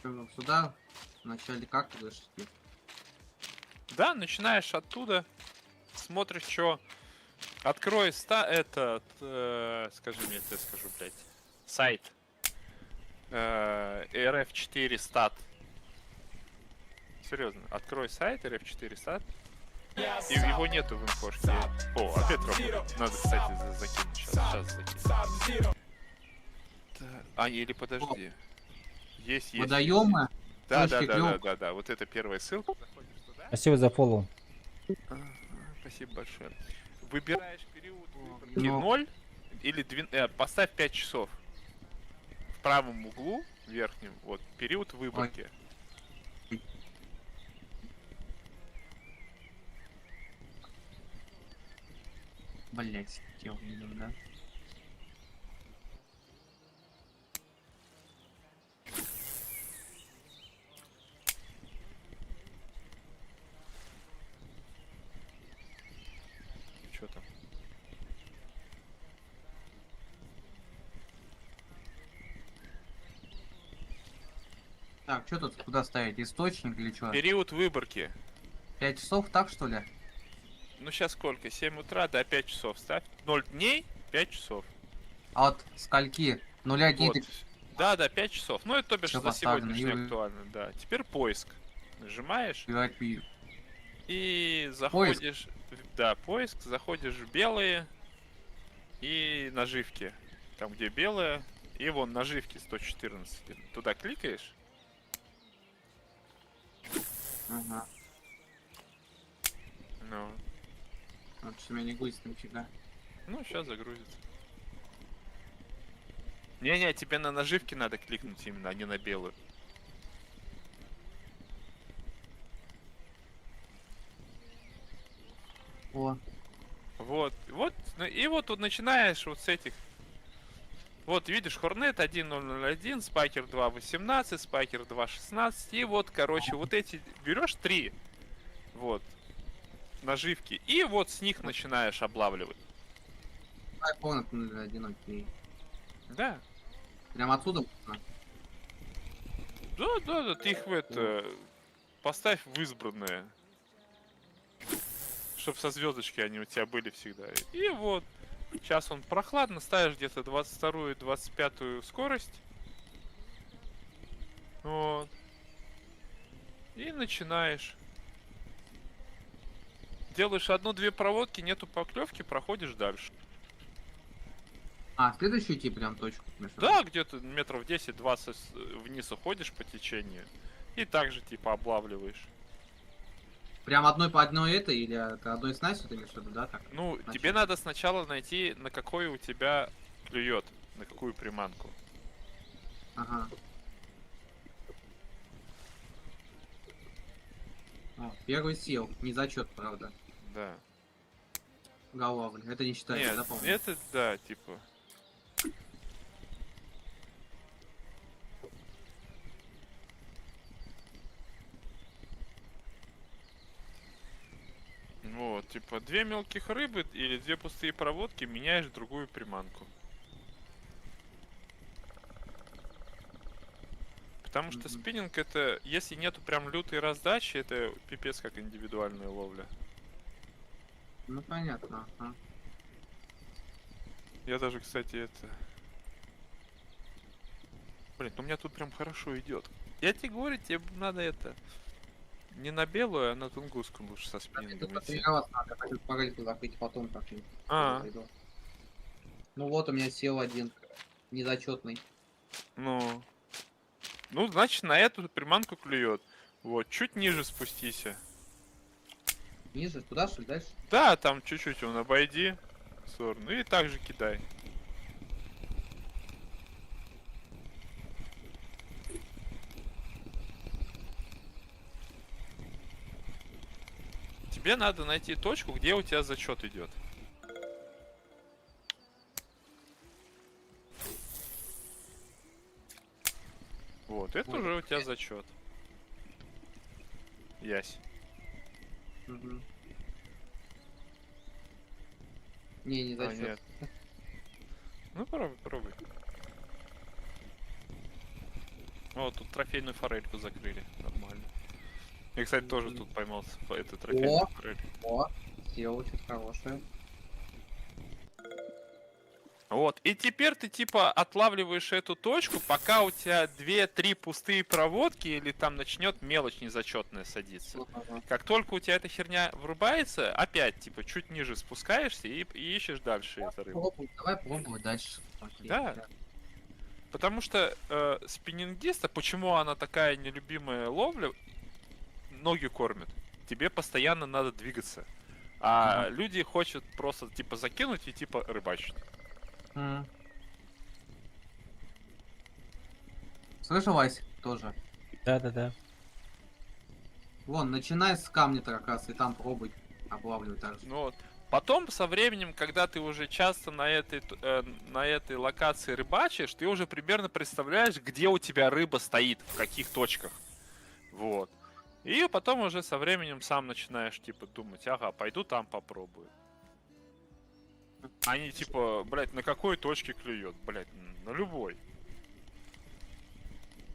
Чё, сюда? Вначале как ты будешь идти? Да, начинаешь оттуда, смотришь, что. Открой скажи мне, я скажу, блядь. Сайт. RF4 стат. Серьезно, открой сайт RF4 стат. И его нету в инфошке. О, опять работает. Надо, кстати, закинуть. Сейчас закину. А, или подожди. Есть. Водоемы? Да, точки клёв. да. Вот это первая ссылка. Заходишь туда. Спасибо за фоллоу. Ага, спасибо большое. Выбираешь период выборки Ну. 0 или поставь 5 часов. В правом углу верхнем, вот, период выборки. Блять, хотел, да? Что там? Так, что тут, куда ставить? Источник или что? Период выборки. 5 часов, так что ли? Ну сейчас сколько? 7 утра, да, 5 часов ставь. 0 дней, 5 часов. А от скольки? 0 дней Вот. ты... Да, 5 часов. Ну это то бишь Всё за поставлено, сегодняшнее и- актуально, да. Теперь поиск. Нажимаешь убивать пью. и заходишь. Да, поиск, заходишь в белые и наживки. Там где белые. И вон наживки 114. Туда кликаешь. Ага. Ну, Вот что меня не грузит нифига. ну сейчас загрузится. Не-не, тебе на наживки надо кликнуть именно, а не на белую. О, Вот, ну, и вот тут начинаешь вот с этих. Вот видишь, Хорнет 1001, Спайкер 2.18, Спайкер 2.16. И вот, короче, вот эти берешь 3 вот наживки. И вот с них начинаешь облавливать. Айфон это одинокий. Да. Прям отсюда можно? Да, ты их в это поставь в избранное. Чтоб со звездочки они у тебя были всегда. И вот. Сейчас он прохладно, ставишь где-то 22-ю, 25-ю скорость. Вот. И начинаешь. Делаешь 1-2 проводки, нету поклевки, проходишь дальше. А, следующую идти прям точку. Да, где-то метров 10-20 вниз уходишь по течению. И также типа облавливаешь. Прям одной по одной это или это одной снастью ты имеешь в виду, да? Так? Ну, Начать. тебе надо сначала найти, на какой у тебя клюет, на какую приманку. Ага. О, первый сел. Не зачет, правда. Да. Головль. Это не считается, да, Нет, по-моему? это да, типа. Вот, типа, 2 мелких рыбы или 2 пустые проводки меняешь в другую приманку. Потому что Мгм. спиннинг это, если нету прям лютой раздачи, это пипец как индивидуальная ловля. Ну понятно. Ага. Я даже, кстати, это... Блин, ну у меня тут прям хорошо идет. Я тебе говорю, тебе надо это... Не на белую, а на тунгусскую лучше со Это спиннингом идти. потренироваться надо. Я хочу погодить закрыть потом как-нибудь. А, Пойду. Ну вот у меня сел один. Незачетный. ну... Ну, значит, на эту приманку клюет. Вот, чуть ниже спустися. Ниже, туда что ли, дальше? Да, там чуть-чуть он обойди в сторону и также кидай. Тебе надо найти точку, где у тебя зачет идет. Вот, это Ой. уже у тебя зачет. Ясь. Угу. Не А, зачет. нет. Ну, пробуй, пробуй. О, тут трофейную форельку закрыли. Нормально. Я, кстати, тоже тут поймал эту трофейную О! форель. О, сел очень хорошее. Вот, и теперь ты типа отлавливаешь эту точку, пока у тебя 2-3 пустые проводки или там начнет мелочь незачетная садиться. Ага. Как только у тебя эта херня врубается, опять типа чуть ниже спускаешься и ищешь дальше эту рыбу. Давай пробовать дальше. Окей, Да. Потому что спиннингиста, почему она такая нелюбимая ловля, ноги кормят. Тебе постоянно надо двигаться. А Ага. люди хотят просто типа закинуть и типа рыбачить. М. Слышал, Вась, тоже. Да-да-да. Вон, начинай с камня-то как раз, и там пробуй облавливать так же. Ну вот. Потом, со временем, когда ты уже часто на этой локации рыбачишь, ты уже примерно представляешь, где у тебя рыба стоит, в каких точках. Вот. И потом уже со временем сам начинаешь, типа, думать, ага, пойду там попробую. Они, типа, блядь, на какой точке клюет? Блядь, на любой.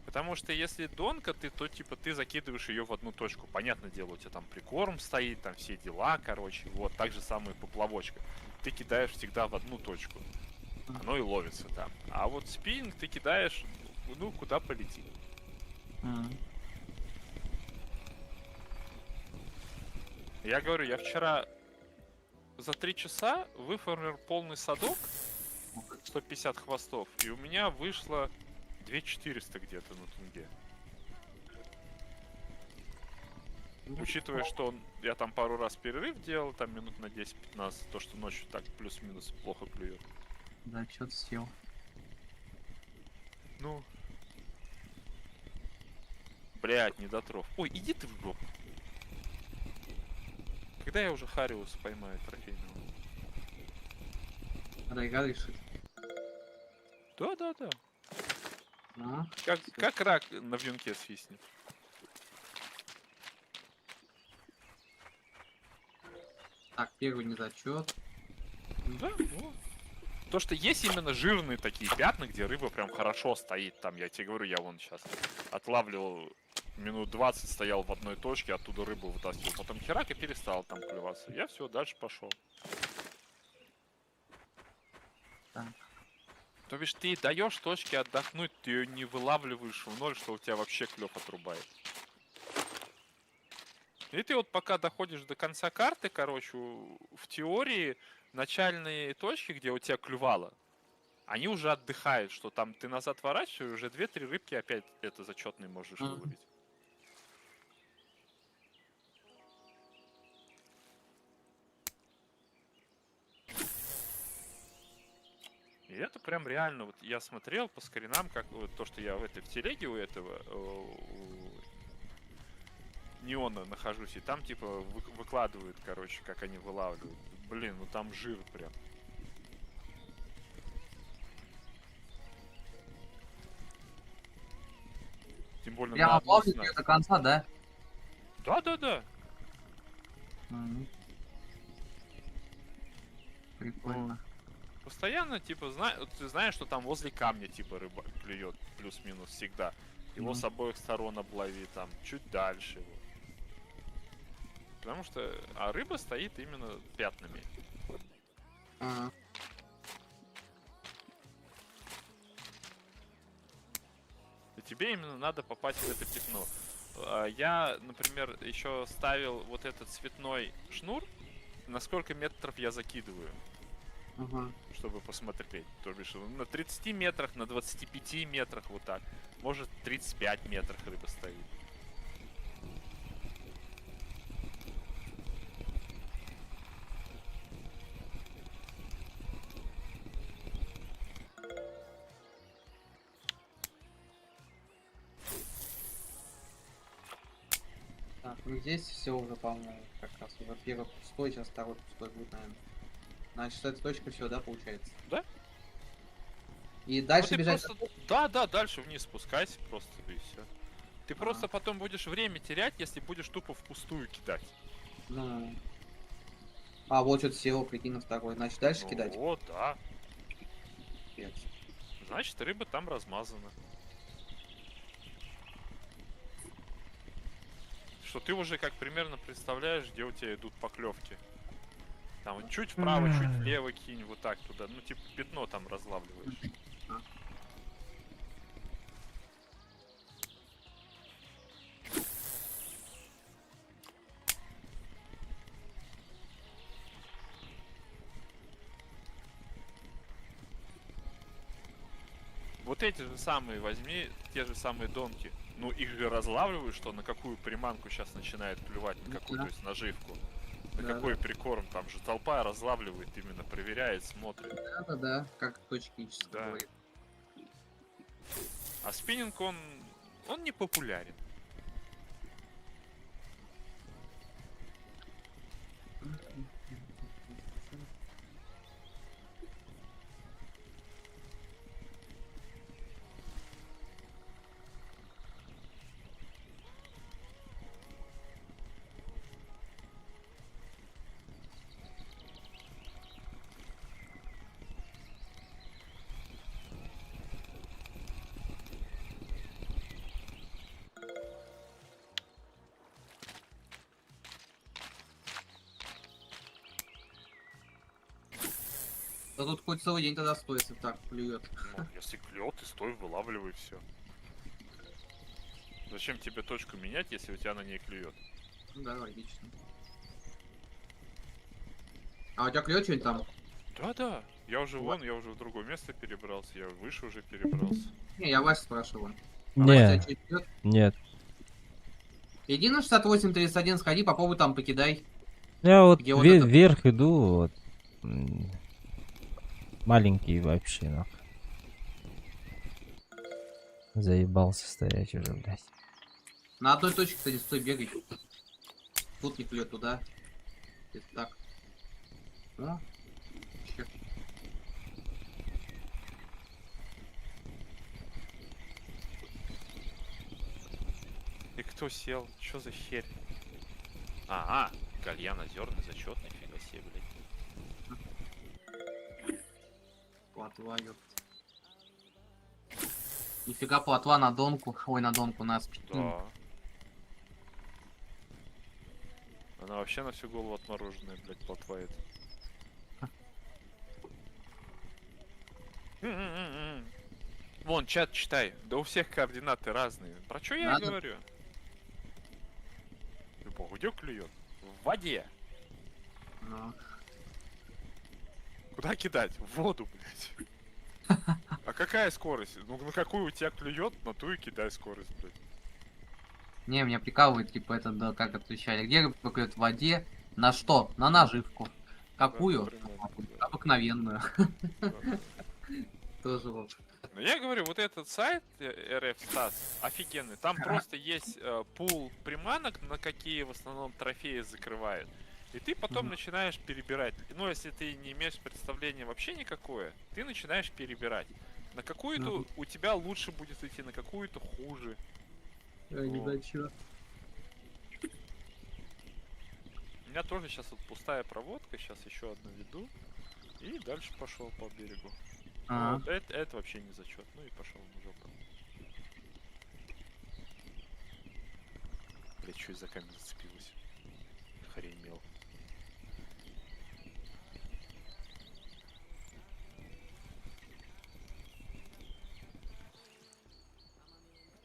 Потому что если донка, то типа ты закидываешь ее в одну точку. Понятное дело, у тебя там прикорм стоит, там все дела, короче. Вот, так же самое поплавочка. Ты кидаешь всегда в одну точку. Оно и ловится там. А вот спиннинг ты кидаешь, ну, куда полетит. Я говорю, я вчера за 3 часа выфармил полный садок, 150 хвостов, и у меня вышло 2400 где-то на тунге. Учитывая, что я там пару раз перерыв делал, там минут на 10-15, то, что ночью так плюс-минус плохо клюет. Да, что-то сел. Ну. Блять, недотров. Ой, иди ты в жопу. Когда я уже Хариуса поймаю трофейного? Райга решит. Да. А, Как рак на вьюнке свистнет. так, первый не зачет. Да, вот. То, что есть именно жирные такие пятна, где рыба прям хорошо стоит. Там, я тебе говорю, я вон сейчас отлавливал минут 20, стоял в одной точке, оттуда рыбу вытаскивал. Потом херак и перестал там клеваться. Я все, дальше пошел. Так. То бишь ты даешь точке отдохнуть, ты ее не вылавливаешь в ноль, что у тебя вообще клев отрубает. И ты вот пока доходишь до конца карты, короче, в теории начальные точки, где у тебя клювало, они уже отдыхают, что там ты назад ворачиваешь, уже 2-3 рыбки опять это зачетный можешь Мгм. выловить. И это прям реально, вот я смотрел по скринам, как вот то, что я в телеге у этого у Неона нахожусь, и там типа выкладывают, короче, как они вылавливают. Блин, ну там жир прям. Тем более Прямо на одну плавать снасть. до конца, да? Да. Мгм. Прикольно. Постоянно, типа, ты знаешь, что там возле камня, типа, рыба клюет плюс-минус всегда. Его Ну. с обоих сторон облови, там, чуть дальше его. Потому что, рыба стоит именно пятнами. А, И тебе именно надо попасть в это пятно. Я, например, еще ставил вот этот цветной шнур, на сколько метров я закидываю, ага. чтобы посмотреть. То бишь на 30 метрах, на 25 метрах вот так. Может 35 метрах рыба стоит. Так, ну здесь все уже, по-моему, как раз уже первый пустой, сейчас второй пустой будет, наверное. Значит, эта точка все, да, получается? Да. И Ну, дальше ты бежать. просто... Да, дальше вниз спускайся просто и все. Ты просто потом будешь время терять, если будешь тупо впустую кидать. Ну. А, вот что-то SEO, прикинь, на второй. Значит, дальше кидать. Вот, да. Пипец. Значит, рыба там размазана. Что ты уже как примерно представляешь, где у тебя идут поклевки. Там вот чуть вправо, чуть влево кинь, вот так туда. Ну, типа пятно там разлавливаешь. Вот эти же самые возьми, те же самые донки. Ну, их же разлавливают, что на какую приманку сейчас начинает клювать, на какую, Да. то есть наживку. На Да, какой прикорм, там же толпа разлавливает, именно проверяет, смотрит. Да, как точки чисто Да. говорит. А спиннинг, он не популярен. Да тут хоть целый день тогда стоит, если так плюет. Ну, если клёт, ты стой, вылавливай все. Зачем тебе точку менять, если у тебя на ней клюет? Ну да, логично. А у тебя клюет что-нибудь там? Да. Я уже я уже в другое место перебрался, я выше уже перебрался. Не, я Вася спрашивал. А Не, Вася тебя что-нибудь клюет? нет. Иди на 68-31, сходи, попробуй там покидай. Я вот Где вот это? вверх иду, вот. Маленький вообще, нахуй. Заебался стоять уже, блядь. На одной точке, кстати, стой, бегай. Тут не клюет, туда. Где-то так. О, чё. кто сел? Что за херь? Ага, кальян озерный зачет, нифига себе, блядь. Плотва, ёпт. Нифига плотва на донку. Ой, на донку, на спину. Да. Она вообще на всю голову отмороженная, блядь, плотва эта. Вон, чат читай. Да у всех координаты разные. Про что я и Надо. говорю? Типа, где клюет? В воде. Ну, Куда кидать? В воду, блядь. А какая скорость? Ну, на какую у тебя клюет, на ту и кидай скорость, блядь. Не, меня прикалывает, типа, это, да, как отвечали. Где рыба клюет? В воде? На что? На наживку. Какую? примерно, да. Обыкновенную. Да. Тоже вот. Ну, я говорю, вот этот сайт RF Stats офигенный. Там просто есть пул приманок, на какие в основном трофеи закрывают. И ты потом начинаешь перебирать. Ну, если ты не имеешь представления вообще никакое, ты начинаешь перебирать. На какую-то у тебя лучше будет идти, на какую-то хуже. Вот. У меня тоже сейчас вот пустая проводка, сейчас еще одну веду. И дальше пошел по берегу. А, Вот, это вообще не зачет. Ну и пошел на жопу. Блять, что из-за камня зацепилось? Охренел.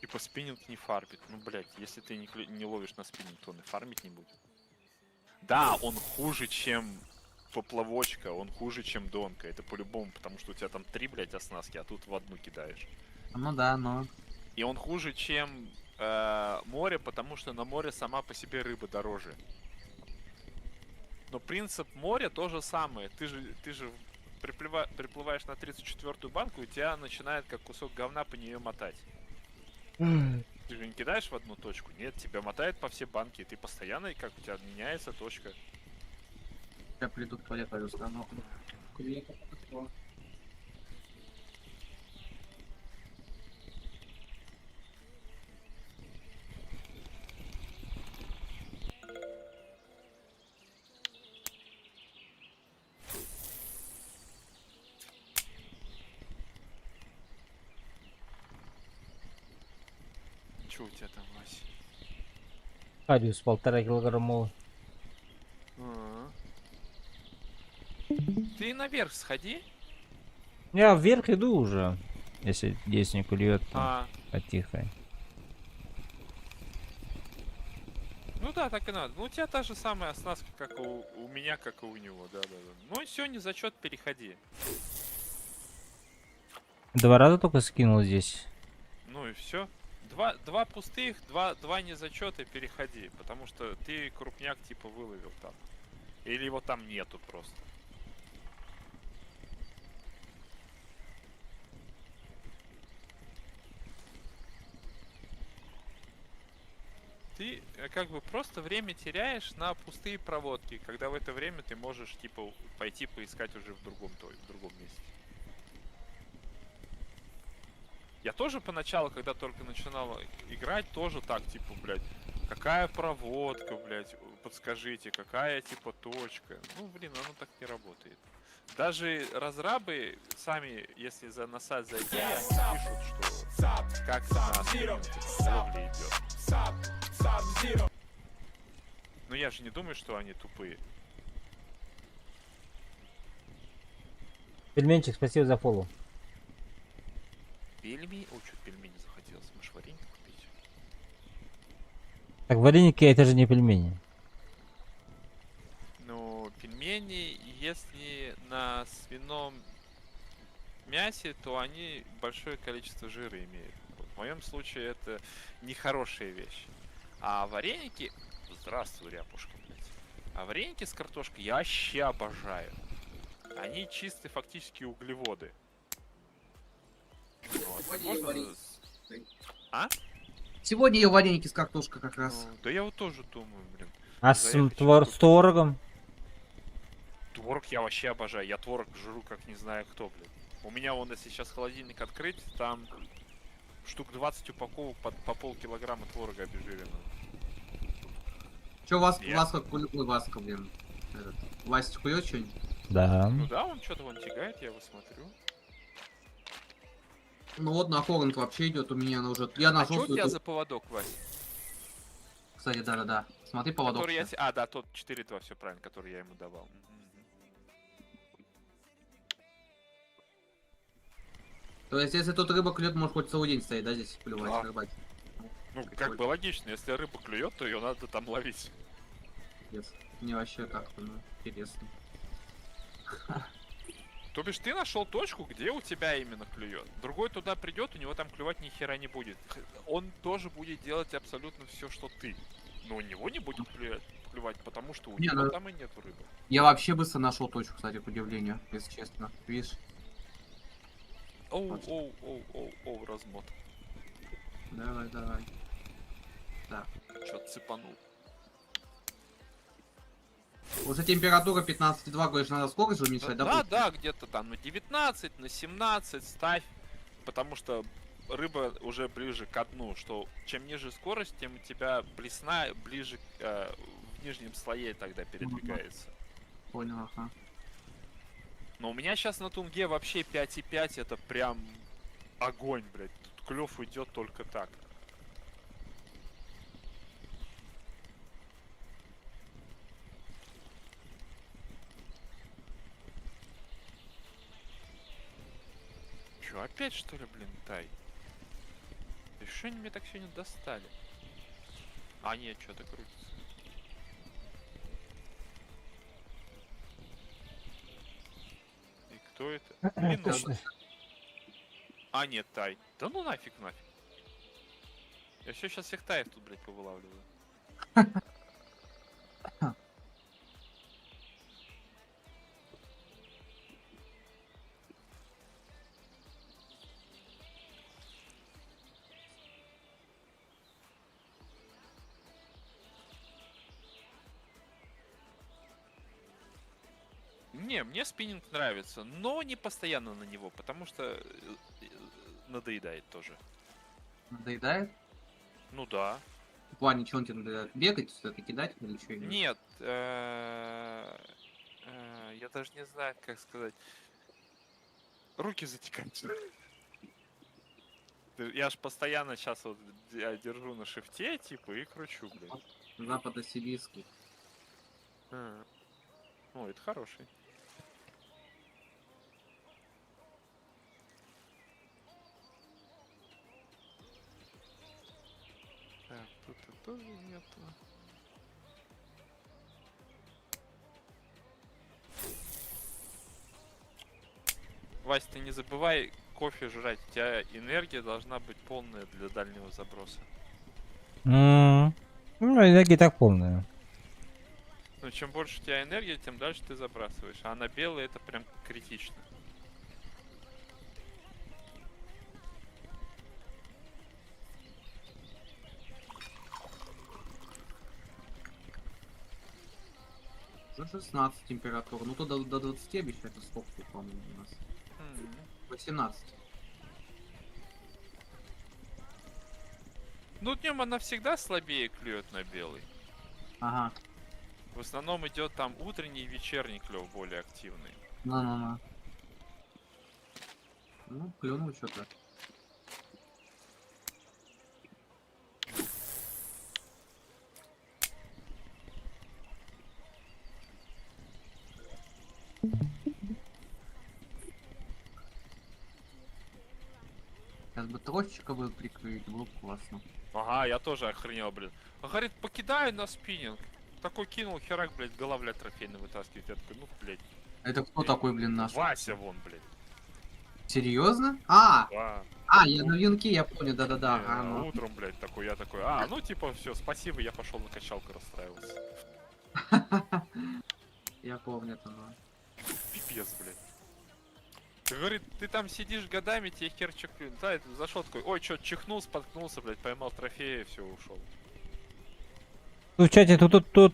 Типа спиннинг не фармит. Ну, блять, если ты не ловишь на спиннинг, то он и фармить не будет. Да, он хуже, чем поплавочка, он хуже, чем донка. Это по-любому, потому что у тебя там 3, блять, оснастки, а тут в одну кидаешь. ну да, но... И он хуже, чем море, потому что на море сама по себе рыба дороже. Но принцип моря то же самое. Ты же приплываешь на 34-ю банку, и тебя начинает как кусок говна по нее мотать. Ты же не кидаешь в одну точку? Нет, тебя мотает по все банки, и ты постоянно, как у тебя меняется точка. Я приду к туалету, пойду стану. Че у тебя там, Вася? Хариус 1,5 килограммовый. А. Ты наверх сходи. Я вверх иду уже. Если здесь не клюет, то потихо. Ну да, так и надо. Ну у тебя та же самая оснастка, как у меня, как и у него, да. Ну и все, не зачет, переходи. 2 раза только скинул здесь. Ну и все. Два пустых, два не зачета, переходи. Потому что ты крупняк типа выловил там. Или его там нету просто. Ты как бы просто время теряешь на пустые проводки, когда в это время ты можешь типа пойти поискать уже в другом месте. Я тоже поначалу, когда только начинал играть, тоже так, типа, блядь, какая проводка, блядь, подскажите, какая, типа, точка. Ну, блин, оно так не работает. Даже разрабы сами, если на сайт зайти, они пишут, что как на спиннинге, типа, ловля идет. Но я же не думаю, что они тупые. Пельменчик, спасибо за фоллоу. Пельмени? О, что пельмени захотелось. Может, варенье купить? Так, вареники это же не пельмени. Ну, пельмени, если на свином мясе, то они большое количество жира имеют. Вот в моем случае это нехорошая вещь. А вареники... Здравствуй, ряпушка, блядь. А вареники с картошкой я вообще обожаю. Они чистые фактически углеводы. Вот. Можно... А? Сегодня я вареники с картошкой как раз. Ну, да я вот тоже думаю, блин. А За с это чё тут- творогом? Творог я вообще обожаю. Я творог жру как не знаю кто, блин. У меня вон, если сейчас холодильник открыть, там штук 20 упаковок по полкилограмма творога обезжиренного. Че, Нет. Васка, ой, Васка, блин. Этот, Вася кует что-нибудь? Да. Ну да, он что-то вон тягает, я его смотрю. Ну вот на Хорнт вообще идет у меня, она уже... Я А нашел что у свою тебя ту- за поводок, Вась? Кстати, да-да-да. Смотри, поводок. Который я... сейчас. А, да, тот 4-2, все правильно, который я ему давал. То есть, если тут рыба клюет, может хоть целый день стоять, да, здесь плювать, Да. рыбать. Ну, как Прикольно. бы логично, если рыба клюет, то ее надо там ловить. Пиздец. Мне вообще как-то, ну, интересно. То бишь ты нашел точку, где у тебя именно клюет. Другой туда придет, у него там клювать ни хера не будет. Он тоже будет делать абсолютно все, что ты. Но у него не будет клювать, потому что у Не, него ну- там и нету рыбы. Я вообще быстро нашел точку, кстати, к удивлению, если честно. Видишь? Оу, размот. Давай, давай. Чё-то цепанул. Уже температура 15,2, говоришь, надо скорость же уменьшать, да? Да, получается? да, где-то там на 19, на 17 ставь. Потому что рыба уже ближе к дну, что чем ниже скорость, тем у тебя блесна ближе в нижнем слое тогда передвигается. Понял, ага. Но у меня сейчас на тунге вообще 5,5, это прям огонь, блядь. Тут клев идет только так. Чё, опять что ли, блин, тай? Да что они меня так сегодня достали? А, нет, что-то крутится. И кто это? Блин, ну, Точно. А, нет, тай. Да ну нафиг, нафиг. Я все сейчас всех таев тут, блядь, повылавливаю. Не, мне спиннинг нравится, но не постоянно на него, потому что надоедает тоже. Надоедает? Ну да. В плане, что он тебе надоедает? Бегать, что-то кидать или что? Нет, я даже не знаю, как сказать. Руки затекают. Я ж постоянно сейчас вот я держу на шифте, типа, и кручу, блядь. Западно-сибирский. Ну, это хороший. Так, тут-то тоже нету. Вась, ты не забывай кофе жрать. У тебя энергия должна быть полная для дальнего заброса. Ну, энергия так полная. Ну, чем больше у тебя энергии, тем дальше ты забрасываешь. А на белый это прям критично. Уже 16 температура. Ну, то до 20 обещают, это сколько, по-моему, у нас? 18. Ну, днем она всегда слабее клюет на белый. Ага. В основном идет там утренний и вечерний клев более активный. На-на-на. Ну, клюнул что-то. Сейчас бы тросчика бы прикрыть, было бы классно. Ага, я тоже охренел, блин. Он говорит, покидай на спиннинг. Такой кинул, херак, блядь, голова трофейный вытаскивает. Я такой, ну, блядь. Это кто такой, блин, наш? Вася вон, блядь. Серьезно? Да. Я на венке, я понял, да-да-да. Ага, ну. Утром, блядь, такой, я такой, ну, типа, все, спасибо, я пошел на качалку расстраивался. Я помню это, ну. Пипец, блядь. Говорит, ты там сидишь годами, тебе хер чё клюнет. Да, это зашел такой, ой, чё, чихнул, споткнулся, блядь, поймал трофея, все, ушел. Ну, в чате кто-то,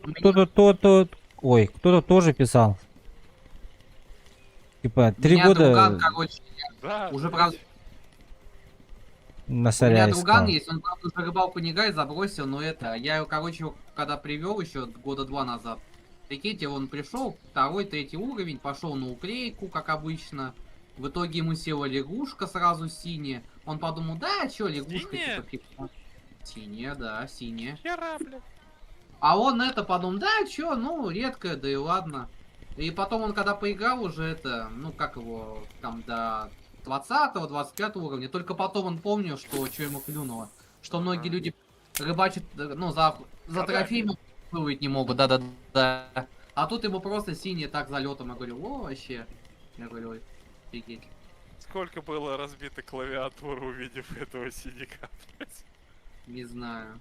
ой, кто-то тоже писал. Типа, 3 Меня года... друган, короче, Да, уже, блядь. правда, На У меня соря друган искал. есть, он, правда, уже рыбалку не гай забросил, но это, я его, короче, когда привел еще года 2 назад, прикиньте, он пришел, второй, третий уровень, пошел на уклейку, как обычно, в итоге ему села лягушка сразу синяя, он подумал, да, чё, лягушка, Синяя? типа, фиг. Синяя, да, синяя. Хера, блядь. А он это подумал, да, чё, ну, редкое, да и ладно. И потом он, когда поиграл уже это, ну, как его, там, до 20-го, 25 уровня, только потом он помнил, что ему клюнуло. Что многие люди рыбачат, ну, за Годами. трофеем выловить не могут, да-да-да. А тут ему просто синий так залетом, я говорю, о, вообще. Я говорю, ой, офигеть. Сколько было разбито клавиатуру, увидев этого синяка, блядь. Не знаю.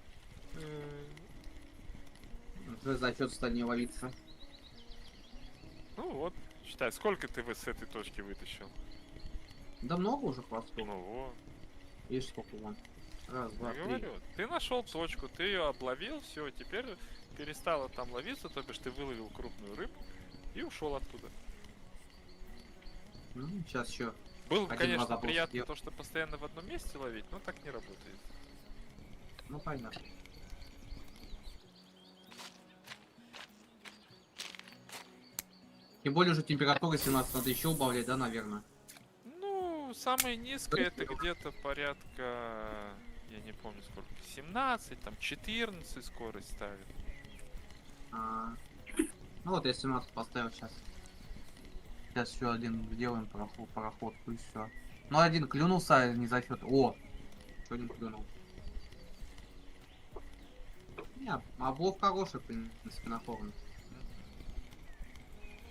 Зачет стал не ловиться. Ну вот, считай, сколько ты с этой точки вытащил? Да много уже хвостов. Ну вот, Видишь, сколько вон. Раз, два, я три. говорю, ты нашел точку, ты ее обловил, все, теперь перестала там ловиться, то бишь ты выловил крупную рыбу и ушел оттуда. Ну, сейчас еще. Было бы, Один конечно, запрос приятно сделал. то, что постоянно в одном месте ловить, но так не работает. Ну, понятно. Тем более уже температура 17 надо еще убавлять, да, наверное? Ну, самая низкая это где-то порядка, я не помню сколько, 17, там 14 скорость ставит. А, ну вот я 17 поставил сейчас. Сейчас еще один сделаем пароходку и все. Ну один клюнулся не за счет. О! Еще один клюнул. Не, облов хороший, в принципе, на форме.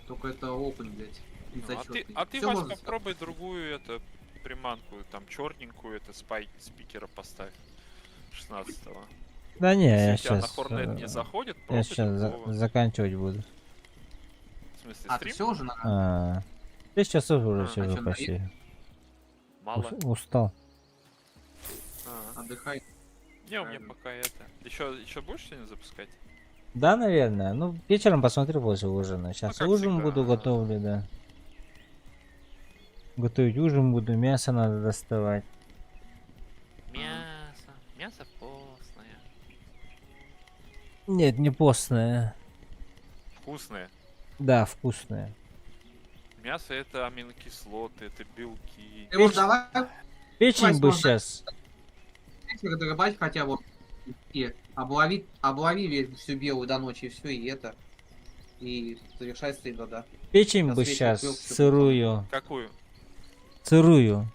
Только это окунь, блядь. Ну, Незачетный. а ты Всё Вась, можно попробуй другую это приманку, там черненькую, это спикера поставь. 16-го. Да не, я Если у тебя на сейчас... Хорнет не заходит, Я пробуй сейчас другого. заканчивать буду. В смысле, А, ты стрим? все уже на... А, 6 часов уже А сижу чё, почти. Мало. Устал. А. Отдыхай. Не, у меня правильно. пока это. Еще будешь сегодня запускать? Да, наверное. Ну, вечером посмотрю после ужина. Сейчас как ужин всегда, буду ага. готовлю, да. Готовить ужин буду, мясо надо доставать. Мясо. Мясо вкусное. Нет, не постное. Вкусное. Да, вкусное. Мясо это аминокислоты, это белки. Ты вот давай Печень бы можно- сейчас. дорыбать хотя бы и облови всю белую до ночи, и все, и это. И завершай стрим, да. Печень Сейчас бы вечер сейчас пил, всё сырую. Какую? Сырую.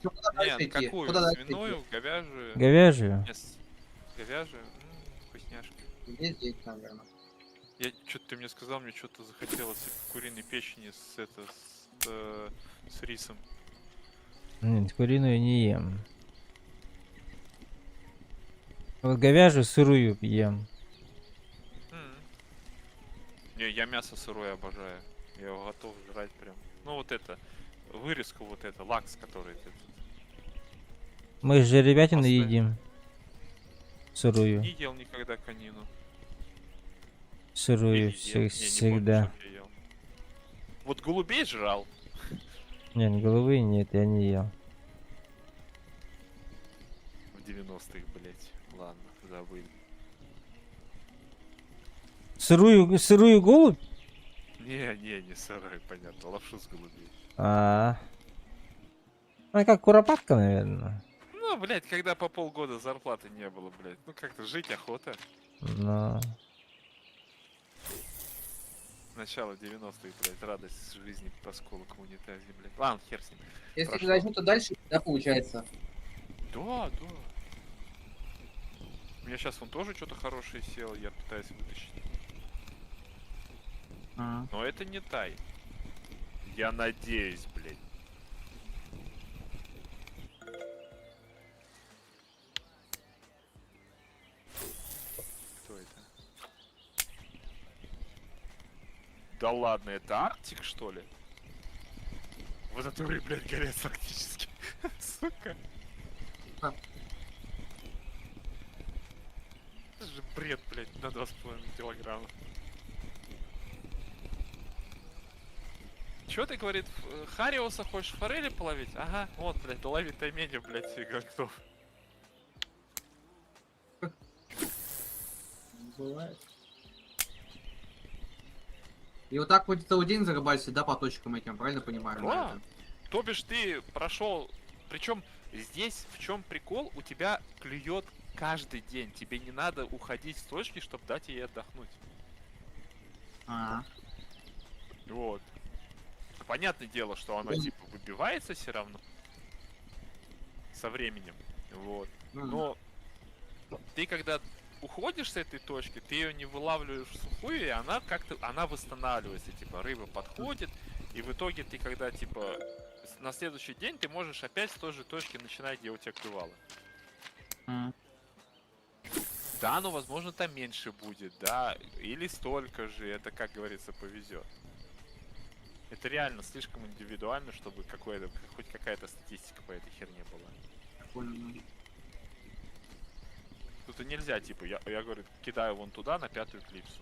Чё, куда дальше Нет, идти? какую? Куда дальше Свиную, говяжью? Говяжью. Говяжью? Вкусняшка. идти? Есть деньги, наверное. Я что-то ты мне сказал, мне что-то захотелось куриной печени с рисом. Нет, куриную не ем. Вот говяжью сырую ем. Не, я мясо сырое обожаю. Я его готов жрать прям. Ну вот это, вырезку вот это, лакс, который ты Мы же ребятины Вкусная. едим. Сырую. не ел никогда конину. Сырую Или ел. Не помню, всегда. чтоб я ел. Вот голубей жрал. Нет, головы нет, я не ел. В 90-х, блять. Ладно, забыл. Сырую голубь? Не сырой, понятно. Лапшу с голубей. Она как куропатка, наверное. Ну, блять, когда по полгода зарплаты не было, блять. Ну как-то жить охота. Но... Начало 90-х, блять, радость жизни по сколу коммунитарии, блять. Ладно, хер с ним. Если Прошло. не начнут, то дальше, да, получается. Да. У меня сейчас он тоже что-то хорошее сел, я пытаюсь вытащить. Но это не тай. Я надеюсь, блядь. Кто это? Да ладно, это Арктик, что ли? Вот это, блядь, горят фактически. Сука. А. Это же бред, блядь, на 2,5 килограмма. Чё ты, говорит, Хариуса хочешь форели половить? Ага, вот, блядь, лови тайменя, блядь, и готов. Бывает. И вот так вот целый день зарыбайся, да, по точкам этим, правильно понимаю? Да. наверное? То бишь ты прошел, причем здесь в чем прикол, у тебя клюет каждый день, тебе не надо уходить с точки, чтобы дать ей отдохнуть. А, Вот. Понятное дело, что она Мгм. типа выбивается все равно со временем. Вот. ну, Но ты когда уходишь с этой точки, ты ее не вылавливаешь в сухую, и она как-то она восстанавливается, типа рыба подходит, и в итоге ты когда типа на следующий день ты можешь опять с той же точки начинать, где у тебя клювало. м. Да, но возможно там меньше будет, да, или столько же, это как говорится повезет. Это реально слишком индивидуально, чтобы хоть какая-то статистика по этой херне была. Понял. Тут и нельзя, типа, я говорю, кидаю вон туда, на 5-ю клипсу.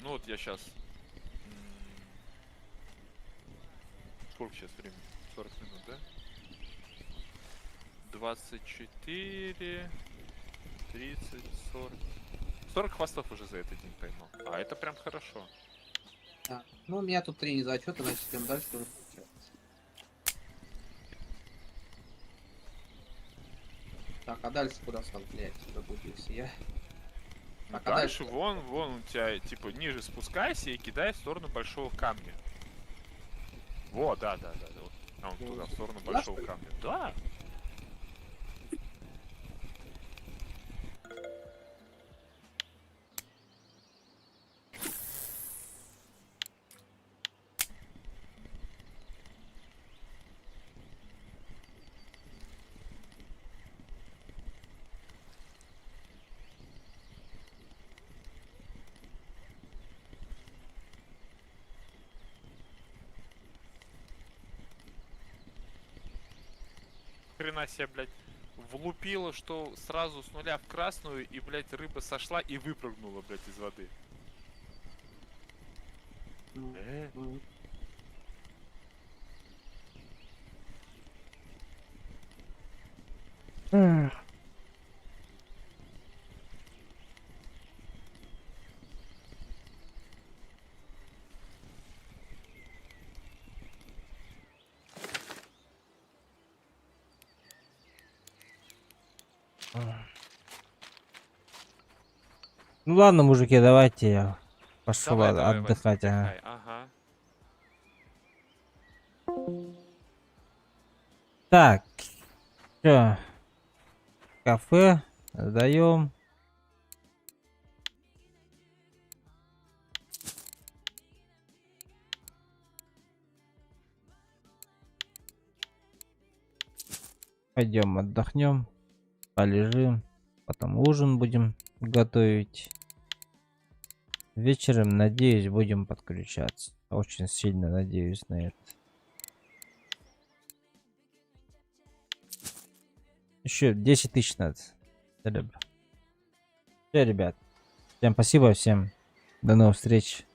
Ну вот я сейчас... Сколько сейчас времени? 40 минут, да? 24, 30, 40. 40 хвостов уже за этот день поймал. А это прям хорошо. Да. Ну, у меня тут 3 незачета, значит, идем дальше. Так, а дальше куда сам, блядь, забудился я. Ну, Так, а дальше вон у тебя, типа, ниже спускайся и кидай в сторону большого камня. Во, да. Вот. А он туда, в сторону Туда, большого что ли? камня. Да. Хрена себе, блядь, влупила, что сразу с нуля в красную, и, блядь, рыба сошла и выпрыгнула, блядь, из воды. М. Ну ладно, мужики, давайте я пошел Давай, Вась, отдыхать. Ага. отдыхай, ага. Так, все, кафе сдаем. Пойдем отдохнем, полежим, потом ужин будем готовить. Вечером, надеюсь, будем подключаться. Очень сильно надеюсь на это. Еще 10 тысяч надо. Все, ребят. Всем спасибо, всем до новых встреч.